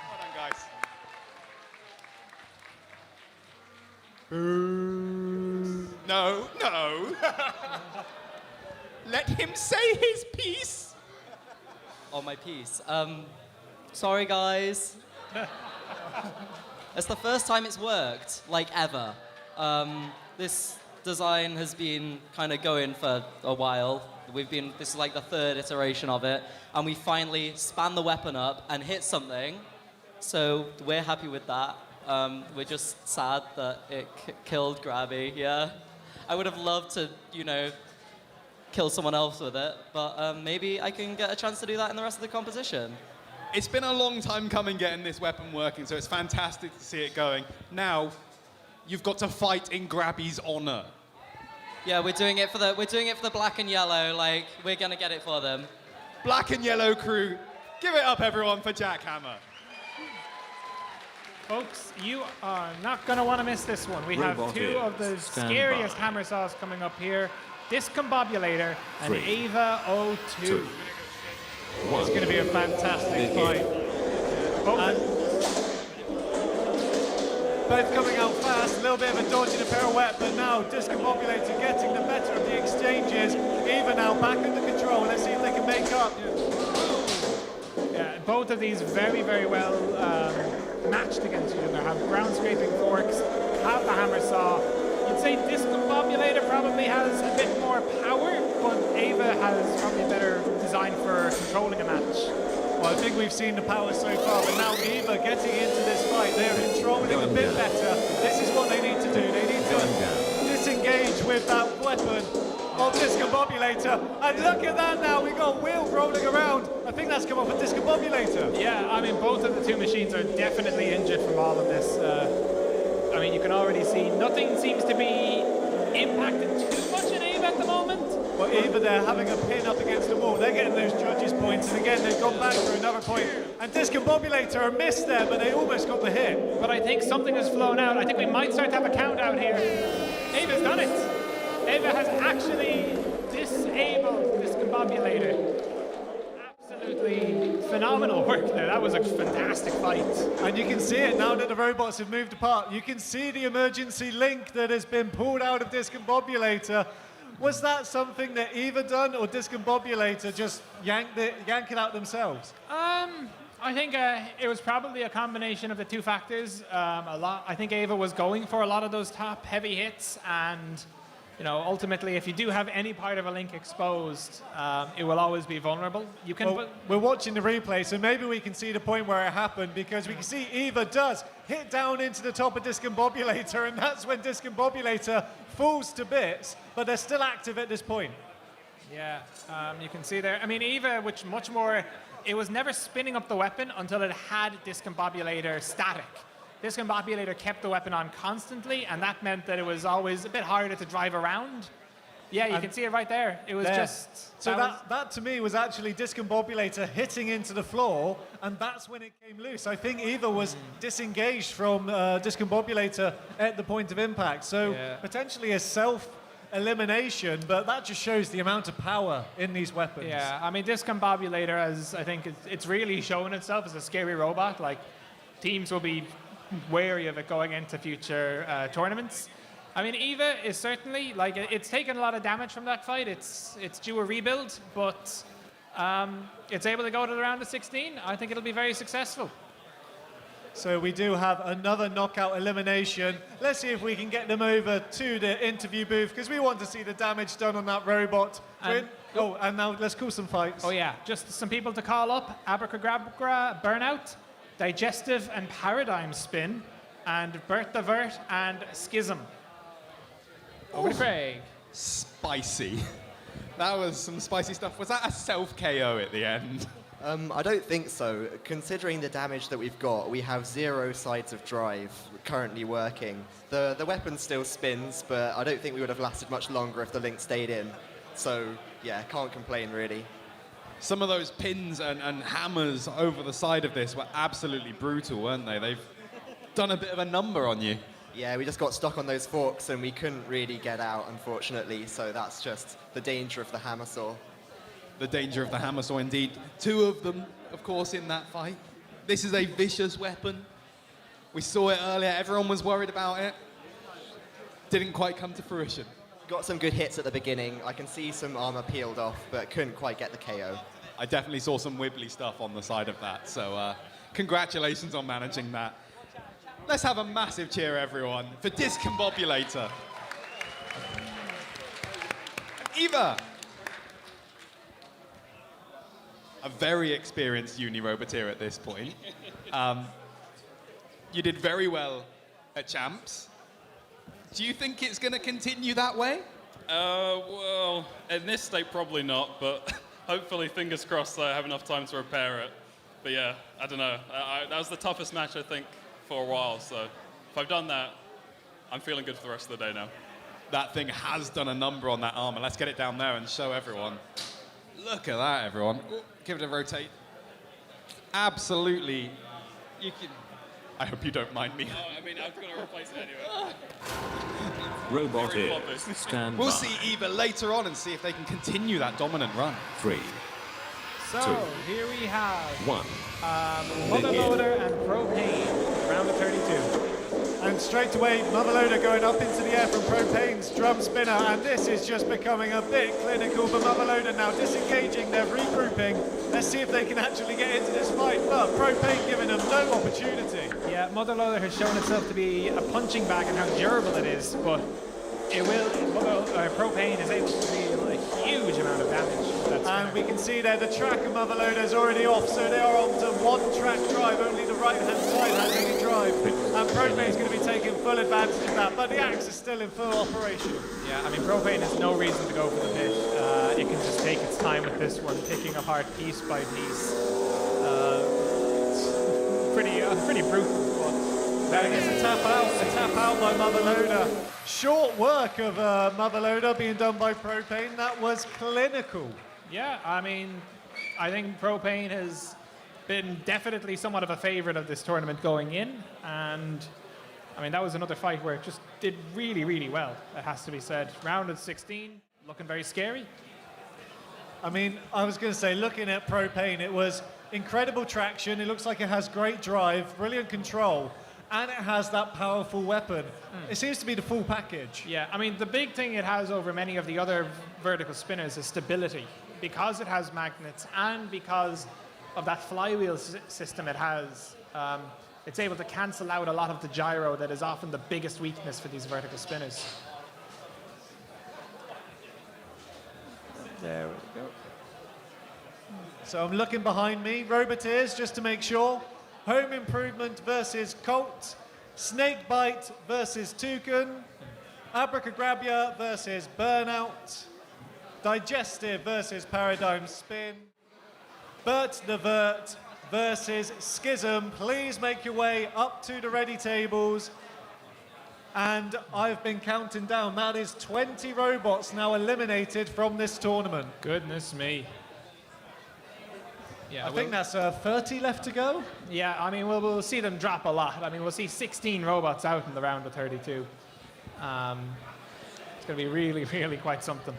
Well done, guys. No. Let him say his piece. Oh, my piece. Sorry, guys. It's the first time it's worked, like ever. This design has been kind of going for a while. This is like the third iteration of it, and we finally span the weapon up and hit something. So we're happy with that. We're just sad that it killed Grabby, yeah. I would have loved to, kill someone else with it, but maybe I can get a chance to do that in the rest of the competition. It's been a long time coming getting this weapon working, so it's fantastic to see it going. Now, you've got to fight in Grabby's honor. Yeah, we're doing it for the black and yellow. Like, we're gonna get it for them. Black and yellow crew, give it up, everyone, for Jackhammer. Folks, you are not going to want to miss this one. We have two of the scariest hammer saws coming up here. Discombobulator and Ava 02. It's going to be a fantastic fight. Both coming out fast, a little bit of a dodge and a pirouette, but now Discombobulator getting the better of the exchanges. Ava now back under control. Let's see if they can make up. Yeah, both of these very, very well matched against each other. Have ground scraping forks, have the hammer saw. You'd say Discombobulator probably has a bit more power, but Ava has probably a better design for controlling a match. Well, I think we've seen the power so far, but now Eva getting into this fight, they're controlling a bit better. This is what they need to do. They need to disengage with that weapon of Discombobulator. And look at that now, we've got Will rolling around. I think that's come off a Discombobulator. Yeah, I mean, both of the two machines are definitely injured from all of this. I mean, you can already see nothing seems to be impacted too much in Ava at the moment. Well, Eva, they're having a pin up against the wall. They're getting those judges' points, and again, they've gone back for another point. And Discombobulator missed there, but they almost got the hit. But I think something has flown out. I think we might start to have a count out here. Ava's done it. Ava has actually disabled Discombobulator. Absolutely phenomenal work there. That was a fantastic fight. And you can see it now that the robots have moved apart. You can see the emergency link that has been pulled out of Discombobulator. Was that something that Eva done, or Discombobulator just yank it out themselves? I think it was probably a combination of the two factors. I think Ava was going for a lot of those top heavy hits, and ultimately, if you do have any part of a link exposed, it will always be vulnerable. You can. Well, we're watching the replay, so maybe we can see the point where it happened, because we can see Eva does hit down into the top of Discombobulator, and that's when Discombobulator falls to bits, but they're still active at this point. Yeah, you can see there. I mean, Eva, it was never spinning up the weapon until it had Discombobulator static. Discombobulator kept the weapon on constantly, and that meant that it was always a bit harder to drive around. Yeah, you can see it right there. It was just... So that to me was actually Discombobulator hitting into the floor, and that's when it came loose. I think Eva was disengaged from Discombobulator at the point of impact. So potentially a self-elimination, but that just shows the amount of power in these weapons. Yeah, I mean, Discombobulator, I think it's really shown itself as a scary robot. Like, teams will be wary of it going into future tournaments. I mean, Eva is certainly, like, it's taken a lot of damage from that fight. It's due a rebuild, but it's able to go to the round of 16. I think it'll be very successful. So we do have another knockout elimination. Let's see if we can get them over to the interview booth, because we want to see the damage done on that robot. And now let's call some fights. Oh yeah, just some people to call up: Abracadabra, Burnout, Digestive and Paradigm Spin, and Bert the Vert and Schism. Over to Craig. Spicy. That was some spicy stuff. Was that a self-KO at the end? I don't think so. Considering the damage that we've got, we have 0 sides of drive currently working. The weapon still spins, but I don't think we would have lasted much longer if the link stayed in. So, yeah, can't complain, really. Some of those pins and hammers over the side of this were absolutely brutal, weren't they? They've done a bit of a number on you. Yeah, we just got stuck on those forks and we couldn't really get out, unfortunately. So that's just the danger of the hammer saw. The danger of the hammer saw, indeed. 2 of them, of course, in that fight. This is a vicious weapon. We saw it earlier. Everyone was worried about it. Didn't quite come to fruition. Got some good hits at the beginning. I can see some armor peeled off, but couldn't quite get the KO. I definitely saw some wibbly stuff on the side of that. So congratulations on managing that. Let's have a massive cheer, everyone, for Discombobulator. Eva. A very experienced uni-roboteer at this point. You did very well at Champs. Do you think it's going to continue that way? Well, in this state, probably not, but hopefully, fingers crossed, I have enough time to repair it. But yeah, I don't know. That was the toughest match, I think, for a while, so if I've done that, I'm feeling good for the rest of the day now. That thing has done a number on that armor. Let's get it down there and show everyone. Look at that, everyone. Ooh, give it a rotate. Absolutely. You can... I hope you don't mind me. No, I mean, I'm going to replace it anyway. Robot is stand We'll by. see Eva later on and see if they can continue that dominant run. 3, So, 2, here we have 1. Motherloader and Propane, round of 32. And straight away, Motherloader going up into the air from Propane's drum spinner, and this is just becoming a bit clinical for Motherloader now. Disengaging, they're regrouping. Let's see if they can actually get into this fight, but Propane giving them no opportunity. Yeah, Motherloader has shown itself to be a punching bag and how durable it is, but it will. Propane is able to deal a huge amount of damage. And we can see there the track of Motherloader is already off, so they are on to 1-track drive. Only the right-hand side has any drive. And Propane is going to be taking full advantage of that, but the axe is still in full operation. Yeah, I mean, Propane has no reason to go for the pit. It can just take its time with this one, picking apart piece by piece. It's pretty brutal. That is a tap out by Motherloader. Short work of Motherloader being done by Propane. That was clinical. Yeah, I mean, I think Propane has been definitely somewhat of a favorite of this tournament going in, and I mean, that was another fight where it just did really, really well, it has to be said. Round of 16, looking very scary. I mean, I was going to say, looking at Propane, it was incredible traction. It looks like it has great drive, brilliant control, and it has that powerful weapon. It seems to be the full package. Yeah, I mean, the big thing it has over many of the other vertical spinners is stability. Because it has magnets and because of that flywheel system it has, it's able to cancel out a lot of the gyro that is often the biggest weakness for these vertical spinners. There we go. So I'm looking behind me, Roboteers, just to make sure. Home Improvement versus Colt, Snakebite versus Toucan, Abracadabra versus Burnout, Digestive versus Paradigm Spin, Bert the Vert versus Schism. Please make your way up to the ready tables. And I've been counting down. That is 20 robots now eliminated from this tournament. Goodness me. Yeah, I think that's 30 left to go. Yeah, I mean, we'll see them drop a lot. I mean, we'll see 16 robots out in the round of 32. It's going to be really, really quite something.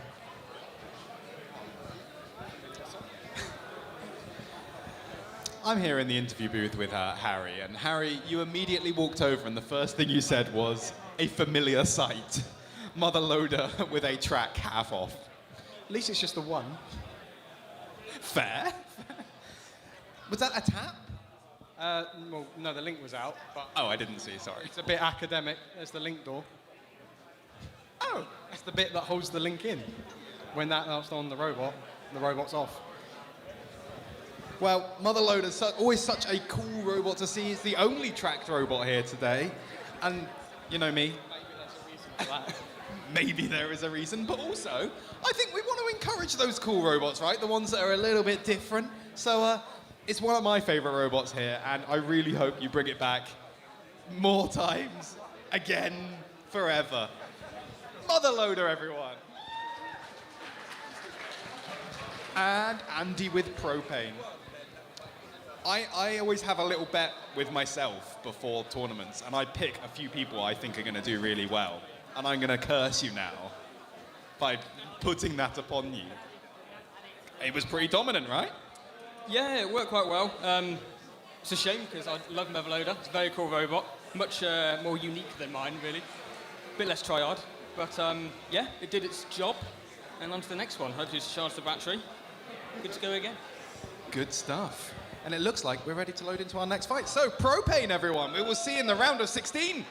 I'm here in the interview booth with Harry, and Harry, you immediately walked over, and the first thing you said was a familiar sight. Mother Loader with a track half off. At least it's just the one. Fair. Was that a tap? Well, no, the link was out, but... Oh, I didn't see, sorry. It's a bit academic. There's the link door. Oh! That's the bit that holds the link in. When that's on the robot's off. Well, Mother Loader's always such a cool robot to see. He's the only tracked robot here today. And, you know me. Maybe there is a reason, but also, I think we want to encourage those cool robots, right? The ones that are a little bit different. So, it's one of my favorite robots here, and I really hope you bring it back more times, again, forever. Mother Loader, everyone. And Andy with propane. I always have a little bet with myself before tournaments, and I pick a few people I think are going to do really well. And I'm going to curse you now by putting that upon you. It was pretty dominant, right? Yeah, it worked quite well. It's a shame, because I love Mother Loader. It's a very cool robot. Much more unique than mine, really. A bit less tryhard. But, yeah, it did its job. And on to the next one. Hopefully it's charged the battery. Good to go again. Good stuff. And it looks like we're ready to load into our next fight. So, propane, everyone. We will see in the round of 16.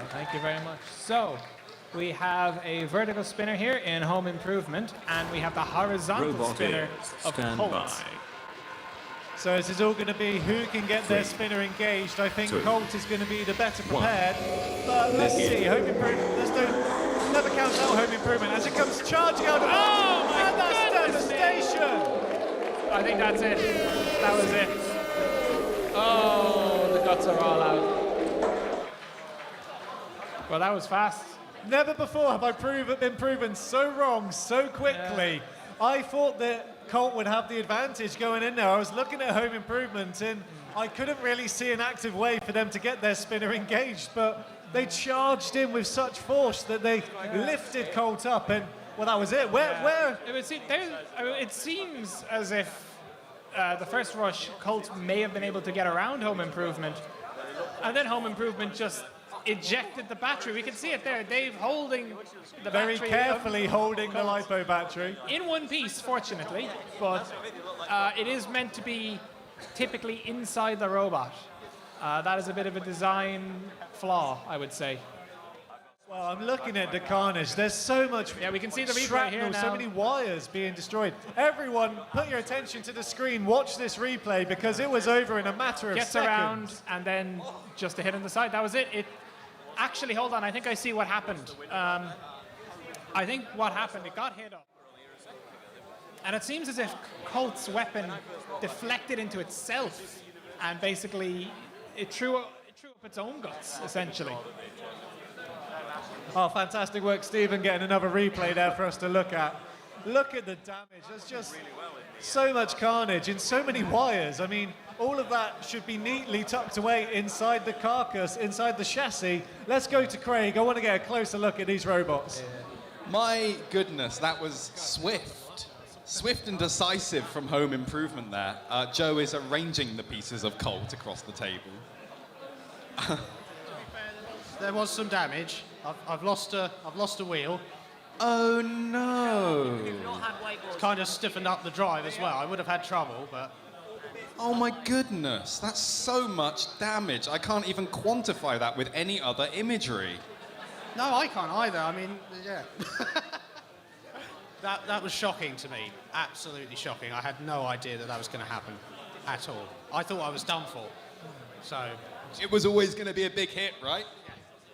Thank you very much. So, we have a vertical spinner here in Home Improvement, and we have the horizontal spinner of Colt. So this is all going to be who can get their spinner engaged. I think Colt is going to be the better prepared. But let's see, Home Improvement. Never count out Home Improvement as it comes charging out. Oh my goodness! Devastation! I think that's it. That was it. Oh, the guts are all out. Well, that was fast. Never before have I been proven so wrong so quickly. Yeah. I thought that Colt would have the advantage going in there. I was looking at Home Improvement and I couldn't really see an active way for them to get their spinner engaged, but they charged in with such force that they lifted Colt up, and well, that was it. Where? It seems as if the first rush, Colt may have been able to get around Home Improvement, and then Home Improvement just ejected the battery. We can see it there. Dave holding the very battery. Carefully holding the LiPo battery. In one piece, fortunately, but it is meant to be typically inside the robot. That is a bit of a design flaw, I would say. Well, I'm looking at the carnage. There's so much we can see the replay shrapnel, here now. so many wires being destroyed. Everyone, put your attention to the screen. Watch this replay because it was over in a matter of Gets seconds. around and then just a hit on the side. That was it. Actually, hold on. I think I see what happened. I think what happened, it got hit up. And it seems as if Colt's weapon deflected into itself and basically it threw up its own guts, essentially. Oh, fantastic work, Stephen, getting another replay there for us to look at. Look at the damage. There's just so much carnage and so many wires. I mean, all of that should be neatly tucked away inside the carcass, inside the chassis. Let's go to Craig. I want to get a closer look at these robots. My goodness, that was swift. Swift and decisive from Home Improvement there. Joe is arranging the pieces of Colt across the table. There was some damage. I've lost a wheel. Oh no! It's kind of stiffened up the drive as well. I would have had trouble, but... Oh my goodness, that's so much damage. I can't even quantify that with any other imagery. No, I can't either. I mean, yeah. That was shocking to me. Absolutely shocking. I had no idea that was going to happen at all. I thought I was done for. So... It was always going to be a big hit, right?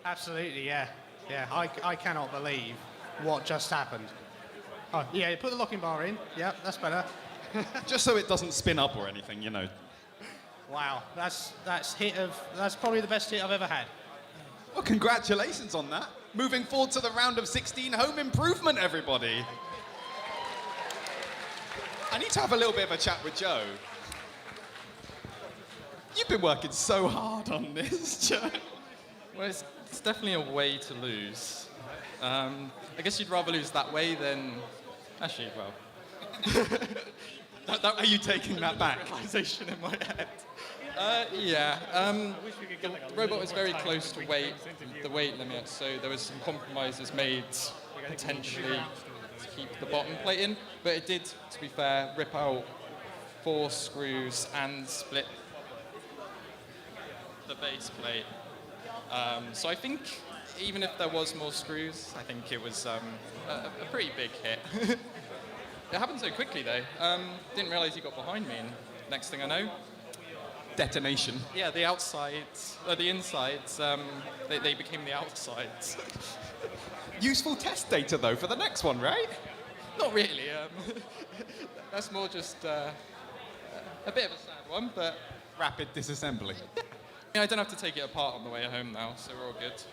Absolutely, yeah. Yeah, I cannot believe what just happened. Oh, yeah, put the locking bar in. Yeah, that's better. Just so it doesn't spin up or anything, you know. Wow, that's probably the best hit I've ever had. Well, congratulations on that. Moving forward to the round of 16, Home Improvement, everybody. I need to have a little bit of a chat with Joe. You've been working so hard on this, Joe. Well, it's definitely a way to lose. I guess you'd rather lose that way than... Actually, well... Are you taking that back? Realization in my head. Yeah. The robot was very close to the weight limit, so there was some compromises made potentially to keep the bottom plate in, but it did, to be fair, rip out 4 screws and split the base plate. So I think even if there was more screws, I think it was a pretty big hit. It happened so quickly though. Didn't realize he got behind me, and next thing I know, detonation. Yeah, the outsides, the insides, they became the outsides. Useful test data though for the next one, right? Not really. That's more just a bit of a sad one, but rapid disassembly. Yeah, I don't have to take it apart on the way home now, so we're all good.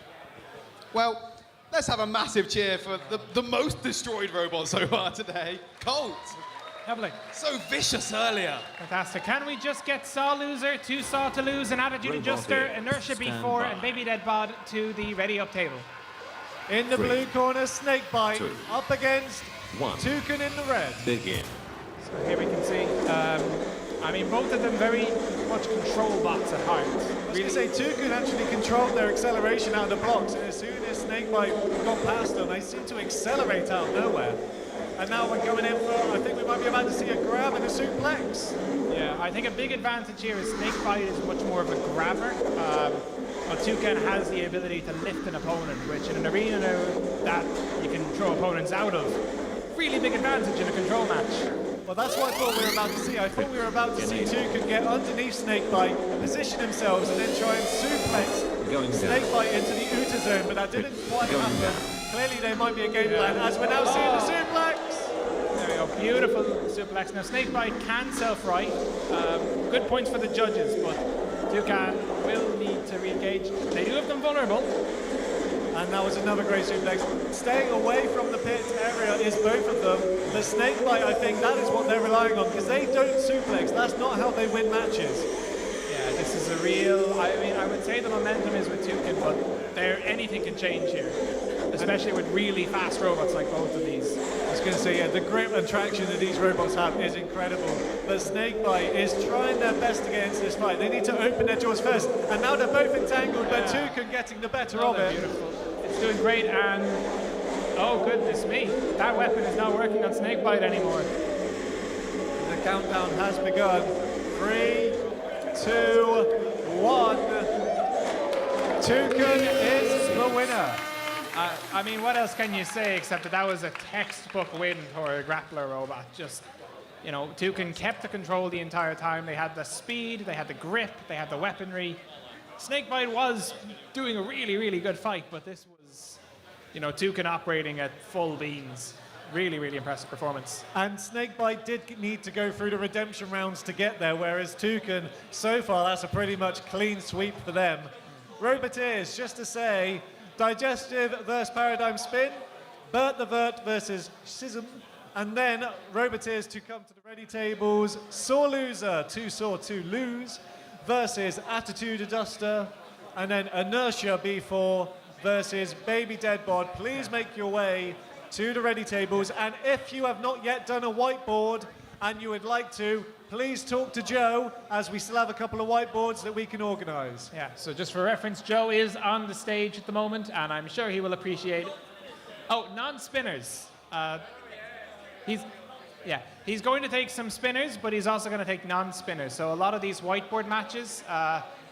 Well, let's have a massive cheer for the most destroyed robot so far today, Colt. Lovely. So vicious earlier. Fantastic. Can we just get Saw Loser, 2 Saw to lose, an Attitude Adjuster, Inertia B4, and Baby Dead Bod to the ready up table? In the blue corner, Snakebite 2, up against 1. Toucan in the red. Begin. So here we can see, I mean, both of them very much control bots at heart. I was going to say, Toucan actually controlled their acceleration out of the blocks, and as soon as Snakebite got past them, they seemed to accelerate out of nowhere. And now we're coming in for, I think we might be about to see a grab and a suplex. Yeah, I think a big advantage here is Snakebite is much more of a grabber. But Toucan has the ability to lift an opponent, which in an arena that you can throw opponents out of, really big advantage in a control match. Well, that's what I thought we were about to see. I thought we were about to see Toucan get underneath Snakebite, position themselves, and then try and suplex Snakebite into the Uta zone, but that didn't quite happen. Clearly, there might be a game plan, as we're now seeing the suplex. There we go, beautiful suplex. Now, Snakebite can self-right. Good points for the judges, but Toucan will need to re-engage. They do have them vulnerable. And that was another great suplex. Staying away from the pit area is both of them. The Snakebite, I think, that is what they're relying on, because they don't suplex. That's not how they win matches. Yeah, this is a real, I mean, I would say the momentum is with Toucan, but anything can change here. Especially with really fast robots like both of these. I was going to say, yeah, the grip and traction that these robots have is incredible. But Snakebite is trying their best to get into this fight. They need to open their jaws first. And now they're both entangled, but Toucan getting the better of it. Beautiful. It's doing great, and oh goodness me, that weapon is not working on Snakebite anymore. The countdown has begun. 3, 2, 1. Toucan is the winner. I mean, what else can you say except that was a textbook win for a grappler robot. Just, you know, Toucan kept the control the entire time. They had the speed, they had the grip, they had the weaponry. Snakebite was doing a really, really good fight, but this was, you know, Toucan operating at full beans. Really, really impressive performance. And Snakebite did need to go through the redemption rounds to get there, whereas Toucan, so far, that's a pretty much clean sweep for them. Roboteers, just to say, Digestive versus Paradigm Spin, Bert the Vert versus Schism, and then Roboteers to come to the ready tables, Saw Loser, 2 Saw 2 Lose, versus Attitude Adjuster, and then Inertia B4 versus Baby Dead Bod. Please make your way to the ready tables, and if you have not yet done a whiteboard and you would like to, please talk to Joe, as we still have a couple of whiteboards that we can organize. Yeah, so just for reference, Joe is on the stage at the moment, and I'm sure he will appreciate it. Oh, non-spinners. He's going to take some spinners, but he's also going to take non-spinners. So a lot of these whiteboard matches,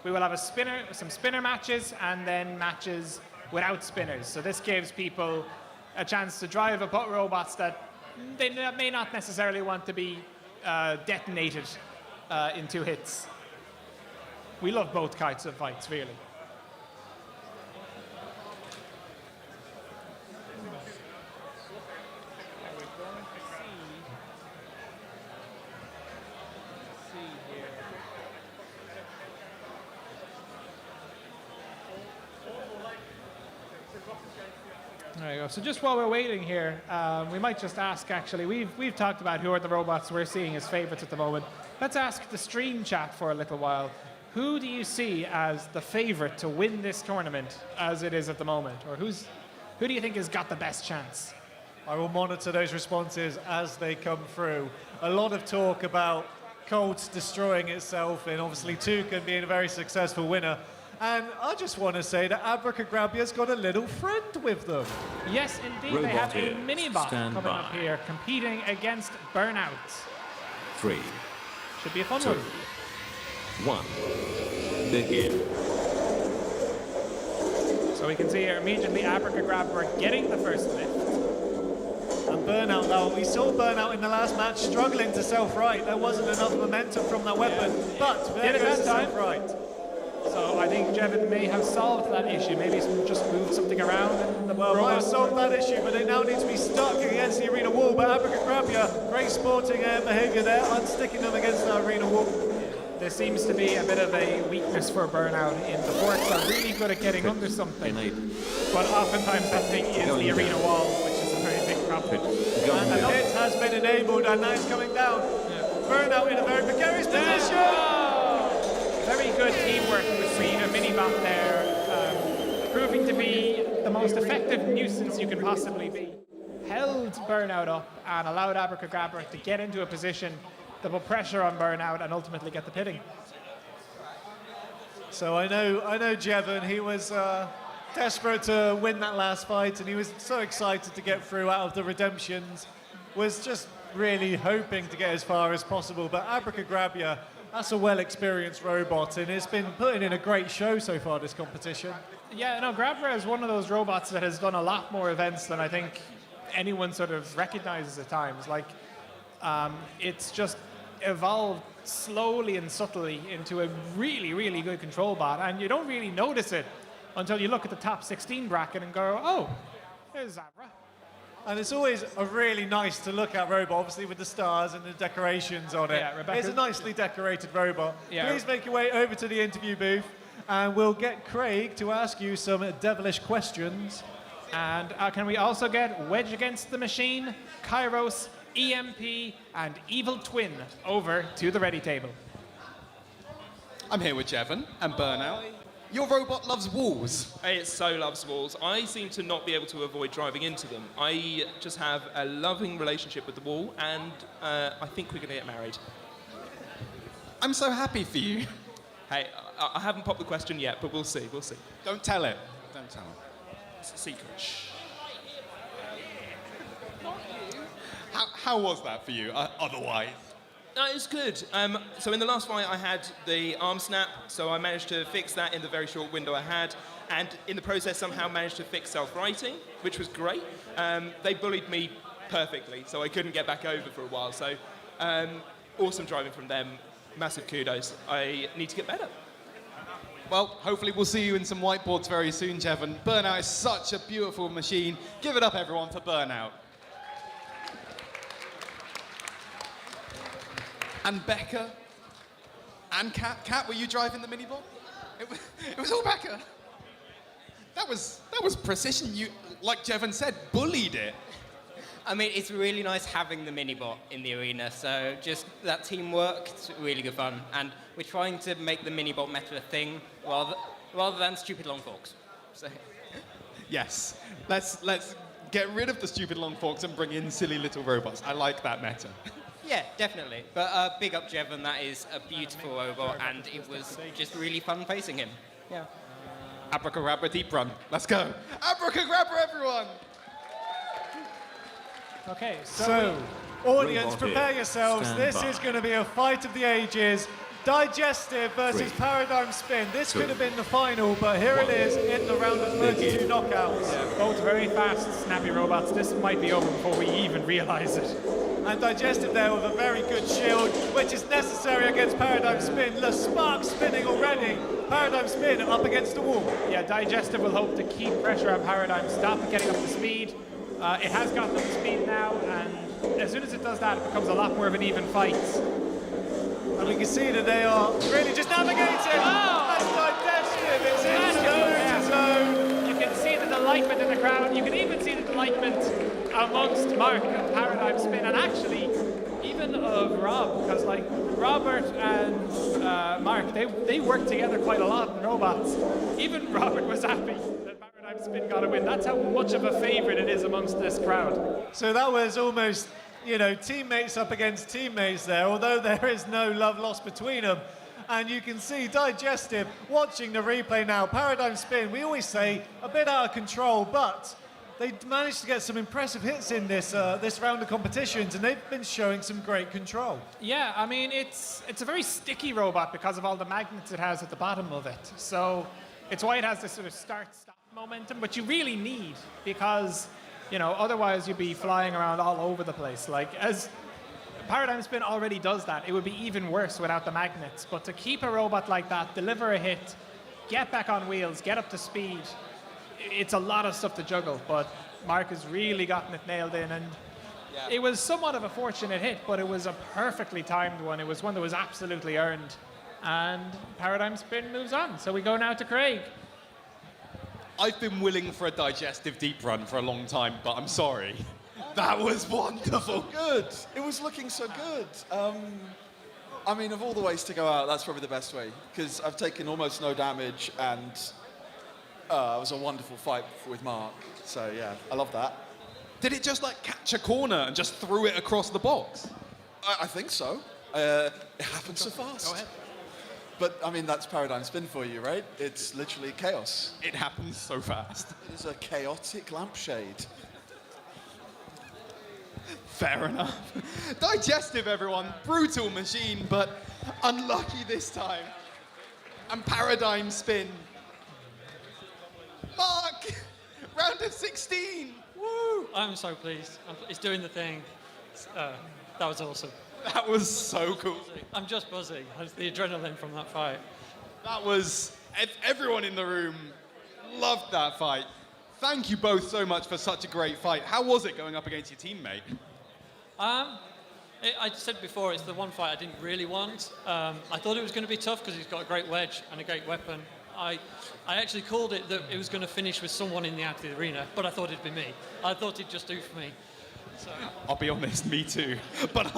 we will have some spinner matches, and then matches without spinners. So this gives people a chance to drive a put robots that they may not necessarily want to be detonated in 2 hits. We love both kinds of fights, really. There you go. So just while we're waiting here, we might just ask, actually, we've talked about who are the robots we're seeing as favorites at the moment. Let's ask the stream chat for a little while. Who do you see as the favorite to win this tournament as it is at the moment? Or who do you think has got the best chance? I will monitor those responses as they come through. A lot of talk about Colts destroying itself and obviously Toucan being a very successful winner. And I just want to say that Abracadabra's got a little friend with them. Yes, indeed. Robot they have a here. mini-bot Stand coming by. up here, competing against Burnout. 3, Should be a fun 2, one. 1. Begin. So we can see here immediately Abracadabra getting the first lift. And Burnout now, we saw Burnout in the last match struggling to self-right. There wasn't enough momentum from that weapon, but there Did it goes that the time. self-right. So I think Jevon may have solved that issue. Maybe just moved something around. And the Well, might have robot- solved that issue, but they now need to be stuck against the arena wall. But Abracadabra, great sporting behaviour there, unsticking them against the arena wall. There seems to be a bit of a weakness for Burnout in the forks are really good at getting under something. But oftentimes that thing is the arena wall, which is a very big problem. And the hit has been enabled, and now it's coming down. Burnout in a very precarious position. Very good teamwork between a mini-bot there, proving to be the most effective nuisance you can possibly be. Held Burnout up and allowed Abracadabra to get into a position to put pressure on Burnout and ultimately get the pitting. So I know Jevon, he was desperate to win that last fight, and he was so excited to get through out of the redemptions, was just really hoping to get as far as possible. But Abracadabra, that's a well-experienced robot, and it's been putting in a great show so far this competition. Yeah, no, Grabra is one of those robots that has done a lot more events than I think anyone sort of recognizes at times. Like, it's just evolved slowly and subtly into a really, really good control bot, and you don't really notice it until you look at the top 16 bracket and go, oh, there's Zabra. And it's always a really nice to look at robot, obviously with the stars and the decorations on it. Yeah, Rebecca- It's a nicely decorated robot. Yeah. Please make your way over to the interview booth, and we'll get Craig to ask you some devilish questions. And can we also get Wedge Against the Machine, Kairos, EMP, and Evil Twin over to the ready table? I'm here with Jevon and Burnout. Your robot loves walls. It so loves walls. I seem to not be able to avoid driving into them. I just have a loving relationship with the wall, and I think we're going to get married. I'm so happy for you. Hey, I haven't popped the question yet, but we'll see, we'll see. Don't tell it. Don't tell him. It's a secret. How was that for you, otherwise? It's good. So in the last fight, I had the arm snap, so I managed to fix that in the very short window I had, and in the process somehow managed to fix self-righting, which was great. They bullied me perfectly, so I couldn't get back over for a while. So awesome driving from them. Massive kudos. I need to get better. Well, hopefully we'll see you in some whiteboards very soon, Jevon. Burnout is such a beautiful machine. Give it up, everyone, for Burnout. And Becca, and Kat. Kat, were you driving the minibot? It was all Becca. That was precision. You, like Jevon said, bullied it. I mean, it's really nice having the mini-bot in the arena, so just that teamwork, it's really good fun. And we're trying to make the mini-bot meta a thing rather than stupid long forks. So. Yes, let's get rid of the stupid long forks and bring in silly little robots. I like that meta. Yeah, definitely. But big up Jevon, that is a beautiful robot, and it was just really fun facing him. Yeah. Abracadabra deep run. Let's go. Abracadabra, everyone! Okay, So, audience, prepare yourselves. Stand This by. is going to be a fight of the ages. Digestive versus 3, Paradigm Spin. This 2, could have been the final, but here it is in the round of 32 knockouts. Yeah, both very fast, snappy robots. This might be over before we even realize it. And Digestive there with a very good shield, which is necessary against Paradigm Spin. The spark spinning already. Paradigm Spin up against the wall. Yeah, Digestive will hope to keep pressure on Paradigm, stop it getting up to speed. It has gotten up to speed now, and as soon as it does that, it becomes a lot more of an even fight. And we can see that they are really just navigating. That's Digestive. It's in the zone. You can see the delightment in the crowd. You can even see the delightment amongst Mark and Paradigm Spin, and actually even of Rob, because like Robert and Mark, they work together quite a lot in robots. Even Robert was happy that Paradigm Spin got to win. That's how much of a favourite it is amongst this crowd. So that was almost, you know, teammates up against teammates there, although there is no love lost between them. And you can see Digestive watching the replay now. Paradigm Spin, we always say, a bit out of control, but they managed to get some impressive hits in this round of competitions, and they've been showing some great control. Yeah, I mean, it's a very sticky robot because of all the magnets it has at the bottom of it. So it's why it has this sort of start-stop momentum, but you really need, because, you know, otherwise you'd be flying around all over the place. Like, as Paradigm Spin already does that, it would be even worse without the magnets. But to keep a robot like that, deliver a hit, get back on wheels, get up to speed, it's a lot of stuff to juggle, but Mark has really gotten it nailed in, and it was somewhat of a fortunate hit, but it was a perfectly timed one. It was one that was absolutely earned, and Paradigm Spin moves on. So we go now to Craig. I've been willing for a Digestive deep run for a long time, but I'm sorry. That was wonderful. Good. It was looking so good. I mean, of all the ways to go out, that's probably the best way, because I've taken almost no damage, and it was a wonderful fight with Mark. So yeah, I love that. Did it just like catch a corner and just threw it across the box? I think so. It happened so fast. Go ahead. But I mean, that's Paradigm Spin for you, right? It's literally chaos. It happens so fast. It is a chaotic lampshade. Fair enough. Digestive, everyone. Brutal machine, but unlucky this time. And Paradigm Spin. Mark! Round of 16! Woo! I'm so pleased. It's doing the thing. That was awesome. That was so cool. I'm just buzzing. It's the adrenaline from that fight. That was... Everyone in the room loved that fight. Thank you both so much for such a great fight. How was it going up against your teammate? I said before, it's the one fight I didn't really want. I thought it was going to be tough because he's got a great wedge and a great weapon. I actually called it that it was going to finish with someone in the active arena, but I thought it'd be me. I thought he'd just do for me. So. I'll be honest, me too. But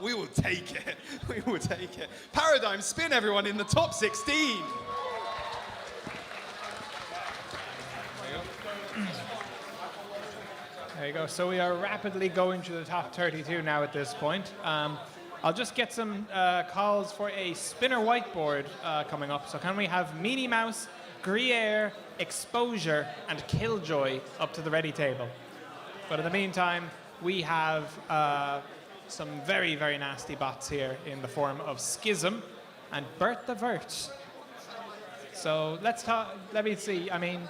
we will take it. We will take it. Paradigm Spin, everyone, in the top 16. There you go. So we are rapidly going through the top 32 now at this point. I'll just get some calls for a spinner whiteboard coming up. So can we have Meanie Mouse, Gruyere, Exposure, and Killjoy up to the ready table? But in the meantime, we have some very, very nasty bots here in the form of Schism and Bert the Vert. So let me see. I mean,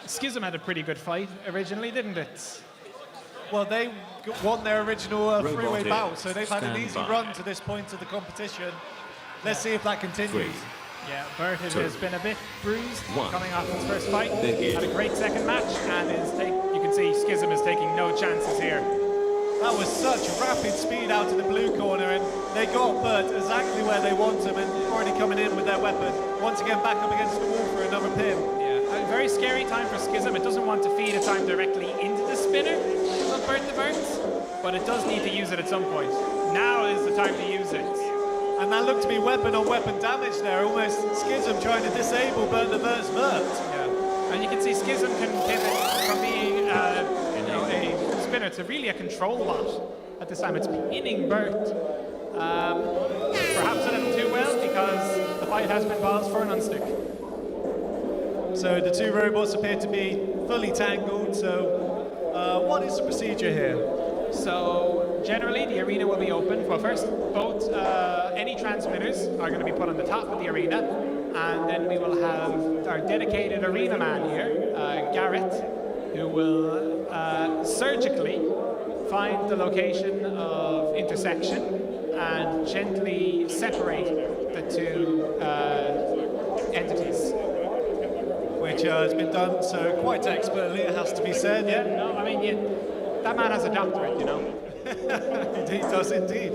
Schism had a pretty good fight originally, didn't it? Well, they won their original three-way Robotic bout, so they've had an easy standby. run to this point of the competition. Let's see if that continues. Yeah, Bert has been a bit bruised One. coming off his first fight. Begin. Had a great second match, and you can see Schism is taking no chances here. That was such rapid speed out to the blue corner, and they got Bert exactly where they want him, and already coming in with their weapon. Once again, back up against the wall for another pin. Yeah, a very scary time for Schism. It doesn't want to feed a time directly into the spinner of Bert the Vert, but it does need to use it at some point. Now is the time to use it. And that looked to be weapon on weapon damage there, almost Schism trying to disable Bert the Vert's Vert. Yeah, and you can see Schism can pivot from being a spinner to really a control bot. At this time, it's pinning Bert. Perhaps a little too well because the fight has been paused for an unstick. So the two robots appear to be fully tangled, so what is the procedure here? So generally the arena will be open. Well, first, both any transmitters are going to be put on the top of the arena, and then we will have our dedicated arena man here, Garrett, who will surgically find the location of intersection and gently separate the two entities. Which has been done so quite expertly, it has to be said. Yeah, no, I mean, that man has a doctorate, you know. He does indeed.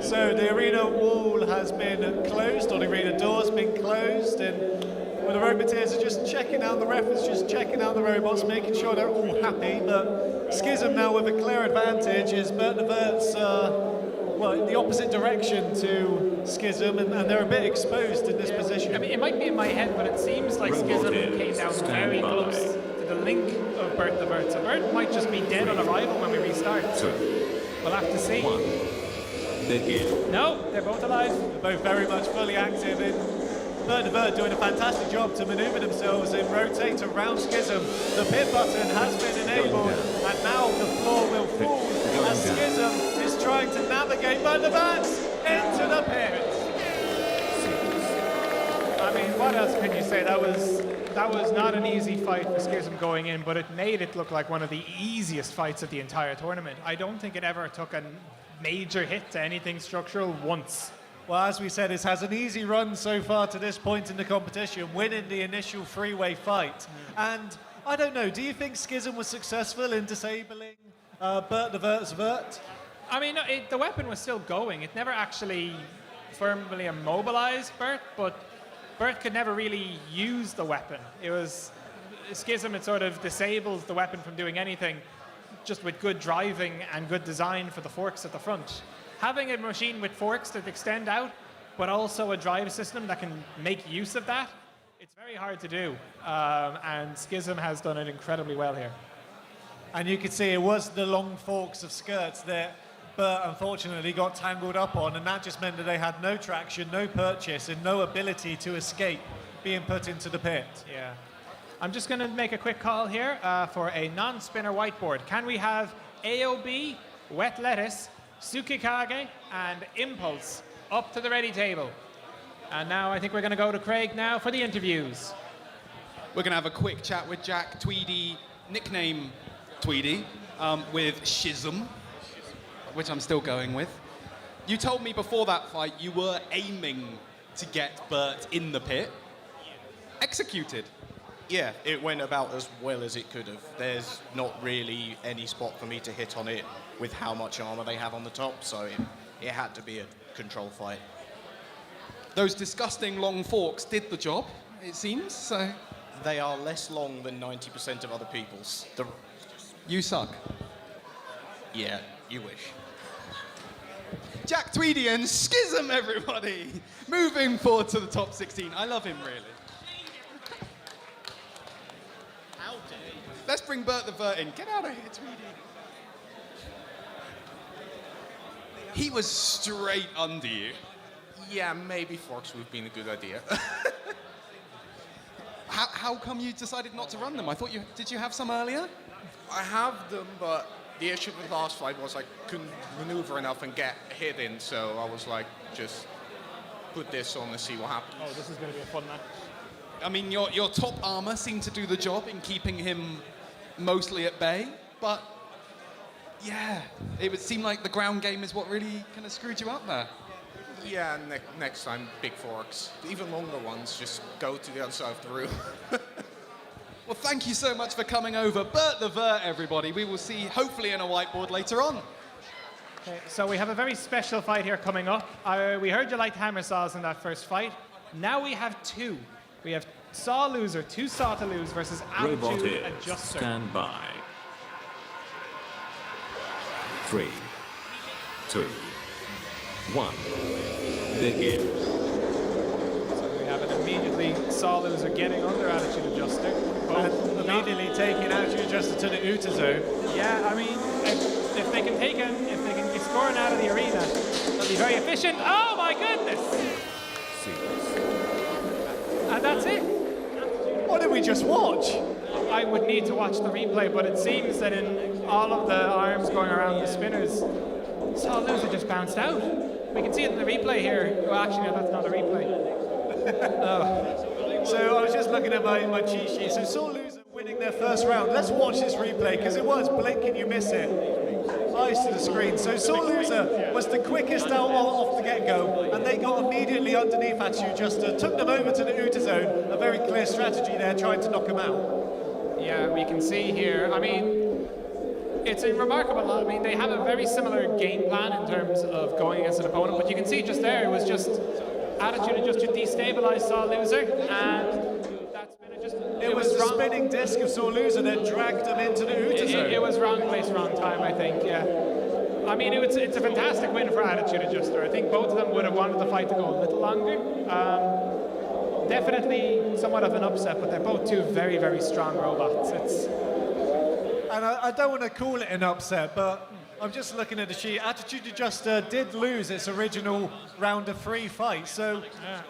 So the arena wall has been closed, or the arena door's been closed, and well, the Roboteers are just checking out the ref, is just checking out the robots, making sure they're all happy. But Schism now with a clear advantage is Bert the Vert's, well, in the opposite direction to Schism, and they're a bit exposed in this position. I mean, it might be in my head, but it seems like Schism came down very close Bert the Vert. So Bert might just be dead on arrival when we restart. We'll have to see. Begin. No, they're both alive. They're both very much fully active in. Bert the Vert doing a fantastic job to maneuver themselves and rotate around Schism. The pit button has been enabled, and now the floor will fall as Schism is trying to navigate Bert the Vert into the pit. I mean, what else can you say? That was not an easy fight for Schism going in, but it made it look like one of the easiest fights of the entire tournament. I don't think it ever took a major hit to anything structural once. Well, as we said, it has an easy run so far to this point in the competition, winning the initial three-way fight. And I don't know, do you think Schism was successful in disabling Bert the Vert's Vert? I mean, the weapon was still going. It never actually firmly immobilized Bert, but Bert could never really use the weapon. It was Schism, it sort of disables the weapon from doing anything, just with good driving and good design for the forks at the front. Having a machine with forks that extend out, but also a drive system that can make use of that, it's very hard to do. And Schism has done it incredibly well here. And you could see it was the long forks of skirts that Bert unfortunately got tangled up on, and that just meant that they had no traction, no purchase, and no ability to escape being put into the pit. Yeah. I'm just going to make a quick call here for a non-spinner whiteboard. Can we have AOB, Wet Lettuce, Tsukikage, and Impulse up to the ready table? And now I think we're going to go to Craig now for the interviews. We're going to have a quick chat with Jack Tweedy, nickname Tweedy, with Schism, which I'm still going with. You told me before that fight you were aiming to get Bert in the pit. Executed. Yeah, it went about as well as it could have. There's not really any spot for me to hit on it with how much armor they have on the top, so it had to be a control fight. Those disgusting long forks did the job, it seems, so... They are less long than 90% of other people's. You suck. Yeah, you wish. Jack Tweedy and Schism, everybody! Moving forward to the top 16. I love him, really. Let's bring Bert the Vert in. Get out of here, Tweedy. He was straight under you. Yeah, maybe forks would have been a good idea. How come you decided not to run them? I thought did you have some earlier? I have them, but the issue with the last fight was I couldn't maneuver enough and get a hit in, so I was like, just put this on and see what happens. Oh, this is going to be a fun match. I mean, your top armor seemed to do the job in keeping him mostly at bay, but yeah, it would seem like the ground game is what really kind of screwed you up there. Yeah, next time, big forks. Even longer ones, just go to the other side of the room. Well, thank you so much for coming over. Bert the Vert, everybody. We will see, hopefully, in a whiteboard later on. Okay, so we have a very special fight here coming up. We heard you liked hammer saws in that first fight. Now we have two. We have Saw Loser, 2 Saw to Lose versus Attitude Robotics, Adjuster. stand by. 3, 2, 1, begin. So we have an immediately Saw Loser getting under Attitude Adjuster. And immediately taking Attitude Adjuster to the Uta zone. Yeah, I mean, if they can take him, if they can be scoring out of the arena, they'll be very efficient. Oh my goodness! And that's it. What did we just watch? I would need to watch the replay, but it seems that in all of the arms going around the spinners, Saw Loser just bounced out. We can see it in the replay here. Well, actually, no, that's not a replay. Oh. So I was just looking at my cheat sheet. So Saw Loser winning their first round. Let's watch this replay, because it was blink and you miss it. Eyes to the screen. So Saw Loser was the quickest out off the get-go, and they got immediately underneath Attitude Adjuster, took them over to the Uta zone. A very clear strategy there, trying to knock him out. Yeah, we can see here. I mean, it's a remarkable lot. I mean, they have a very similar game plan in terms of going against an opponent, but you can see just there, it was just Attitude Adjuster destabilized Saw Loser, and that spinner just... It was the spinning disc of Saw Loser that dragged him into the Uta zone. It was wrong place, wrong time, I think, yeah. I mean, it's a fantastic win for Attitude Adjuster. I think both of them would have wanted the fight to go a little longer. Definitely somewhat of an upset, but they're both two very, very strong robots. And I don't want to call it an upset, but I'm just looking at the sheet. Attitude Adjuster did lose its original round of 3 fight, so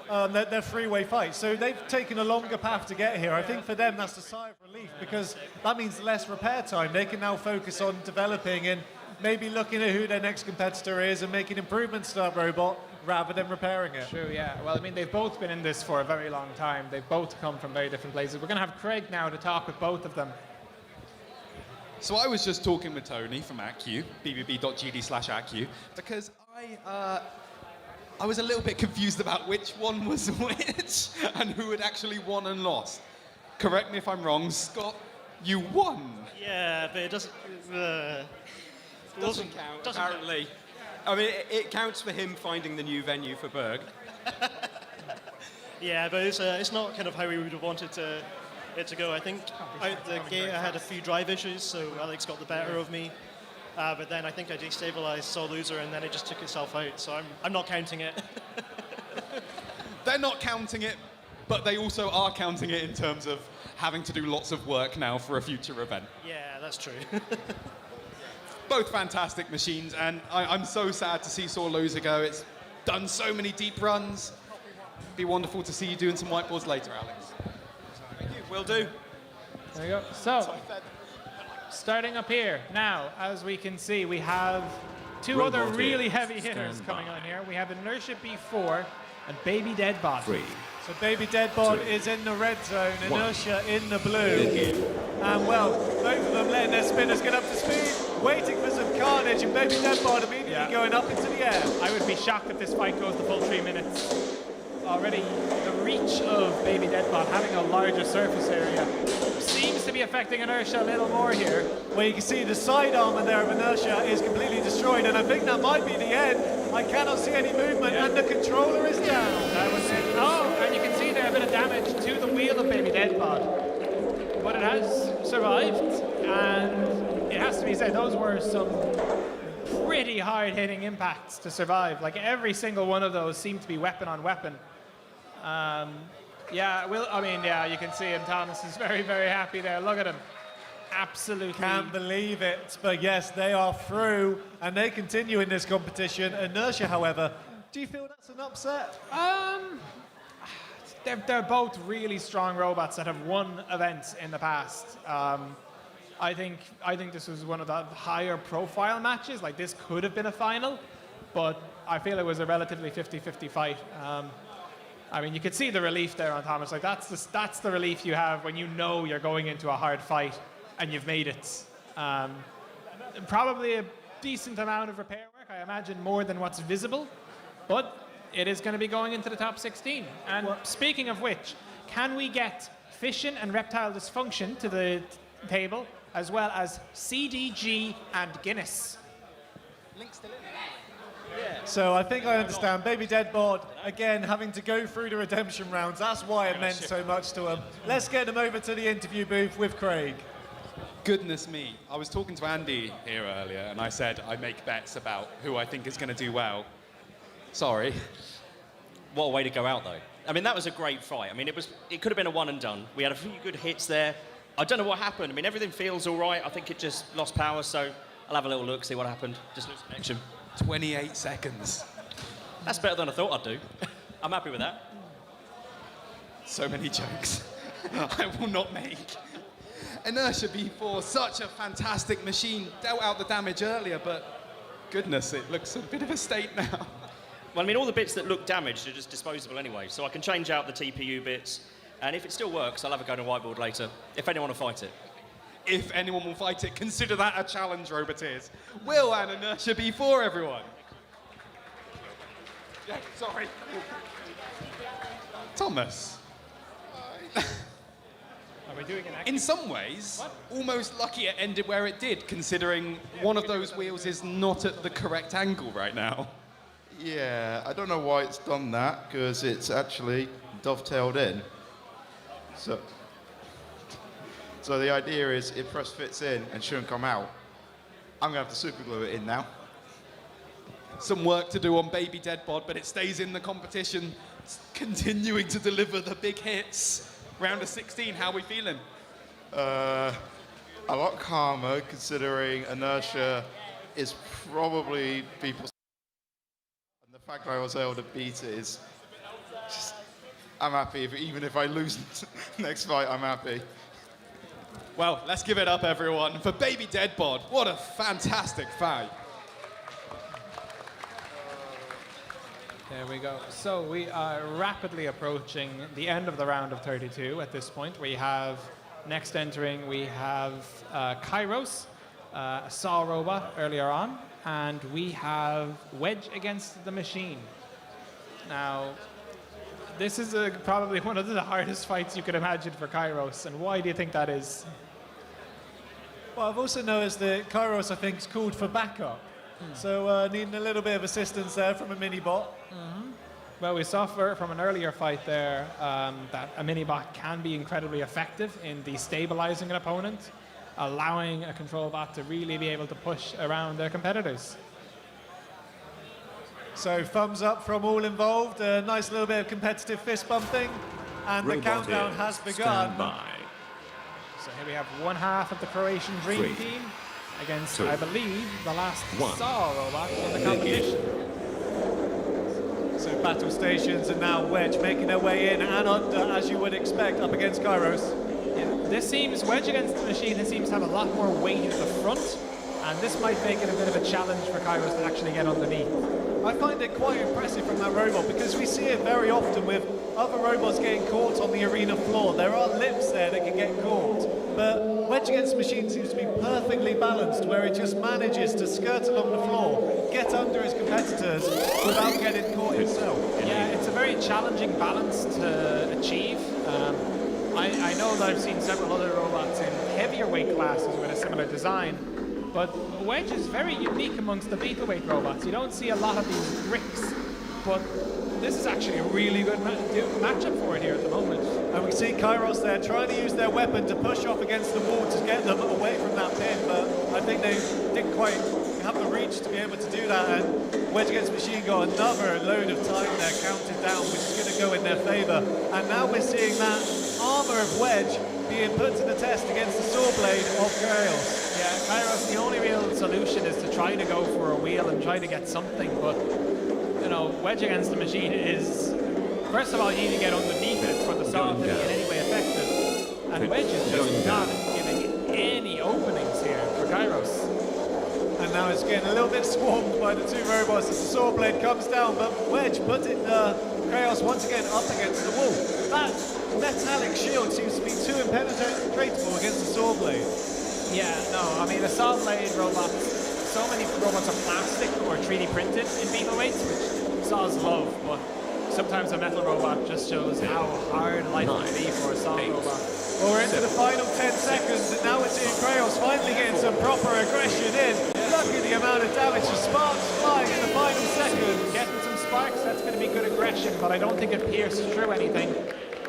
their three-way fight. So they've taken a longer path to get here. I think for them that's a sigh of relief because that means less repair time. They can now focus on developing and maybe looking at who their next competitor is and making improvements to that robot rather than repairing it. True, yeah. Well, I mean, they've both been in this for a very long time. They've both come from very different places. We're going to have Craig now to talk with both of them. So I was just talking with Tony from ACU, bbb.gd/ACU, because I was a little bit confused about which one was which and who had actually won and lost. Correct me if I'm wrong, Scott, you won. Yeah, but it doesn't... doesn't count, apparently. I mean, it counts for him finding the new venue for Berg. Yeah, but it's not kind of how we would have wanted it to go. I think out the gate I had a few drive issues, so Alex got the better of me. But then I think I destabilized, saw loser, and then it just took itself out. So I'm not counting it. They're not counting it, but they also are counting it in terms of having to do lots of work now for a future event. Yeah, that's true. Both fantastic machines, and I'm so sad to see Saw loser go. It's done so many deep runs. It'd be wonderful to see you doing some whiteboards later, Alex. Thank you, will do. There you go. So, starting up here, now, as we can see, we have two Robot other really is heavy hitters stand coming by. on here. We have Inertia B4 and Baby Deadbot. 3. So Baby Deadbot is in the red zone, One. Inertia in the blue. And well, both of them letting their spinners get up to speed, waiting for some carnage, and Baby Deadbot immediately going up into the air. I would be shocked if this fight goes the full 3 minutes. Already, the reach of Baby Deadbot having a larger surface area seems to be affecting Inertia a little more here. Well, you can see the side armor there of Inertia is completely destroyed, and I think that might be the end. I cannot see any movement, and the controller is down. That was it. Oh, and you can see there a bit of damage to the wheel of Baby Deadbot. But it has survived, and it has to be said, those were some pretty hard-hitting impacts to survive. Like, every single one of those seemed to be weapon on weapon. Yeah, you can see him. Thomas is very, very happy there. Look at him. Absolutely. Can't believe it, but yes, they are through, and they continue in this competition. Inertia, however, do you feel that's an upset? They're both really strong robots that have won events in the past. I think this was one of the higher profile matches. Like, this could have been a final, but I feel it was a relatively 50-50 fight. I mean, you could see the relief there on Thomas. Like, that's the relief you have when you know you're going into a hard fight and you've made it. Probably a decent amount of repair work, I imagine more than what's visible, but it is going to be going into the top 16. And speaking of which, can we get fission and reptile dysfunction to the table, as well as CDG and Guinness? Link's still in. So I think I understand. Baby Deadbot, again, having to go through the redemption rounds. That's why it meant so much to him. Let's get him over to the interview booth with Craig. Goodness me. I was talking to Andy here earlier, and I said I make bets about who I think is going to do well. Sorry. What a way to go out, though. I mean, that was a great fight. I mean, it could have been a one and done. We had a few good hits there. I don't know what happened. I mean, everything feels all right. I think it just lost power, so I'll have a little look, see what happened. Just lose connection. 28 seconds. That's better than I thought I'd do. I'm happy with that. So many jokes I will not make. Inertia B4, such a fantastic machine. Dealt out the damage earlier, but goodness, it looks a bit of a state now. Well, I mean, all the bits that look damaged are just disposable anyway, so I can change out the TPU bits, and if it still works, I'll have a go on a whiteboard later, if anyone will fight it. If anyone will fight it, consider that a challenge, Roboteers. Will and Inertia B4, everyone. Yeah, sorry. Thomas. Are we doing an In some ways, almost lucky it ended where it did, considering one of those wheels is not at the correct angle right now. Yeah, I don't know why it's done that, because it's actually dovetailed in. So the idea is it press fits in and shouldn't come out. I'm going to have to super glue it in now. Some work to do on Baby Deadbot, but it stays in the competition, continuing to deliver the big hits. Round of 16, how are we feeling? a lot calmer, considering inertia is probably people's. And the fact that I was able to beat it is just. I'm happy. Even if I lose next fight, I'm happy. Well, let's give it up, everyone, for Baby Deadbod. What a fantastic fight. There we go. So we are rapidly approaching the end of the round of 32 at this point. We have, next entering, we have Kairos, a Saw robot earlier on, and we have Wedge against the Machine. Now, this is probably one of the hardest fights you could imagine for Kairos, and why do you think that is? Well, I've also noticed that Kairos, I think, is called for backup. So needing a little bit of assistance there from a mini-bot. Well, we saw from an earlier fight there that a mini-bot can be incredibly effective in destabilizing an opponent, allowing a control bot to really be able to push around their competitors. So thumbs up from all involved, a nice little bit of competitive fist bumping, and the countdown has begun. So here we have one half of the Croatian Dream Team against, I believe, the last Saw robot in the competition. So battle stations and now Wedge making their way in and under, as you would expect, up against Kairos. Yeah, this seems, Wedge against the Machine, this seems to have a lot more weight at the front, and this might make it a bit of a challenge for Kairos to actually get underneath. I find it quite impressive from that robot because we see it very often with other robots getting caught on the arena floor. There are lips there that can get caught, but Wedge against Machine seems to be perfectly balanced where it just manages to skirt along the floor, get under its competitors without getting caught itself. Yeah, it's a very challenging balance to achieve. I know that I've seen several other robots in heavier weight classes with a similar design, but Wedge is very unique amongst the Beetleweight robots. You don't see a lot of these bricks, but this is actually a really good matchup for it here at the moment. And we see Kairos there trying to use their weapon to push off against the wall to get them away from that pin, but I think they didn't quite have the reach to be able to do that, and Wedge against Machine got another load of time there counted down, which is going to go in their favour. And now we're seeing that armour of Wedge being put to the test against the saw blade of Kairos. Yeah, Kairos, the only real solution is to try to go for a wheel and try to get something, but you know, Wedge against the Machine is, first of all, you need to get underneath it for the saw to be in any way effective. And Wedge is just not giving any openings here for Kairos. And now it's getting a little bit swarmed by the two robots as the saw blade comes down, but Wedge puts it, Kairos once again up against the wall. That metallic shield seems to be too impenetratable against the saw blade. Yeah, no, I mean, the saw blade robots, so many robots are plastic or 3D printed in Beetleweight, which saws love, but sometimes a metal robot just shows how hard life can be for a saw robot. Well, we're into the final 10 seconds, and now we're seeing Kairos finally getting some proper aggression in. Look at the amount of damage, the sparks flying in the final seconds. Getting some sparks, that's going to be good aggression, but I don't think it pierced through anything.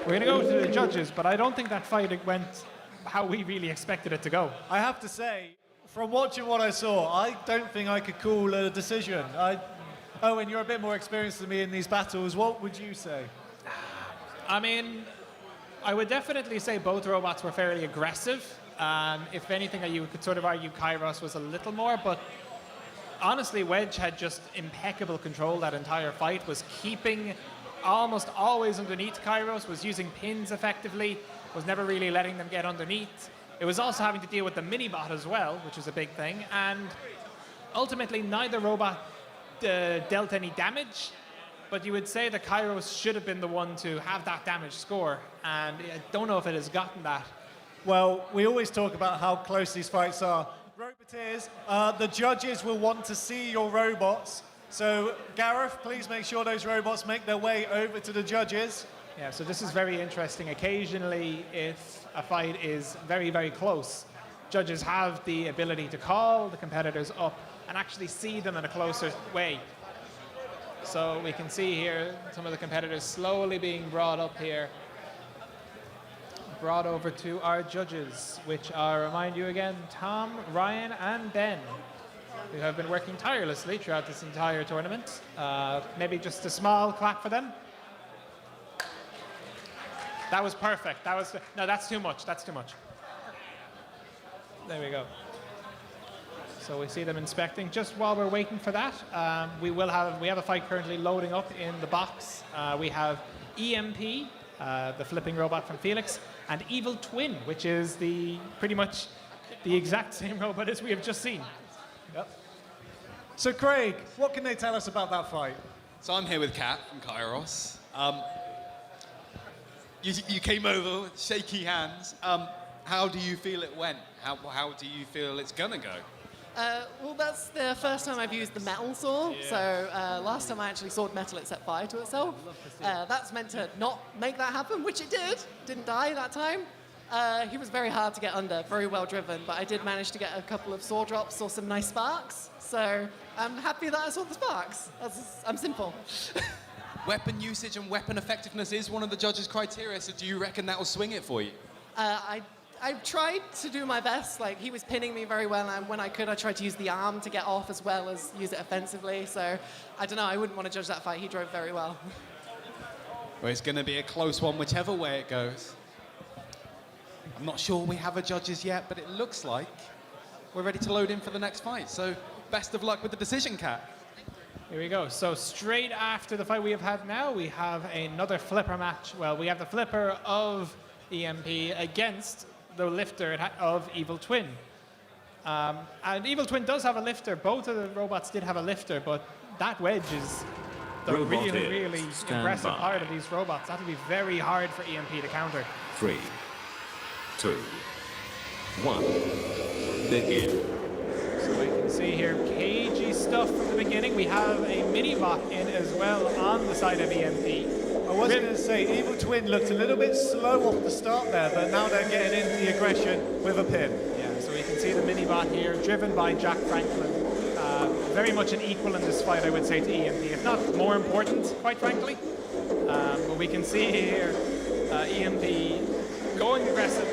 We're going to go to the judges, but I don't think that fight went how we really expected it to go. I have to say, from watching what I saw, I don't think I could call a decision. Owen, you're a bit more experienced than me in these battles. What would you say? I mean, I would definitely say both robots were fairly aggressive. If anything, you could sort of argue Kairos was a little more, but honestly, Wedge had just impeccable control that entire fight, was keeping almost always underneath Kairos, was using pins effectively, was never really letting them get underneath. It was also having to deal with the mini-bot as well, which is a big thing, and ultimately neither robot dealt any damage, but you would say that Kairos should have been the one to have that damage score, and I don't know if it has gotten that. Well, we always talk about how close these fights are. Roboteers, the judges will want to see your robots, so Gareth, please make sure those robots make their way over to the judges. Yeah, so this is very interesting. Occasionally, if a fight is very, very close, judges have the ability to call the competitors up and actually see them in a closer way. So we can see here some of the competitors slowly being brought up here, brought over to our judges, which are, remind you again, Tom, Ryan, and Ben, who have been working tirelessly throughout this entire tournament. Maybe just a small clap for them. That was perfect. No, that's too much. That's too much. There we go. So we see them inspecting. Just while we're waiting for that, we have a fight currently loading up in the box. We have EMP, the flipping robot from Felix, and Evil Twin, which is pretty much the exact same robot as we have just seen. Yep. So Craig, what can they tell us about that fight? So I'm here with Kat from Kairos. You came over with shaky hands. How do you feel it went? How do you feel it's gonna go? Well, that's the first time I've used the metal saw. Yeah. So last time I actually sawed metal, it set fire to itself. That's meant to not make that happen, which it did. Didn't die that time. He was very hard to get under, very well driven, but I did manage to get a couple of saw drops or some nice sparks. So I'm happy that I saw the sparks. I'm simple. Weapon usage and weapon effectiveness is one of the judges' criteria, so do you reckon that will swing it for you? I tried to do my best. Like, he was pinning me very well, and when I could, I tried to use the arm to get off as well as use it offensively. So, I don't know, I wouldn't want to judge that fight. He drove very well. Well, it's going to be a close one, whichever way it goes. I'm not sure we have a judges yet, but it looks like we're ready to load in for the next fight. So, best of luck with the decision, Kat. Here we go. So straight after the fight we have had now, we have another flipper match. Well, we have the flipper of EMP against the lifter of Evil Twin. And Evil Twin does have a lifter. Both of the robots did have a lifter, but that wedge is the really impressive part of these robots. That would be very hard for EMP to counter. 3, 2, 1, begin. So we can see here cagey stuff from the beginning. We have a mini-bot in as well on the side of EMP. I was going to say, Evil Twin looked a little bit slow off the start there, but now they're getting into the aggression with a pin. Yeah, so we can see the mini-bot here, driven by Jack Franklin. Very much an equal in this fight, I would say, to EMP, if not more important, quite frankly. But we can see here EMP going aggressive.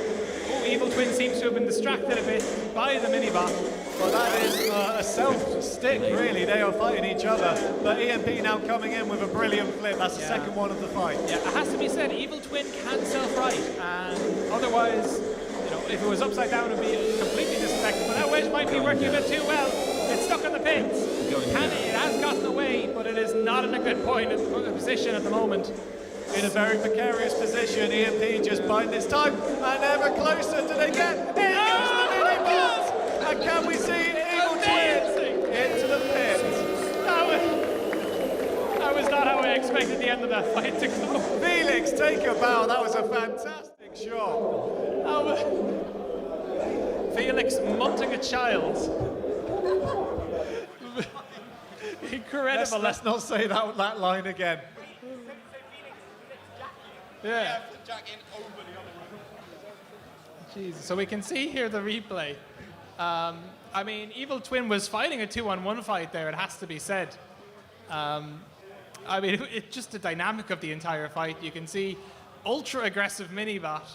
Oh, Evil Twin seems to have been distracted a bit by the mini-bot. Well, that is a self-stick, really. They are fighting each other. But EMP now coming in with a brilliant flip. That's the second one of the fight. Yeah, it has to be said, Evil Twin can self-right. And otherwise, if it was upside down, it would be completely disaffected. But that wedge might be working a bit too well. It's stuck in the pins. It has gotten away, but it is not in a good position at the moment. In a very precarious position, EMP just biding its time. And ever closer do they get. Here goes the mini-bot! And can we see Evil Twin into the pit? That was not how I expected the end of that fight to go. Felix, take a bow. That was a fantastic shot. Felix munting a child. Incredible. Let's not say that line again. Yeah. Jesus. So we can see here the replay. I mean, Evil Twin was fighting a 2-on-1 fight there, it has to be said. I mean, it's just the dynamic of the entire fight. You can see ultra-aggressive mini-bot,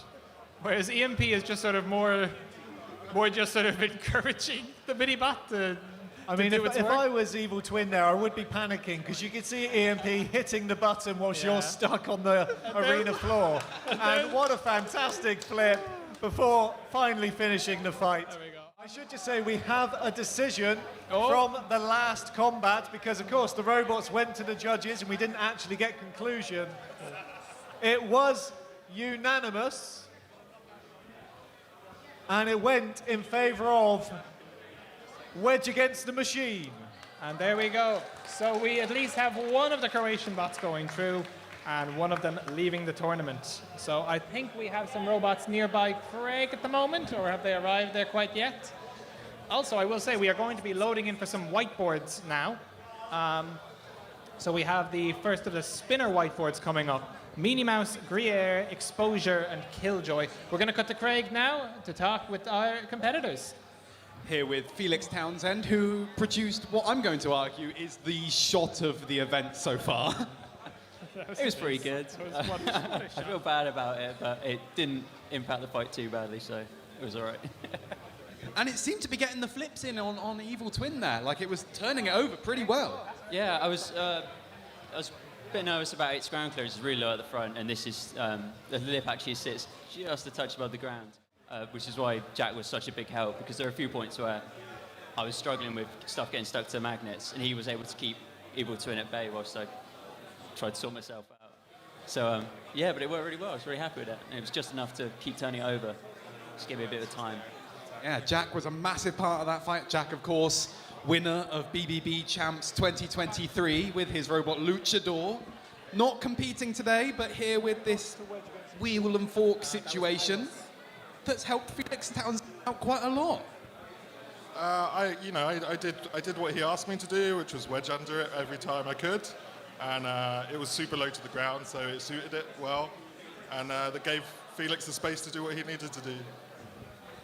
whereas EMP is just sort of more just sort of encouraging the mini-bot to I mean, if I was Evil Twin there, I would be panicking, because you could see EMP hitting the button whilst you're stuck on the arena floor. And what a fantastic flip before finally finishing the fight. There we go. I should just say we have a decision from the last combat, because, of course, the robots went to the judges and we didn't actually get conclusion. It was unanimous, and it went in favour of Wedge Against the Machine. And there we go. So we at least have one of the Croatian bots going through and one of them leaving the tournament. So I think we have some robots nearby Craig at the moment, or have they arrived there quite yet? Also, I will say we are going to be loading in for some whiteboards now. So we have the first of the spinner whiteboards coming up. Meanie Mouse, Gruyere, Exposure, and Killjoy. We're going to cut to Craig now to talk with our competitors. Here with Felix Townsend, who produced what I'm going to argue is the shot of the event so far. It was pretty good. I feel bad about it, but it didn't impact the fight too badly, so it was all right. And it seemed to be getting the flips in on Evil Twin there, like it was turning it over pretty well. Yeah, I was a bit nervous about its ground clearance. It's really low at the front, and this is the lip actually sits just a touch above the ground. which is why Jack was such a big help, because there are a few points where I was struggling with stuff getting stuck to the magnets, and he was able to keep Evil Twin at bay whilst I tried to sort myself out. So, yeah, but it worked really well. I was very happy with it. And it was just enough to keep turning it over. Just give me a bit of time. Yeah, Jack was a massive part of that fight. Jack, of course, winner of BBB Champs 2023 with his robot Luchador. Not competing today, but here with this wheel and fork situation that's helped Felix Townsend out quite a lot. I did what he asked me to do, which was wedge under it every time I could, and it was super low to the ground, so it suited it well, and that gave Felix the space to do what he needed to do.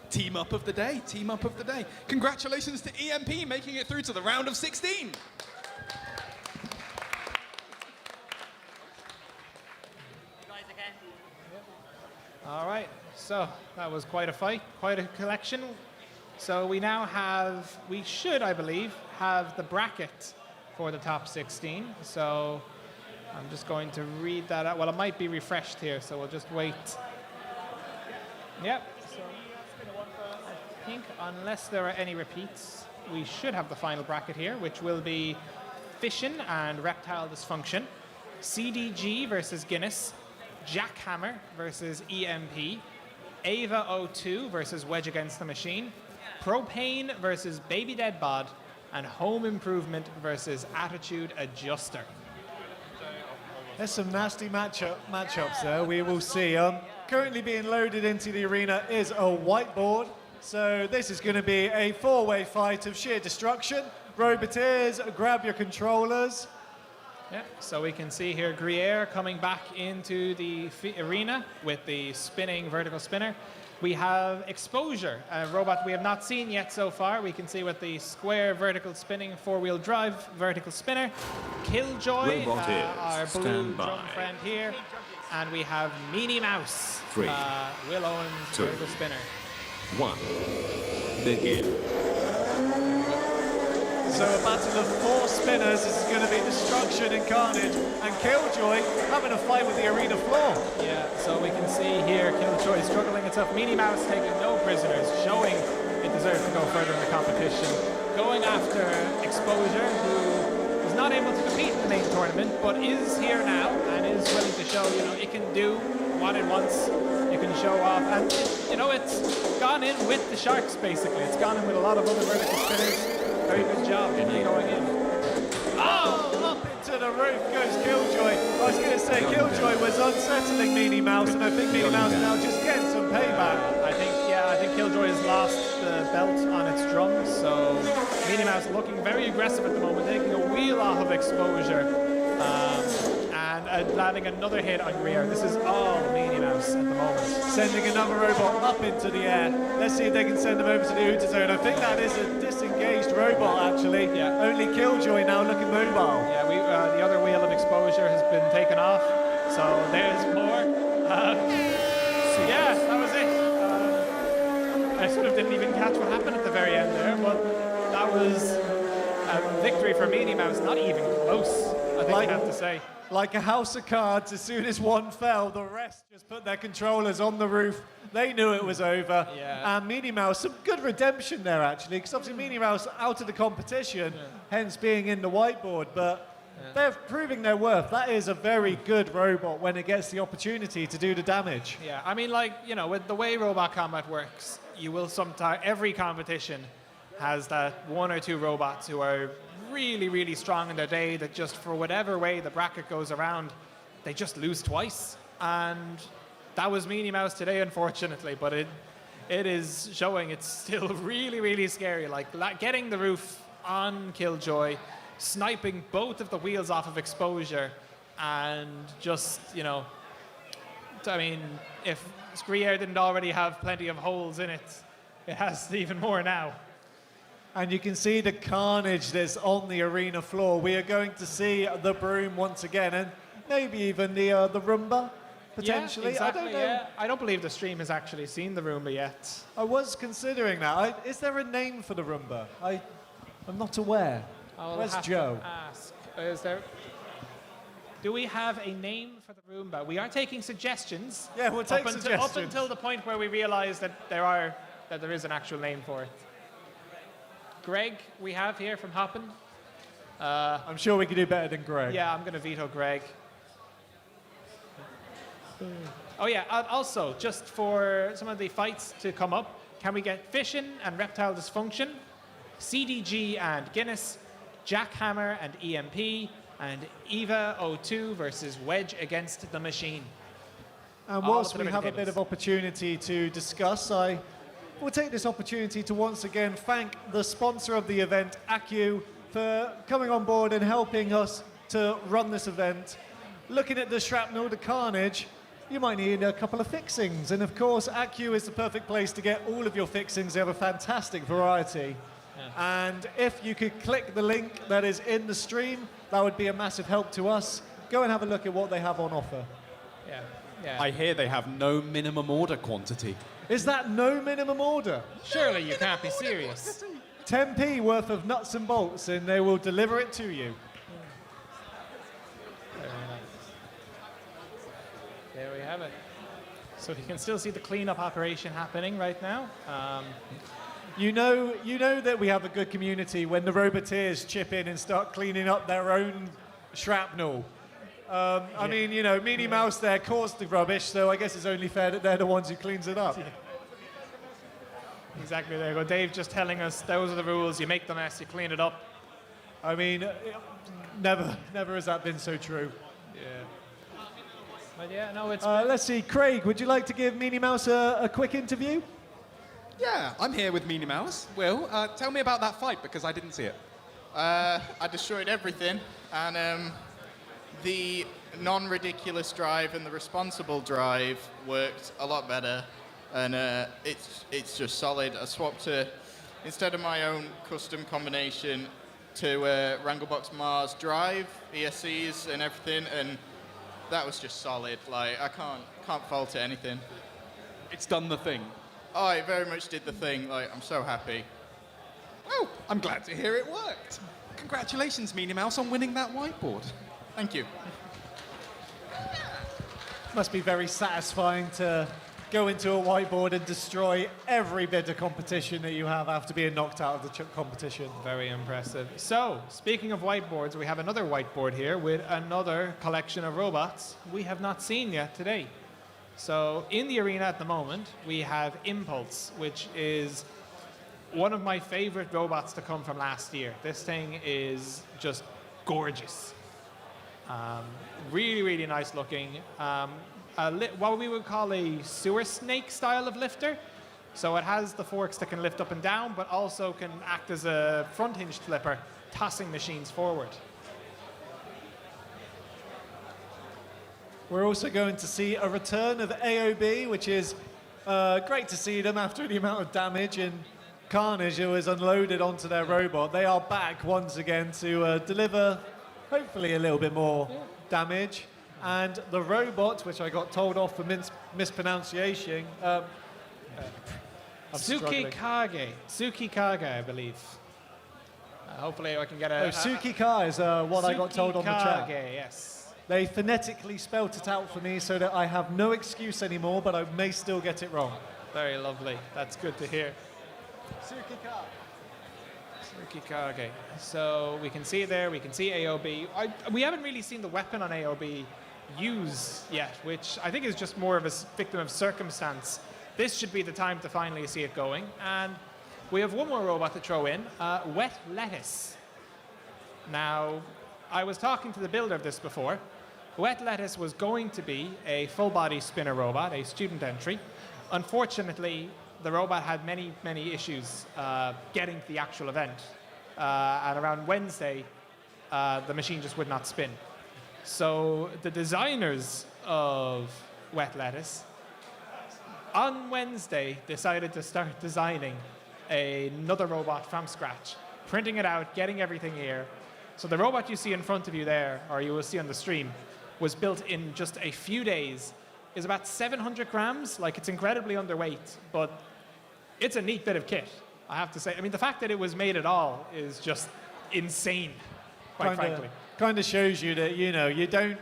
Team up of the day, team up of the day. Congratulations to EMP making it through to the round of 16. All right, so that was quite a fight, quite a collection. So we now have, we should, I believe, have the bracket for the top 16. So I'm just going to read that out. Well, it might be refreshed here, so we'll just wait. Yep. So I think unless there are any repeats, we should have the final bracket here, which will be Fission and Reptile Dysfunction, CDG versus Guinness, Jackhammer versus EMP, Ava 02 versus Wedge Against the Machine, Propane versus Baby Dead Bod, and Home Improvement versus Attitude Adjuster. There's some nasty matchups there, we will see. Currently being loaded into the arena is a whiteboard. So this is going to be a four-way fight of sheer destruction. Roboteers, grab your controllers. Yeah, so we can see here Gruyere coming back into the arena with the spinning vertical spinner. We have Exposure, a robot we have not seen yet so far. We can see with the square vertical spinning four-wheel drive vertical spinner. Killjoy, our blue drum friend here. And we have Meanie Mouse, Will Owens vertical spinner. 1. Begin. So a battle of four spinners. This is going to be destruction and carnage. And Killjoy having a fight with the arena floor. Yeah, so we can see here Killjoy struggling. It's up. Meanie Mouse taking no prisoners, showing it deserves to go further in the competition. Going after Exposure, who is not able to compete in the main tournament, but is here now and is willing to show, it can do what it wants. It can show off. And, it's gone in with the Sharks, basically. It's gone in with a lot of other vertical spinners. Very good job going in. Oh, up into the roof goes Killjoy. I was going to say Killjoy was unsettling Meanie Mouse, and I think Meanie Mouse now just getting some payback. I think Killjoy has lost the belt on its drums, so Meanie Mouse looking very aggressive at the moment, taking a wheel off of Exposure, and landing another hit on Gruyere. This is all Meanie Mouse at the moment. Sending another robot up into the air. Let's see if they can send them over to the Outer Zone. I think that is a disengaged robot, actually. Yeah. Only Killjoy now looking mobile. Yeah, the other wheel of Exposure has been taken off, so there's more. Yeah, that was it. I sort of didn't even catch what happened at the very end there, but that was a victory for Meanie Mouse, not even close, I think I have to say. Like a house of cards, as soon as one fell, the rest just put their controllers on the roof. They knew it was over. Yeah. And Meanie Mouse, some good redemption there, actually, because obviously Meanie Mouse out of the competition, hence being in the whiteboard, but they're proving their worth. That is a very good robot when it gets the opportunity to do the damage. Yeah, I mean, with the way Robot Combat works, you will sometimes, every competition has that one or two robots who are really, really strong in their day that just for whatever way the bracket goes around, they just lose twice. And that was Meanie Mouse today, unfortunately, but it is showing it's still really, really scary. Like getting the roof on Killjoy, sniping both of the wheels off of Exposure, and just, I mean, if Gruyere didn't already have plenty of holes in it, it has even more now. And you can see the carnage that's on the arena floor. We are going to see the broom once again, and maybe even the Roomba, potentially. Yeah, exactly, I don't know. Yeah. I don't believe the stream has actually seen the Roomba yet. I was considering that. Is there a name for the Roomba? I'm not aware. I'll Where's have to Joe? ask. Is there? Do we have a name for the Roomba? We are taking suggestions. Yeah, we'll take Up suggestions. until the point where we realise that there is an actual name for it. Greg, we have here from Hoppin. I'm sure we can do better than Greg. Yeah, I'm going to veto Greg. Oh yeah, also, just for some of the fights to come up, can we get Fission and Reptile Dysfunction, CDG and Guinness, Jackhammer and EMP, and Eva 02 versus Wedge against the Machine. And All whilst up we in the have a tables. bit of opportunity to discuss, I will take this opportunity to once again thank the sponsor of the event, Accu, for coming on board and helping us to run this event. Looking at the shrapnel, the carnage, you might need a couple of fixings. And of course, Accu is the perfect place to get all of your fixings. They have a fantastic variety. And if you could click the link that is in the stream, that would be a massive help to us. Go and have a look at what they have on offer. Yeah. I hear they have no minimum order quantity. Is that no minimum order? Surely you can't be serious. 10p worth of nuts and bolts, and they will deliver it to you. There we have it. So you can still see the cleanup operation happening right now. You know that we have a good community when the Roboteers chip in and start cleaning up their own shrapnel. I mean, you know, Meanie Mouse there caused the rubbish, so I guess it's only fair that they're the ones who cleans it up. Exactly, there you go. Dave just telling us those are the rules. You make the mess, you clean it up. I mean, never has that been so true. Yeah. But yeah, no, it's... Let's see, Craig, would you like to give Meanie Mouse a quick interview? Yeah, I'm here with Meanie Mouse. Will, tell me about that fight, because I didn't see it. I destroyed everything, and the non-ridiculous drive and the responsible drive worked a lot better, and it's just solid. I swapped to, instead of my own custom combination, to Wranglebox Mars drive, ESCs and everything, and that was just solid. Like, I can't fault it anything. It's done the thing. Oh, it very much did the thing. Like, I'm so happy. Well, I'm glad to hear it worked. Congratulations, Meanie Mouse, on winning that whiteboard. Thank you. Must be very satisfying to go into a whiteboard and destroy every bit of competition that you have after being knocked out of the competition. Very impressive. So, speaking of whiteboards, we have another whiteboard here with another collection of robots we have not seen yet today. So, in the arena at the moment, we have Impulse, which is one of my favorite robots to come from last year. This thing is just gorgeous. Really, really nice looking. What we would call a sewer snake style of lifter. So it has the forks that can lift up and down, but also can act as a front hinged flipper, tossing machines forward. We're also going to see a return of AOB, which is great to see them after the amount of damage and carnage that was unloaded onto their robot. They are back once again to deliver, hopefully, a little bit more damage. And the robot, which I got told off for mispronunciation, Tsukikage, I believe. Hopefully I can get a... Tsukika is what I got told on the chat. Tsukikage, yes. They phonetically spelt it out for me so that I have no excuse anymore, but I may still get it wrong. Very lovely. That's good to hear. Tsukikage. So we can see it there. We can see AOB. We haven't really seen the weapon on AOB use yet, which I think is just more of a victim of circumstance. This should be the time to finally see it going. And we have one more robot to throw in, Wet Lettuce. Now, I was talking to the builder of this before. Wet Lettuce was going to be a full-body spinner robot, a student entry. Unfortunately, the robot had many, many issues getting to the actual event. And around Wednesday, the machine just would not spin. So the designers of Wet Lettuce, on Wednesday, decided to start designing another robot from scratch, printing it out, getting everything here. So the robot you see in front of you there, or you will see on the stream, was built in just a few days, is about 700 grams. Like, it's incredibly underweight, but it's a neat bit of kit, I have to say. I mean, the fact that it was made at all is just insane, quite frankly. Kind of shows you that, you know, you don't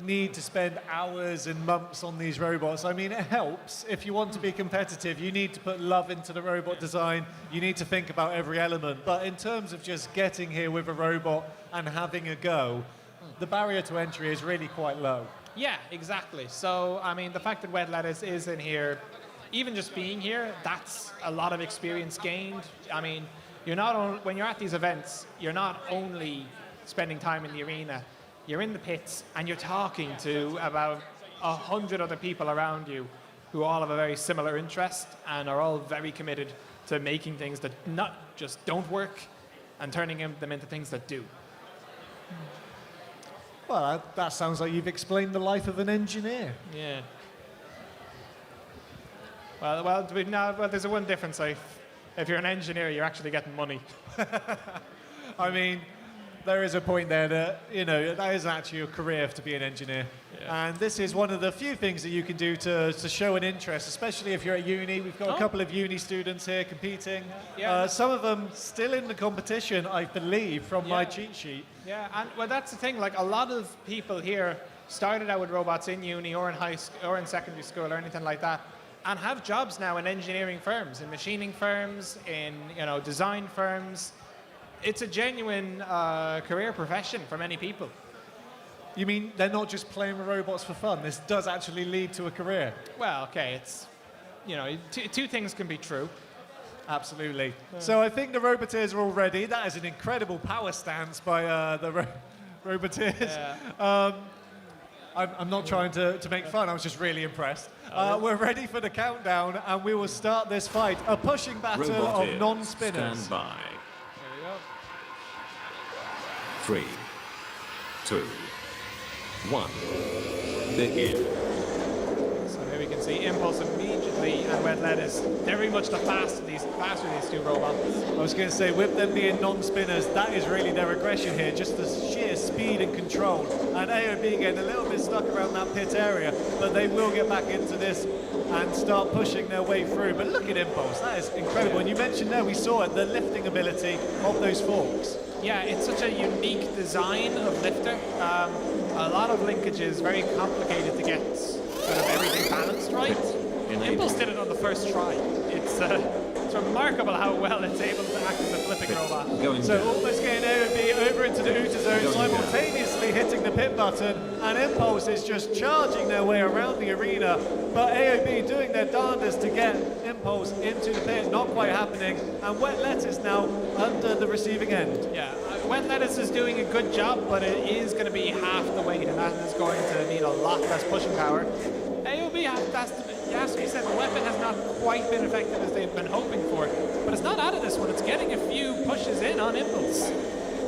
need to spend hours and months on these robots. I mean, it helps. If you want to be competitive, you need to put love into the robot design. You need to think about every element. But in terms of just getting here with a robot and having a go, the barrier to entry is really quite low. Yeah, exactly. So, I mean, the fact that Wet Lettuce is in here, even just being here, that's a lot of experience gained. I mean, when you're at these events, you're not only spending time in the arena, you're in the pits and you're talking to about 100 other people around you who all have a very similar interest and are all very committed to making things that not just don't work and turning them into things that do. Well, that sounds like you've explained the life of an engineer. Yeah. Well, there's one difference. If you're an engineer, you're actually getting money. I mean, there is a point there that, that is actually a career to be an engineer. Yeah. And this is one of the few things that you can do to show an interest, especially if you're at uni. We've got a couple of uni students here competing. Yeah. Some of them still in the competition, I believe, from my cheat sheet. Yeah, and that's the thing. Like, a lot of people here started out with robots in uni or in high school or in secondary school or anything like that, and have jobs now in engineering firms, in machining firms, in design firms. It's a genuine career profession for many people. You mean they're not just playing with robots for fun? This does actually lead to a career? Well, okay, it's, two things can be true. Absolutely. So I think the Roboteers are all ready. That is an incredible power stance by the Roboteers. Yeah. I'm not trying to make fun. I was just really impressed. We're ready for the countdown, and we will start this fight. A pushing battle Roboteers, of non-spinners. stand by. 3, 2, 1, begin. So here we can see Impulse immediately and Wet Lettuce. They're very much the faster these two robots. I was going to say, with them being non-spinners, that is really their aggression here, just the sheer speed and control. And AOB getting a little bit stuck around that pit area, but they will get back into this and start pushing their way through. But look at Impulse, that is incredible. And you mentioned there, we saw it, the lifting ability of those forks. Yeah, it's such a unique design of lifter. A lot of linkages, very complicated to get sort of everything balanced right. Impulse did it on the first try. It's remarkable how well it's able to act as a flipping robot. So almost getting AOB over into the Uta zone, simultaneously hitting the pit button, and Impulse is just charging their way around the arena, but AOB doing their darndest to get Impulse into the pit, not quite happening, and Wet Lettuce now under the receiving end. Yeah, Wet Lettuce is doing a good job, but it is going to be half the weight, and that is going to need a lot less pushing power. AOB has to be said, the weapon has not quite been effective as they've been hoping for, but it's not out of this one. It's getting a few pushes in on Impulse.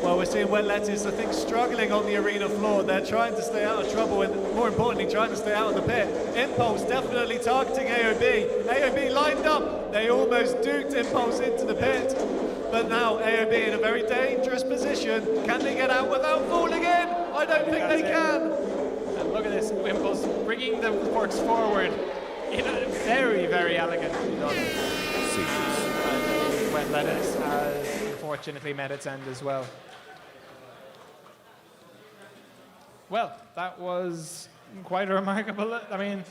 Well, we're seeing Wet Lettuce, I think, struggling on the arena floor. They're trying to stay out of trouble and, more importantly, trying to stay out of the pit. Impulse definitely targeting AOB. AOB lined up. They almost duked Impulse into the pit. But now AOB in a very dangerous position. Can they get out without falling in? I don't think they can. And look at this, Impulse bringing the forks forward in a very, very elegantly done. Wet Lettuce has unfortunately met its end as well. Well, that was quite a remarkable, I mean,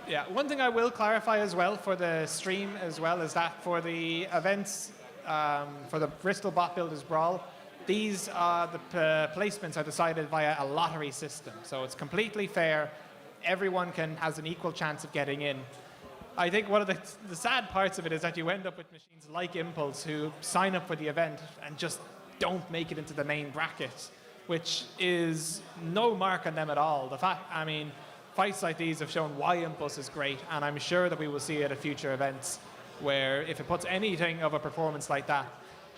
yeah, one thing I will clarify as well for the stream as well is that for the events, for the Bristol Bot Builders Brawl, these the placements are decided via a lottery system. So it's completely fair. Everyone has an equal chance of getting in. I think one of the sad parts of it is that you end up with machines like Impulse who sign up for the event and just don't make it into the main bracket, which is no mark on them at all. Fights like these have shown why Impulse is great, and I'm sure that we will see it at future events where if it puts anything of a performance like that,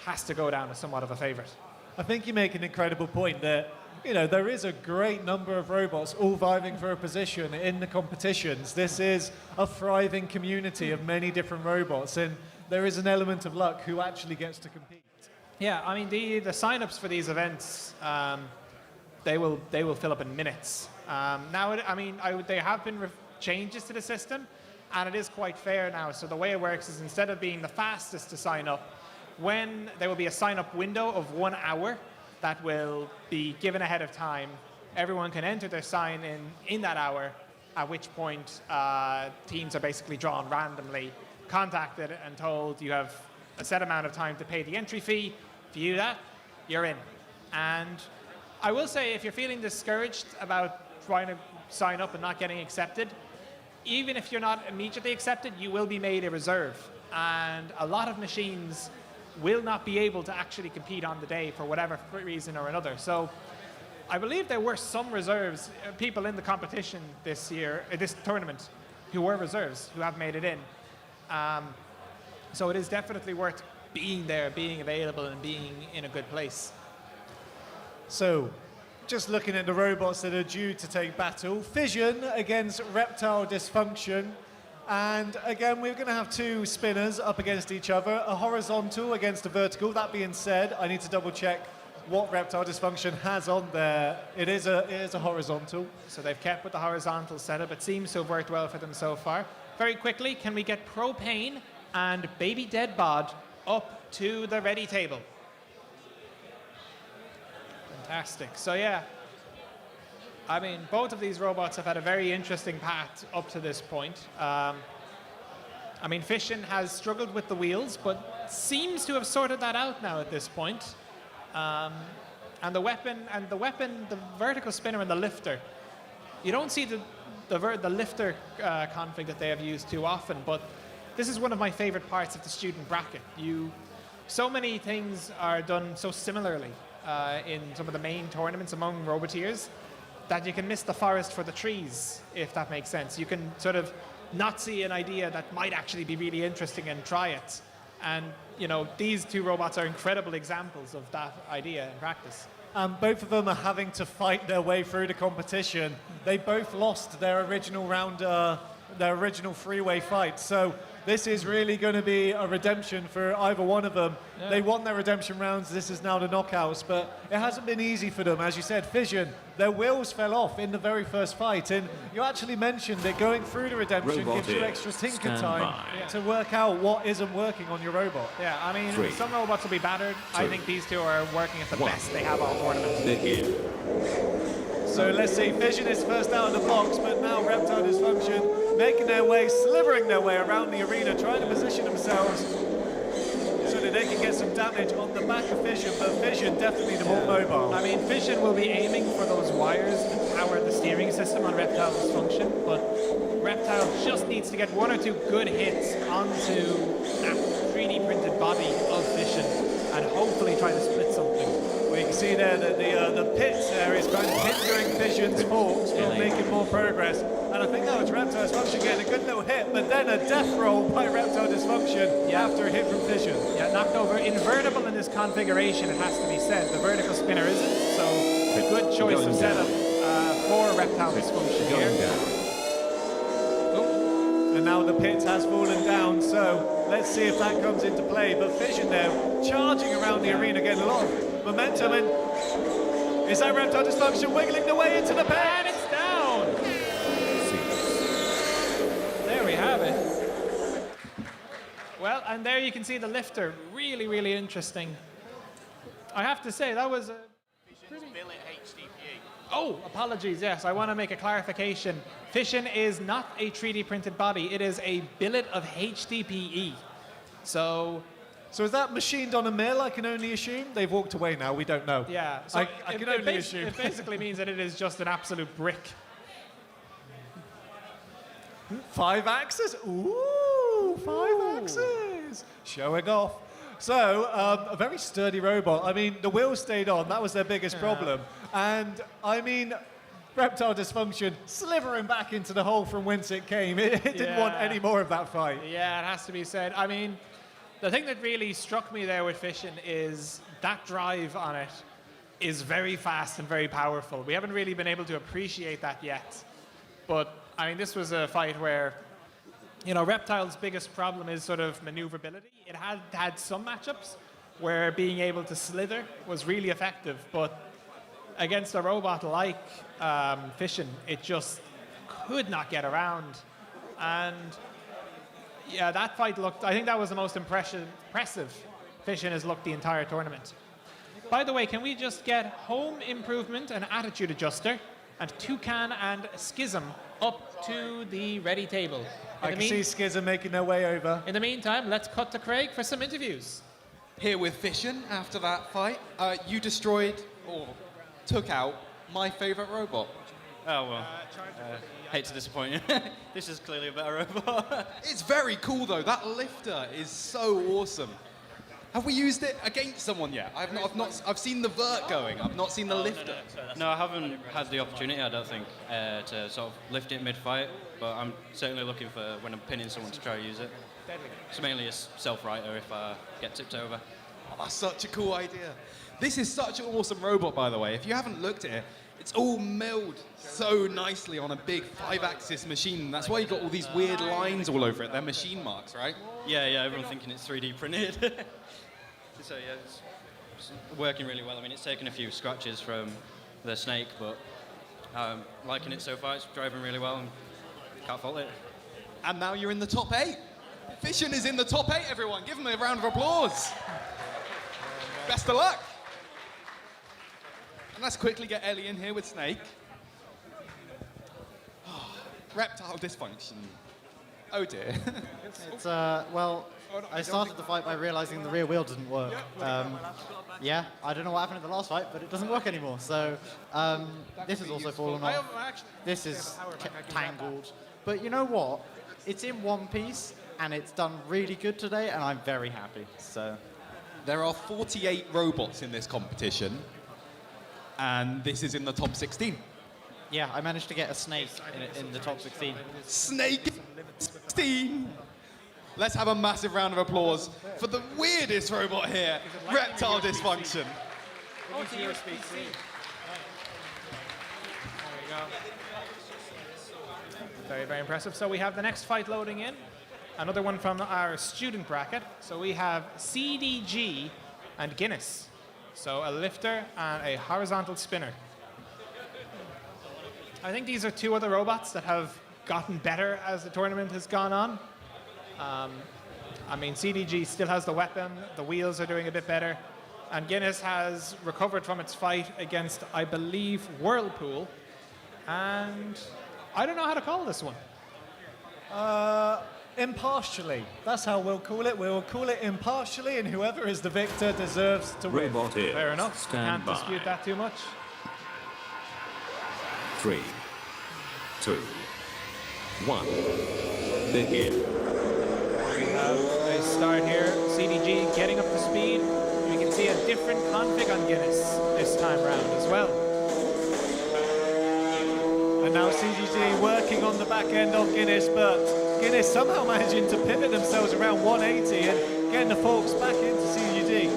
has to go down as somewhat of a favorite. I think you make an incredible point that, there is a great number of robots all vying for a position in the competitions. This is a thriving community of many different robots, and there is an element of luck who actually gets to compete. Yeah, I mean, the sign-ups for these events, they will fill up in minutes. There have been changes to the system, and it is quite fair now. So the way it works is instead of being the fastest to sign up, there will be a sign-up window of 1 hour that will be given ahead of time everyone can enter their sign in that hour, at which point teams are basically drawn randomly, contacted and told you have a set amount of time to pay the entry fee. If you do that, you're in. And I will say, if you're feeling discouraged about trying to sign up and not getting accepted, even if you're not immediately accepted, you will be made a reserve. And a lot of machines will not be able to actually compete on the day for whatever reason or another. So I believe there were some reserves, people in the competition this year, this tournament, who were reserves, who have made it in. So it is definitely worth being there, being available, and being in a good place. So, just looking at the robots that are due to take battle, Fission against Reptile Dysfunction. And again, we're going to have two spinners up against each other, a horizontal against a vertical. That being said, I need to double check what Reptile Dysfunction has on there. It is a horizontal. So they've kept with the horizontal setup. It seems to have worked well for them so far. Very quickly, can we get Propane and Baby Deadbod up to the ready table? Fantastic. So yeah, I mean, both of these robots have had a very interesting path up to this point. I mean, Fission has struggled with the wheels, but seems to have sorted that out now at this point. And the weapon, the vertical spinner and the lifter. You don't see the lifter config that they have used too often, but this is one of my favorite parts of the student bracket. So many things are done so similarly in some of the main tournaments among Roboteers that you can miss the forest for the trees, if that makes sense. You can sort of not see an idea that might actually be really interesting and try it. And, you know, these two robots are incredible examples of that idea in practice. Both of them are having to fight their way through the competition. They both lost their original round, their original freeway fight. So this is really going to be a redemption for either one of them. Yeah. They won their redemption rounds. This is now the knockouts, but it hasn't been easy for them. As you said, Fission, their wheels fell off in the very first fight. And you actually mentioned that going through the redemption gives you extra tinker time to work out what isn't working on your robot. Yeah, I mean, some robots will be battered. I think these two are working at the best they have all tournament. So let's see, Fission is first out of the box, but now Reptile Dysfunction making their way, slivering their way around the arena, trying to position themselves so that they can get some damage on the back of Fission, but Fission definitely the more mobile. I mean, Fission will be aiming for those wires to power the steering system on Reptile Dysfunction, but Reptile just needs to get one or two good hits onto that 3D printed body of Fission and hopefully try to split something. We can see there that the pits there is kind of hindering Fission's forks from making more progress. And I think that was Reptile Dysfunction getting a good little hit, but then a death roll by Reptile Dysfunction after a hit from Fission. Yeah, knocked over. Invertible in this configuration, it has to be said. The vertical spinner isn't, so a good choice of setup for Reptile Dysfunction here. And now the pit has fallen down, so let's see if that comes into play. But Fission there, charging around the arena, getting a lot of momentum, and is that Reptile Dysfunction wiggling the way into the pit? And it's down! There we have it. Well, and there you can see the lifter. Really, really interesting. I have to say, that was a... Oh, apologies, yes. I want to make a clarification. Fission is not a 3D printed body. It is a billet of HDPE. So is that machined on a mill, I can only assume? They've walked away now, we don't know. Yeah, so I can only assume. It basically means that it is just an absolute brick. 5 axes? Ooh, 5 axes. Showing off. So, a very sturdy robot. I mean, the wheels stayed on. That was their biggest problem. And, I mean, Reptile Dysfunction slivering back into the hole from whence it came. It didn't want any more of that fight. Yeah, it has to be said. I mean, the thing that really struck me there with Fission is that drive on it is very fast and very powerful. We haven't really been able to appreciate that yet. But, I mean, this was a fight where, you know, Reptile's biggest problem is sort of maneuverability. It had some matchups where being able to slither was really effective, but against a robot like Fission, it just could not get around. And yeah, that fight looked, I think that was the most impressive Fission has looked the entire tournament. By the way, can we just get Home Improvement and Attitude Adjuster and Toucan and Schism up to the ready table? I can see Schism making their way over. In the meantime, let's cut to Craig for some interviews. Here with Vision after that fight. You destroyed or took out my favourite robot. Oh, well. Hate to disappoint you. This is clearly a better robot. It's very cool though. That lifter is so awesome. Have we used it against someone yet? I've seen the vert going. I've not seen the lifter. No, I haven't had the opportunity, I don't think, to sort of lift it mid-fight, but I'm certainly looking for when I'm pinning someone to try to use it. It's mainly a self-righter if I get tipped over. Oh, that's such a cool idea. This is such an awesome robot, by the way. If you haven't looked at it, it's all milled so nicely on a big 5-axis machine. That's why you've got all these weird lines all over it. They're machine marks, right? Yeah, everyone's thinking it's 3D printed. So yeah, it's working really well. I mean, it's taken a few scratches from the snake, but liking it so far. It's driving really well and can't fault it. And now you're in the top 8. Vision is in the top 8, everyone. Give him a round of applause. Best of luck. And let's quickly get Ellie in here with Snake. Reptile dysfunction. Oh dear. It's, well, I started the fight by realizing the rear wheel doesn't work. Yeah, I don't know what happened in the last fight, but it doesn't work anymore. So this has also fallen off. This is tangled. But you know what? It's in one piece, and it's done really good today, and I'm very happy. So there are 48 robots in this competition, and this is in the top 16. Yeah, I managed to get a snake in the top 16. Snake 16! Let's have a massive round of applause for the weirdest robot here, Reptile Dysfunction. Oh, it's a USB-C. There we go. Very, very impressive. So we have the next fight loading in. Another one from our student bracket. So we have CDG and Guinness. So a lifter and a horizontal spinner. I think these are two other robots that have gotten better as the tournament has gone on. I mean, CDG still has the weapon, the wheels are doing a bit better, and Guinness has recovered from its fight against, I believe, Whirlpool, and I don't know how to call this one. Impartially. That's how we'll call it. We'll call it impartially, and whoever is the victor deserves to win. Robot is Fair enough. stand Can't by. dispute that too much. 3, 2, 1. Begin. We have a start here. CDG getting up to speed. We can see a different config on Guinness this time round as well. And now CGG working on the back end of Guinness, but Guinness somehow managing to pivot themselves around 180 and getting the forks back into CGG.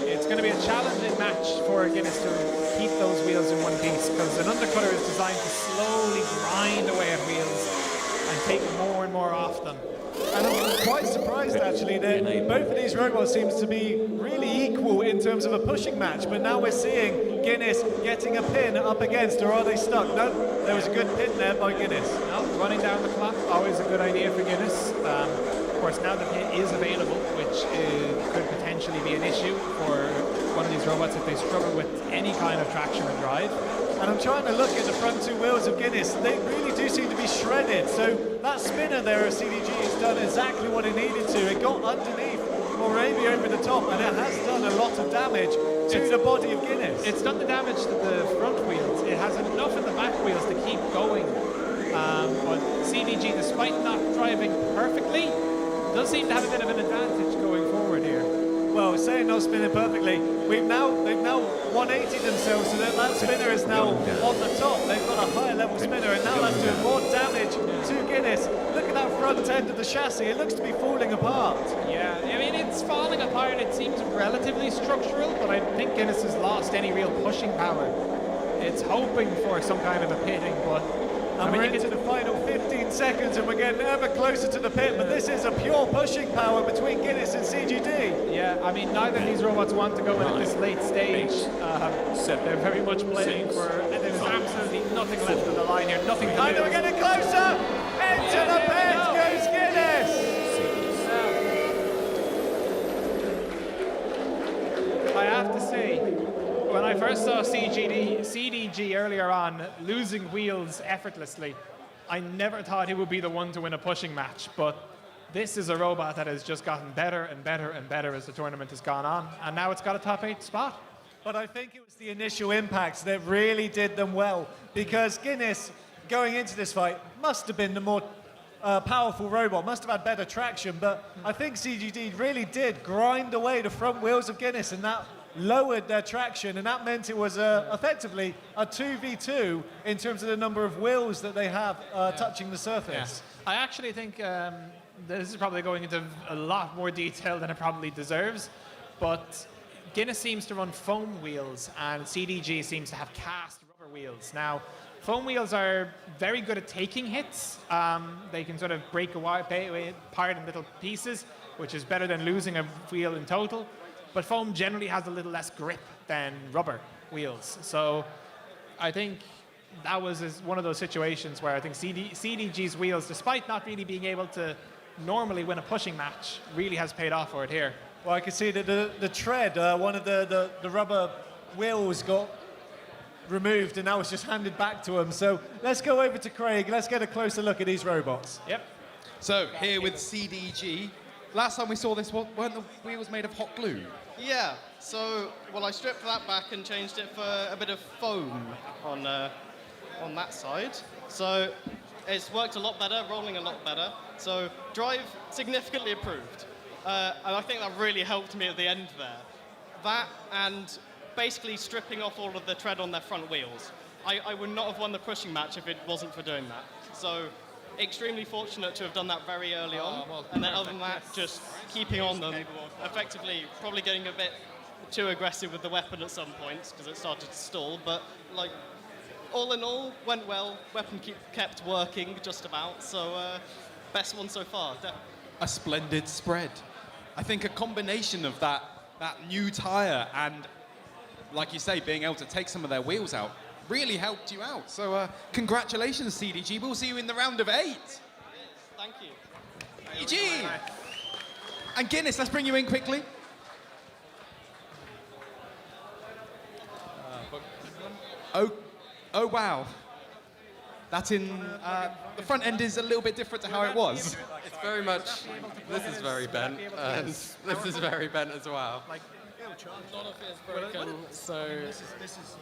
It's going to be a challenging match for Guinness to keep those wheels in one piece, because an undercutter is designed to slowly grind away at wheels and take more and more off them. And I'm quite surprised actually that both of these robots seems to be really equal in terms of a pushing match, but now we're seeing Guinness getting a pin up against, or are they stuck? No, there was a good pin there by Guinness. No, running down the clock, always a good idea for Guinness. Of course, now the pin is available, which could potentially be an issue for one of these robots if they struggle with any kind of traction or drive. And I'm trying to look at the front two wheels of Guinness. They really do seem to be shredded. So that spinner there of CDG has done exactly what it needed to. It got underneath, or maybe over the top, and it has done a lot of damage to the body of Guinness. It's done the damage to the front wheels. It has enough in the back wheels to keep going. But CDG, despite not driving perfectly, does seem to have a bit of an advantage going forward here. Well, saying not spinning perfectly, they've now 180 themselves, so that spinner is now on the top. They've got a higher level spinner, and now that's doing more damage to Guinness. Look at that front end of the chassis. It looks to be falling apart. Yeah, I mean, it's falling apart. It seems relatively structural, but I think Guinness has lost any real pushing power. It's hoping for some kind of a pitting, but And we're into the final 15 seconds, and we're getting ever closer to the pit, but this is a pure pushing power between Guinness and CGD. Yeah, I mean, neither of these robots want to go in at this late stage. They're very much playing for, and there's absolutely nothing left on the line here, nothing to And lose. we're getting closer! Into the pit goes Guinness! I have to say, I first saw CDG earlier on losing wheels effortlessly, I never thought he would be the one to win a pushing match, but this is a robot that has just gotten better and better and better as the tournament has gone on, and now it's got a top 8 spot. But I think it was the initial impacts that really did them well, because Guinness, going into this fight, must have been the more powerful robot, must have had better traction, but I think CGD really did grind away the front wheels of Guinness, and that lowered their traction, and that meant it was effectively a 2v2 in terms of the number of wheels that they have touching the surface. Yeah. I actually think this is probably going into a lot more detail than it probably deserves, but Guinness seems to run foam wheels and CDG seems to have cast rubber wheels. Now, foam wheels are very good at taking hits. They can sort of break apart in little pieces, which is better than losing a wheel in total. But foam generally has a little less grip than rubber wheels. So I think that was one of those situations where I think CDG's wheels, despite not really being able to normally win a pushing match, really has paid off for it here. Well, I can see that the tread, one of the rubber wheels got removed and now it's just handed back to him. So let's go over to Craig. Let's get a closer look at these robots. Yep. So here with CDG, last time we saw this, weren't the wheels made of hot glue? Yeah, so, well, I stripped that back and changed it for a bit of foam on that side. So it's worked a lot better, rolling a lot better. So drive significantly improved. And I think that really helped me at the end there. That and basically stripping off all of the tread on their front wheels. I would not have won the pushing match if it wasn't for doing that. So extremely fortunate to have done that very early on. And then other than that, just keeping on them, effectively probably getting a bit too aggressive with the weapon at some points because it started to stall. But like, all in all, went well. Weapon kept working just about. So best one so far. A splendid spread. I think a combination of that new tyre and, like you say, being able to take some of their wheels out really helped you out. So congratulations, CDG. We'll see you in the round of 8. Thank you. CDG! And Guinness, let's bring you in quickly. Oh wow. That's in, the front end is a little bit different to how it was. It's very much, this is very bent, and this is very bent as well. A lot of it is broken, so,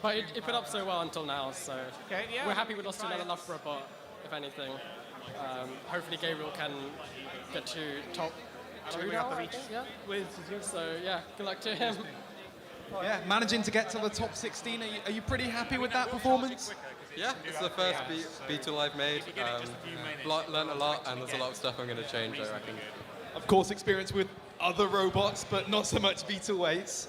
but it put up so well until now, so we're happy we lost to another Love robot, if anything. Hopefully Gabriel can get to top 2 now, so yeah, good luck to him. Yeah, managing to get to the top 16, are you pretty happy with that performance? Yeah, it's the first Beetle I've made. Learned a lot, and there's a lot of stuff I'm going to change, I reckon. Of course, experience with other robots, but not so much Beetleweights.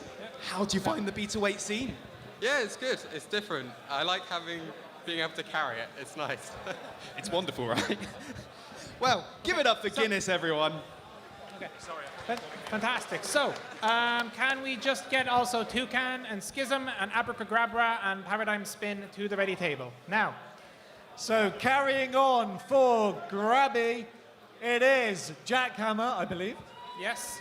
How do you find the Beetleweight scene? Yeah, it's good. It's different. I like being able to carry it. It's nice. It's wonderful, right? Well, give it up for Guinness, everyone. Okay, sorry. Fantastic. So, can we just get also Toucan and Schism and Abracadabra and Paradigm Spin to the ready table? Now. So, carrying on for Grabby, it is Jackhammer, I believe. Yes.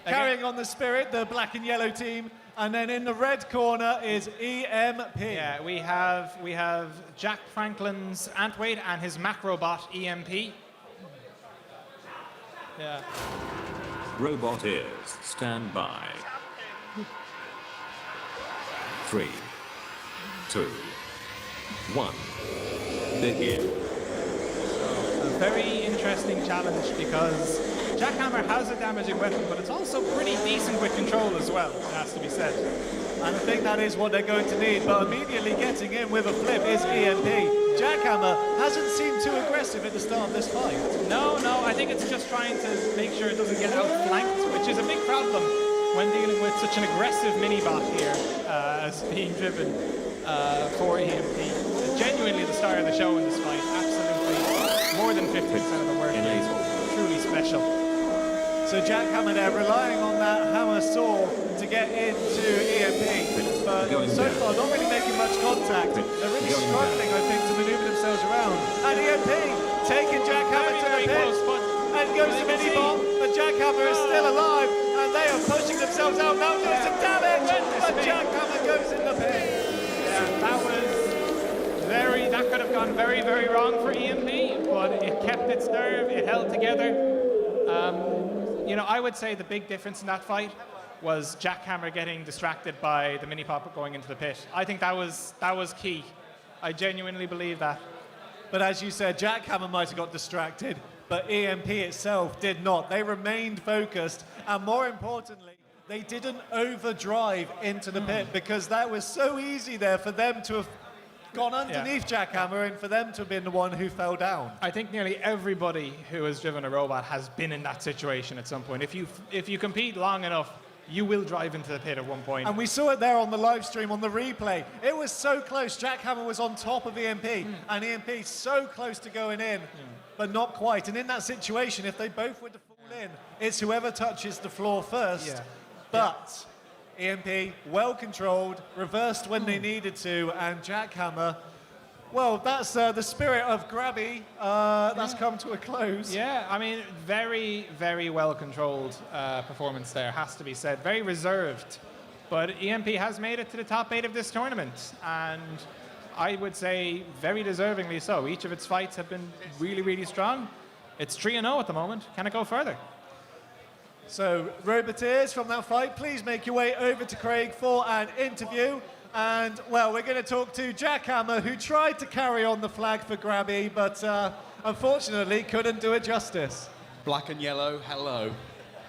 Carrying on the Spirit, the black and yellow team. And then in the red corner is EMP. Yeah, we have Jack Franklin's Antweight and his Macrobot EMP. Yeah. Robot ears, stand by. 3, 2, 1. Begin. A very interesting challenge because Jackhammer has a damaging weapon, but it's also pretty decent with control as well, it has to be said. And I think that is what they're going to need, but immediately getting in with a flip is EMP. Jackhammer hasn't seemed too aggressive at the start of this fight. No, I think it's just trying to make sure it doesn't get outflanked, which is a big problem when dealing with such an aggressive mini-bot here as being driven for EMP. Genuinely the star of the show in this fight, absolutely more than 50% of the work. Truly special. So Jackhammer there relying on that hammer saw to get into EMP, but so far not really making much contact. They're really struggling, I think, to maneuver themselves around. And EMP taking Jackhammer to the pit, and goes to Minibot, but Jackhammer is still alive, and they are pushing themselves out now, doing some damage. but Jackhammer goes in the pit. Yeah, that could have gone very, very wrong for EMP, but it kept its nerve, it held together. You know, I would say the big difference in that fight was Jackhammer getting distracted by the mini pop going into the pit. I think that was key. I genuinely believe that. But as you said, Jackhammer might have got distracted, but EMP itself did not. They remained focused, and more importantly, they didn't overdrive into the pit, because that was so easy there for them to have gone underneath Jackhammer and for them to have been the one who fell down. I think nearly everybody who has driven a robot has been in that situation at some point. If you compete long enough, you will drive into the pit at one point. And we saw it there on the live stream, on the replay. It was so close. Jackhammer was on top of EMP, and EMP so close to going in, but not quite. And in that situation, if they both were to fall in, it's whoever touches the floor first. Yeah. But EMP, well controlled, reversed when they needed to, and Jackhammer, well, that's the spirit of Grabby. That's come to a close. Yeah, I mean, very, very well controlled performance there, has to be said. Very reserved. But EMP has made it to the top 8 of this tournament, and I would say very deservingly so. Each of its fights have been really, really strong. It's 3-0 at the moment. Can it go further? So, Roboteers, from that fight, please make your way over to Craig for an interview. And, well, we're going to talk to Jackhammer, who tried to carry on the flag for Grabby, but unfortunately couldn't do it justice. Black and yellow, hello.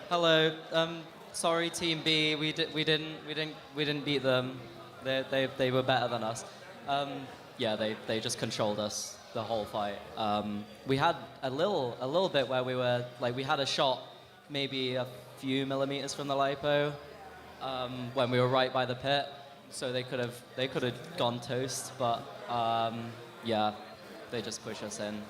Hello. Sorry, Team B. We didn't beat them. They were better than us. Yeah, they just controlled us the whole fight. We had a little bit where we were like, we had a shot maybe a few millimeters from the lipo when we were right by the pit, so they could have gone toast, but yeah, they just pushed us in.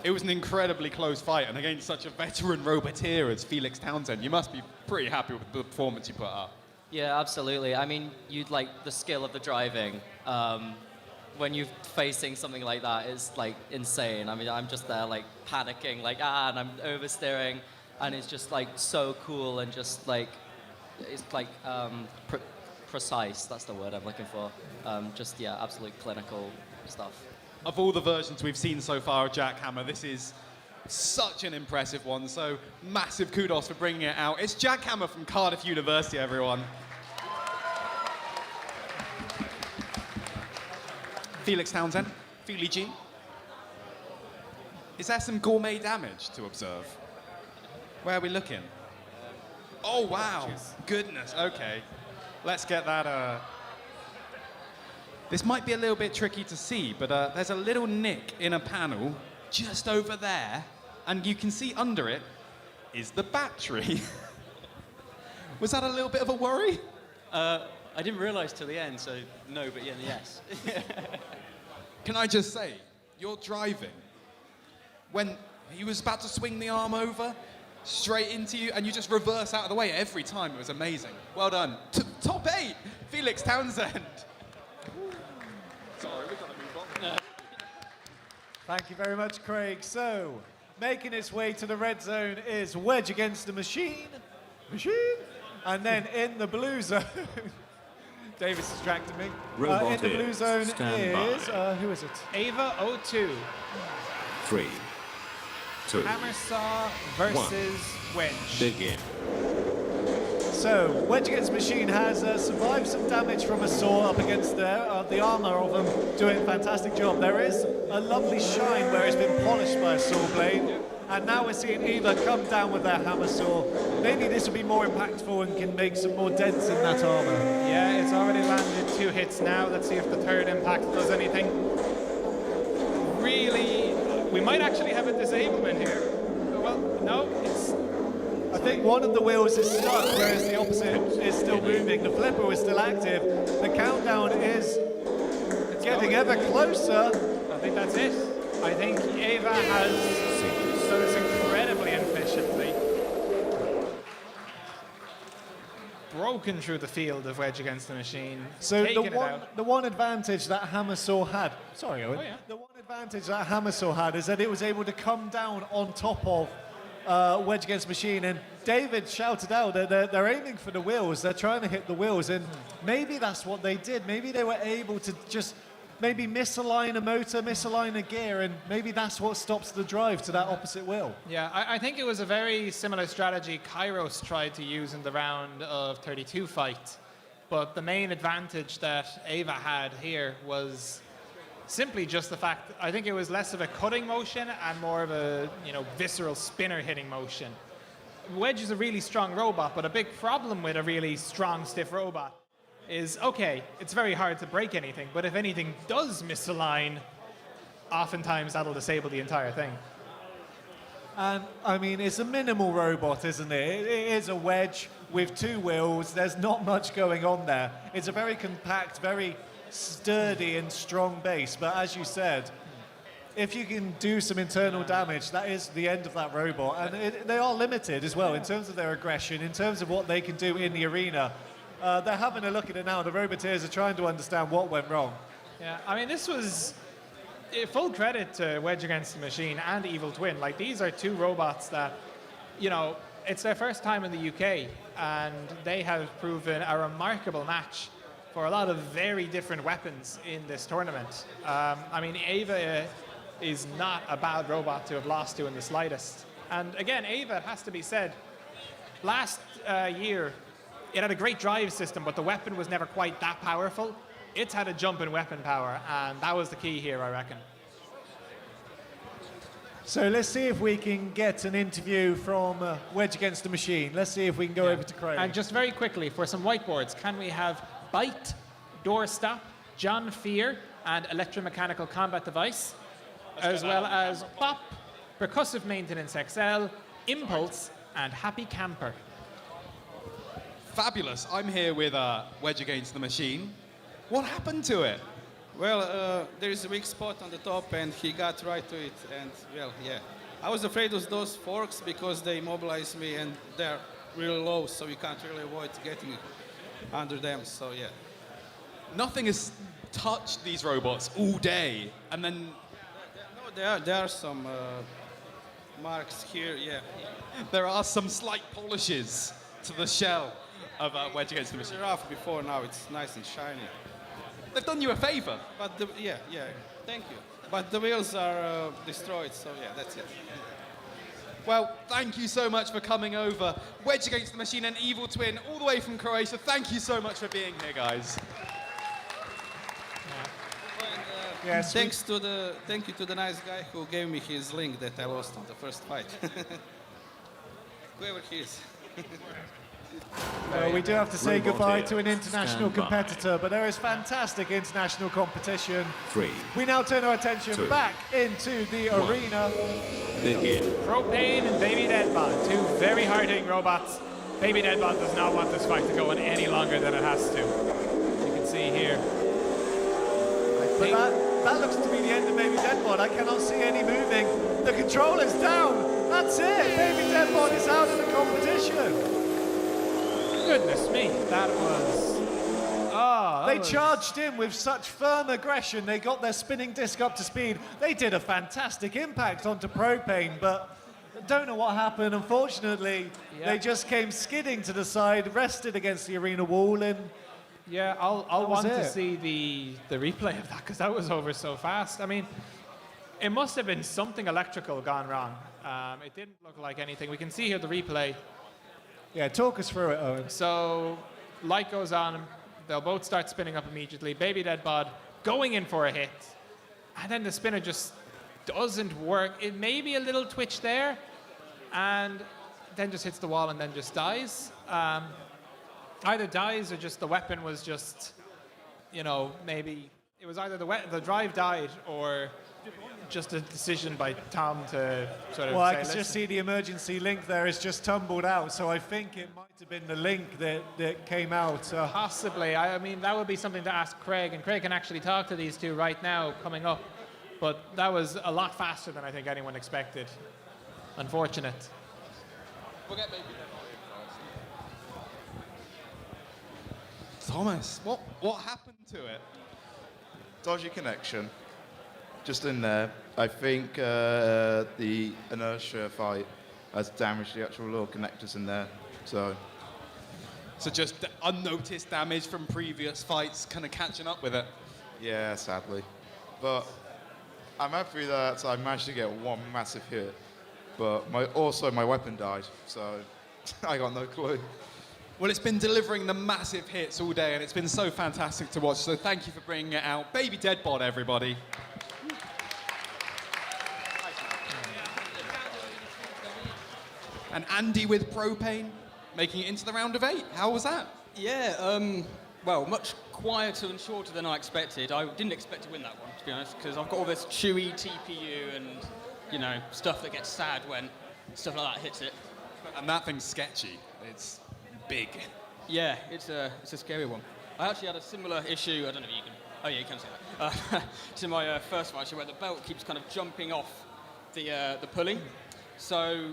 It was an incredibly close fight, and against such a veteran roboteer as Felix Townsend, you must be pretty happy with the performance you put up. Yeah, absolutely. I mean, you'd like the skill of the driving. When you're facing something like that, it's like insane. I mean, I'm just there like panicking, like and I'm oversteering. And it's just like so cool and just like, it's like precise, that's the word I'm looking for. Just, yeah, absolute clinical stuff. Of all the versions we've seen so far of Jackhammer, this is such an impressive one, so massive kudos for bringing it out. It's Jackhammer from Cardiff University, everyone. Felix Townsend, Feely G. Is there some gourmet damage to observe? Where are we looking? Oh, wow. Goodness, okay. Let's get that. This might be a little bit tricky to see, but there's a little nick in a panel just over there, and you can see under it is the battery. Was that a little bit of a worry? I didn't realize till the end, so no, but yeah, yes. Can I just say, you're driving. When he was about to swing the arm over, straight into you, and you just reverse out of the way every time. It was amazing. Well done. Top 8, Felix Townsend. Sorry, we've got to move on. Thank you very much, Craig. So, making its way to the red zone is Wedge against the Machine. And then in the blue zone, Davis distracted me. In the blue zone is, who is it? Ava 02. 3, 2, Hammersaw versus Wedge. begin. So, Wedge Against Machine has survived some damage from a saw up against the armor of them, doing a fantastic job. There is a lovely shine where it's been polished by a saw blade, and now we're seeing Eva come down with their hammer saw. Maybe this will be more impactful and can make some more dents in that armor. Yeah, it's already landed 2 hits now. Let's see if the third impact does anything. Really, we might actually have a disablement here. Well, no, it's... I think one of the wheels is stuck, whereas the opposite is still moving. The flipper is still active. The countdown is getting ever closer. I think that's it. I think Ava has done this incredibly efficiently. Broken through the field of Wedge Against the Machine. So the one advantage that Hammersaw had, sorry Owen, Oh, yeah. the one advantage that Hammersaw had is that it was able to come down on top of Wedge Against Machine, and David shouted out that they're aiming for the wheels. They're trying to hit the wheels, and maybe that's what they did. Maybe they were able to just maybe misalign a motor, misalign a gear, and maybe that's what stops the drive to that opposite wheel. Yeah, I think it was a very similar strategy Kairos tried to use in the round of 32 fight. But the main advantage that Ava had here was simply just the fact, I think it was less of a cutting motion and more of a, visceral spinner hitting motion. Wedge is a really strong robot, but a big problem with a really strong, stiff robot is, okay, it's very hard to break anything, but if anything does misalign, oftentimes that'll disable the entire thing. And, I mean, it's a minimal robot, isn't it? It is a wedge with 2 wheels. There's not much going on there. It's a very compact, very sturdy and strong base. But as you said, if you can do some internal damage, that is the end of that robot. And they are limited as well in terms of their aggression, in terms of what they can do in the arena. They're having a look at it now. The Roboteers are trying to understand what went wrong. Yeah, I mean, this was full credit to Wedge Against the Machine and Evil Twin. Like, these are 2 robots that, it's their first time in the UK, and they have proven a remarkable match for a lot of very different weapons in this tournament. I mean, Ava is not a bad robot to have lost to in the slightest. And again, Ava, it has to be said, last year, it had a great drive system, but the weapon was never quite that powerful. It's had a jump in weapon power, and that was the key here, I reckon. So let's see if we can get an interview from Wedge Against the Machine. Let's see if we can go over to Craig. And just very quickly, for some whiteboards, can we have Bite, Doorstop, John Fear, and Electromechanical Combat Device, as well as Bop, Percussive Maintenance XL, Impulse, and Happy Camper. Fabulous. I'm here with Wedge Against the Machine. What happened to it? Well, there is a weak spot on the top, and he got right to it. And, well, yeah. I was afraid of those forks because they immobilize me, and they're really low, so you can't really avoid getting under them. So, yeah. Nothing has touched these robots all day, and then... No, there are some marks here, yeah. There are some slight polishes to the shell of Wedge Against the Machine. It was rough before, now it's nice and shiny. They've done you a favor. But yeah, thank you. But the wheels are destroyed, so yeah, that's it. Well, thank you so much for coming over. Wedge Against the Machine and Evil Twin, all the way from Croatia. Thank you so much for being here, guys. Yes, thank you to the nice guy who gave me his link that I lost on the first fight. Whoever he is. We do have to say goodbye to an international competitor, but there is fantastic international competition. 3. We now turn our attention 2, back into the arena. Begin. Propane and Baby Deadbot, 2 very hard-hitting robots. Baby Deadbot does not want this fight to go on any longer than it has to. You can see here. But that looks to be the end of Baby Deadbot. I cannot see any moving. The controller's down. That's it. Baby Deadbot is out of the competition. Goodness me, that was... They charged in with such firm aggression. They got their spinning disc up to speed. They did a fantastic impact onto Propane, but don't know what happened. Unfortunately, they just came skidding to the side, rested against the arena wall, and... Yeah, I'll want to see the replay of that, because that was over so fast. I mean, it must have been something electrical gone wrong. It didn't look like anything. We can see here the replay. Yeah, talk us through it, Owen. So, light goes on. They'll both start spinning up immediately. Baby Deadbot going in for a hit. And then the spinner just doesn't work. It may be a little twitch there. And then just hits the wall and then just dies. Either dies or just the weapon was just, maybe... It was either the drive died or just a decision by Tom to sort of Well, I can just see the emergency link there is just tumbled out, so I think it might have been the link that came out. Possibly. I mean, that would be something to ask Craig, and Craig can actually talk to these 2 right now coming up. But that was a lot faster than I think anyone expected. Unfortunate. Thomas, what happened to it? Dodgy connection. Just in there. I think the inertia fight has damaged the actual little connectors in there. So just unnoticed damage from previous fights kind of catching up with it. yeah, sadly. But I'm happy that I managed to get one massive hit. But also my weapon died, so I got no clue. Well, it's been delivering the massive hits all day, and it's been so fantastic to watch. So thank you for bringing it out. Baby Deadbot, everybody. And Andy with Propane, making it into the round of 8. How was that? Yeah, well, much quieter and shorter than I expected. I didn't expect to win that one, to be honest, because I've got all this chewy TPU and, you know, stuff that gets sad when stuff like that hits it. And that thing's sketchy. It's big. Yeah, it's a scary one. I actually had a similar issue, I don't know if you can, oh yeah, you can see that, to my first fight, where the belt keeps kind of jumping off the pulley. So,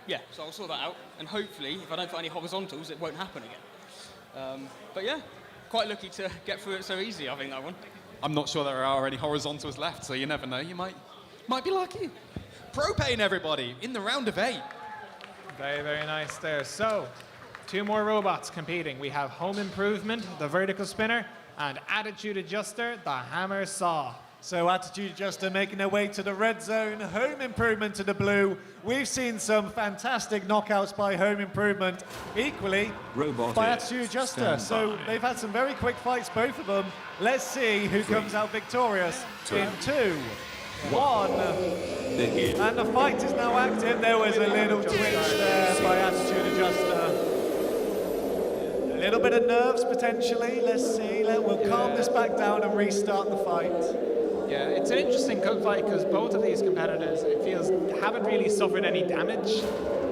yeah, so I'll sort that out, and hopefully, if I don't put any horizontals, it won't happen again. But yeah, quite lucky to get through it so easy, I think, that one. I'm not sure there are any horizontals left, so you never know. You might be lucky. Propane, everybody, in the round of 8. Very, very nice there. So, 2 more robots competing. We have Home Improvement, the vertical spinner, and Attitude Adjuster, the hammer saw. So Attitude Adjuster making their way to the red zone, Home Improvement to the blue. We've seen some fantastic knockouts by Home Improvement, equally by Attitude Adjuster. So they've had some very quick fights, both of them. Let's see who comes out victorious in 2, 1. And the fight is now active. There was a little twitch there by Attitude Adjuster. A little bit of nerves potentially. Let's see. We'll calm this back down and restart the fight. Yeah, it's an interesting fight because both of these competitors, it feels, haven't really suffered any damage.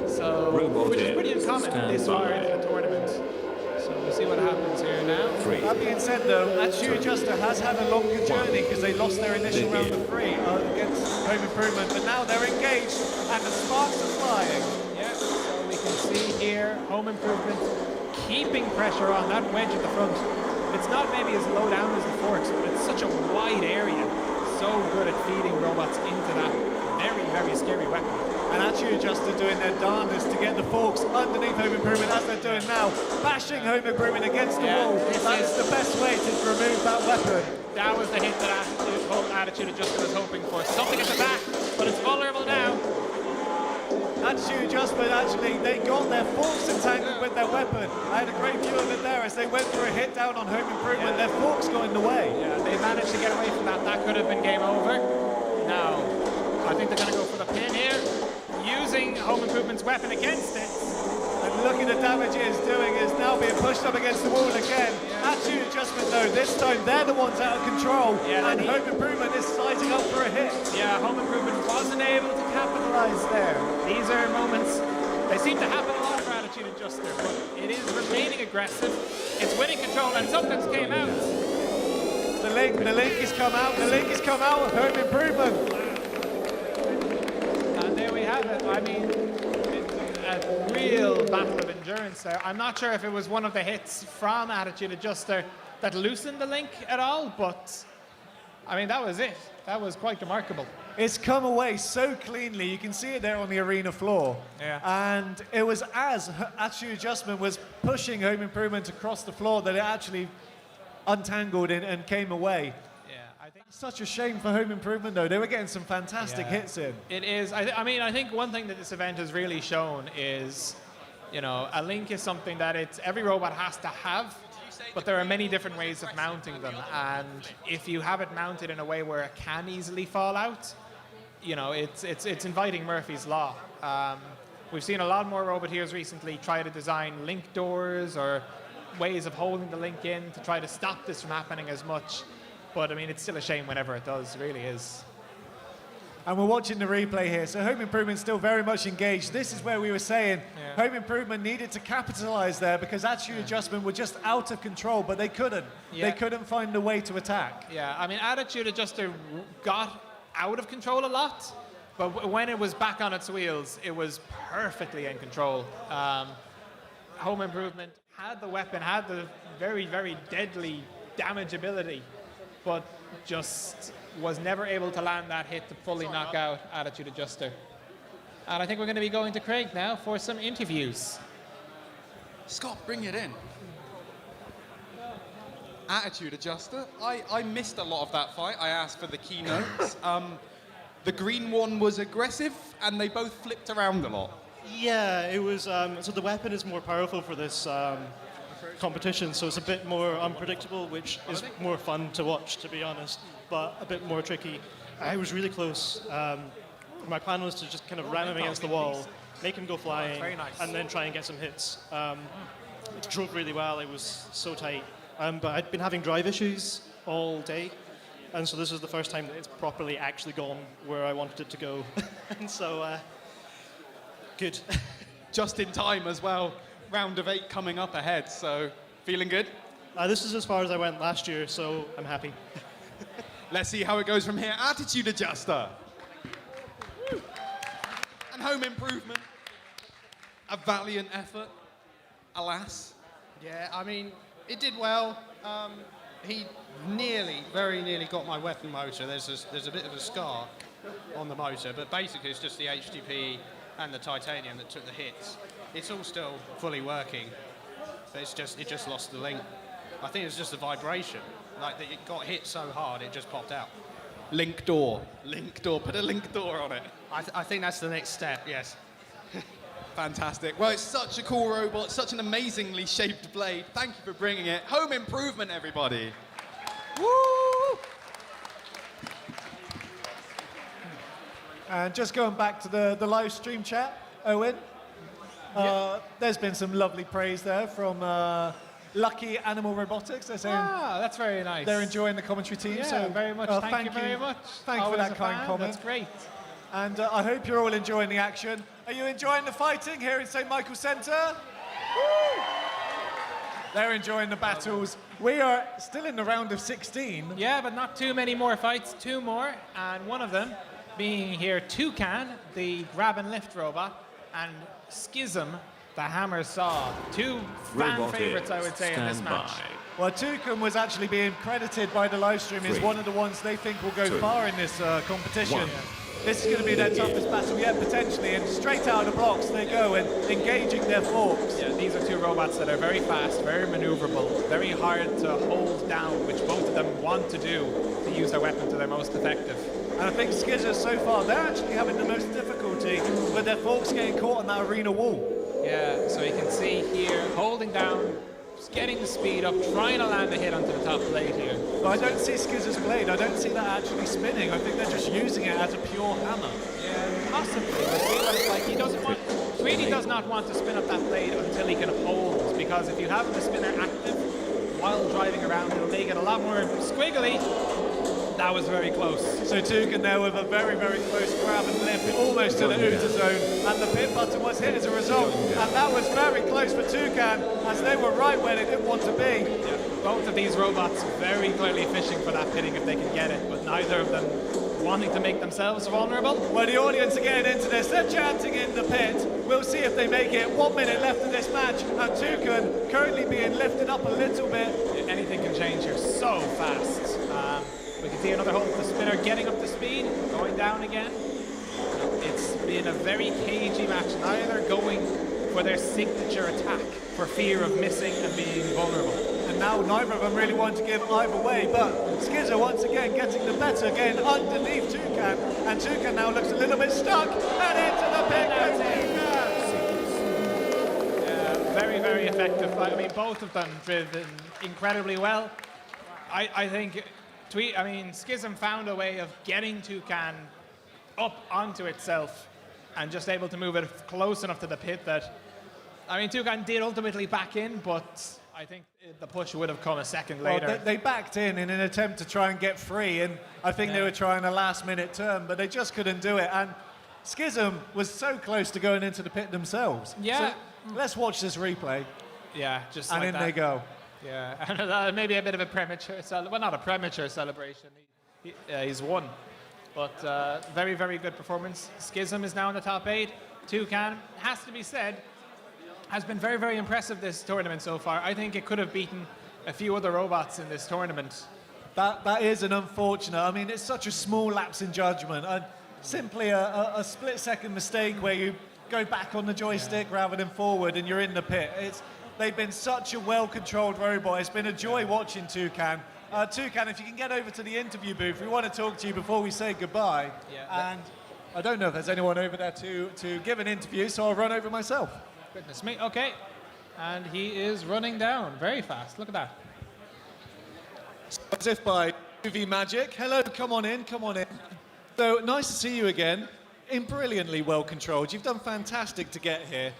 So, which is pretty uncommon this far into the tournament. So we'll see what happens here now. That being said, though, Attitude Adjuster has had a longer journey because they lost their initial round of 3 against Home Improvement, but now they're engaged and the sparks are flying. Yeah, so we can see here Home Improvement keeping pressure on that wedge at the front. It's not maybe as low down as the forks, but it's such a wide area. So good at feeding robots into that very, very scary weapon. And Attitude Adjuster doing their darndest to get the forks underneath Home Improvement as they're doing now, bashing Home Improvement against the wall. That's the best way to remove that weapon. That was the hit that Attitude Adjuster was hoping for. Something at the back, but it's vulnerable now. Attitude Adjustment, actually, they got their forks entangled with their weapon. I had a great view of it there as they went for a hit down on Home Improvement. Their forks got in the way. Yeah, they managed to get away from that. That could have been game over. Now, I think they're going to go for the pin here, using Home Improvement's weapon against it. And look at the damage it is doing. It's now being pushed up against the wall again. Attitude Adjustment, though, this time they're the ones out of control. Yeah, and Home Improvement is sizing up for a hit. Yeah, Home Improvement wasn't able to capitalize there. These are moments, they seem to happen a lot for Attitude Adjuster, but it is remaining aggressive. It's winning control, and something's came out. The link has come out. The link has come out of Home Improvement. And there we have it. I mean, a real battle of endurance there. I'm not sure if it was one of the hits from Attitude Adjuster that loosened the link at all, but I mean, that was it. That was quite remarkable. It's come away so cleanly. You can see it there on the arena floor. Yeah. And it was as Attitude Adjustment was pushing Home Improvement across the floor that it actually untangled and came away. Yeah, I think such a shame for Home Improvement, though. They were getting some fantastic hits in. It is. I mean, I think one thing that this event has really shown is, you know, a link is something that every robot has to have, but there are many different ways of mounting them. And if you have it mounted in a way where it can easily fall out, you know, it's inviting Murphy's Law. We've seen a lot more roboteers recently try to design link doors or ways of holding the link in to try to stop this from happening as much. But I mean, it's still a shame whenever it does, it really is. And we're watching the replay here. So Home Improvement still very much engaged. This is where we were saying Home Improvement needed to capitalize there because Attitude Adjustment were just out of control, but they couldn't. Yeah. They couldn't find a way to attack. Yeah, I mean, Attitude Adjuster got out of control a lot, but when it was back on its wheels, it was perfectly in control. Home Improvement had the weapon, had the very, very deadly damage ability, but just was never able to land that hit to fully knock out Attitude Adjuster. And I think we're going to be going to Craig now for some interviews. Scott, bring it in. Attitude adjuster. I missed a lot of that fight. I asked for the keynotes. The green one was aggressive, and they both flipped around a lot. Yeah, it was. So the weapon is more powerful for this competition, so it's a bit more unpredictable, which is more fun to watch, to be honest, but a bit more tricky. I was really close. My plan was to just kind of ram him against the wall, make him go flying, and then try and get some hits. It drove really well. It was so tight. But I'd been having drive issues all day, and so this was the first time that it's properly actually gone where I wanted it to go. And so, good. Just in time as well. Round of 8 coming up ahead, so feeling good? This is as far as I went last year, so I'm happy. Let's see how it goes from here. Attitude adjuster. And home improvement. A valiant effort, alas. Yeah, I mean, it did well. He very nearly got my weapon motor. There's a bit of a scar on the motor, but basically it's just the HTP and the titanium that took the hits. It's all still fully working, but it just lost the link. I think it's just a vibration. Like, it got hit so hard, it just popped out. Link door. Put a link door on it. I think that's the next step, yes. Fantastic. Well, it's such a cool robot, such an amazingly shaped blade. Thank you for bringing it. Home improvement, everybody. Woo! And just going back to the live stream chat, Owen, there's been some lovely praise there from Lucky Animal Robotics. They're saying that's very nice. They're enjoying the commentary team. Yeah, so very much. Thank you very much. Thanks for that kind comment. That's great. And I hope you're all enjoying the action. Are you enjoying the fighting here in St. Michael's Centre? They're enjoying the battles. We are still in the round of 16. Yeah, but not too many more fights. 2 more, and one of them being here Toucan, the grab and lift robot, and Schism, the hammer saw. 2 fan favorites, I would say, in this match. Well, Toucan was actually being credited by the live stream as one of the ones they think will go far in this competition. This is going to be their toughest battle yet, potentially, and straight out of the blocks they go and engaging their forks. Yeah, these are 2 robots that are very fast, very maneuverable, very hard to hold down, which both of them want to do to use their weapon to their most effective. And I think Skizzer, so far, they're actually having the most difficulty with their forks getting caught on that arena wall. Yeah, so you can see here, holding down, just getting the speed up, trying to land a hit onto the top plate here. But I don't see Skizzer's blade. I don't see that actually spinning. I think they're just using it as a pure hammer. Yeah, possibly. But see what it's like. He doesn't want, Tweety does not want to spin up that blade until he can hold, because if you have the spinner active while driving around, it'll make it a lot more squiggly. That was very close. So Toucan there with a very, very close grab and lift, almost to the Uta zone, and the pit button was hit as a result. And that was very close for Toucan, as they were right where they didn't want to be. Yeah. Both of these robots very clearly fishing for that pitting if they can get it, but neither of them wanting to make themselves vulnerable. Well, the audience are getting into this. They're chanting in the pit. We'll see if they make it. 1 minute left in this match, and Toucan currently being lifted up a little bit. Yeah, anything can change here so fast. We can see another hold of the spinner getting up to speed, going down again. It's been a very cagey match, neither going for their signature attack for fear of missing and being vulnerable. And now neither of them really want to give either way, but Skizzer once again getting the better again underneath Toucan, and Toucan now looks a little bit stuck, and into the pit goes Toucan! Yeah, very, very effective fight. I mean, both of them driven incredibly well. I think Schism found a way of getting Toucan up onto itself and just able to move it close enough to the pit that, Toucan did ultimately back in, but I think the push would have come a second later. Well, they backed in an attempt to try and get free, and I think they were trying a last-minute turn, but they just couldn't do it. And Schism was so close to going into the pit themselves. Yeah. So let's watch this replay. Yeah, just and like in that. They go. Yeah, and maybe a bit of a premature, well, not a premature celebration. He's won, but very, very good performance. Schism is now in the top 8. Toucan, has to be said, has been very, very impressive this tournament so far. I think it could have beaten a few other robots in this tournament. That is an unfortunate. It's such a small lapse in judgment. simply a split-second mistake where you go back on the joystick rather than forward and you're in the pit. They've been such a well-controlled robot. It's been a joy watching Toucan. Toucan, if you can get over to the interview booth, we want to talk to you before we say goodbye. And I don't know if there's anyone over there to give an interview, so I'll run over myself. Goodness me. Okay. And he is running down very fast. Look at that. As if by movie magic. Hello, come on in, come on in. So nice to see you again. Brilliantly well controlled. You've done fantastic to get here.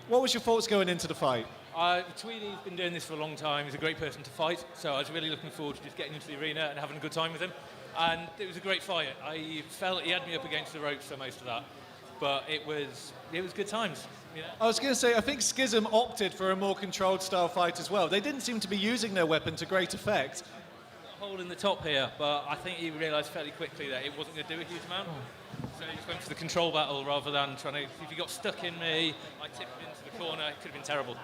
What was your thoughts going into the fight? Tweedy's been doing this for a long time. He's a great person to fight, so I was really looking forward to just getting into the arena and having a good time with him. And it was a great fight. I felt he had me up against the ropes for most of that, but it was good times. You know? I was going to say, I think Schism opted for a more controlled style fight as well. They didn't seem to be using their weapon to great effect. A hole in the top here, but I think he realised fairly quickly that it wasn't going to do a huge amount. So he just went for the control battle rather than trying to. If he got stuck in me, I tipped him into the corner. It could have been terrible.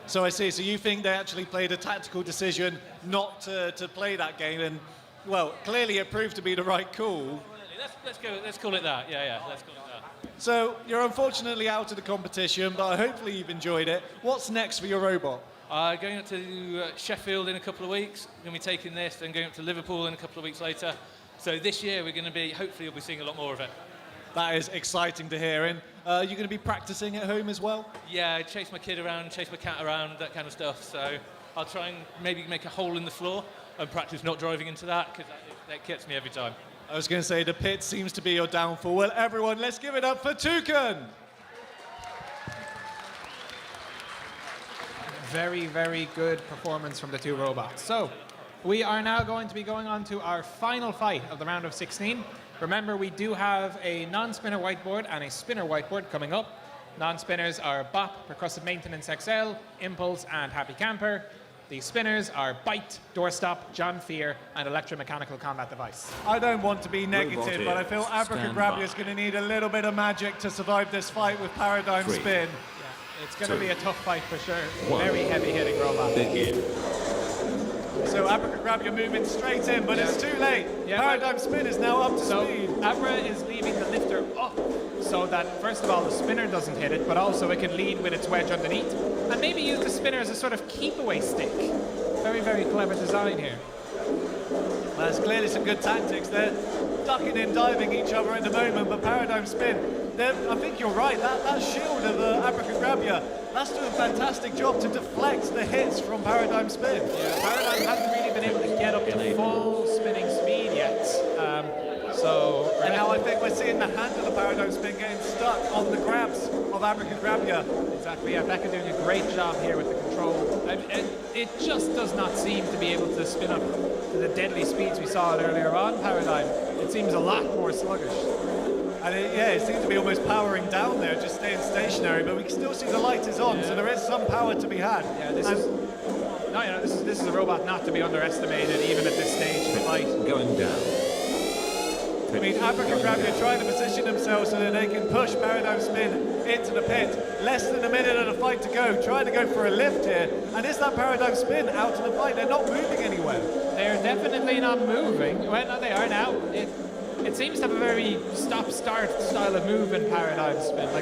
So I see. So you think they actually played a tactical decision not to play that game, and well, clearly it proved to be the right call. Let's call it that. Yeah. Let's call it that. So you're unfortunately out of the competition, but hopefully you've enjoyed it. What's next for your robot? Going up to Sheffield in a couple of weeks. Going to be taking this, then going up to Liverpool in a couple of weeks later. So this year we're going to be. Hopefully you'll be seeing a lot more of it. That is exciting to hear. And you're going to be practicing at home as well? Yeah, chase my kid around, chase my cat around, that kind of stuff. So I'll try and maybe make a hole in the floor and practice not driving into that, because that gets me every time. I was going to say, the pit seems to be your downfall. Well, everyone, let's give it up for Toucan. Very, very good performance from the two robots. So we are now going to be going on to our final fight of the round of 16. Remember, we do have a non-spinner whiteboard and a spinner whiteboard coming up. Non-spinners are BOP, Percussive Maintenance XL, Impulse, and Happy Camper. The spinners are Bite, Doorstop, John Fear, and Electromechanical Combat Device. I don't want to be negative, but I feel Abracadabra is going to need a little bit of magic to survive this fight with Paradigm Spin. Yeah, it's going to be a tough fight for sure. Very heavy-hitting robot. So Abracadabra moving straight in, but it's too late. Yeah, Paradigm Spin is now up to speed. Abra is leaving the lifter up so that, first of all, the spinner doesn't hit it, but also it can lead with its wedge underneath. And maybe use the spinner as a sort of keep-away stick. Very, very clever design here. There's clearly some good tactics there. Ducking and diving each other at the moment, but Paradigm Spin, I think you're right, that shield of Abracadabra, that's doing a fantastic job to deflect the hits from Paradigm Spin. Yeah, Paradigm hasn't really been able to get up to full spinning speed yet. And now I think we're seeing the handle of Paradigm Spin getting stuck on the grabs of Abracadabra. Exactly, yeah, Becca doing a great job here with the control. And it just does not seem to be able to spin up to the deadly speeds we saw earlier on, Paradigm. It seems a lot more sluggish. And it seems to be almost powering down there, just staying stationary, but we can still see the light is on, so there is some power to be had. Yeah, this is a robot not to be underestimated, even at this stage of the fight. Going down. I mean, Abracadabra trying to position themselves so that they can push Paradigm Spin into the pit. Less than a minute of the fight to go, trying to go for a lift here. And is that Paradigm Spin out of the fight? They're not moving anywhere. They're definitely not moving. Well, no, they are now. It seems to have a very stop-start style of move in Paradigm Spin,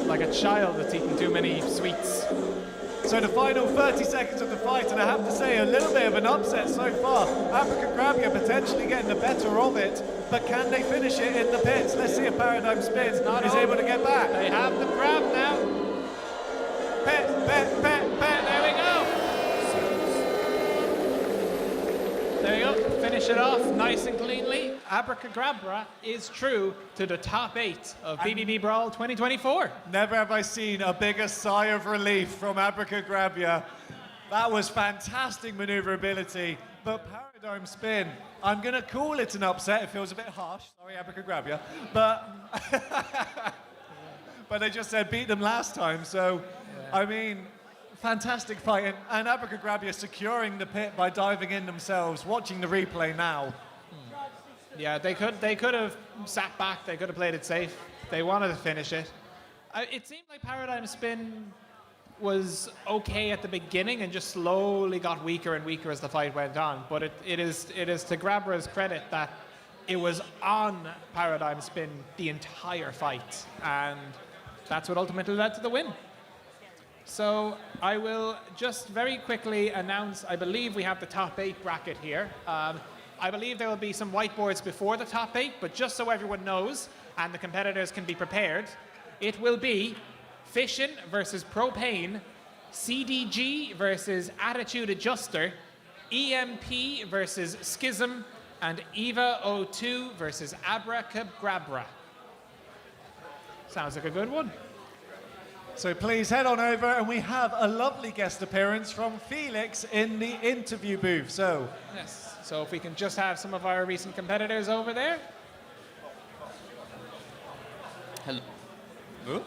like a child that's eaten too many sweets. So the final 30 seconds of the fight, and I have to say, a little bit of an upset so far. Abracadabra potentially getting the better of it, but can they finish it in the pits? Let's see if Paradigm Spin is able to get back. They have the grab now. Pit, there we go. There you go, finish it off nice and cleanly. Abracadabra is true to the top 8 of BBB Brawl 2024. Never have I seen a bigger sigh of relief from Abracadabra. That was fantastic maneuverability, but Paradigm Spin, I'm going to call it an upset. It feels a bit harsh, sorry Abracadabra, but they just said beat them last time, so I mean, fantastic fight, and Abracadabra securing the pit by diving in themselves. Watching the replay now. Yeah, they could have sat back. They could have played it safe. They wanted to finish it. It seemed like Paradigm Spin was okay at the beginning and just slowly got weaker and weaker as the fight went on. But it is to Grabra's credit that it was on Paradigm Spin the entire fight, and that's what ultimately led to the win. So I will just very quickly announce, I believe we have the top 8 bracket here. I believe there will be some whiteboards before the top 8, but just so everyone knows and the competitors can be prepared, it will be Fission versus Propane, CDG versus Attitude Adjuster, EMP versus Schism, and Eva 02 versus Abracadabra. Sounds like a good one. So please head on over, and we have a lovely guest appearance from Felix in the interview booth. So, yes. So if we can just have some of our recent competitors over there. Hello.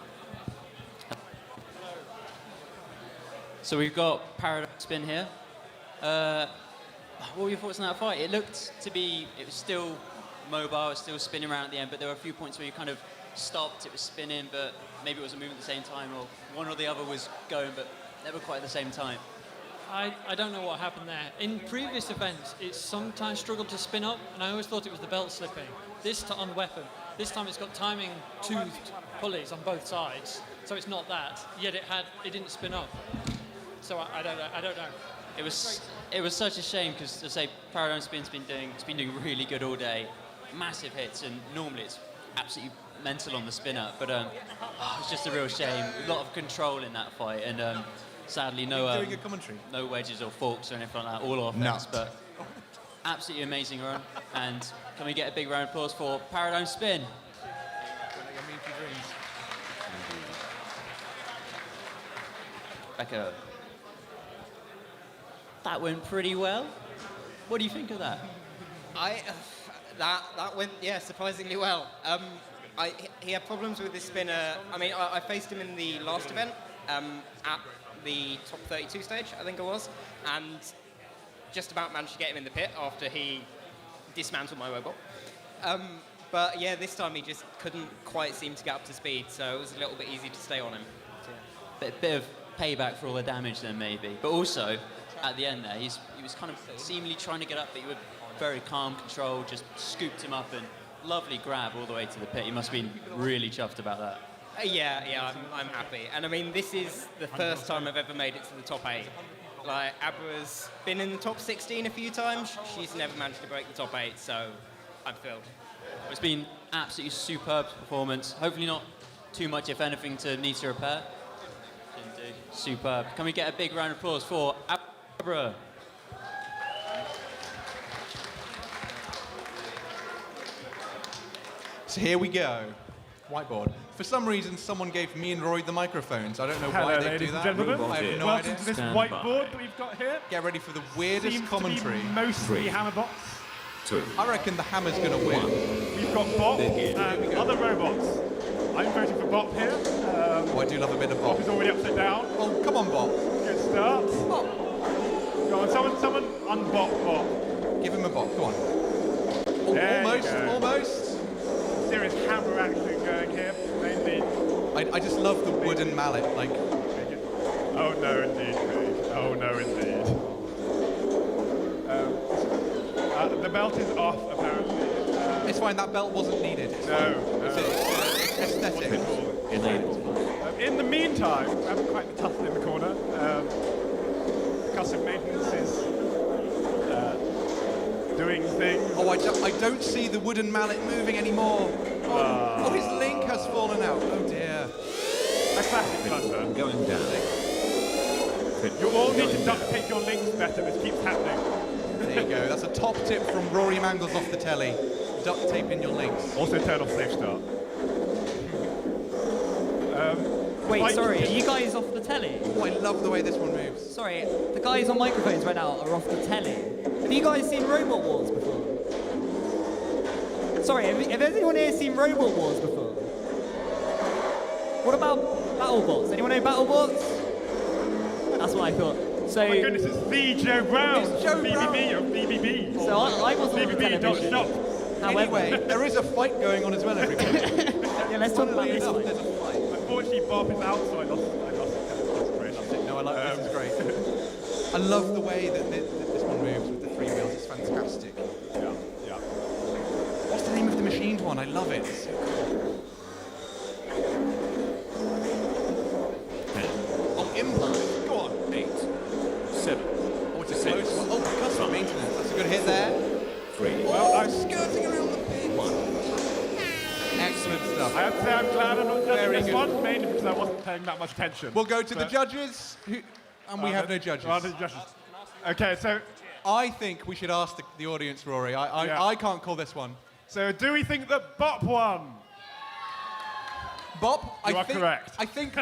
So we've got Paradigm Spin here. What were your thoughts on that fight? It looked to be, it was still mobile, it was still spinning around at the end, but there were a few points where you kind of stopped, it was spinning, but maybe it wasn't moving at the same time, or one or the other was going, but never quite at the same time. I don't know what happened there. In previous events, it sometimes struggled to spin up, and I always thought it was the belt slipping. On weapon. This time it's got timing toothed pulleys on both sides, so it's not that. Yet it didn't spin up. So I don't know. It was such a shame because, to say, Paradigm Spin's been doing really good all day, massive hits, and normally it's absolutely mental on the spinner. But it's just a real shame. A lot of control in that fight, and sadly no no wedges or forks or anything like that. All offense, but absolutely amazing run. And can we get a big round of applause for Paradigm Spin? Becca. That went pretty well. What do you think of that? That went, yeah, surprisingly well. He had problems with his spinner. I mean, I faced him in the last event at the top 32 stage, I think it was, and just about managed to get him in the pit after he dismantled my robot. But yeah, this time he just couldn't quite seem to get up to speed, so it was a little bit easy to stay on him. So, Bit of payback for all the damage then, maybe. But also, at the end there, he was kind of seemingly trying to get up, but you were very calm, controlled, just scooped him up, and lovely grab all the way to the pit. You must have been really chuffed about that. Yeah, I'm happy. And I mean, this is the first time I've ever made it to the top 8. Like, Abra's been in the top 16 a few times. She's never managed to break the top 8, so I'm thrilled. It's been absolutely superb performance. Hopefully not too much, if anything, to need to repair. Didn't do. Superb. Can we get a big round of applause for Abra? So here we go. Whiteboard. For some reason, someone gave me and Roy the microphones. I don't know why they do that. I have no idea. Welcome to this whiteboard that we've got here. Get ready for the weirdest Seems commentary. To be mostly Hammerbots. I reckon the Hammer's going to win. We've got Bop and other robots. I'm voting for Bop here. I do love a bit of Bop. Bop is already upside down. Oh, come on, Bop. Good start. Go on, someone unbop Bop. Give him a Bop, come on. There Almost. Serious hammer action going here, mainly. I just love the wooden mallet, like. Oh no, indeed, Craig. Oh no, indeed. The belt is off, apparently. It's fine, that belt wasn't needed. It's It's aesthetic. In the meantime, we haven't quite the tussle in the corner. Custom maintenance is doing things. Oh, I don't see the wooden mallet moving anymore. Oh, his link has fallen out. Oh dear. A classic blunder. Going down. You all need to duct tape your links better. This keeps happening. There you go. That's a top tip from Rory Mangles off the telly. Duct tape in your links. Also turn off safe start. Wait, sorry, are you guys off the telly? Oh, I love the way this one moves. Sorry, the guys on microphones right now are off the telly. Have you guys seen Robot Wars before? Sorry, have anyone here seen Robot Wars before? What about BattleBots? Anyone know BattleBots? That's what I thought. So, oh my goodness, it's the Joe Brown. It's Joe BBB or BBB. So I wasn't on the BBB, don't television. stop. However, Anyway, there is a fight going on as well, everybody. yeah, let's talk about this one. There's a fight. Unfortunately, Bob is out, so I lost it. No, I like this is great. I love the way that this one moves with the 3 wheels. It's fantastic. Yeah. love it. Oh, impulse. Go on. 8, 7. Oh, it's a close one. Oh, custom maintenance. That's a good hit there. 3. Well, I'm skirting around the pin. 1. Excellent stuff. I have to say I'm glad I'm not judging Very this good. one, mainly because I wasn't paying that much attention. We'll go to the But- judges, and we have no judges. Okay, so I think we should ask the audience, Rory. Yeah. I can't call this one. So do we think that Bop won? Bop, You are correct. I think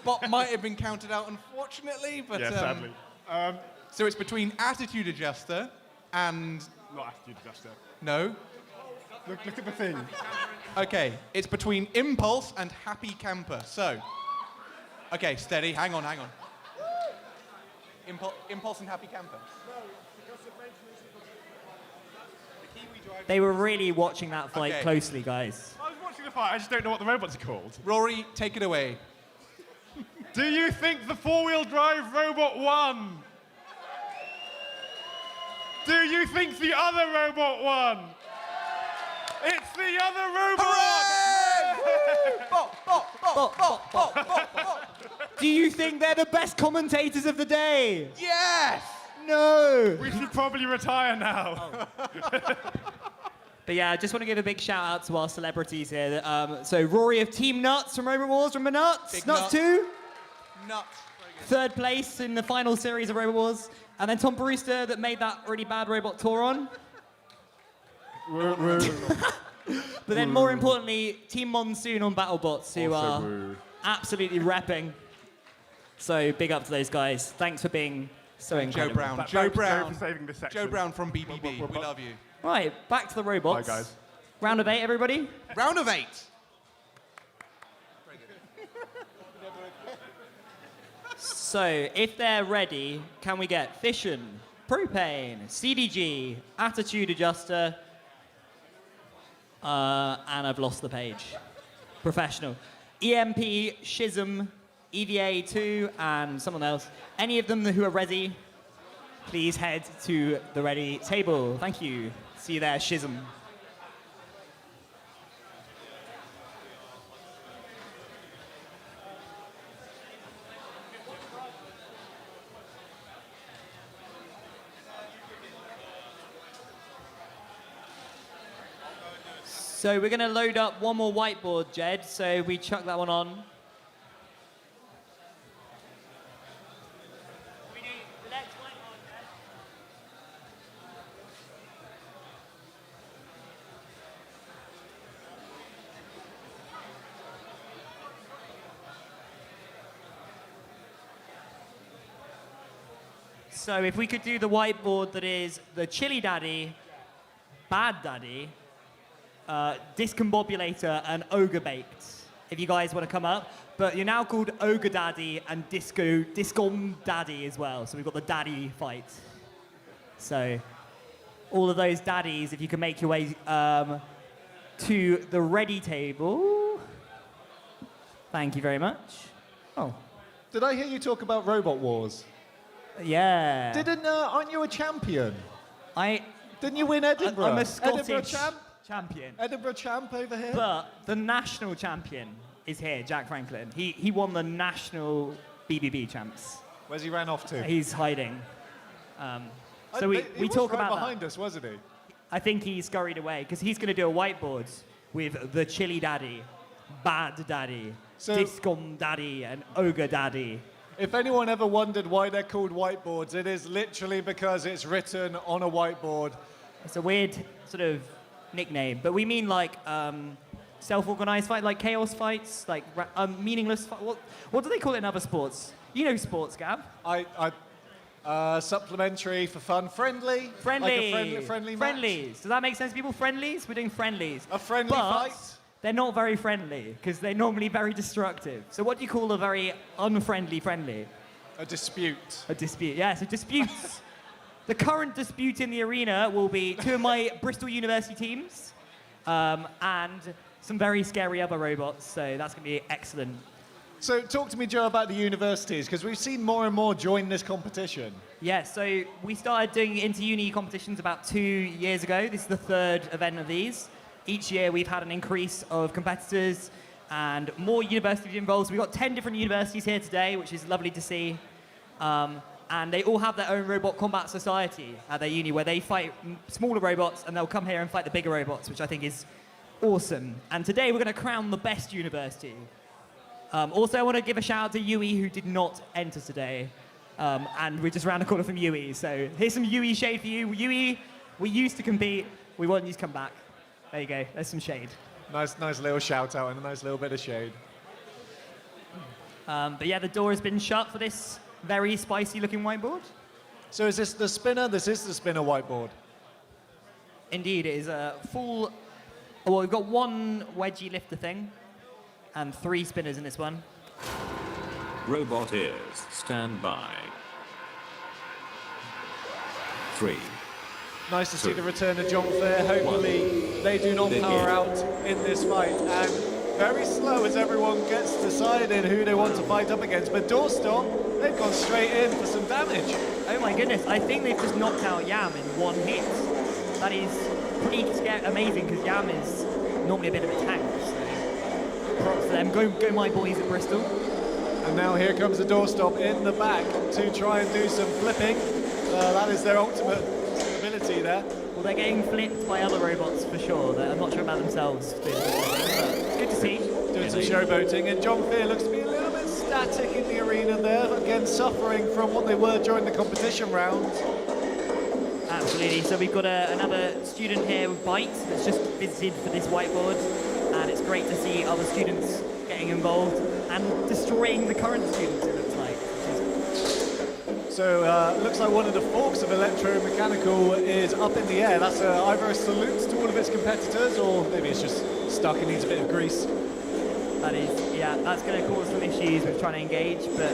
Bop might have been counted out, unfortunately. But Yeah, sadly. So it's between Attitude Adjuster and Not Attitude Adjuster. no. Look at the thing. Okay, it's between Impulse and Happy Camper. So, okay, steady. Hang on. Impulse and Happy Camper. They were really watching that fight Okay. closely, guys. I was watching the fight, I just don't know what the robots are called. Rory, take it away. Do you think the four-wheel drive robot won? Do you think the other robot won? It's the other robot! Do you think they're the best commentators of the day? Yes! No! We should probably retire now. But yeah, I just want to give a big shout out to our celebrities here. So Rory of Team Nuts from Robot Wars, remember Nuts? Big Nuts Nut. 2? Nuts. Third place in the final series of Robot Wars. And then Tom Brewster that made that really bad robot Tauron. But then more importantly, Team Monsoon on BattleBots who are absolutely repping. So big up to those guys. Thanks for being so incredible. Joe Brown. for saving this section. Joe Brown from BBB. We love you. Right, back to the robots. Bye, guys. Round of 8, everybody. Round of 8. So, if they're ready, can we get Fission, Propane, CDG, Attitude Adjuster, and I've lost the page. Professional. EMP, Schism, EVA 2, and someone else. Any of them who are ready, please head to the ready table. Thank you. See you there, Schism. So we're going to load up one more whiteboard, Jed. So we chuck that one on. So if we could do the whiteboard that is the Chili Daddy, Bad Daddy, Discombobulator, and Ogre Baked, if you guys want to come up. But you're now called Ogre Daddy and Discom Daddy as well. So we've got the daddy fight. So all of those daddies, if you can make your way to the ready table. Thank you very much. Oh. Did I hear you talk about Robot Wars? Yeah. Aren't you a champion? Didn't you win I'm Edinburgh? a Edinburgh Scottish champion. Edinburgh champ over here? But the national champion is here, Jack Franklin. He won the national BBB champs. Where's he ran off to? He's hiding. So we He talk was right about behind that. us, wasn't he? I think he scurried away because he's going to do a whiteboard with the Chili Daddy, Bad Daddy, Discom Daddy, and Ogre Daddy. If anyone ever wondered why they're called whiteboards, it is literally because it's written on a whiteboard. It's a weird sort of nickname, but we mean like self-organized fight, like chaos fights, like meaningless. What do they call it in other sports? You know sports, Gab. Supplementary for fun, friendly. Friendly. Like a friendly match. Friendlies. Does that make sense, people? Friendlies. We're doing friendlies. A friendly But fight. they're not very friendly because they're normally very destructive. So what do you call a very unfriendly friendly? A dispute. A dispute. Yeah. So disputes. The current dispute in the arena will be two of my Bristol University teams and some very scary other robots. So that's going to be excellent. So talk to me, Joe, about the universities, because we've seen more and more join this competition. Yeah, so we started doing inter-uni competitions about 2 years ago. This is the third event of these. each year we've had an increase of competitors and more universities involved. So we've got 10 different universities here today, which is lovely to see. And they all have their own robot combat society at their uni where they fight smaller robots and they'll come here and fight the bigger robots, which I think is awesome. And today we're going to crown the best university. Also, I want to give a shout out to UE who did not enter today. And we're just round the corner from UE. So here's some UE shade for you. UE, we used to compete. We want you to come back. There you go. There's some shade. Nice little shout out and a nice little bit of shade. But yeah, the door has been shut for this very spicy looking whiteboard. So is this the spinner? This is the spinner whiteboard. Indeed, it is a full... Well, we've got one wedgie lifter thing and 3 spinners in this one. Robot ears, stand by. 3. Nice to see the return of John Fair. Hopefully they do not power out in this fight. And very slow as everyone gets decided who they want to fight up against. But Doorstop, they've gone straight in for some damage. Oh my goodness, I think they've just knocked out Yam in 1 hit. That is pretty amazing because Yam is normally a bit of a tank. So props to them. Go my boys at Bristol. And now here comes the Doorstop in the back to try and do some flipping. That is their ultimate ability there. Well, they're getting flipped by other robots for sure. I'm not sure about themselves. But it's good to see. Doing some showboating, and John Fear looks to be a little bit static in the arena there. Again, suffering from what they were during the competition rounds. Absolutely. So we've got another student here with Bite that's just visited for this whiteboard, and it's great to see other students getting involved and destroying the current students, it looks like. So looks like one of the forks of electromechanical is up in the air. That's either a salute to all of its competitors, or maybe it's just stuck and needs a bit of grease. That is, yeah, that's going to cause some issues with trying to engage, but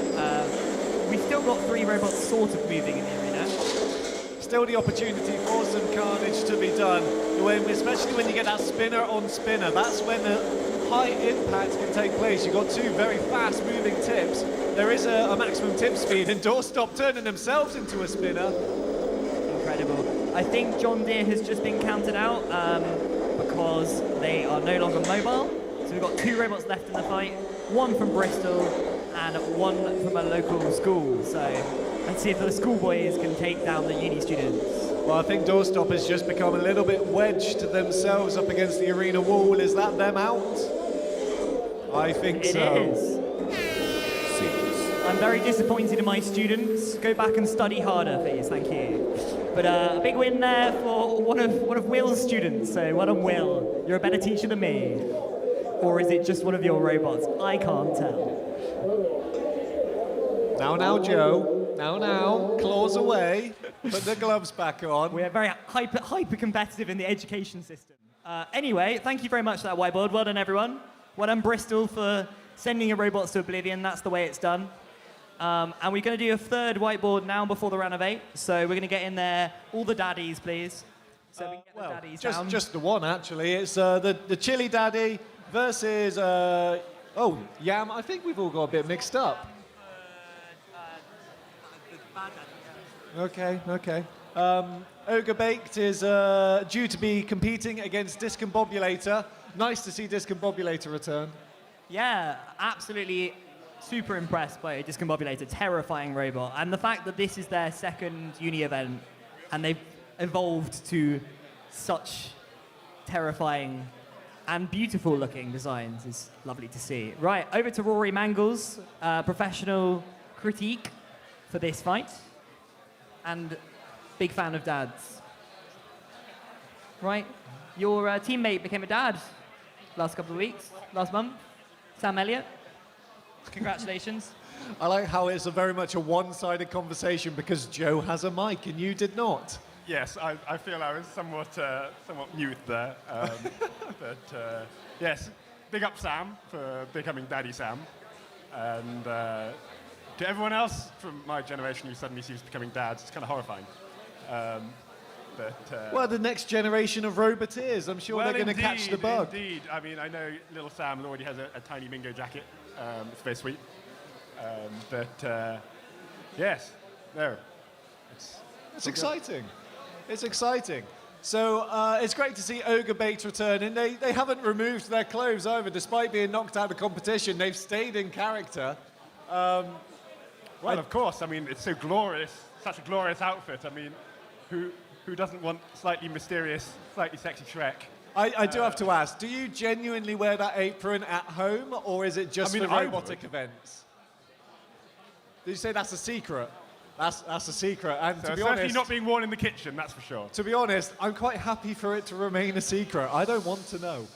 we've still got 3 robots sort of moving in the arena. Still the opportunity for some carnage to be done, especially when you get that spinner on spinner. That's when the high impact can take place. You've got 2 very fast moving tips. There is a maximum tip speed, and Doorstop turning themselves into a spinner. Incredible. I think John Deere has just been counted out because they are no longer mobile. So we've got 2 robots left in the fight, 1 from Bristol and 1 from a local school. So let's see if the schoolboys can take down the uni students. Well, I think Doorstop has just become a little bit wedged themselves up against the arena wall. Is that them out? I think so. It is. I'm very disappointed in my students. Go back and study harder, please. Thank you. But a big win there for one of Will's students. So well done, Will. You're a better teacher than me. Or is it just one of your robots? I can't tell. Now, Joe. Now. Claws away. Put the gloves back on. We're very hyper competitive in the education system. Anyway, thank you very much for that whiteboard. Well done, everyone. Well done, Bristol, for sending your robots to oblivion. That's the way it's done. And we're going to do a 3rd whiteboard now before the round of 8. So we're going to get in there all the daddies, please. So we can get the daddies down. Just the one, actually. It's the Chili Daddy versus... Yam. I think we've all got a bit mixed up. Okay. Ogre Baked is due to be competing against Discombobulator. Nice to see Discombobulator return. Yeah, absolutely super impressed by Discombobulator, terrifying robot. And the fact that this is their 2nd uni event and they've evolved to such terrifying and beautiful looking designs is lovely to see. Right, over to Rory Mangles, professional critique for this fight. And big fan of dads. Right, your teammate became a dad last couple of weeks, last month. Sam Elliott, congratulations. I like how it's very much a one-sided conversation because Joe has a mic and you did not. Yes, I feel I was somewhat mute there. But yes, big up Sam for becoming Daddy Sam. And to everyone else from my generation who suddenly seems becoming dads, it's kind of horrifying. Well, the next generation of roboteers, I'm sure they're going to catch the bug. Indeed. I mean, I know little Sam already has a tiny Mingo jacket. It's very sweet. Yes, there. It's exciting. It's exciting. So it's great to see Ogre Baked return, and they haven't removed their clothes either, despite being knocked out of the competition. They've stayed in character. Well, of course. I mean, it's so glorious, such a glorious outfit. I mean, who doesn't want slightly mysterious, slightly sexy Shrek? I do have to ask, do you genuinely wear that apron at home, or is it just for robotic events? Did you say that's a secret? That's a secret. And So to be certainly honest, not being worn in the kitchen, that's for sure. to be honest, I'm quite happy for it to remain a secret. I don't want to know.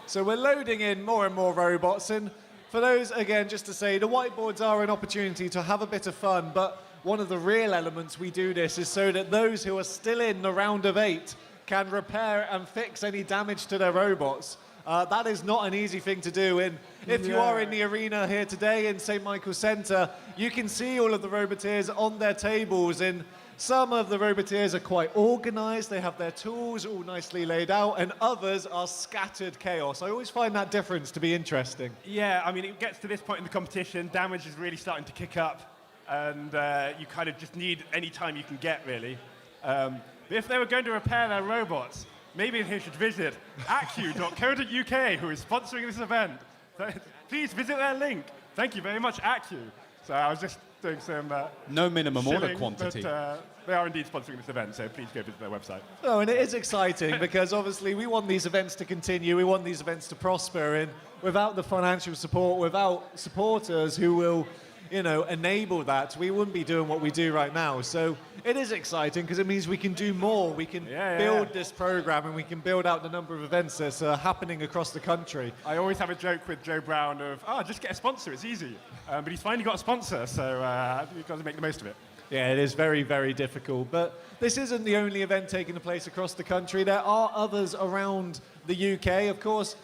So we're loading in more and more robots, and for those, again, just to say, the whiteboards are an opportunity to have a bit of fun, but one of the real elements we do this is so that those who are still in the round of 8 can repair and fix any damage to their robots. That is not an easy thing to do, and if you are in the arena here today in St. Michael's Centre, you can see all of the Roboteers on their tables, and some of the Roboteers are quite organised, they have their tools all nicely laid out, and others are scattered chaos. I always find that difference to be interesting. Yeah, I mean, it gets to this point in the competition, damage is really starting to kick up, and you kind of just need any time you can get, really. But if they were going to repair their robots, maybe they should visit accu.co.uk, who is sponsoring this event. So please visit their link. Thank you very much, Accu. So I was just doing some... no minimum order shilling, quantity. But they are indeed sponsoring this event, so please go visit their website. Oh, and it is exciting because obviously we want these events to continue, we want these events to prosper, and without the financial support, without supporters who will, you know, enable that, we wouldn't be doing what we do right now. So it is exciting because it means we can do more. We can build this program and we can build out the number of events that's happening across the country. I always have a joke with Joe Brown of, just get a sponsor, it's easy. But he's finally got a sponsor, so you've got to make the most of it. Yeah, it is very, very difficult. But this isn't the only event taking place across the country. There are others around the UK. Of course,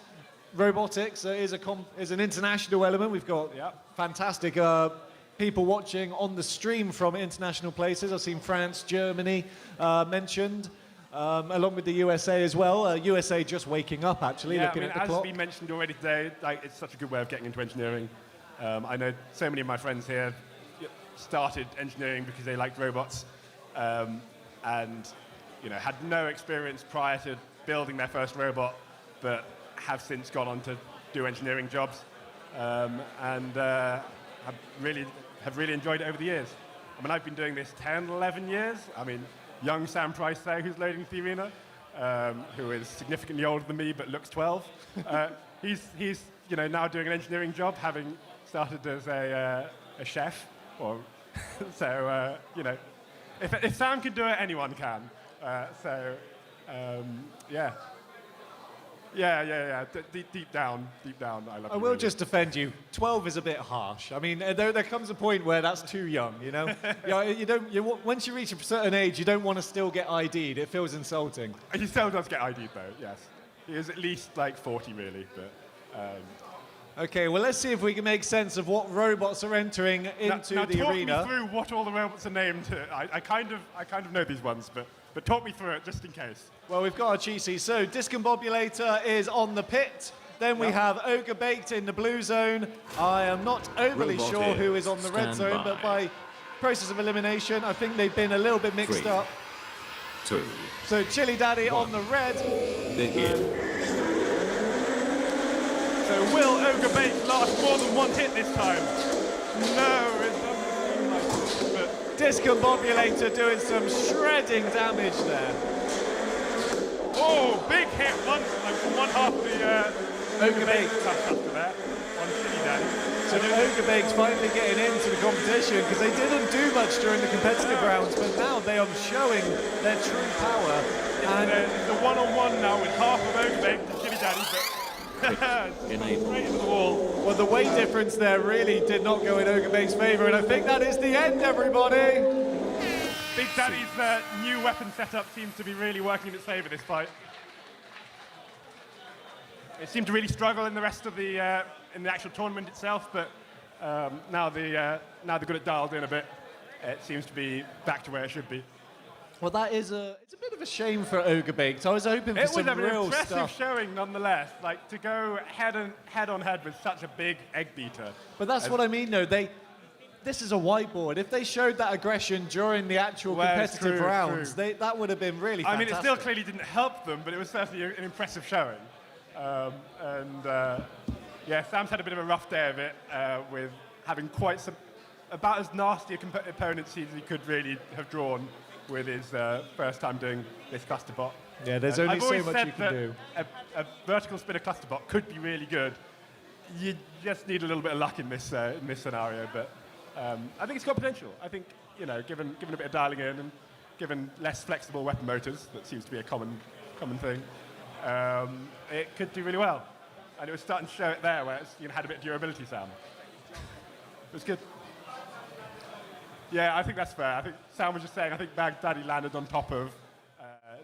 robotics is an international element. We've got fantastic people watching on the stream from international places. I've seen France, Germany mentioned, along with the USA as well. USA just waking up, actually, looking at the as clock. has been mentioned already today, it's such a good way of getting into engineering. I know so many of my friends here started engineering because they liked robots and had no experience prior to building their first robot, but have since gone on to do engineering jobs and have really enjoyed it over the years. I mean, I've been doing this 10, 11 years. I mean, young Sam Price there, who's loading the arena, who is significantly older than me but looks 12. He's now doing an engineering job, having started as a chef. So if Sam can do it, anyone can. Yeah. Deep down, I love I you. will just defend you. 12 is a bit harsh. I mean, there comes a point where that's too young, you know? Once you reach a certain age, you don't want to still get ID'd. It feels insulting. He still does get ID'd, though, yes. He is at least, 40, really, but... Okay, well, let's see if we can make sense of what robots are entering into the arena. Talk me through what all the robots are named. I kind of know these ones, but talk me through it just in case. Well, we've got our cheesy. So, Discombobulator is on the pit. Then we have Ogre Baked in the blue zone. I am not overly Robot sure who is on the red stand zone, by. but by process of elimination, I think they've been a little bit mixed 3, up. 2, So, Chili Daddy on the red. begin. So will Ogre Baked last more than one hit this time? No, it doesn't seem like it, but... Discombobulator doing some shredding damage there. Oh, big hit from one half of the Ogre Baked after that on Chili Daddy. So Ogre Baked's finally getting into the competition because they didn't do much during the competitive rounds, but now they are showing their true power. And it's a one-on-one now with half of Ogre Baked and Chili Daddy, but straight into the wall. Well, the weight difference there really did not go in Ogre Baked's favour, and I think that is the end, everybody. Big Daddy's new weapon setup seems to be really working in its favour this fight. It seemed to really struggle in the rest of the in the actual tournament itself, but now they've got it dialed in a bit. It seems to be back to where it should be. Well, it's a bit of a shame for Ogre Baked. I was hoping for some real It was an impressive stuff. showing, nonetheless. To go head on head with such a big egg beater. But that's what I mean, though. They this is a whiteboard. If they showed that aggression during the actual competitive rounds, that would have been really I fantastic. mean, it still clearly didn't help them, but it was certainly an impressive showing. Yeah, Sam's had a bit of a rough day of it with having quite some, about as nasty a opponents as he could really have drawn with his first time doing this cluster bot. Yeah, there's only I've so always much said you can that do. A vertical spinner cluster bot could be really good. You just need a little bit of luck in this scenario, but I think it's got potential. I think, you know, given a bit of dialing in and given less flexible weapon motors, that seems to be a common thing, it could do really well. And it was starting to show it there, where it's, had a bit of durability, Sam. It was good. Yeah, I think that's fair. I think Sam was just saying, I think Baghdadi landed on top of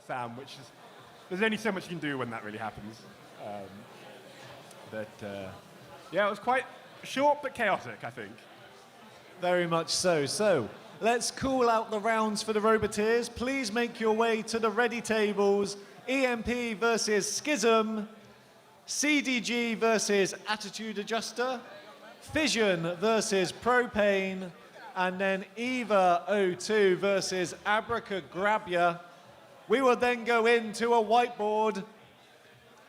Sam, which is, there's only so much you can do when that really happens. Yeah, it was quite short but chaotic, I think. Very much so. So, let's call out the rounds for the Roboteers. Please make your way to the ready tables. EMP versus Schism. CDG versus Attitude Adjuster. Fission versus Propane. And then Eva 02 versus Abracadabra. We will then go into a whiteboard,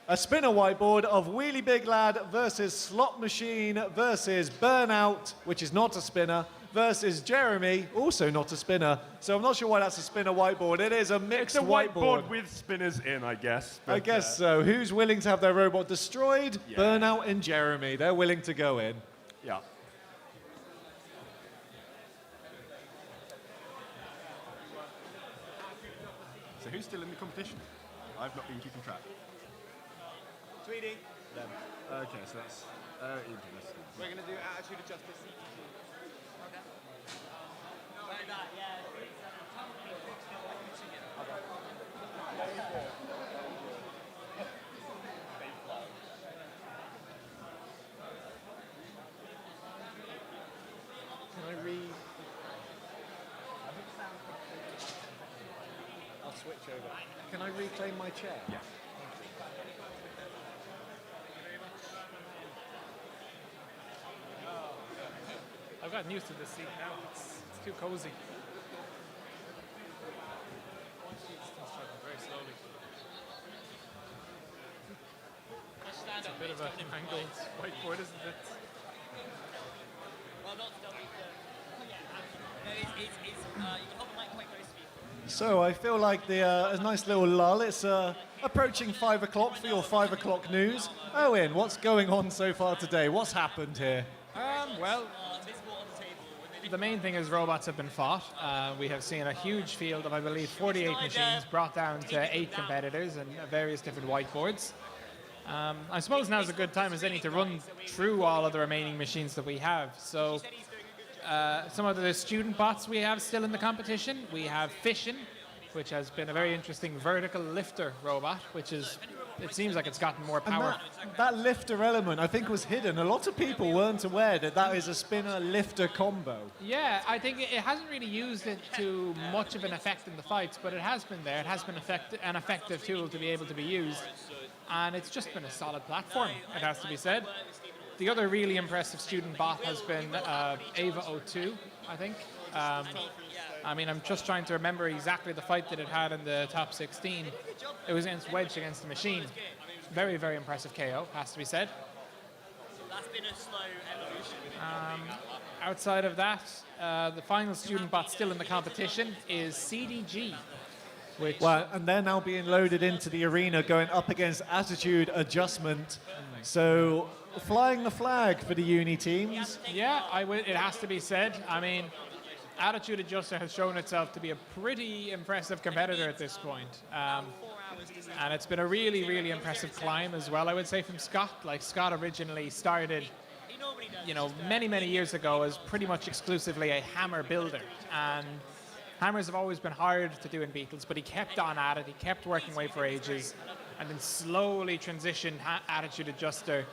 a spinner whiteboard of Wheelie Big Lad versus Slot Machine versus Burnout, which is not a spinner, versus Jeremy, also not a spinner. So I'm not sure why that's a spinner whiteboard. It is a mixed It's a whiteboard. whiteboard with spinners in, I guess. I guess so. Who's willing to have their robot destroyed? Yeah. Burnout and Jeremy. They're willing to go in. Yeah. So who's still in the competition? I've not been keeping track. Tweedy. Them. Okay, so that's We're going to do Attitude Adjuster CDG. Okay. Like that, yeah. Can I read? I'll switch over. Can I reclaim my chair? Yeah. I've gotten used to this seat now. It's too cozy. Very slowly. It's a bit of an angled whiteboard, isn't it? Well, not to So I feel like a nice little lull. It's approaching 5 o'clock for your 5 o'clock news. Owen, what's going on so far today? What's happened here? Well, the main thing is robots have been fought. We have seen a huge field of, I believe, 48 machines brought down to 8 competitors and various different whiteboards. I suppose now's a good time as any to run through all of the remaining machines that we have. So some of the student bots we have still in the competition. We have Fission, which has been a very interesting vertical lifter robot, which is, it seems like it's gotten more power. And that lifter element, I think, was hidden. A lot of people weren't aware that that is a spinner-lifter combo. Yeah, I think it hasn't really used it to much of an effect in the fights, but it has been there. It has been an effective tool to be able to be used. And it's just been a solid platform, it has to be said. The other really impressive student bot has been Ava 02, I think. I mean, I'm just trying to remember exactly the fight that it had in the top 16. It was against Wedge against the Machine. Very, very impressive KO, has to be said. That's been a slow evolution. Outside of that, the final student bot still in the competition is CDG. Which Well, and they're now being loaded into the arena, going up against Attitude Adjustment. So, flying the flag for the uni teams. Yeah, it has to be said. I mean, Attitude Adjuster has shown itself to be a pretty impressive competitor at this point. And it's been a really, really impressive climb as well, I would say, from Scott. Like, Scott originally started, many, many years ago as pretty much exclusively a hammer builder. And hammers have always been hard to do in Beetles, but he kept on at it. He kept working away for ages, and then slowly transitioned Attitude Adjuster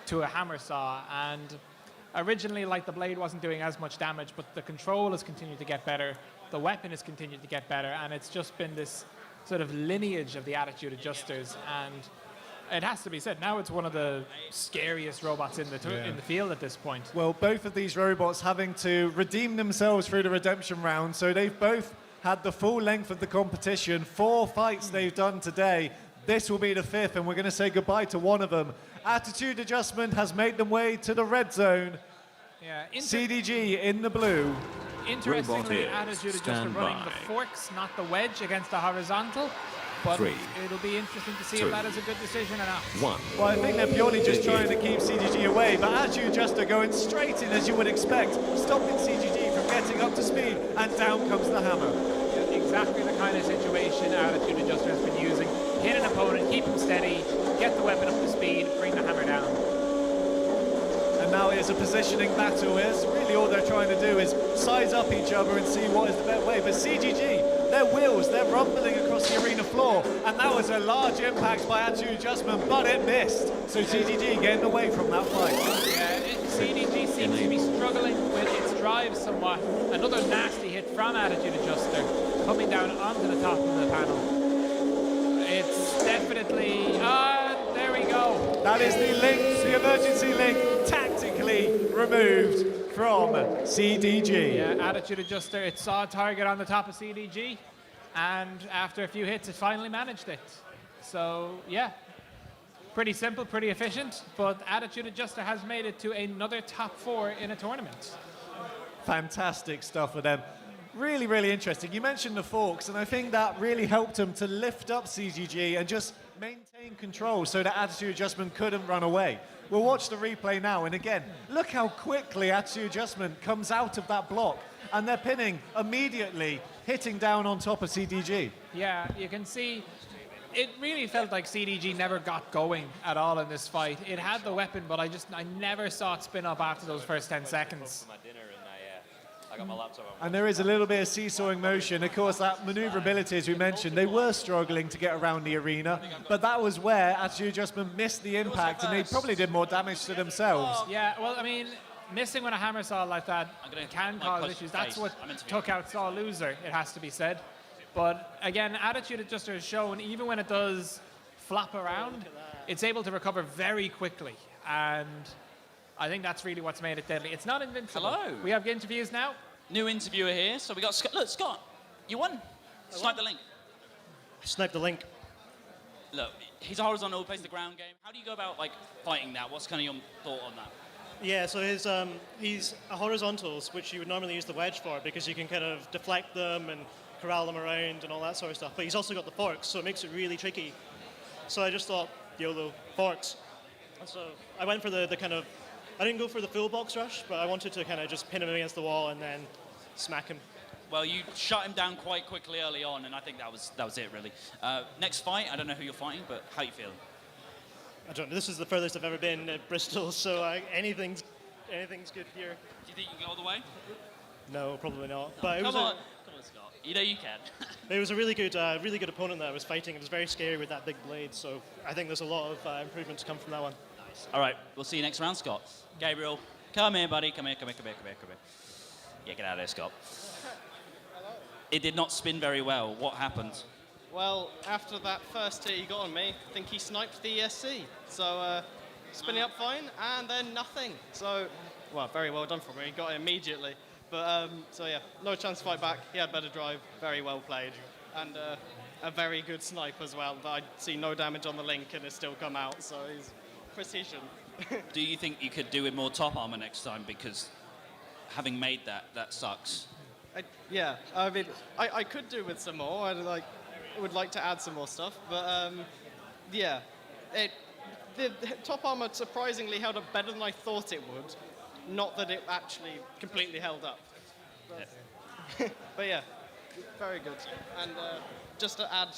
to a hammer saw. And originally, the blade wasn't doing as much damage, but the control has continued to get better. The weapon has continued to get better, and it's just been this sort of lineage of the Attitude Adjusters. And it has to be said, now it's one of the scariest robots in the field at this point. Well, both of these robots having to redeem themselves through the redemption round, so they've both had the full length of the competition. 4 fights they've done today. This will be the 5th, and we're going to say goodbye to one of them. Attitude Adjustment has made them way to the red zone. Yeah, CDG in the blue. Interestingly, Attitude Adjustment running the forks, not the wedge, against the horizontal. But it'll be interesting to see if that is a good decision or not. Well, I think they're purely just trying to keep CGG away, but Attitude Adjuster going straight in as you would expect, stopping CGG from getting up to speed, and down comes the hammer. Yeah, exactly the kind of situation Attitude Adjuster has been using. Hit an opponent, keep him steady, get the weapon up to speed, bring the hammer down. And now it is a positioning battle. It's really all they're trying to do is size up each other and see what is the better way. But CGG, their wheels, they're rumbling across the arena floor. And that was a large impact by Attitude Adjustment, but it missed. So CGG getting away from that fight. Yeah, CGG seems to be struggling with its drive somewhat. Another nasty hit from Attitude Adjuster coming down onto the top of the panel. It's definitely, there we go. That is the link, the emergency link, tactically removed from CDG. Yeah, Attitude Adjuster, it saw a target on the top of CDG, and after a few hits, it finally managed it. So, yeah, pretty simple, pretty efficient, but Attitude Adjuster has made it to another top 4 in a tournament. Fantastic stuff for them. Really, really interesting. You mentioned the forks, and I think that really helped them to lift up CGG and just maintain control so that Attitude Adjustment couldn't run away. We'll watch the replay now, and again, look how quickly Attitude Adjustment comes out of that block, and they're pinning immediately, hitting down on top of CDG. Yeah, you can see it really felt like CDG never got going at all in this fight. It had the weapon, but I never saw it spin up after those first 10 seconds. I got my laptop on. And there is a little bit of seesawing motion. Of course, that maneuverability, as we mentioned, they were struggling to get around the arena, but that was where Attitude Adjustment missed the impact, and they probably did more damage to themselves. Yeah, well, I mean, missing with a hammer saw like that can cause issues. That's what took out Saw Loser, it has to be said. But again, Attitude Adjuster has shown, even when it does flap around, it's able to recover very quickly. And I think that's really what's made it deadly. It's not invincible. Hello. We have interviews now. New interviewer here. So we got Scott. Look, Scott, you won. Snipe the link. Snipe the link. Look, he's a horizontal, plays the ground game. How do you go about fighting that? What's kind of your thought on that? Yeah, so he's a horizontals, which you would normally use the wedge for because you can kind of deflect them and corral them around and all that sort of stuff. But he's also got the forks, so it makes it really tricky. So I just thought, YOLO, forks. And so I went for the kind of, I didn't go for the full box rush, but I wanted to kind of just pin him against the wall and then smack him. Well, you shut him down quite quickly early on, and I think that was it, really. Next fight, I don't know who you're fighting, but how you feeling? I don't know. This is the furthest I've ever been at Bristol, so anything's good here. Do you think you can go all the way? No, probably not. Oh, But come on, Scott. You know you can. It was a really good opponent that I was fighting. It was very scary with that big blade, so I think there's a lot of improvement to come from that one. Nice. All right, we'll see you next round, Scott. Gabriel, come here, buddy. Come here. Yeah, get out of there, Scott. It did not spin very well. What happened? Well, after that first hit he got on me, I think he sniped the ESC. So, spinning up fine, and then nothing. So, well, very well done from me. He got it immediately. But, so yeah, no chance to fight back. He had better drive, very well played. And a very good snipe as well. But I see no damage on the link, and it's still come out. So, he's precision. Do you think you could do with more top armor next time? Because having made that sucks. Yeah, I mean, I could do with some more. I would like to add some more stuff, but yeah, the top armor surprisingly held up better than I thought it would. Not that it actually completely held up, but yeah, very good. And just to add,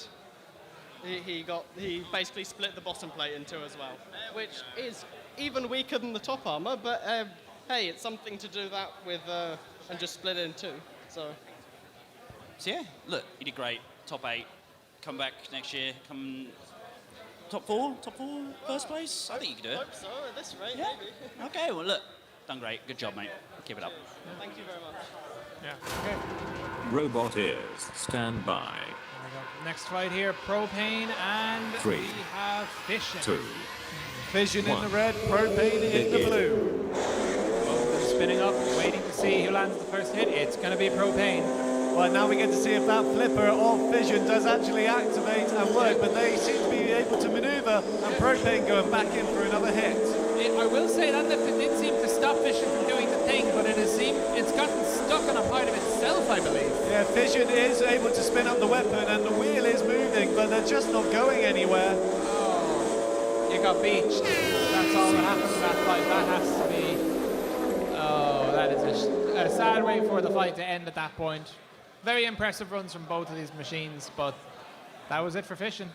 he basically split the bottom plate in two as well, which is even weaker than the top armor. But hey, it's something to do that with and just split it in two. So yeah, look, you did great. Top 8. Come back next year. Come top 4, first place. I think you can do it. I hope so, at this rate, yeah. maybe. Okay, well, look, done great. Good job, mate. Keep it up. Thank you very much. Yeah. Okay. Robot ears, stand by. Next fight here, Propane, and 3, we have Fission. 2, Fission in the red, Propane in the blue. Spinning up, waiting to see who lands the first hit. It's going to be Propane. Right, now we get to see if that flipper of Fission does actually activate and work, but they seem to be able to maneuver, and Propane going back in for another hit. I will say that lift did seem to stop Fission from doing the thing, but it's gotten stuck on a part of itself, I believe. Yeah, Fission is able to spin up the weapon, and the wheel is moving, but they're just not going anywhere. Oh, you got beached. That's all that happens in that fight. That has to be... Oh, that is a sad way for the fight to end at that point. Very impressive runs from both of these machines, but that was it for Fission.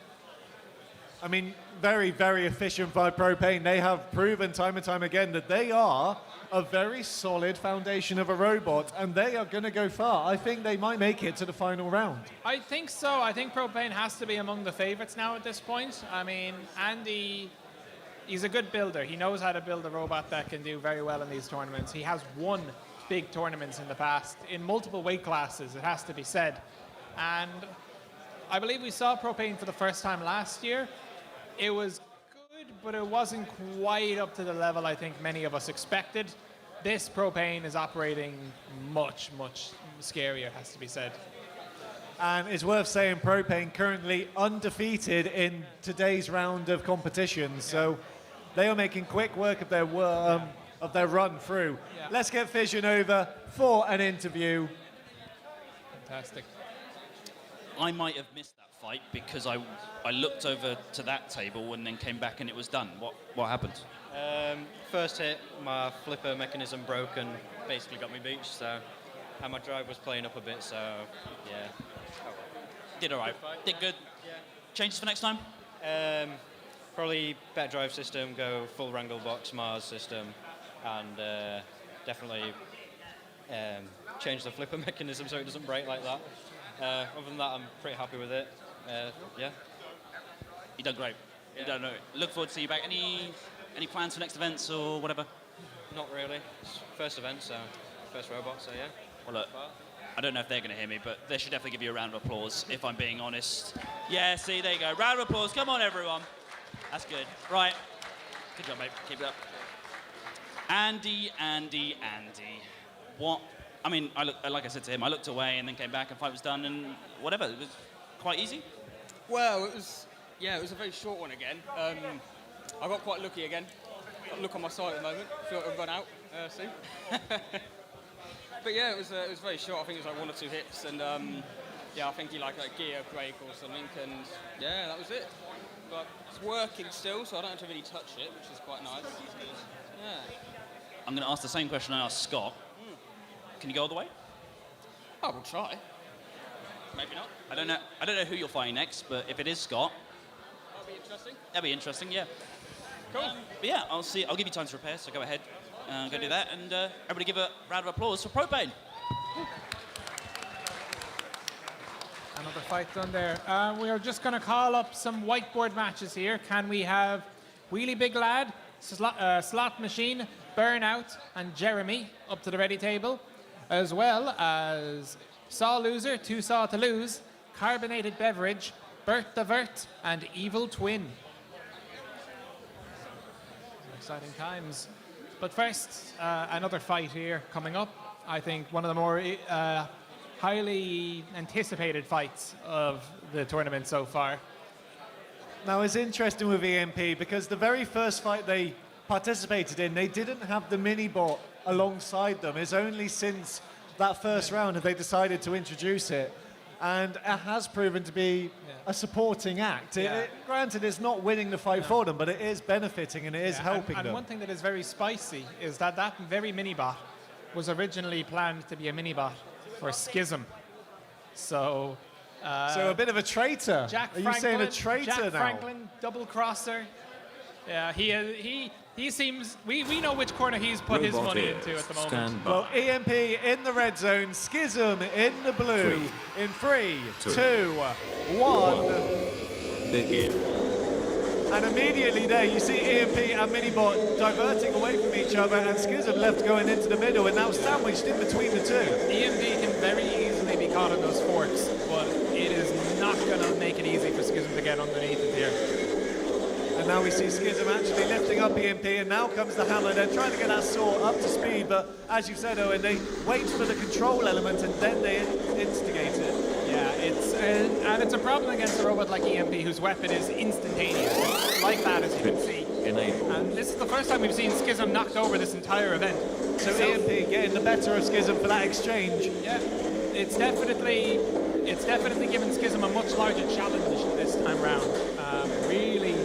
I mean, very, very efficient by Propane. They have proven time and time again that they are a very solid foundation of a robot, and they are going to go far. I think they might make it to the final round. I think so. I think Propane has to be among the favorites now at this point. I mean, Andy, he's a good builder. He knows how to build a robot that can do very well in these tournaments. He has won big tournaments in the past, in multiple weight classes, it has to be said. And I believe we saw Propane for the first time last year. It was good, but it wasn't quite up to the level I think many of us expected. This Propane is operating much, much scarier, has to be said. And it's worth saying Propane currently undefeated in today's round of competitions, so they are making quick work of their run through. Yeah. Let's get Fission over for an interview. Fantastic. I might have missed that fight because I looked over to that table and then came back and it was done. What happened? First hit, my flipper mechanism broke and basically got me beached, so... And my drive was playing up a bit, so... Yeah. Oh, well. Did all right. Did good. Yeah. Changes for next time? Probably better drive system, go full Wrangle box Mars system, and definitely change the flipper mechanism so it doesn't break like that. Other than that, I'm pretty happy with it. Yeah. You done great. Yeah. You done great. Look forward to see you back. Any plans for next events or whatever? Not really. It's first event, so first robot, so yeah. Well, look, I don't know if they're going to hear me, but they should definitely give you a round of applause, if I'm being honest. Yeah, see, there you go. Round of applause. Come on, everyone. That's good. Right. Good job, mate. Keep it up. Andy. What? I mean, like I said to him, I looked away and then came back and fight was done and whatever. It was quite easy. Well, it was a very short one again. I got quite lucky again. Got a look on my side at the moment. Feel like I've run out soon. But yeah, it was very short. I think it was like 1 or 2 hits, and I think he like a gear break or something, and yeah, that was it. But it's working still, so I don't have to really touch it, which is quite nice. Yeah. I'm going to ask the same question I asked Scott. Can you go all the way? I will try. Maybe not. I don't know who you're fighting next, but if it is Scott, That'll be interesting. that'd be interesting. Yeah. Cool. But yeah, I'll give you time to prepare. So go ahead, go do that, and everybody give a round of applause for Propane. Another fight done there. We are just going to call up some whiteboard matches here. Can we have Wheelie Big Lad, Slot Machine, Burnout, and Jeremy up to the ready table, as well as Saw Loser, 2 Saw to Lose, Carbonated Beverage, Bert the Vert, and Evil Twin. Exciting times. But first, another fight here coming up. I think one of the more highly anticipated fights of the tournament so far. Now, it's interesting with EMP because the very first fight they participated in, they didn't have the mini-bot alongside them. It's only since that first round have they decided to introduce it. And it has proven to be a supporting act. Granted, it's not winning the fight for them, but it is benefiting and it is helping and them. one thing that is very spicy is that that very mini-bot was originally planned to be a mini-bot for Schism. So... so a bit of a traitor. Jack Are you Franklin, saying a traitor Jack now? Franklin, double crosser. Yeah, he seems. We know which corner he's put his money into at the moment. Well, EMP in the red zone, Schism in the blue. In 3, 2, 1. Begin. And immediately there, you see EMP and Minibot diverting away from each other, and Schism left going into the middle, and now sandwiched in between the two. EMP can very easily be caught in those forks, but it is not going to make it easy for Schism to get underneath it here. And now we see Schism actually lifting up EMP, and now comes the hammer. They're trying to get that saw up to speed, but as you said, Owen, they wait for the control element and then they instigate it. Yeah, and it's a problem against a robot like EMP, whose weapon is instantaneous. It's like that, as you can see. And this is the first time we've seen Schism knocked over this entire event. So EMP getting the better of Schism for that exchange. Yeah, it's definitely given Schism a much larger challenge this time round. Really,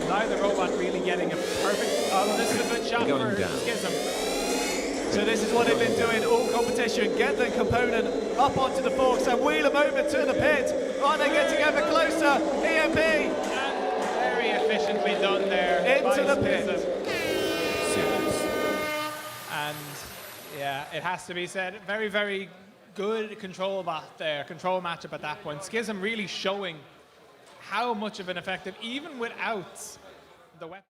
neither robot really getting a perfect. Oh, this is a good shot for Schism. So this is what they've been doing all competition. Get the component up onto the forks and wheel them over to the pit. Are they getting ever closer? EMP! Very efficiently done there. Into the pit. And yeah, it has to be said, very, very good control bot there, control matchup at that point. Schism really showing how much of an effective, even without the weapon,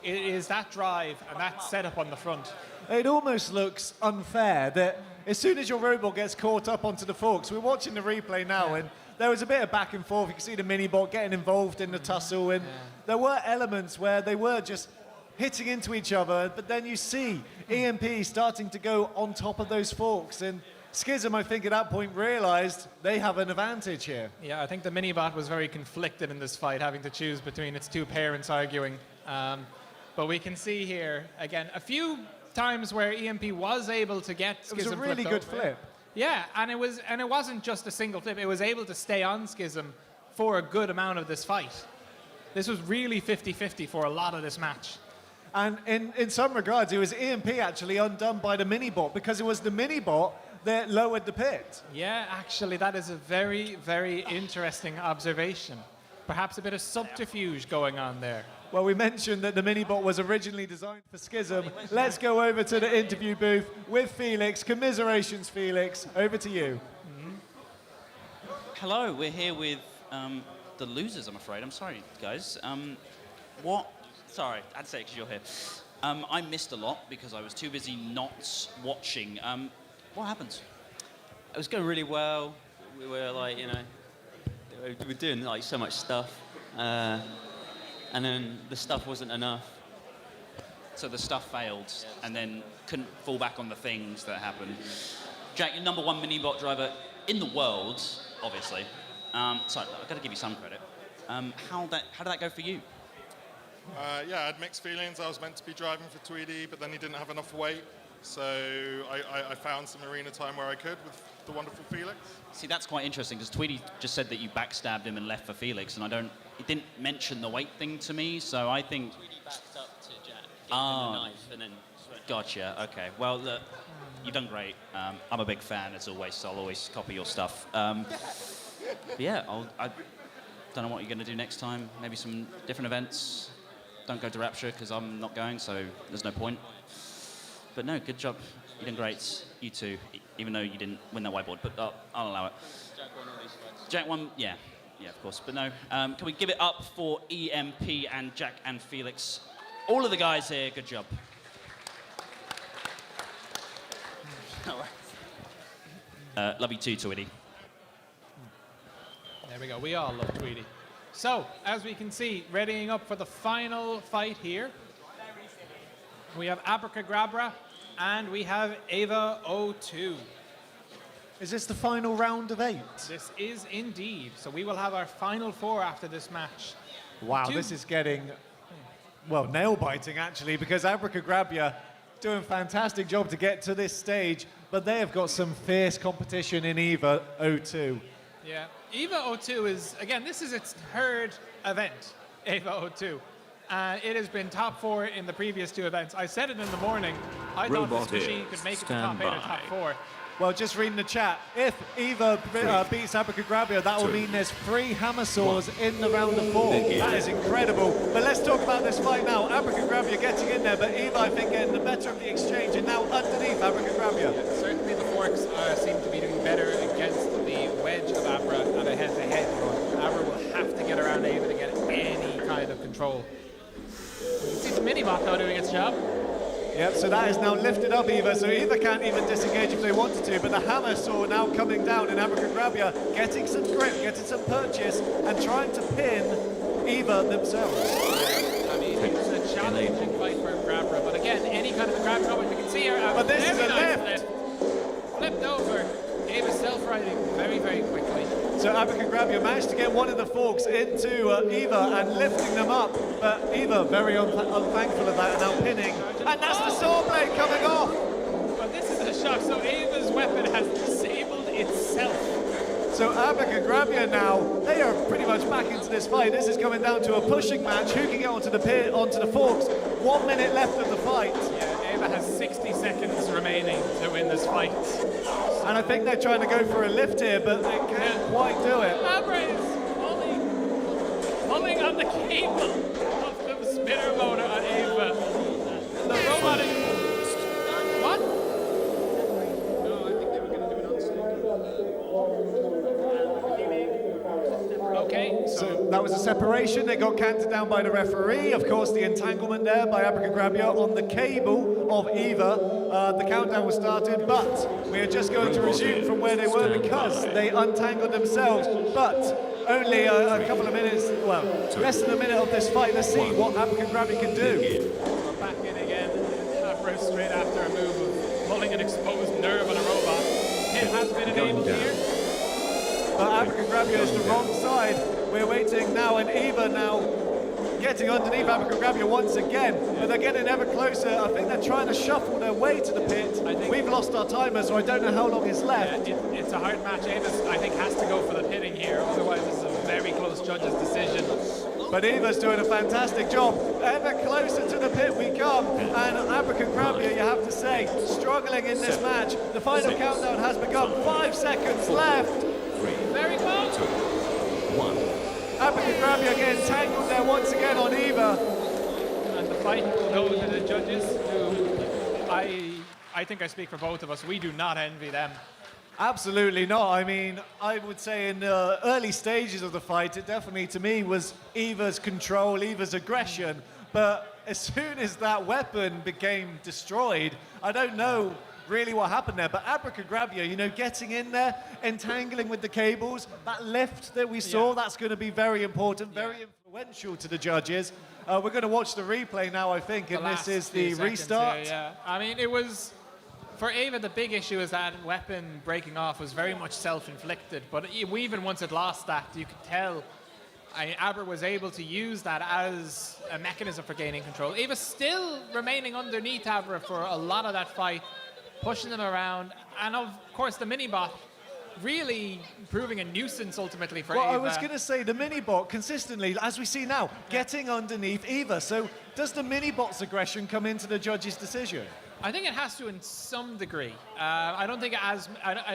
it is that drive and that setup on the front. It almost looks unfair that as soon as your robot gets caught up onto the forks, we're watching the replay now, and there was a bit of back and forth. You can see the Minibot getting involved in the tussle, and there were elements where they were just hitting into each other, but then you see EMP starting to go on top of those forks, and Schism, I think, at that point realized they have an advantage here. Yeah, I think the Minibot was very conflicted in this fight, having to choose between its two parents arguing. But we can see here, again, a few times where EMP was able to get Schism. It was a really good flip. Yeah, and it wasn't just a single flip. It was able to stay on Schism for a good amount of this fight. This was really 50-50 for a lot of this match. And in some regards, it was EMP actually undone by the Minibot, because it was the Minibot that lowered the pit. Yeah, actually, that is a very, very interesting observation. Perhaps a bit of subterfuge going on there. Well, we mentioned that the Minibot was originally designed for Schism. Let's go over to the interview booth with Felix. Commiserations, Felix. Over to you. Hello, we're here with the losers, I'm afraid. I'm sorry, guys. Sorry, I had to say it because you're here. I missed a lot because I was too busy not watching. What happened? It was going really well. We were like, we were doing like so much stuff. And then the stuff wasn't enough. So the stuff failed, and then couldn't fall back on the things that happened. Jack, you're #1 Minibot driver in the world, obviously. So I've got to give you some credit. How did that go for you? Yeah, I had mixed feelings. I was meant to be driving for Tweedy, but then he didn't have enough weight. So I found some arena time where I could with the wonderful Felix. See, that's quite interesting, because Tweedy just said that you backstabbed him and left for Felix, and he didn't mention the weight thing to me, so I think... Tweedy backed up to Jack, gave him the knife, and then... Gotcha, okay. Well, look, you've done great. I'm a big fan, as always, so I'll always copy your stuff. But yeah, I don't know what you're going to do next time. Maybe some different events. Don't go to Rapture, because I'm not going, so there's no point. But no, good job. You did great. You too, even though you didn't win that whiteboard, but I'll allow it. Jack won all these fights. Jack won, yeah, of course. But no, can we give it up for EMP and Jack and Felix? All of the guys here, good job. Love you too, Tweedy. There we go. We all love Tweedy. So, as we can see, readying up for the final fight here, we have Abracadabra and we have Ava 02. Is this the final round of 8? This is indeed. So we will have our final 4 after this match. Wow, this is getting, well, nail-biting actually, because Abracadabra doing a fantastic job to get to this stage, but they have got some fierce competition in Eva 02. Yeah, Eva 02 is, again, this is its 3rd event, Eva 02. It has been top 4 in the previous 2 events. I said it in the morning. I thought this machine could make it to top 8 or top 4. Well, just reading the chat, if Eva beats Abracadabra, that will mean there's 3 hammer saws in the round of 4. That is incredible. But let's talk about this fight now. Abracadabra getting in there, but Eva, I think, getting the better of the exchange, and now underneath Abracadabra. Yeah, certainly the forks seem to be doing better against the wedge of Abra and a head-to-head run. Abra will have to get around Eva to get any kind of control control. See the mini-bot now doing its job. Yep, so that is now lifted up Eva, so Eva can't even disengage if they wanted to, but the hammer saw now coming down, and Abracadabra getting some grip, getting some purchase, and trying to pin Eva themselves. I mean, it's a challenging fight for Grabra, but again, any kind of a grab coming, we can see her. But this is a nice lift. Flipped over. Eva's self-riding very, very quickly. So Abracadabra managed to get one of the forks into Eva and lifting them up, but Eva very unthankful of that and now pinning. And that's the saw blade coming off! But this is a shock, so Eva's weapon has disabled itself. So Abracadabra now, they are pretty much back into this fight. This is coming down to a pushing match. Who can get onto the forks? 1 minute left of the fight. Yeah, Eva has 60 seconds remaining to win this fight. And I think they're trying to go for a lift here, but they can't quite do it. Abra is pulling on the cable of the spinner motor on Eva. The robot is... What? No, I think they were going to do an Okay, so that was a separation. They got counted down by the referee. Of course, the entanglement there by Abracadabra on the cable of Eva. The countdown was started, but we are just going to resume from where they were because they untangled themselves. But only a couple of minutes, well, less than a minute of this fight. Let's see what Abracadabra can do. We're back in again. Abra straight after a move of pulling an exposed nerve on a robot. It has been enabled here. But Abracadabra is the wrong side. We're waiting now, and Eva now getting underneath Abracadabra once again. But they're getting ever closer. I think they're trying to shuffle their way to the pit. We've lost our timer, so I don't know how long is left. Yeah, it's a hard match. Eva, I think, has to go for the pitting here. Otherwise, this is a very close judge's decision. But Eva's doing a fantastic job. Ever closer to the pit we come. And Abracadabra, you have to say, struggling in this match. The final countdown has begun. 5 seconds left. Very close. 1. Abracadabra getting tangled there once again on Eva. And the fight will go to the judges, who I think I speak for both of us. We do not envy them. Absolutely not. I mean, I would say in the early stages of the fight, it definitely, to me, was Eva's control, Eva's aggression. But as soon as that weapon became destroyed, I don't know really what happened there. But Abracadabra, you know, getting in there, entangling with the cables, that lift that we saw, that's going to be very important, very influential to the judges. We're going to watch the replay now, I think, and this is the restart. Here, yeah. I mean, it was... For Eva, the big issue is that weapon breaking off was very much self-inflicted, but even once it lost that, you could tell Abra was able to use that as a mechanism for gaining control. Eva still remaining underneath Abra for a lot of that fight, pushing them around, and of course the mini-bot really proving a nuisance ultimately for Eva. I was going to say, the mini-bot consistently, as we see now, getting underneath Eva. So does the mini-bot's aggression come into the judge's decision? I think it has to in some degree. I don't think I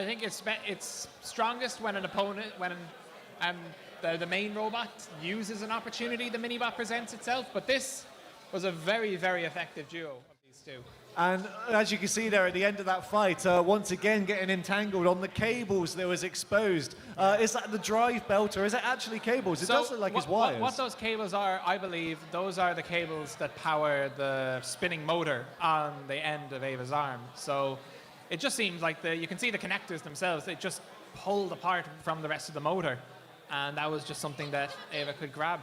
think it's strongest when an opponent, when the main robot uses an opportunity the mini-bot presents itself. But this was a very, very effective duo of these two. And as you can see there at the end of that fight, once again getting entangled on the cables that was exposed. Is that the drive belt or is it actually cables? It does look like it's wires. What those cables are, I believe, those are the cables that power the spinning motor on the end of Eva's arm. So it just seems like you can see the connectors themselves, they just pulled apart from the rest of the motor. And that was just something that Eva could grab.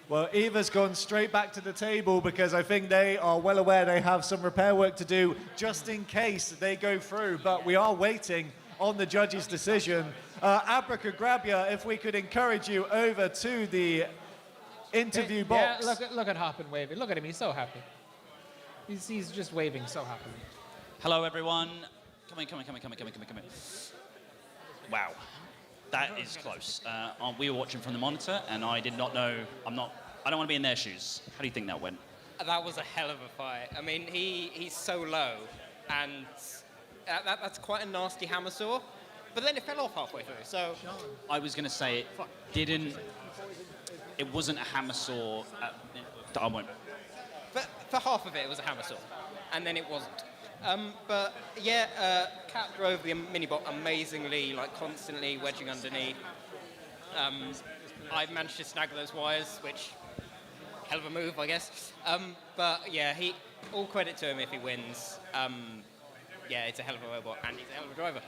Well, Eva's gone straight back to the table because I think they are well aware they have some repair work to do just in case they go through. But we are waiting on the judge's decision. Abracadabra, if we could encourage you over to the interview box. Yeah, look at Hop and waving. Look at him, he's so happy. He's just waving so happily. Hello, everyone. Come in. Wow. That is close. We were watching from the monitor, and I did not know. I don't want to be in their shoes. How do you think that went? That was a hell of a fight. I mean, he's so low, and that's quite a nasty hammer saw. But then it fell off halfway through. So I was going to say it wasn't a hammer saw. I won't. For half of it, it was a hammer saw, and then it wasn't. But yeah, Cat drove the mini-bot amazingly, like constantly wedging underneath. I managed to snag those wires, which hell of a move, I guess. But yeah, all credit to him if he wins. Yeah, it's a hell of a robot, and he's a hell of a driver.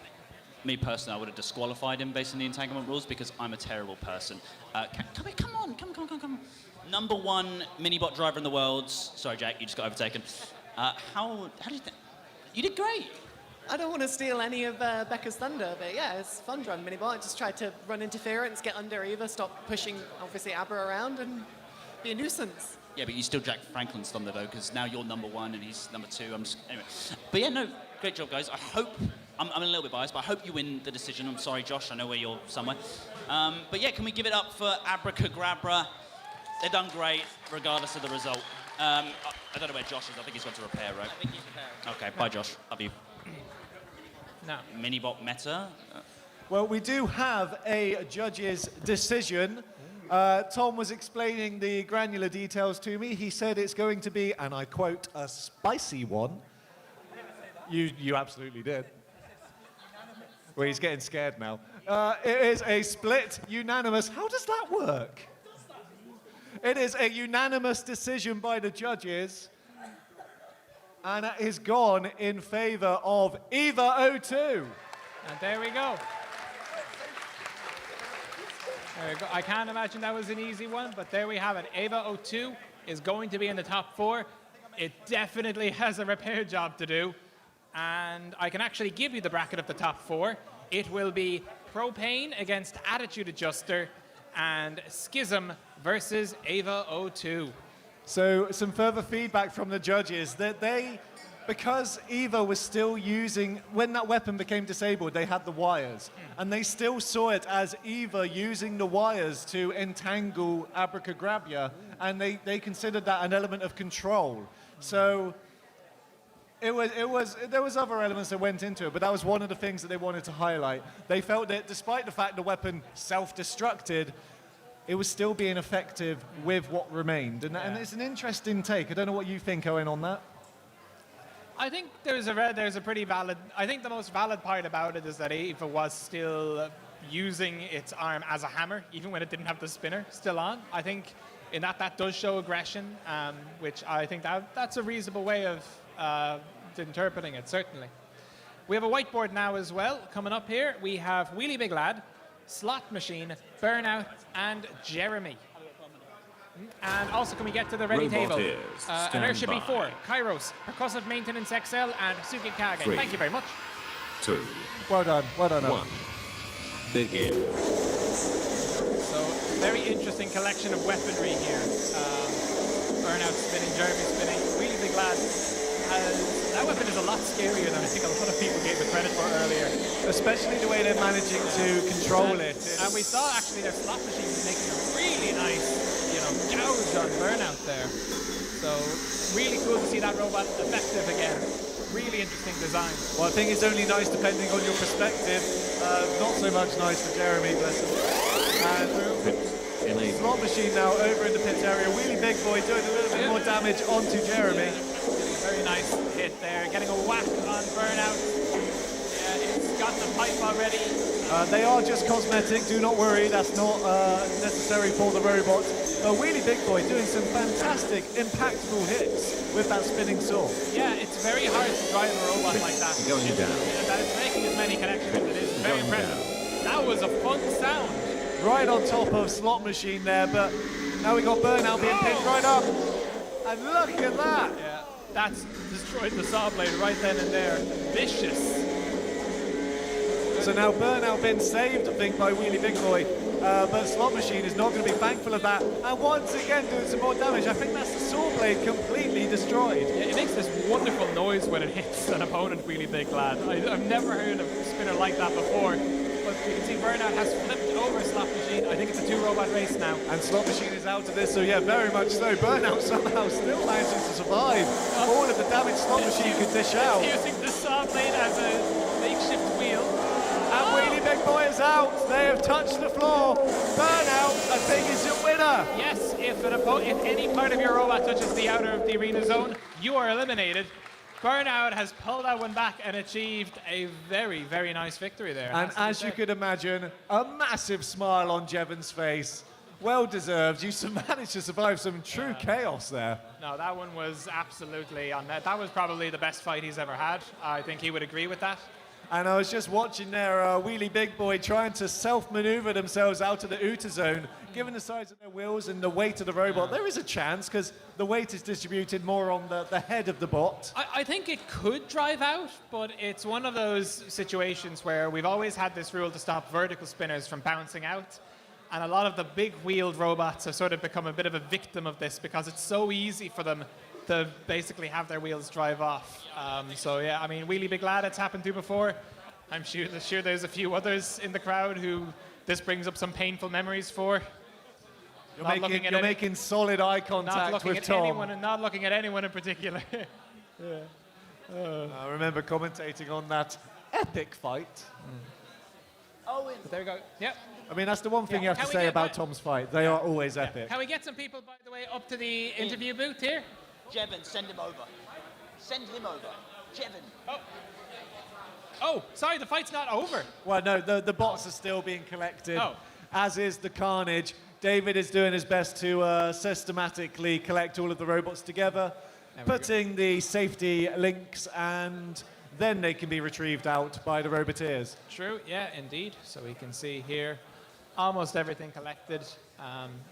Me personally, I would have disqualified him based on the entanglement rules because I'm a terrible person. Come on. Number 1 mini-bot driver in the world. Sorry, Jack, you just got overtaken. How do you think? You did great. I don't want to steal any of Becca's thunder, but yeah, it's fun driving minibot. I just tried to run interference, get under Eva, stop pushing, obviously, Abra around, and be a nuisance. Yeah, but you still Jack Franklin's thunder though, because now you're number 1 and he's number 2. Anyway. But yeah, no, great job, guys. I hope I'm a little bit biased, but I hope you win the decision. I'm sorry, Josh. I know where you're somewhere. But yeah, can we give it up for Abracadabra? They've done great, regardless of the result. I don't know where Josh is. I think he's gone to repair, right? I think he's repairing. Okay, bye, Josh. Love you. No. Minibot meta. Well, we do have a judge's decision. Tom was explaining the granular details to me. He said it's going to be, and I quote, a spicy one. You absolutely did. Well, he's getting scared now. It is a split unanimous. How does that work? It is a unanimous decision by the judges. And it is gone in favor of Eva 02. And there we go. There we go. I can't imagine that was an easy one, but there we have it. Eva 02 is going to be in the top 4. It definitely has a repair job to do. And I can actually give you the bracket of the top 4. It will be Propane against Attitude Adjuster and Schism versus Eva 02. So some further feedback from the judges that because Eva was still using, when that weapon became disabled, they had the wires. And they still saw it as Eva using the wires to entangle Abracadabra, and they considered that an element of control. So there was other elements that went into it, but that was one of the things that they wanted to highlight. They felt that despite the fact the weapon self-destructed, it was still being effective with what remained. And it's an interesting take. I don't know what you think, Owen, on that. I think there's a pretty valid... I think the most valid part about it is that Eva was still using its arm as a hammer, even when it didn't have the spinner still on. I think in that does show aggression, which I think that's a reasonable way of interpreting it, certainly. We have a whiteboard now as well. Coming up here, we have Wheelie Big Lad, Slot Machine, Burnout, and Jeremy. And also, can we get to the ready Robot table? is Inertia standby. B4, Kairos, Percussive Maintenance XL, and Sukikage. 3, Thank you very much. 2, Well done, 1. Begin. So, very interesting collection of weaponry here. Burnout spinning, Jeremy spinning, Wheelie Big Lad. That weapon is a lot scarier than I think a lot of people gave it credit for earlier. Especially the way they're managing to control it. And we saw actually their slot machine making a really nice, gouge on Burnout there. So really cool to see that robot effective again. Really interesting design. Well, I think it's only nice depending on your perspective. Not so much nice for Jeremy, bless him. And Slot Machine now over in the pit area. Wheelie Big Boy doing a little bit more damage onto Jeremy. Very nice hit there. Getting a whack on Burnout. Yeah, it's got the pipe already. They are just cosmetic, do not worry, that's not necessary for the robot. Wheelie Big Boy doing some fantastic, impactful hits with that spinning saw. Yeah, it's very hard to drive a robot like that. Going down. And that it's making as many connections as it is very impressive. That was a fun sound. Right on top of Slot Machine there, but now we got Burnout being pinned right up. And look at that. Yeah, that's destroyed the saw blade right then and there. Vicious. So now Burnout being saved, I think, by Wheelie Big Boy. But Slot Machine is not going to be thankful of that. And once again doing some more damage. I think that's the saw blade completely destroyed. Yeah, it makes this wonderful noise when it hits an opponent, Wheelie Big Lad. I've never heard of a spinner like that before. But you can see Burnout has flipped over Slot Machine. I think it's a 2-robot race now. And Slot Machine is out of this, so yeah, very much so. Burnout somehow still manages to survive all of the damage Slot Machine could dish out. Using the saw blade as a makeshift wheel. And Wheelie Big Boy is out. They have touched the floor. Burnout, I think, is your winner. Yes, if any part of your robot touches the outer of the arena zone, you are eliminated. Burnout has pulled that one back and achieved a very, very nice victory there. And as you could imagine, a massive smile on Jevon's face. Well deserved. You managed to survive some true chaos there. No, that one was absolutely on net. That was probably the best fight he's ever had. I think he would agree with that. And I was just watching their Wheelie Big Boy trying to self-maneuver themselves out of the OOTA zone. Given the size of their wheels and the weight of the robot, there is a chance because the weight is distributed more on the head of the bot. I think it could drive out, but it's one of those situations where we've always had this rule to stop vertical spinners from bouncing out. And a lot of the big-wheeled robots have sort of become a bit of a victim of this because it's so easy for them to basically have their wheels drive off. So yeah, I mean, Wheelie Big Lad, it's happened to before. I'm sure there's a few others in the crowd who this brings up some painful memories for. You're making solid eye contact with Tom. Not looking at anyone in particular. I remember commentating on that epic fight. Oh, there we go. Yep. I mean, that's the one thing you have to say about Tom's fight. They are always epic. Can we get some people, by the way, up to the interview booth here? Jevon, send him over. Send him over. Jevon. Oh, sorry, the fight's not over. Well, no, the bots are still being collected, as is the carnage. David is doing his best to systematically collect all of the robots together, putting the safety links, and then they can be retrieved out by the roboteers. True, yeah, indeed. So we can see here almost everything collected.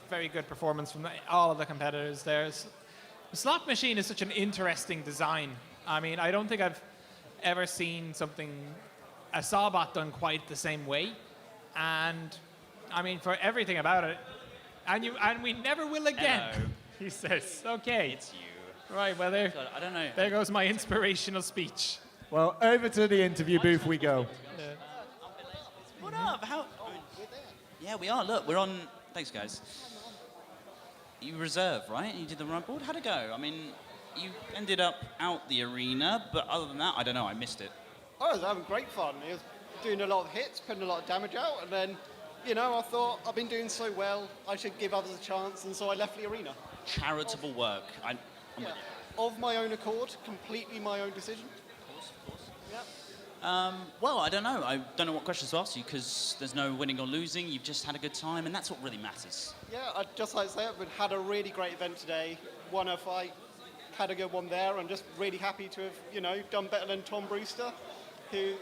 Very good performance from all of the competitors there. The slot machine is such an interesting design. I mean, I don't think I've ever seen a Sawbot done quite the same way. And I mean, for everything about it, and we never will again. Hello. He says, okay. It's you. Right, well, there, God, I don't know. There goes my inspirational speech. Well, over to the interview booth we go. What up? Yeah, we are. Look, we're on. Thanks, guys. You reserve, right? You did the run board. How'd it go? I mean, you ended up out the arena, but other than that, I don't know. I missed it. I was having great fun. I was doing a lot of hits, putting a lot of damage out, and then, I thought I've been doing so well, I should give others a chance, and so I left the arena. Charitable work. I'm with you. Of my own accord, completely my own decision. Of course. Well, I don't know. I don't know what questions to ask you because there's no winning or losing. You've just had a good time, and that's what really matters. Yeah, I'd just like to say we had a really great event today. Won a fight, had a good one there. I'm just really happy to have, done better than Tom Brewster, who.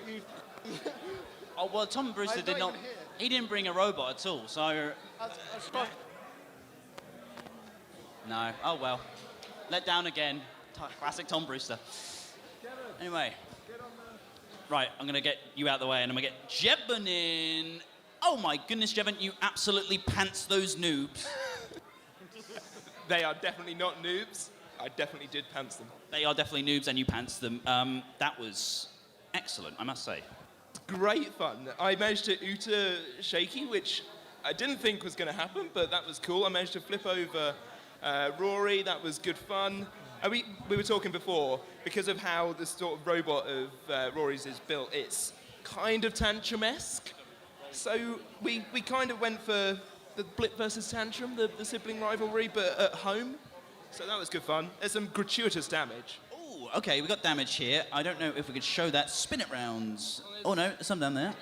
Oh well, Tom Brewster did not. He didn't bring a robot at all, so. No. Oh well. Let down again. Classic Tom Brewster. Anyway. Right, I'm going to get you out of the way and I'm going to get Jevon in. Oh my goodness, Jevon, you absolutely pants those noobs. They are definitely not noobs. I definitely did pants them. They are definitely noobs and you pants them. That was excellent, I must say. Great fun. I managed to OOTA Shaky, which I didn't think was going to happen, but that was cool. I managed to flip over Rory. That was good fun. And we were talking before, because of how the sort of robot of Rory's is built, it's kind of Tantrum-esque. So we kind of went for the Blip versus Tantrum, the sibling rivalry, but at home. So that was good fun. There's some gratuitous damage. Oh, okay, we got damage here. I don't know if we could show that. Spin it rounds. Oh no, there's some down there.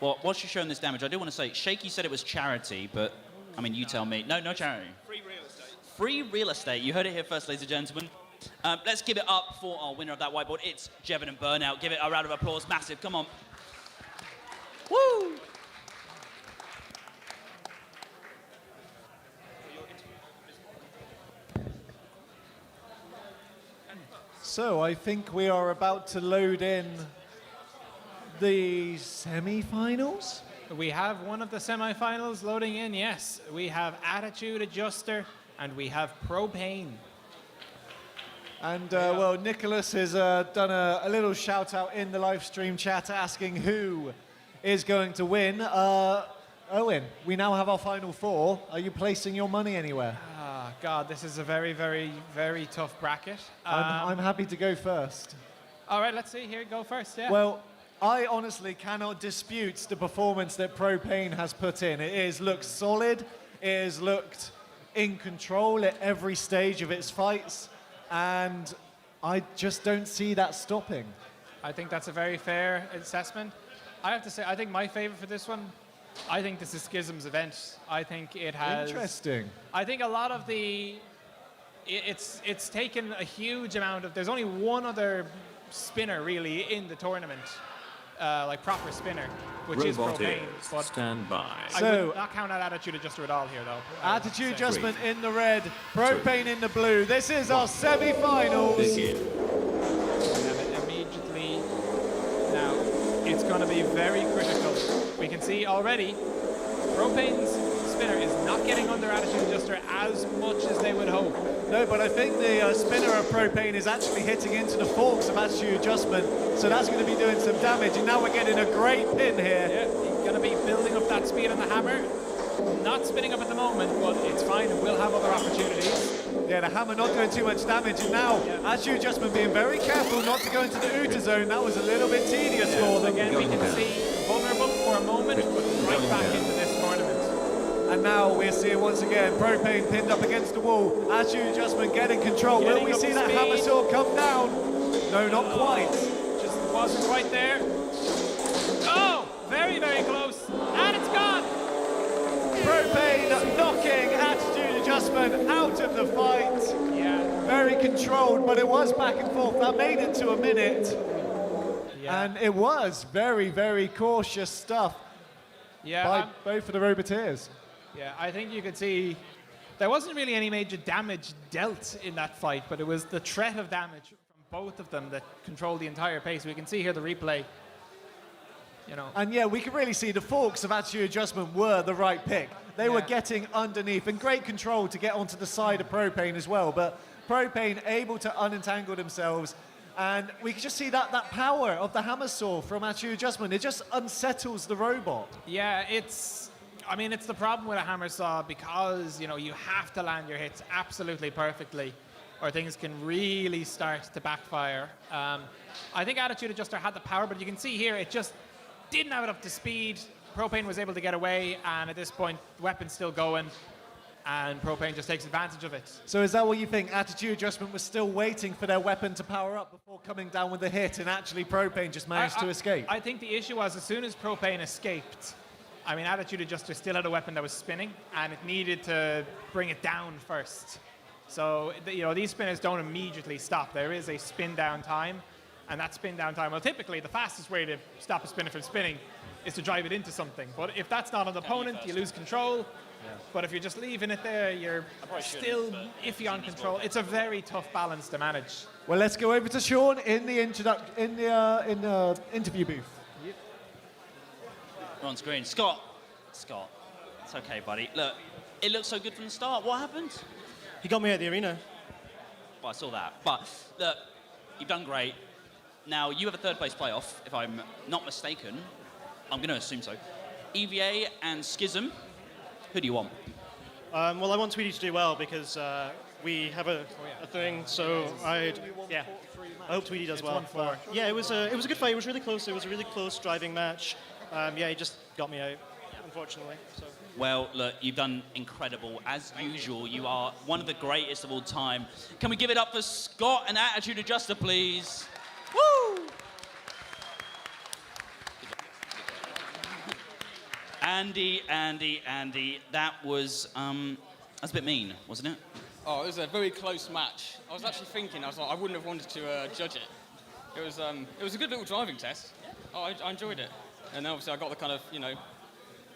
Well, whilst you're showing this damage, I do want to say, Shaky said it was charity, but, I mean, you tell me. No charity. Free real estate. Free real estate. You heard it here first, ladies and gentlemen. Let's give it up for our winner of that whiteboard. It's Jevon and Burnout. Give it a round of applause. Massive. Come on. Woo! So I think we are about to load in the semi-finals. We have one of the semi-finals loading in, yes. We have Attitude Adjuster and we have Propane. And, well, Nicholas has done a little shout-out in the live stream chat asking who is going to win. Owen, we now have our final four. Are you placing your money anywhere? Ah, God, this is a very, very, very tough bracket. I'm happy to go first. All right, let's see. Here, go first, yeah. Well, I honestly cannot dispute the performance that Propane has put in. It has looked solid. It has looked in control at every stage of its fights. And I just don't see that stopping. I think that's a very fair assessment. I have to say, I think my favorite for this one I think this is Schism's event. I think it has... Interesting. I think a lot of the... It's taken a huge amount of... There's only one other spinner, really, in the tournament. Like proper spinner, which is Propane. But stand by. I would not count out Attitude Adjuster at all here, though. Attitude Adjustment in the red, Propane in the blue. This is our semi-finals. Immediately now, it's going to be very critical. We can see already, Propane's spinner is not getting under Attitude Adjuster as much as they would hope. No, but I think the spinner of Propane is actually hitting into the forks of Attitude Adjustment, so that's going to be doing some damage, and now we're getting a great pin here. Yeah, he's going to be building up that speed on the hammer. Not spinning up at the moment, but it's fine, and we'll have other opportunities. Yeah, the hammer not doing too much damage, and now Attitude Adjustment being very careful not to go into the Uta zone. That was a little bit tedious for them. Again, we can see vulnerable for a moment, but right back into this tournament. And now we're seeing once again Propane pinned up against the wall. Attitude Adjustment getting control. Will we see that hammer saw come down? No, not quite. Just wasn't quite there. Oh, very, very close. And it's gone. Propane knocking Attitude Adjustment out of the fight. Yeah. Very controlled, but it was back and forth. That made it to a minute. Yeah. And it was very, very cautious stuff by both of the Roboteers. Yeah, I think you could see there wasn't really any major damage dealt in that fight, but it was the threat of damage from both of them that controlled the entire pace. We can see here the replay. You know. And yeah, we can really see the forks of Attitude Adjustment were the right pick. They were getting underneath and great control to get onto the side of Propane as well. But Propane able to unentangle themselves. And we can just see that power of the hammer saw from Attitude Adjustment. It just unsettles the robot. Yeah, it's the problem with a hammer saw because, you know, you have to land your hits absolutely perfectly or things can really start to backfire. I think Attitude Adjuster had the power, but you can see here it just didn't have it up to speed. Propane was able to get away, and at this point, the weapon's still going, and Propane just takes advantage of it. So is that what you think? Attitude Adjustment was still waiting for their weapon to power up before coming down with the hit, and actually Propane just managed to escape? I think the issue was as soon as Propane escaped, Attitude Adjuster still had a weapon that was spinning, and it needed to bring it down first. So, you know, these spinners don't immediately stop. There is a spin down time, and that spin down time, well, typically the fastest way to stop a spinner from spinning is to drive it into something. But if that's not an opponent, you lose control. Yeah. But if you're just leaving it there, you're still iffy on control. It's a very tough balance to manage. Well, let's go over to Sean in the interview booth. Yep. On screen, Scott, it's okay, buddy. Look, it looked so good from the start. What happened? He got me at the arena. Well, I saw that. But look, you've done great. Now, you have a third place playoff, if I'm not mistaken. I'm going to assume so. EVA and Schism, who do you want? Well, I want Tweedy to do well because we have a thing, so I hope Tweedy does well. Yeah, it was a good fight. It was really close. It was a really close driving match. He just got me out, unfortunately. So. Well, look, you've done incredible. As usual, you are one of the greatest of all time. Can we give it up for Scott and Attitude Adjuster, please? Woo! Andy, that was a bit mean, wasn't it? Oh, it was a very close match. I was actually thinking, I wouldn't have wanted to judge it. It was a good little driving test. Oh, I enjoyed it. And then obviously I got the kind of, you know,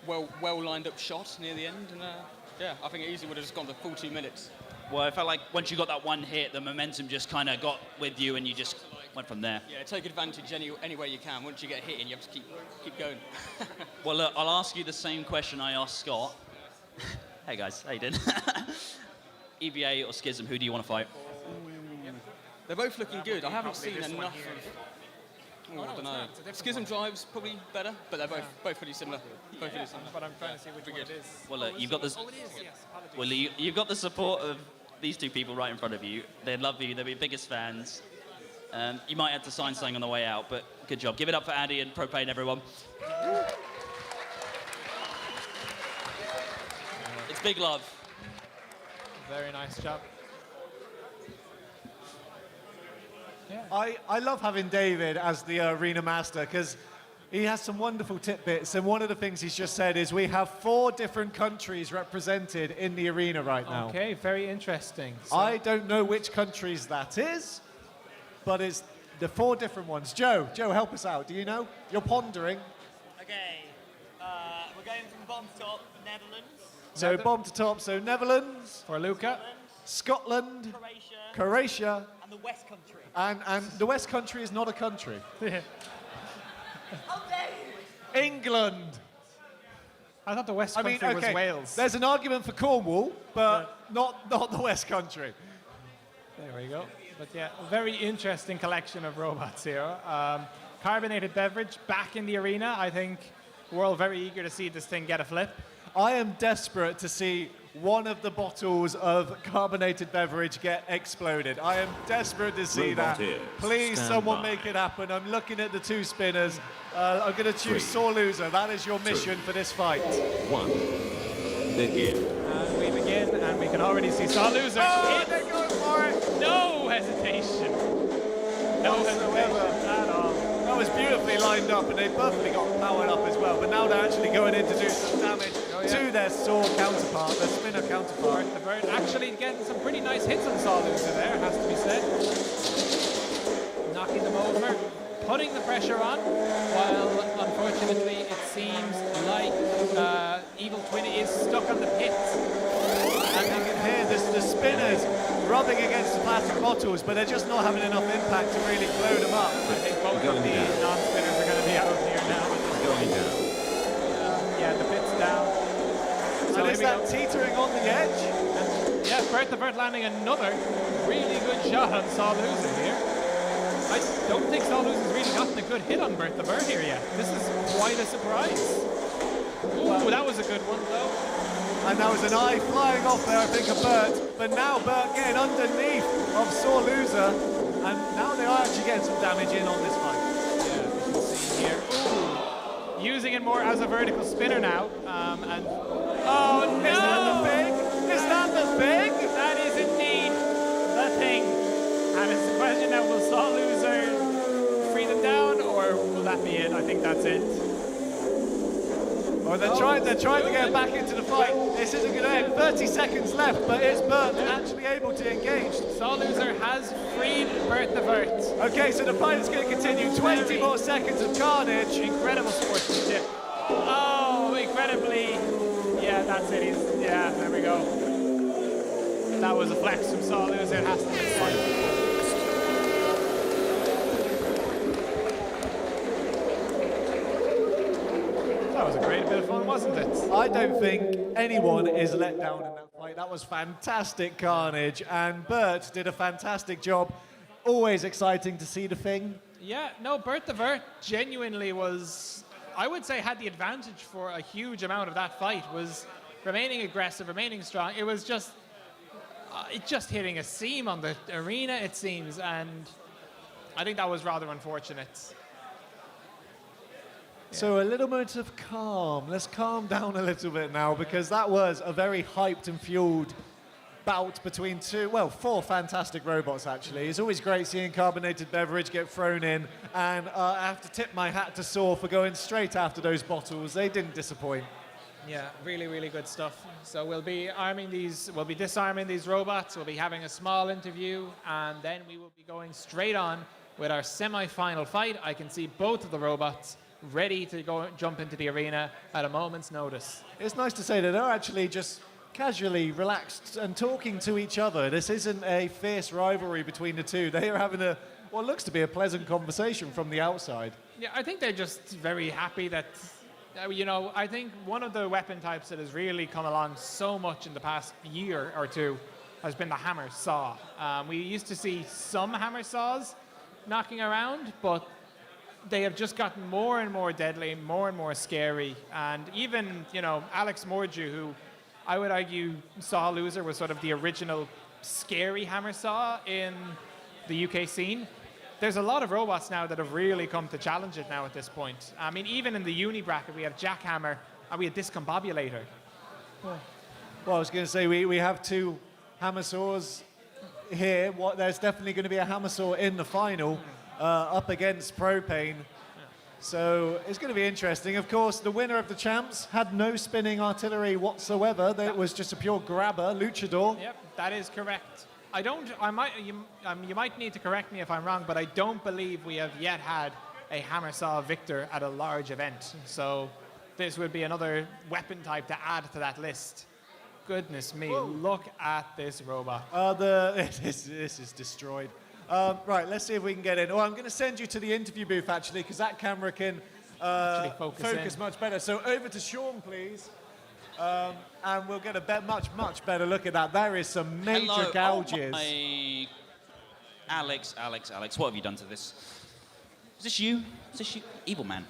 well lined up shot near the end, and I think it easily would have just gone the full 2 minutes. Well, it felt like once you got that one hit, the momentum just kind of got with you, and you just went from there. Yeah, take advantage any way you can. Once you get hit, and you have to keep going. Well, look, I'll ask you the same question I asked Scott. Hey guys, how you doing? EVA or Schism, who do you want to fight? They're both looking good. I haven't seen enough of. I don't know. Schism drives probably better, but they're both pretty similar. Both pretty similar. But I'm trying to see which one it is. Well, look, you've got this. Oh, it is. Yes. Apologies. Well, you've got the support of these two people right in front of you. They love you. They're your biggest fans. You might have to sign something on the way out, but good job. Give it up for Andy and Propane, everyone. It's big love. Very nice job. I love having David as the arena master because He has some wonderful tidbits, and one of the things he's just said is we have 4 different countries represented in the arena right now. Okay, very interesting. So I don't know which countries that is, but it's the 4 different ones. Joe, help us out. Do you know? You're pondering. Okay, we're going from bottom to top, Netherlands. So bottom to top, so Netherlands. For Luca. Scotland. Croatia. And the West Country. And the West Country is not a country. How dare you! England. I thought the West Country was Wales. There's an argument for Cornwall, but not the West Country. There we go. But yeah, a very interesting collection of robots here. Carbonated beverage back in the arena. I think we're all very eager to see this thing get a flip. I am desperate to see one of the bottles of carbonated beverage get exploded. I am desperate to see that. Please, someone make it happen. I'm looking at the 2 spinners. I'm going to choose sore loser. That is your mission for this fight. 1. Begin. And we begin, and we can already see sore loser. Oh, they're going for it. No hesitation. No hesitation at all. That was beautifully lined up, and they perfectly got powered up as well. But now they're actually going in to do some damage to their saw counterpart, their spinner counterpart. The bird actually getting some pretty nice hits on saw loser there, has to be said. Knocking them over, putting the pressure on, while unfortunately it seems like Evil Twin is stuck on the pit. And you can hear the spinners rubbing against the plastic bottles, but they're just not having enough impact to really blow them up. I think both of the non-spinners are going to be out here now. Going down. Yeah, the pit's down. So and is that teetering on the edge? And yeah, Bert the Bird landing another really good shot on Saw Loser here. I don't think Saw Loser's really gotten a good hit on Bert the Bird here yet. This is quite a surprise. Ooh, that was a good one though. And that was an eye flying off there, I think, of Bert. But now Bert getting underneath of Sore Loser. And now they are actually getting some damage in on this fight. Yeah, we can see here. Ooh. Using it more as a vertical spinner now. And oh no! Is that the thing? Is that the thing? That is indeed the thing. And it's the question now, will Saw Loser free them down, or will that be it? I think that's it. Oh, they're trying to get back into the fight. This isn't going to end. 30 seconds left, but is Bert actually able to engage? Saw Loser has freed Bert the Vert. Okay, so the fight is going to continue. 20 more seconds of carnage. Incredible sportsmanship. Oh, incredibly. Yeah, that's it. Yeah, there we go. That was a flex from Saw Loser. It has to be fine. That was a great bit of fun, wasn't it? I don't think anyone is let down in that fight. That was fantastic carnage, and Bert did a fantastic job. Always exciting to see the thing. Yeah, no, Bert the Vert genuinely was, I would say, had the advantage for a huge amount of that fight, was remaining aggressive, remaining strong. It was just, just hitting a seam on the arena, it seems, and I think that was rather unfortunate. So a little moment of calm. Let's calm down a little bit now, because that was a very hyped and fueled bout between 4 fantastic robots, actually. It's always great seeing carbonated beverage get thrown in, and I have to tip my hat to Saw for going straight after those bottles. They didn't disappoint. Yeah, really, really good stuff. So we'll be disarming these robots, we'll be having a small interview, and then we will be going straight on with our semi-final fight. I can see both of the robots ready to jump into the arena at a moment's notice. It's nice to say that they're actually just casually relaxed and talking to each other. This isn't a fierce rivalry between the two. They are having what looks to be a pleasant conversation from the outside. Yeah, I think they're just very happy that, I think one of the weapon types that has really come along so much in the past year or two has been the hammer saw. We used to see some hammer saws knocking around, but they have just gotten more and more deadly, more and more scary. And even, Alex Mordew, who I would argue Saw Loser was sort of the original scary hammer saw in the UK scene. There's a lot of robots now that have really come to challenge it now at this point. I mean, even in the uni bracket, we have Jackhammer and we have Discombobulator. Well, I was going to say, we have 2 hammer saws here. There's definitely going to be a hammer saw in the final. Up against Propane. So it's going to be interesting. Of course, the winner of the champs had no spinning artillery whatsoever. It was just a pure grabber, luchador. Yep, that is correct. You might need to correct me if I'm wrong, but I don't believe we have yet had a hammer saw victor at a large event. So this would be another weapon type to add to that list. Goodness me, look at this robot. This is destroyed. Right, let's see if we can get in. Oh, I'm going to send you to the interview booth, actually, because that camera can focus much better. So over to Sean, please. And we'll get a much better look at that. There is some major gouges. Oh my... Alex, what have you done to this? Is this you? Evil man.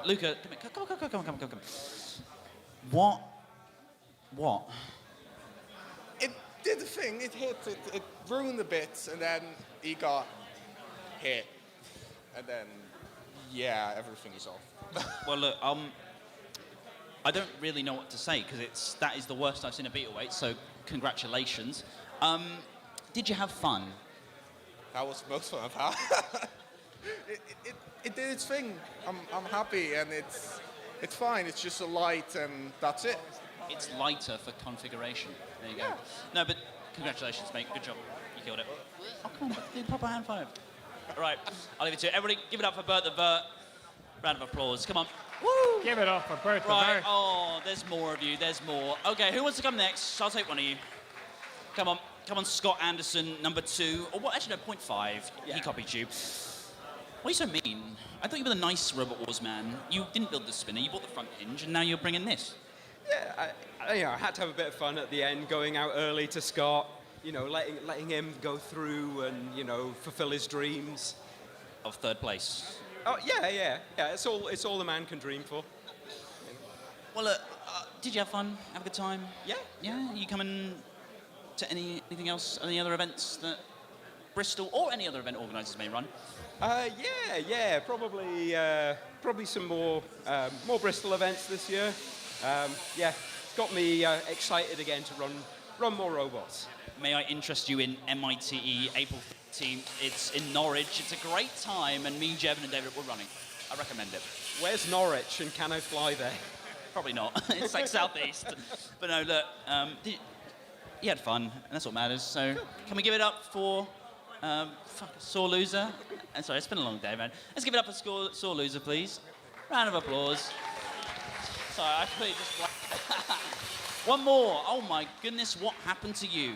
Luca, come on. What? It did the thing, it hit, it ruined the bits, and then he got hit. And then, yeah, everything is off. Well, look, I don't really know what to say, because that is the worst I've seen a Beetleweight, so congratulations. Did you have fun? That was the most fun I've had. It did its thing. I'm happy, and it's fine. It's just a light, and that's it. It's lighter for configuration. There you go. No, but congratulations, mate. Good job. You killed it. Oh, come on, do the proper hand five. Right, I'll leave it to you. Everybody, give it up for Bert the Vert. Round of applause. Come on. Woo! Give it up for Bert the Right. Vert. Oh, there's more of you. There's more. Okay, who wants to come next? I'll take one of you. Come on, Scott Anderson, number 2. Or what? Actually, no, 0.5. He copied you. Why are you so mean? I thought you were the nice Robot Wars man. You didn't build the spinner. You bought the front hinge, and now you're bringing this. Yeah, I had to have a bit of fun at the end, going out early to Scott, letting him go through and, fulfill his dreams. Of third place. Oh, yeah. It's all a man can dream for. Well, look, did you have fun? Have a good time? Yeah. Yeah? You coming to anything else, any other events that Bristol or any other event organisers may run? Yeah. Probably some more Bristol events this year. It's got me excited again to run more robots. May I interest you in MITE April 15th? It's in Norwich. It's a great time, and me, Jevon, and David were running. I recommend it. Where's Norwich, and can I fly there? Probably not. It's like southeast. But no, look, you had fun, and that's what matters. So can we give it up for sore loser? And sorry, it's been a long day, man. Let's give it up for sore loser, please. Round of applause. Sorry, I completely just... One more. Oh my goodness, what happened to you?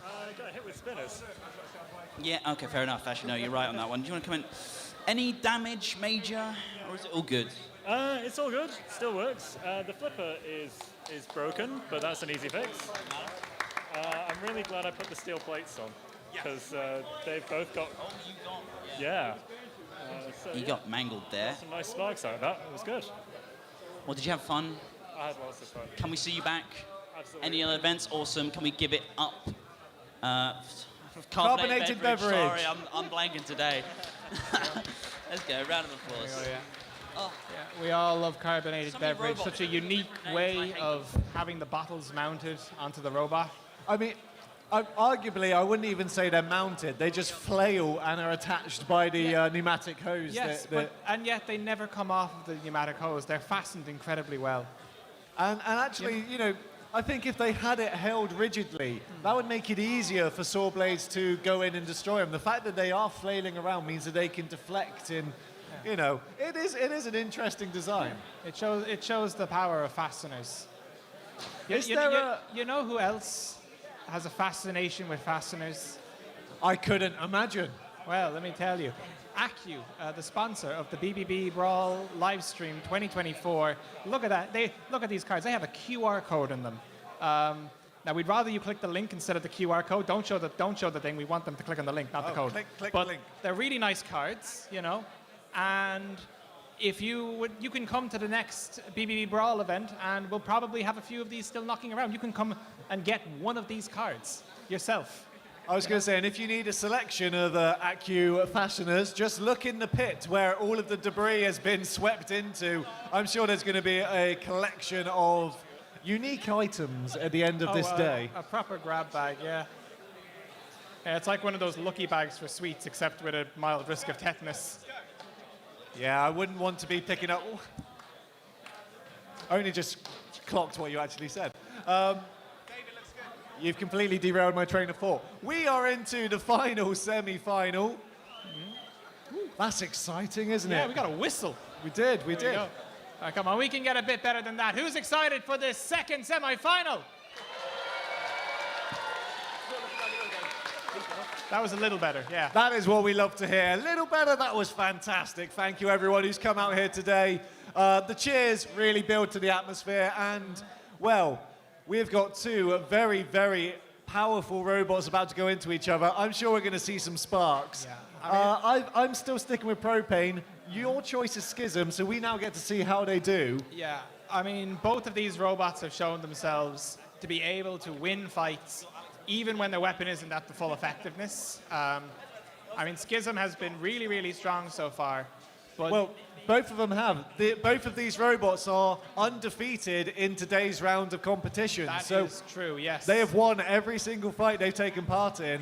I got hit with spinners. Yeah, okay, fair enough. Actually, no, you're right on that one. Do you want to comment? Any damage, major, or is it all good? It's all good. Still works. The flipper is broken, but that's an easy fix. I'm really glad I put the steel plates on, because they've both got... Oh, you got... Yeah. You got mangled there. Some nice sparks out of that. It was good. Well, did you have fun? I had lots of fun. Can we see you back? Absolutely. Any other events? Awesome. Can we give it up? Carbonated beverage. Sorry, I'm blanking today. Let's go. Round of applause. We all love carbonated Something beverage. robot. Such a unique way of having the bottles mounted onto the robot. I mean, arguably, I wouldn't even say they're mounted. They just flail and are attached by the pneumatic hose. Yes, and yet they never come off of the pneumatic hose. They're fastened incredibly well. And actually, I think if they had it held rigidly, that would make it easier for saw blades to go in and destroy them. The fact that they are flailing around means that they can deflect in, it is an interesting design. It shows the power of fasteners. You know who else has a fascination with fasteners? I couldn't imagine. Well, let me tell you. Accu, the sponsor of the BBB Brawl Livestream 2024. Look at that. Look at these cards. They have a QR code in them. Now, we'd rather you click the link instead of the QR code. Don't show the thing. We want them to click on the link, not the code. Click but the link. They're really nice cards, And if you can come to the next BBB Brawl event, and we'll probably have a few of these still knocking around. You can come and get one of these cards yourself. I was going to say, and if you need a selection of Accu fasteners, just look in the pit where all of the debris has been swept into. I'm sure there's going to be a collection of unique items at the end of this day. A proper grab bag, yeah. It's like one of those lucky bags for sweets, except with a mild risk of tetanus. Yeah, I wouldn't want to be picking up... Only just clocked what you actually said. You've completely derailed my train of thought. We are into the final semi-final. That's exciting, isn't it? Yeah, we got a whistle. We did, we There did. go. All right, come on, we can get a bit better than that. Who's excited for this second semi-final? That was a little better, yeah. That is what we love to hear. A little better, that was fantastic. Thank you, everyone who's come out here today. The cheers really build to the atmosphere, and, well, we've got two very, very powerful robots about to go into each other. I'm sure we're going to see some sparks. Yeah. I'm still sticking with Propane. Your choice is Schism, so we now get to see how they do. Yeah, I mean, both of these robots have shown themselves to be able to win fights even when their weapon isn't at the full effectiveness. I mean, Schism has been really, really strong so far. But well, both of them have. Both of these robots are undefeated in today's round of competition. That so is true, yes. They have won every single fight they've taken part in.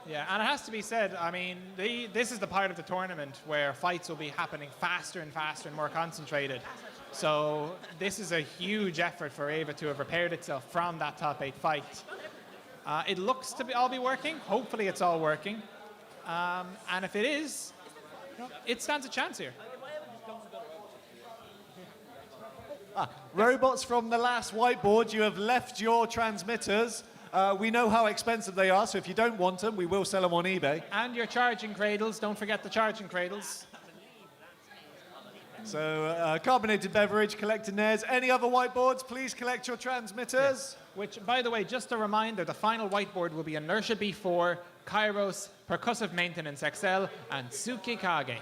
Yeah, and it has to be said, I mean, this is the part of the tournament where fights will be happening faster and faster and more concentrated. So this is a huge effort for Ava to have repaired itself from that top 8 fight. It looks to all be working. Hopefully it's all working. And if it is, it stands a chance here. Robots from the last whiteboard, you have left your transmitters. We know how expensive they are, so if you don't want them, we will sell them on eBay. And your charging cradles. Don't forget the charging cradles. So, carbonated beverage, collecting theirs. Any other whiteboards, please collect your transmitters. Yeah. Which, by the way, just a reminder, the final whiteboard will be Inertia B4, Kairos, Percussive Maintenance XL, and Tsukikage.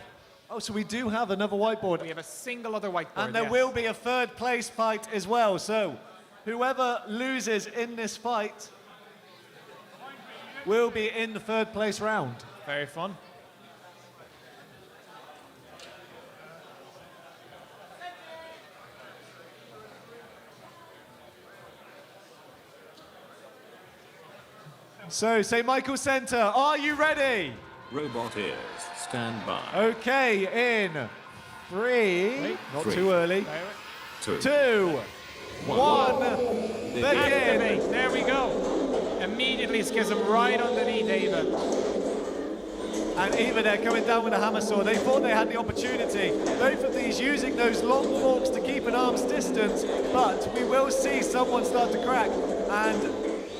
Oh, so we do have another whiteboard. We have a single other whiteboard, And there will be a third place fight as well. So, whoever loses in this fight will be in the third place round. Very fun. So, St. Michael Centre, are you ready? Robot is. Stand by. Okay, in 3, not too early, 2, 1, begin. Activate. There we go. Immediately Schism right underneath Ava. And Eva there coming down with a hammer saw. They thought they had the opportunity. Both of these using those long forks to keep an arm's distance, but we will see someone start to crack. And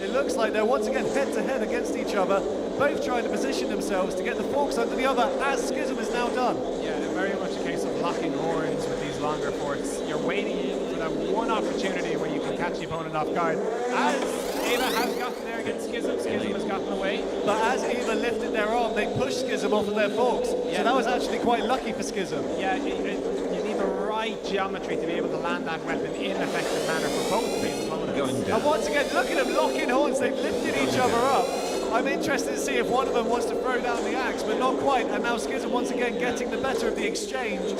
it looks like they're once again head-to-head against each other, both trying to position themselves to get the forks under the other, as Schism is now done. Yeah, very much a case of locking horns with these longer forks. You're waiting for that one opportunity where you can catch the opponent off guard. As Ava has gotten there against Schism, Schism has gotten away. But as Eva lifted their arm, they pushed Schism off of their forks. Yeah. So that was actually quite lucky for Schism. Yeah, you need the right geometry to be able to land that weapon in an effective manner for both of these opponents. And once again, look at them locking horns. They've lifted each other up. I'm interested to see if one of them wants to throw down the axe, but not quite. And now Schism once again getting the better of the exchange.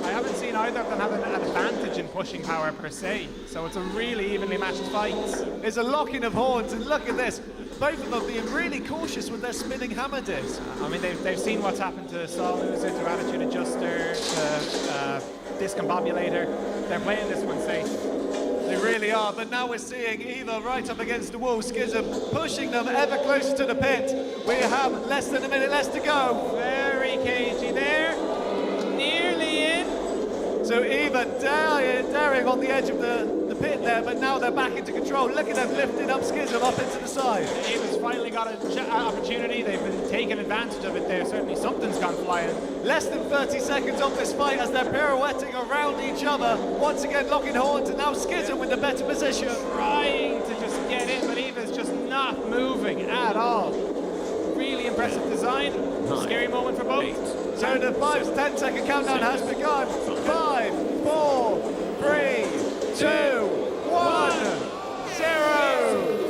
I haven't seen either of them have an advantage in pushing power per se, so it's a really evenly matched fight. There's a locking of horns, and look at this. Both of them being really cautious with their spinning hammer disc. I mean, they've seen what's happened to Saw Loser, to Attitude Adjuster, to Discombobulator. They're playing this one safe. They really are, but now we're seeing Eva right up against the wall, Schism pushing them ever closer to the pit. We have less than a minute less to go. Very cagey there, nearly in. So Eva daring on the edge of the pit there, but now they're back into control. Look at them lifting up Schism up into the side. Eva's finally got an opportunity. They've been taking advantage of it there. Certainly something's gone flying. Less than 30 seconds of this fight as they're pirouetting around each other. Once again locking horns, and now Schism with the better position. Trying to just get in, but Eva's just not moving at all. Really impressive design. Scary moment for both. So the 5-10 second countdown has begun. 5, 4, 3, 2, 1, 0.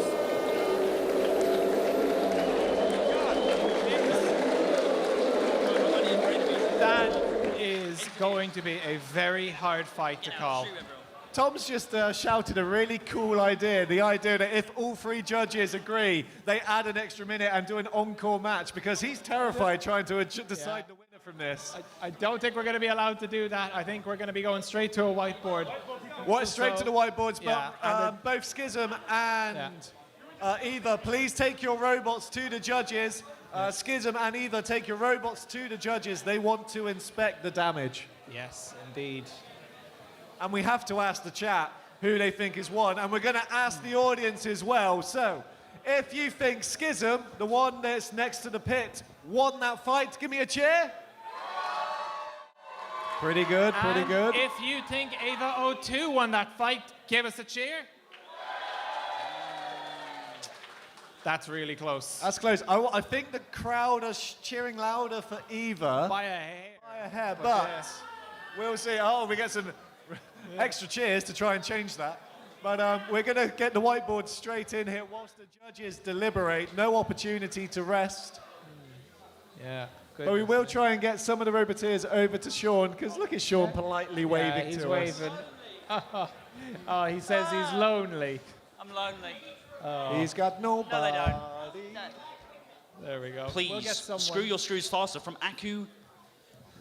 That is going to be a very hard fight to call. Tom's just shouted a really cool idea. The idea that if all 3 judges agree, they add an extra minute and do an encore match, because he's terrified trying to decide the winner from this. I don't think we're going to be allowed to do that. I think we're going to be going straight to a whiteboard. What, straight to the whiteboards, Yeah, but both Schism and Eva, please take your robots to the judges. Schism and Eva, take your robots to the judges. They want to inspect the damage. Yes, indeed. And we have to ask the chat who they think is won, and we're going to ask the audience as well. So, if you think Schism, the one that's next to the pit, won that fight, give me a cheer. Pretty good, pretty And good. if you think Ava 02 won that fight, give us a cheer. That's really close. That's close. I think the crowd are cheering louder for Eva. By a hair. By a hair, but we'll see. Oh, we get some extra cheers to try and change that. But we're going to get the whiteboard straight in here whilst the judges deliberate. No opportunity to rest. Yeah. But we will try and get some of the Roboteers over to Sean, because look at Sean politely waving he's to waving. us. Oh, he says he's lonely. I'm lonely. Oh. He's got nobody. No, they don't. There we go. Please, We'll get someone. screw your screws faster from .com,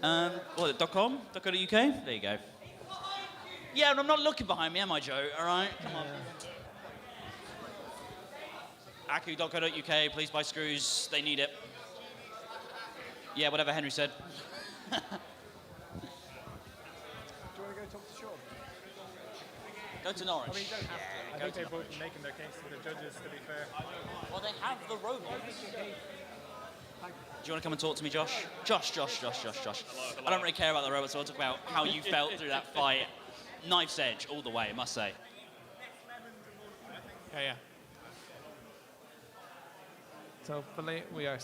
.co.uk. There you go. Yeah, and I'm not looking behind me, am I, Joe? All right, come on. Aku.co.uk, please buy screws. They need it. Yeah, whatever Henry said. Do you want to go talk to Sean? Go to Norwich. I mean, you don't have to. I think they're both making their case to the judges, to be fair. Well, they have the robots. Do you want to come and talk to me, Josh? Josh. I don't really care about the robots, so I'll talk about how you felt through that fight. Knife's edge all the way, I must say. Yeah. So hopefully we are...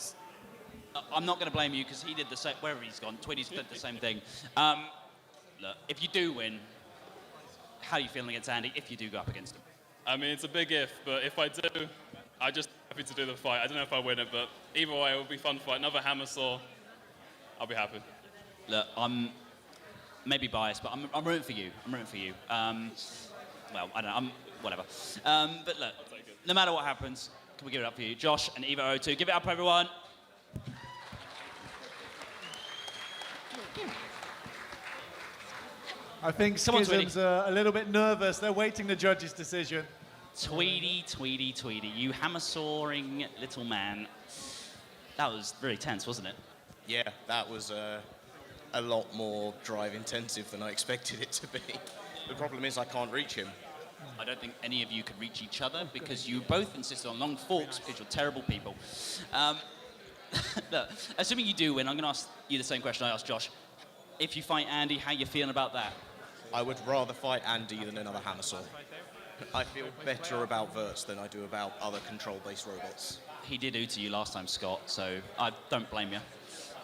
I'm not going to blame you because he did the same. Wherever he's gone, Twitty's did the same thing. Look, if you do win, how are you feeling against Andy if you do go up against him? I mean, it's a big if, but if I do, I'm just happy to do the fight. I don't know if I win it, but either way, it will be fun to fight. Another hammer saw, I'll be happy. Look, I'm maybe biased, but I'm rooting for you. Well, I don't know. Whatever. But look, no matter what happens, can we give it up for you? Josh and Eva 02. Give it up, everyone. I think Schism's a little bit nervous. They're waiting the judge's decision. Tweedy, you hammer-sawing little man. That was really tense, wasn't it? Yeah, that was a lot more drive-intensive than I expected it to be. The problem is I can't reach him. I don't think any of you could reach each other because you both insisted on long forks because you're terrible people. Look, assuming you do win, I'm going to ask you the same question I asked Josh. If you fight Andy, how you feeling about that? I would rather fight Andy than another hammer saw. I feel better about Verts than I do about other control-based robots. He did to you last time, Scott, so I don't blame you.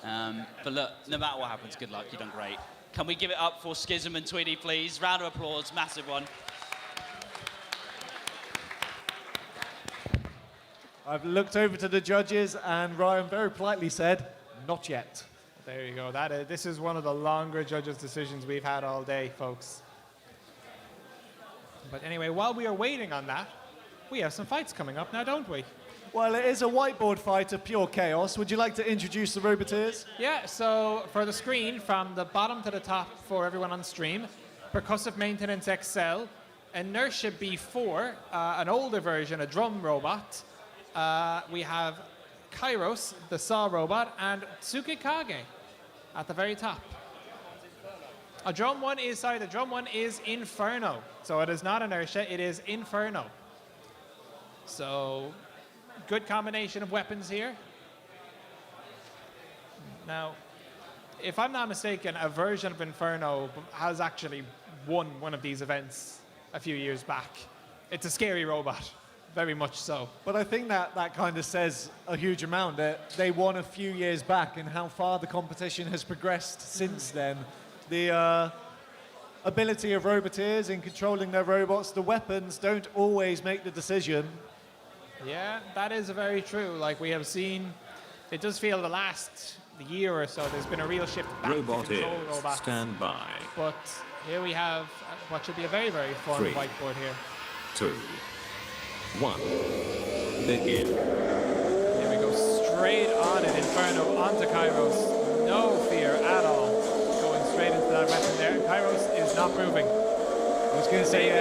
But look, no matter what happens, good luck. You've done great. Can we give it up for Schism and Tweedy, please? Round of applause, massive one. I've looked over to the judges, and Ryan very politely said, not yet. There you go. This is one of the longer judges' decisions we've had all day, folks. But anyway, while we are waiting on that, we have some fights coming up now, don't we? Well, it is a whiteboard fight of pure chaos. Would you like to introduce the Roboteers? Yeah, so for the screen, from the bottom to the top for everyone on stream, Percussive Maintenance XL, Inertia B4, an older version, a drum robot. We have Kairos, the saw robot, and Tsukikage at the very top. The drum one is Inferno. So it is not Inertia, it is Inferno. So, good combination of weapons here. Now, if I'm not mistaken, a version of Inferno has actually won one of these events a few years back. It's a scary robot, very much so. But I think that kind of says a huge amount, that they won a few years back and how far the competition has progressed since then. The ability of Roboteers in controlling their robots, the weapons don't always make the decision. Yeah, that is very true. Like we have seen, it does feel the year or so, there's been a real shift back to control robots. Stand by. But here we have what should be a very, very fun 3, whiteboard here. 2, 1. Begin. Here we go, straight on it, Inferno, onto Kairos. No fear at all. Going straight into that weapon there. Kairos is not moving. I was going to say,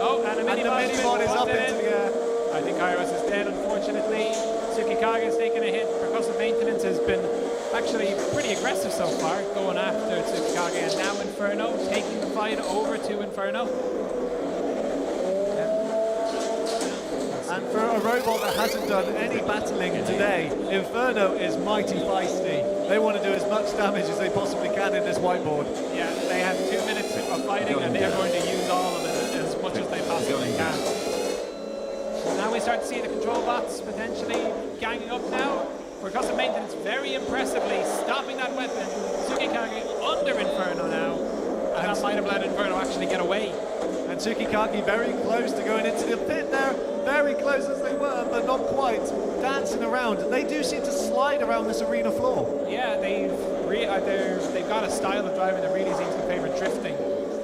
Oh, and a mini-bot is up into the air. I think Kairos is dead, unfortunately. Tsukikage has taken a hit. Percussive Maintenance has been actually pretty aggressive so far, going after Tsukikage, and now Inferno taking the fight over to Inferno. And for a robot that hasn't done any battling today, Inferno is mighty feisty. They want to do as much damage as they possibly can in this whiteboard. Yeah, they have 2 minutes of fighting, and they're going to use all of it as much as they possibly can. Now we start to see the control bots potentially ganging up now. Percussive Maintenance very impressively stopping that weapon. Tsukikage under Inferno now. And that might have let Inferno actually get away. And Tsukikage very close to going into the pit there. Very close as they were, but not quite. Dancing around. They do seem to slide around this arena floor. Yeah, they've got a style of driving that really seems to favour drifting.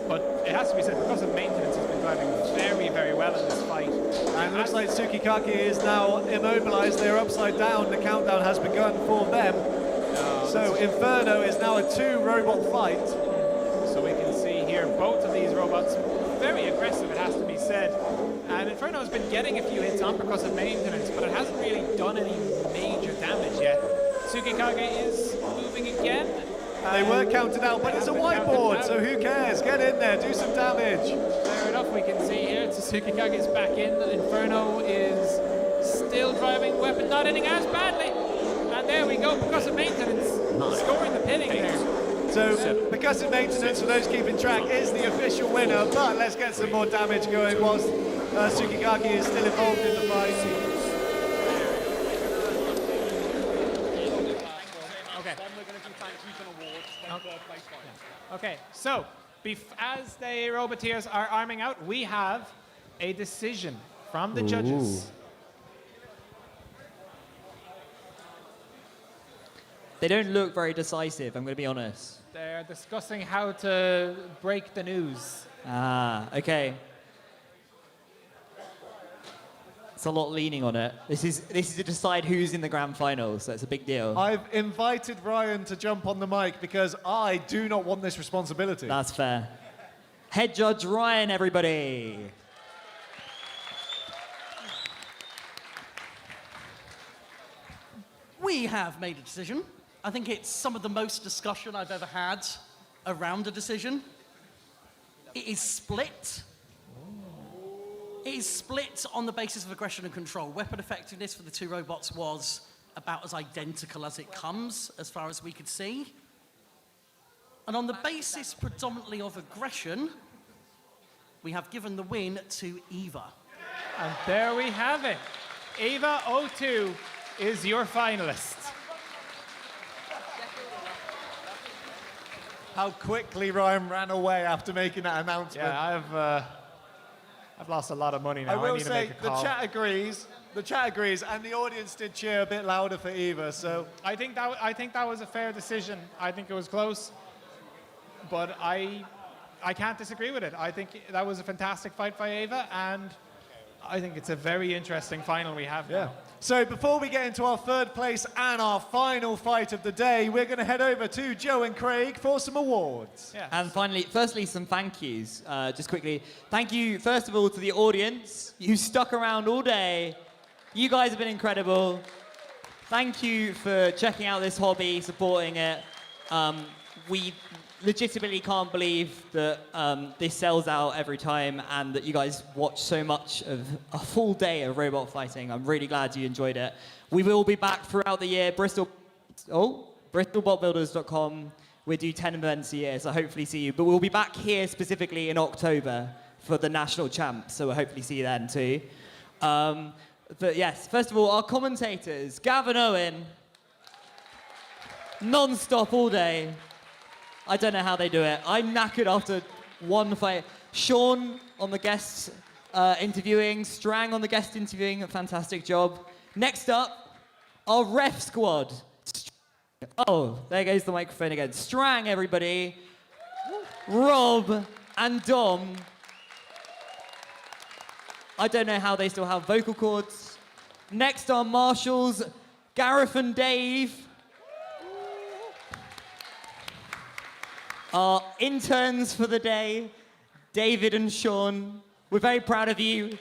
But it has to be said, Percussive Maintenance has been driving very, very well in this fight. And it looks like Tsukikage is now immobilized. They're upside down. The countdown has begun for them. So Inferno is now a 2-robot fight. So we can see here both of these robots very aggressive, it has to be said. And Inferno has been getting a few hits on Percussive Maintenance, but it hasn't really done any major damage yet. Tsukikage is moving again. They were counted out, but it's a whiteboard, so who cares? Get in there, do some damage. Fair enough, we can see here, Tsukikage is back in. Inferno is still driving weapon, not hitting as badly. And there we go, Percussive Maintenance scoring the pinning there. So, Percussive Maintenance, for those keeping track, is the official winner, but let's get some more damage going whilst Tsukikage is still involved in the fight. Okay, so as the Roboteers are arming out, we have a decision from the judges. They don't look very decisive, I'm going to be honest. They're discussing how to break the news. Ah, okay. It's a lot leaning on it. This is to decide who's in the grand final, so it's a big deal. I've invited Ryan to jump on the mic because I do not want this responsibility. That's fair. Head judge Ryan, everybody. We have made a decision. I think it's some of the most discussion I've ever had around a decision. It is split. It is split on the basis of aggression and control. Weapon effectiveness for the 2 robots was about as identical as it comes, as far as we could see. And on the basis predominantly of aggression, we have given the win to Eva. And there we have it. Eva 02 is your finalist. How quickly Ryan ran away after making that announcement. Yeah, I've lost a lot of money now. I will need to say make a the call. chat agrees. The chat agrees, and the audience did cheer a bit louder for Eva. So I think that was a fair decision. I think it was close, but I can't disagree with it. I think that was a fantastic fight by Eva, and I think it's a very interesting final we have now. So before we get into our 3rd place and our final fight of the day, we're going to head over to Joe and Craig for some awards. And finally, firstly, some thank yous. Just quickly, thank you, first of all, to the audience. You stuck around all day. You guys have been incredible. Thank you for checking out this hobby, supporting it. We legitimately can't believe that this sells out every time and that you guys watch so much of a full day of robot fighting. I'm really glad you enjoyed it. We will be back throughout the year. BristolBotBuilders.com. We do 10 events a year, so hopefully see you. But we'll be back here specifically in October for the national champ, so we'll hopefully see you then too. But yes, first of all, our commentators, Gavin Owen, non-stop all day. I don't know how they do it. I'm knackered after one fight. Sean on the guest interviewing, Strang on the guest interviewing, a fantastic job. Next up, our ref squad. Oh, there goes the microphone again. Strang, everybody. Rob and Dom. I don't know how they still have vocal cords. Next are marshals, Gareth and Dave. Our interns for the day, David and Sean. We're very proud of you.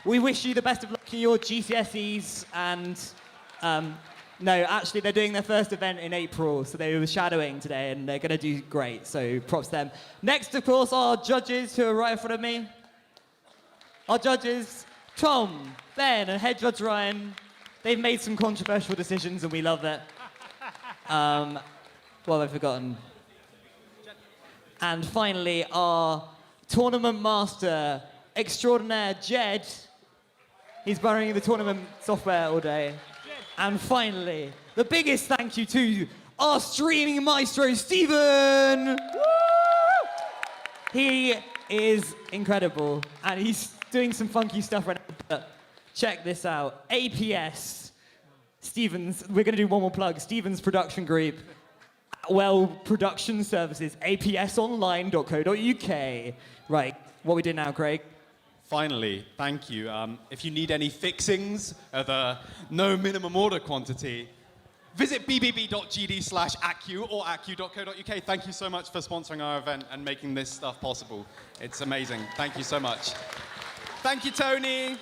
We wish you the best of luck in your GCSEs and no, actually they're doing their first event in April, so they were shadowing today and they're gonna do great, so props to them. Next, of course, our judges who are right in front of me. Our judges, Tom, Ben, and head judge Ryan. They've made some controversial decisions and we love it. What have I forgotten? And finally, our tournament master extraordinaire, Jed. He's borrowing the tournament software all day. And finally, the biggest thank you to our streaming maestro, Stephen! He is incredible, and he's doing some funky stuff right now. But check this out. APS, Stephen's, we're going to do one more plug. Stephen's production group, well, production services, apsonline.co.uk. Right, what we do now, Craig? Finally, thank you. If you need any fixings of the no minimum order quantity, visit bbb.gd/accu or accu.co.uk. Thank you so much for sponsoring our event and making this stuff possible. It's amazing. Thank you so much. Thank you, Tony.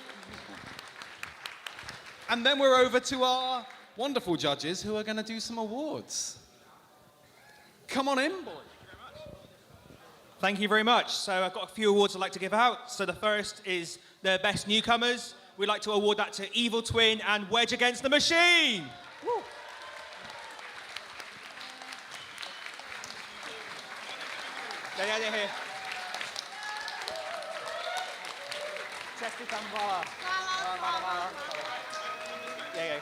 And then we're over to our wonderful judges who are going to do some awards. Come on in, boys. Thank you very much. So I've got a few awards I'd like to give out. So the first is the best newcomers. We'd like to award that to Evil Twin and Wedge Against the Machine. Woo. Yeah.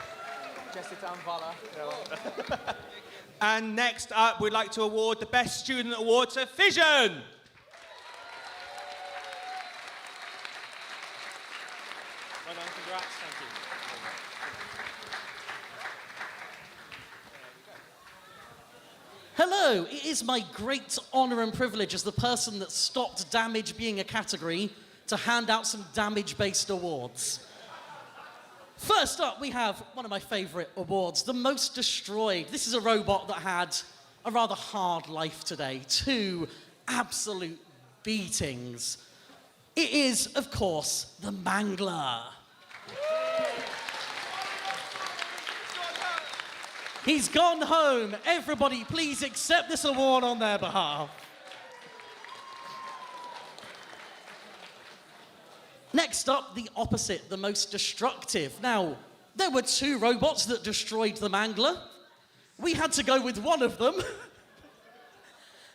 And next up, we'd like to award the Best Student Award to Fission. Well done, congrats, thank you. Hello, it is my great honour and privilege as the person that stopped damage being a category to hand out some damage-based awards. First up, we have one of my favourite awards, the Most Destroyed. This is a robot that had a rather hard life today. 2 absolute beatings. It is, of course, the Mangler. He's gone home. Everybody, please accept this award on their behalf. Next up, the opposite, the Most Destructive. Now, there were 2 robots that destroyed the Mangler. We had to go with one of them.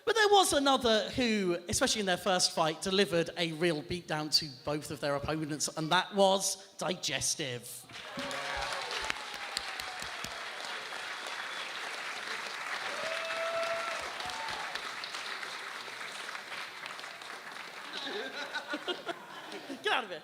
But there was another who, especially in their first fight, delivered a real beatdown to both of their opponents, and that was Digestive. Get out of here.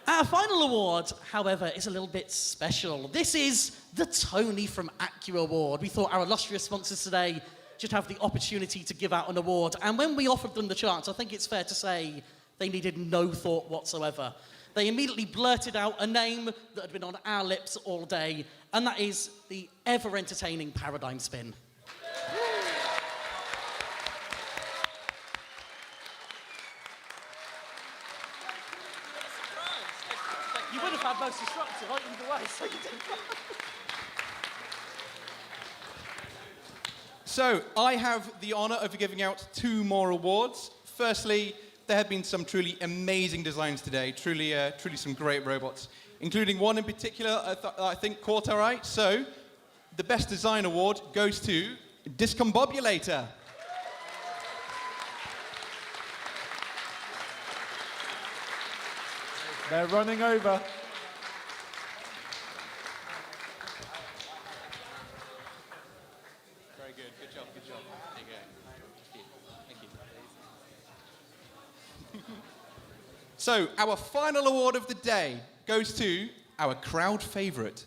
Our final award, however, is a little bit special. This is the Tony from Accu Award. We thought our illustrious sponsors today should have the opportunity to give out an award. And when we offered them the chance, I think it's fair to say they needed no thought whatsoever. They immediately blurted out a name that had been on our lips all day, and that is the ever-entertaining Paradigm Spin. You would have had Most Destructive either way, so you didn't. So, I have the honour of giving out 2 more awards. Firstly, there have been some truly amazing designs today, truly some great robots, including one in particular I think caught our eye. So, the Best Design Award goes to Discombobulator. They're running over. Very good. Good job. There you go. Thank you. So, our final award of the day goes to our crowd favourite.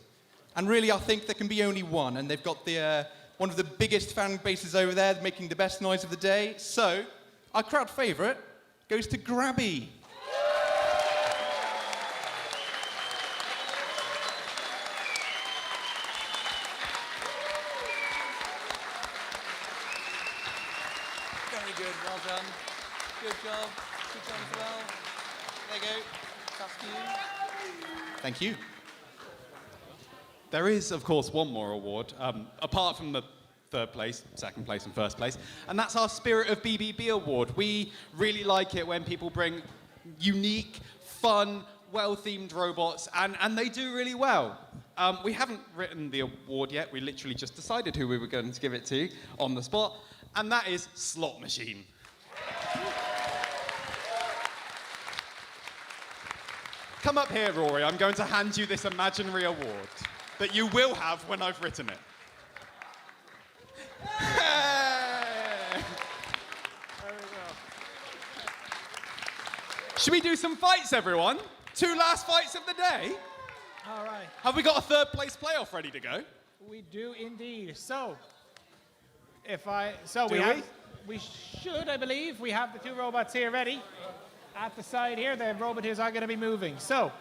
And really, I think there can be only one, and they've got the one of the biggest fan bases over there making the best noise of the day. So, our crowd favourite goes to Grabby. Really good. Well done. Good job. Good job as well. There you go. That's to you. Thank you. There is, of course, one more award, apart from the third place, second place, and first place, and that's our Spirit of BBB award. We really like it when people bring unique, fun, well-themed robots, and they do really well. We haven't written the award yet. We literally just decided who we were going to give it to on the spot, and that is Slot Machine. Come up here, Rory. I'm going to hand you this imaginary award that you will have when I've written it. Should we do some fights, everyone? 2 last fights of the day. All right. Have we got a third place playoff ready to go? We do indeed. So, we should, I believe, we have the 2 robots here ready. At the side here, the roboteers are going to be moving. So,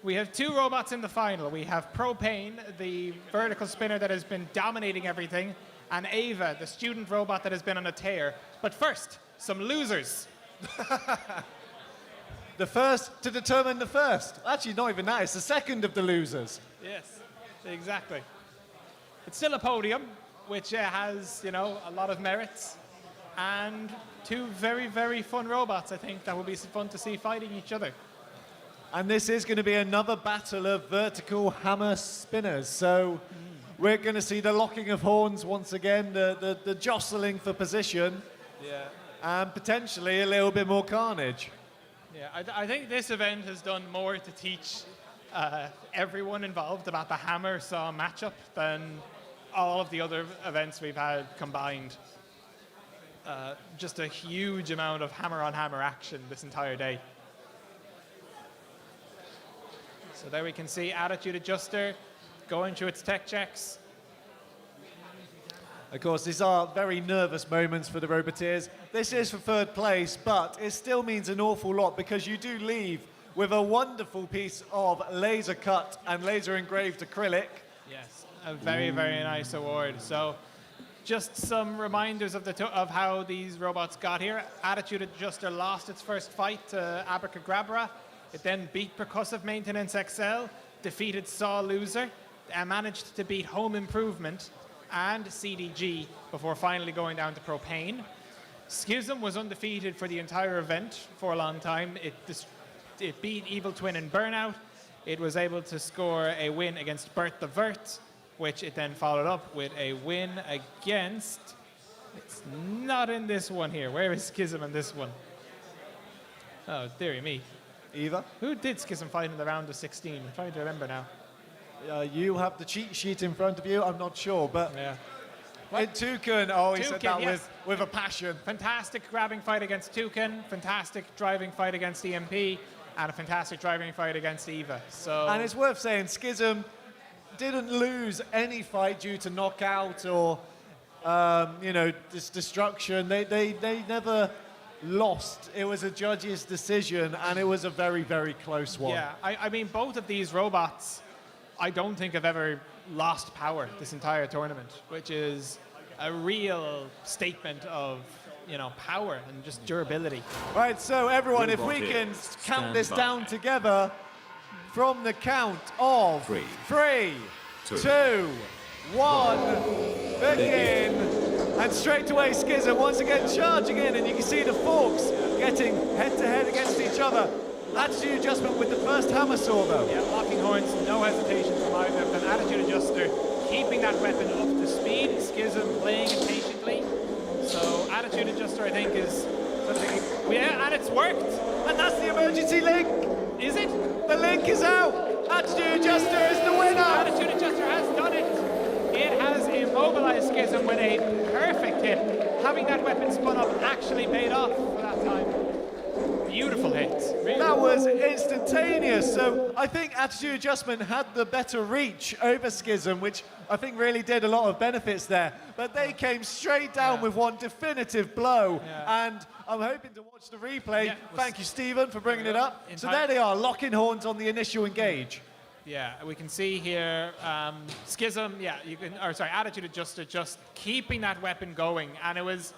we have 2 robots in the final. We have Propane, the vertical spinner that has been dominating everything, and Ava, the student robot that has been on a tear. But first, some losers. The first to determine the first. Actually, not even that. It's the second of the losers. Yes, exactly. It's still a podium, which has, a lot of merits. And 2 very, very fun robots, I think, that will be fun to see fighting each other. And this is going to be another battle of vertical hammer spinners. So we're going to see the locking of horns once again, the jostling for position. Yeah. And potentially a little bit more carnage. Yeah, I think this event has done more to teach everyone involved about the hammer-saw matchup than all of the other events we've had combined. Just a huge amount of hammer-on-hammer action this entire day. So there we can see Attitude Adjuster going through its tech checks. Of course, these are very nervous moments for the Roboteers. This is for third place, but it still means an awful lot because you do leave with a wonderful piece of laser cut and laser engraved acrylic. Yes, a very, very nice award. So just some reminders of how these robots got here. Attitude Adjuster lost its first fight to Abracadabra. It then beat Percussive Maintenance XL, defeated Saw Loser, and managed to beat Home Improvement and CDG before finally going down to Propane. Schism was undefeated for the entire event for a long time. It beat Evil Twin and Burnout. It was able to score a win against Bert the Vert, which it then followed up with a win against... It's not in this one here. Where is Schism in this one? Oh, dearie me. Eva? Who did Schism fight in the round of 16? I'm trying to remember now. You have the cheat sheet in front of you. I'm not sure, but... Yeah. Toucan, oh, he said that yes. with a passion. Fantastic grabbing fight against Toucan, fantastic driving fight against EMP, and a fantastic driving fight against Eva. So. And it's worth saying, Schism didn't lose any fight due to knockout or, destruction. They never lost. It was a judge's decision, and it was a very, very close one. Yeah, I mean, both of these robots, I don't think have ever lost power this entire tournament, which is a real statement of, power and just durability. Right, so everyone, if we can count this down together from the count of 3, 2, 1, begin. And straight away, Schism once again charging in, and you can see the forks getting head-to-head against each other. Attitude Adjustment with the first hammer saw, though. Yeah, locking horns, no hesitation from either of them. Attitude Adjuster keeping that weapon up to speed. Schism playing it patiently. So Attitude Adjuster, I think, is something... Yeah, and it's worked. And that's the emergency link. Is it? The link is out. Attitude Adjuster is the winner. Attitude Adjuster has done it. It has immobilized Schism with a perfect hit. Having that weapon spun up actually paid off for that time. Beautiful hit. Really. That was instantaneous. So I think Attitude Adjustment had the better reach over Schism, which I think really did a lot of benefits there. But they came straight down with one definitive blow. Yeah. And I'm hoping to watch the replay. Yeah, Thank you, Stephen, for bringing it up. So there they are, locking horns on the initial engage. Yeah, we can see here Schism, Attitude Adjuster just keeping that weapon going. And it was...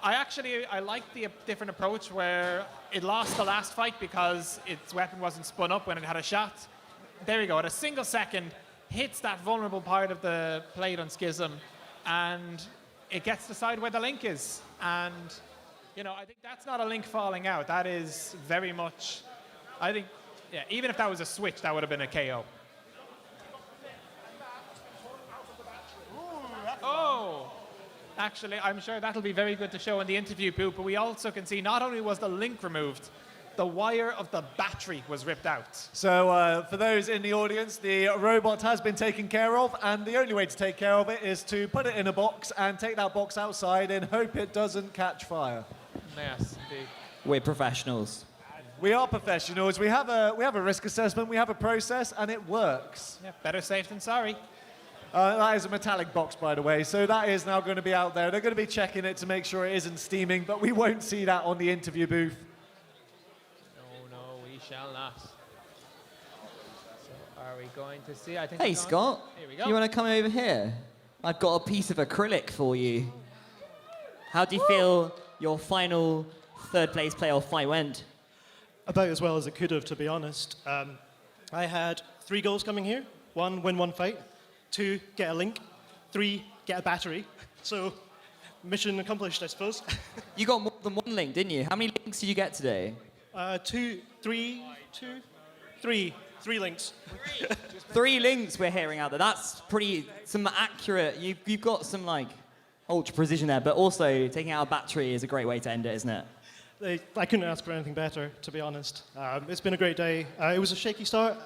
I like the different approach where it lost the last fight because its weapon wasn't spun up when it had a shot. There we go, at a single second, hits that vulnerable part of the plate on Schism, and it gets to decide where the link is. And, you know, I think that's not a link falling out. That is very much, I think, yeah, even if that was a switch, that would have been a KO. Oh! Actually, I'm sure that'll be very good to show in the interview booth, but we also can see not only was the link removed, the wire of the battery was ripped out. So for those in the audience, the robot has been taken care of, and the only way to take care of it is to put it in a box and take that box outside and hope it doesn't catch fire. Yes, indeed. We're professionals. We are professionals. We have a risk assessment, we have a process, and it works. Yeah, better safe than sorry. That is a metallic box, by the way, so that is now going to be out there. They're going to be checking it to make sure it isn't steaming, but we won't see that on the interview booth. No, we shall not. So are we going to see? I think. Hey, Scott. Here we go. You want to come over here? I've got a piece of acrylic for you. How do you feel your final third place playoff fight went? About as well as it could have, to be honest. I had 3 goals coming here. 1, win 1 fight. 2, get a link. 3, get a battery. So, mission accomplished, I suppose. You got more than 1 link, didn't you? How many links did you get today? 3 links. 3 links we're hearing out there. That's some accurate. You've got some like ultra precision there, but also taking out a battery is a great way to end it, isn't it? I couldn't ask for anything better, to be honest. It's been a great day. It was a shaky start.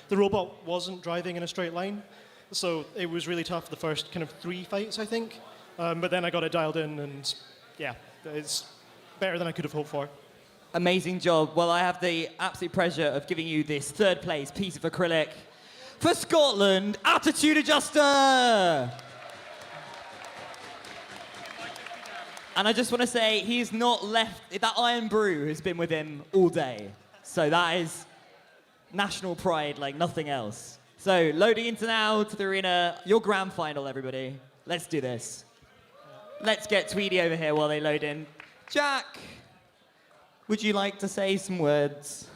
The robot wasn't driving in a straight line, so it was really tough the first kind of 3 fights, I think. But then I got it dialed in, and yeah, it's better than I could have hoped for. Amazing job. Well, I have the absolute pleasure of giving you this third place piece of acrylic for Scotland, Attitude Adjuster. And I just want to say he's not left, that Iron Brew has been with him all day. So that is national pride like nothing else. So loading into now to the arena, your grand final, everybody. Let's do this. Let's get Tweedy over here while they load in. Jack, would you like to say some words?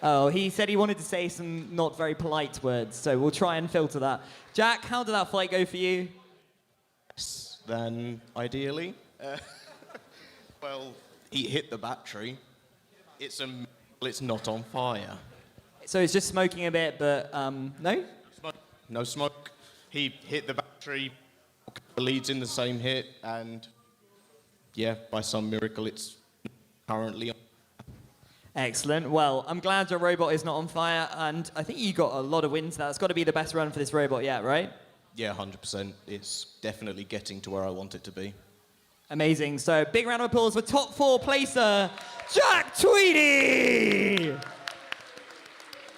Oh, he said he wanted to say some not very polite words, so we'll try and filter that. Jack, how did that fight go for you? Then ideally, well, he hit the battery. It's not on fire. So it's just smoking a bit, but no? No smoke. He hit the battery, the lead's in the same hit, and yeah, by some miracle, it's currently on. Excellent. Well, I'm glad your robot is not on fire, and I think you got a lot of wins. That's got to be the best run for this robot yet, right? Yeah, 100%. It's definitely getting to where I want it to be. Amazing. So big round of applause for top 4 placer, Jack Tweedy!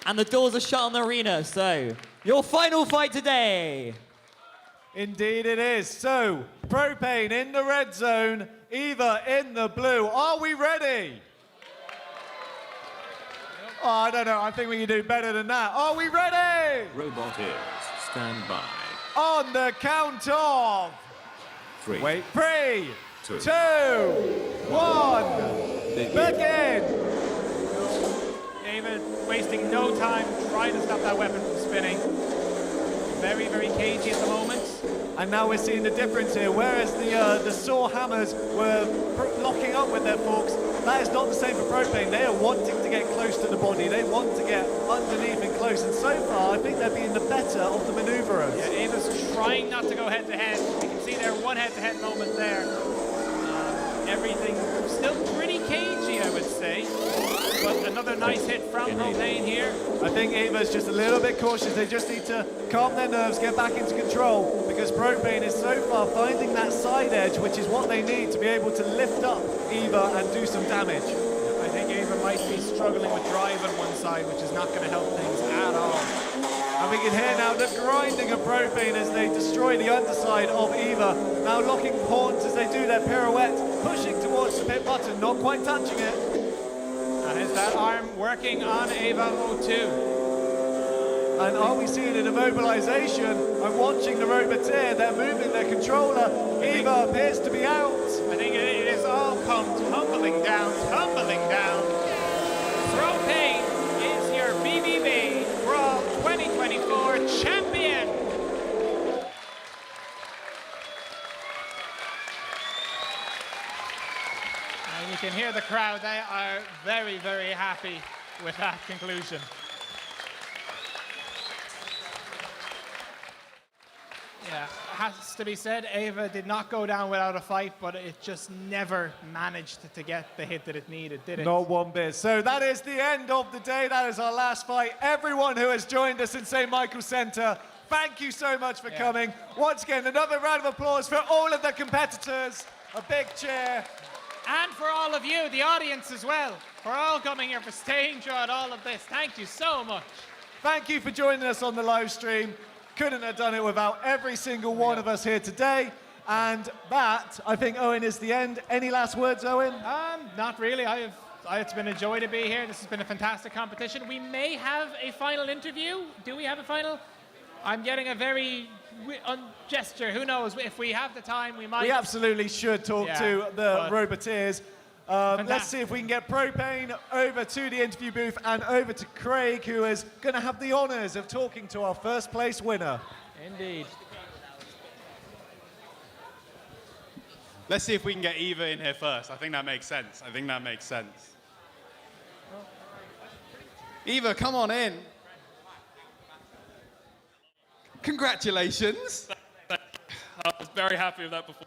And the doors are shut on the arena, so your final fight today. Indeed it is. So, Propane in the red zone, Eva in the blue. Are we ready? Oh, I don't know. I think we can do better than that. Are we ready? Robot is. Stand by. On the count of... 3. Wait. 3, 2, 2, 1. Begin. David, wasting no time trying to stop that weapon from spinning. Very, very cagey at the moment. And now we're seeing the difference here. Whereas the saw hammers were locking up with their forks, that is not the same for Propane. They are wanting to get close to the body. They want to get underneath and close. And so far, I think they're being the better of the maneuverers. Yeah, Ava's trying not to go head-to-head. You can see there one head-to-head moment there. Everything still pretty cagey, I would say. But another nice hit from Propane here. I think Eva's just a little bit cautious. They just need to calm their nerves, get back into control, because Propane is so far finding that side edge, which is what they need to be able to lift up Eva and do some damage. I think Eva might be struggling with drive on one side, which is not going to help things at all. And we can hear now the grinding of Propane as they destroy the underside of Eva. Now locking pawns as they do their pirouette, pushing towards the pit button, not quite touching it. And is that arm working on Ava 02? And are we seeing an immobilization? I'm watching the Roboteer. They're moving their controller. Eva appears to be out. I think it has all come tumbling down, tumbling down. Propane is your BBB Brawl 2024 champion. And you can hear the crowd. They are very, very happy with that conclusion. Yeah, has to be said, Ava did not go down without a fight, but it just never managed to get the hit that it needed, did it? Not one bit. So that is the end of the day. That is our last fight. Everyone who has joined us in St. Michael's Centre, thank you so much for coming. Once again, another round of applause for all of the competitors. A big cheer. And for all of you, the audience as well, for all coming here, for staying throughout all of this. Thank you so much. Thank you for joining us on the live stream. Couldn't have done it without every single one of us here today. And that, I think, Owen, is the end. Any last words, Owen? Not really. It's been a joy to be here. This has been a fantastic competition. We may have a final interview. Do we have a final? I'm getting a very gesture. Who knows? If we have the time, we might. We absolutely should talk to the Roboteers. Let's see if we can get Propane over to the interview booth and over to Craig, who is going to have the honours of talking to our first place winner. Indeed. Let's see if we can get Eva in here first. I think that makes sense. Eva, come on in. Congratulations. I was very happy with that performance.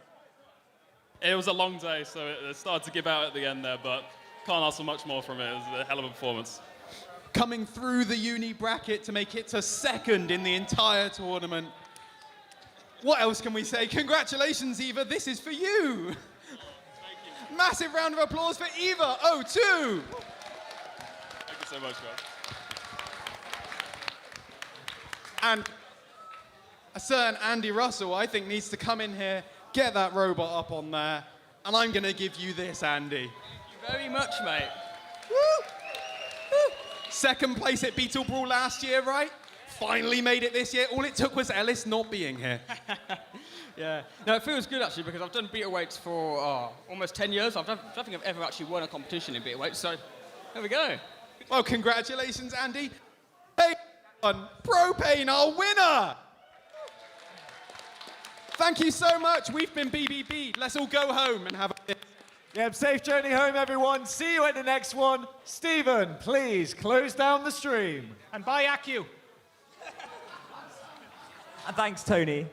It was a long day, so it started to give out at the end there, but can't ask for much more from it. It was a hell of a performance. Coming through the uni bracket to make it to second in the entire tournament. What else can we say? Congratulations, Eva. This is for you. Thank you. Massive round of applause for Eva 02. Thank you so much, guys. And a certain Andy Russell, I think, needs to come in here, get that robot up on there, and I'm going to give you this, Andy. Thank you very much, mate. Woo! Woo! Second place at Beetle Brawl last year, right? Finally made it this year. All it took was Ellis not being here. Yeah. No, it feels good, actually, because I've done Beetleweights for almost 10 years. I don't think I've ever actually won a competition in Beetleweight, so there we go. Well, congratulations, Andy. Hey, Propane, our winner! Thank you so much. We've been BBB. Let's all go home and have a... Yeah, safe journey home, everyone. See you at the next one. Stephen, please close down the stream. And bye, Accu. And thanks, Tony.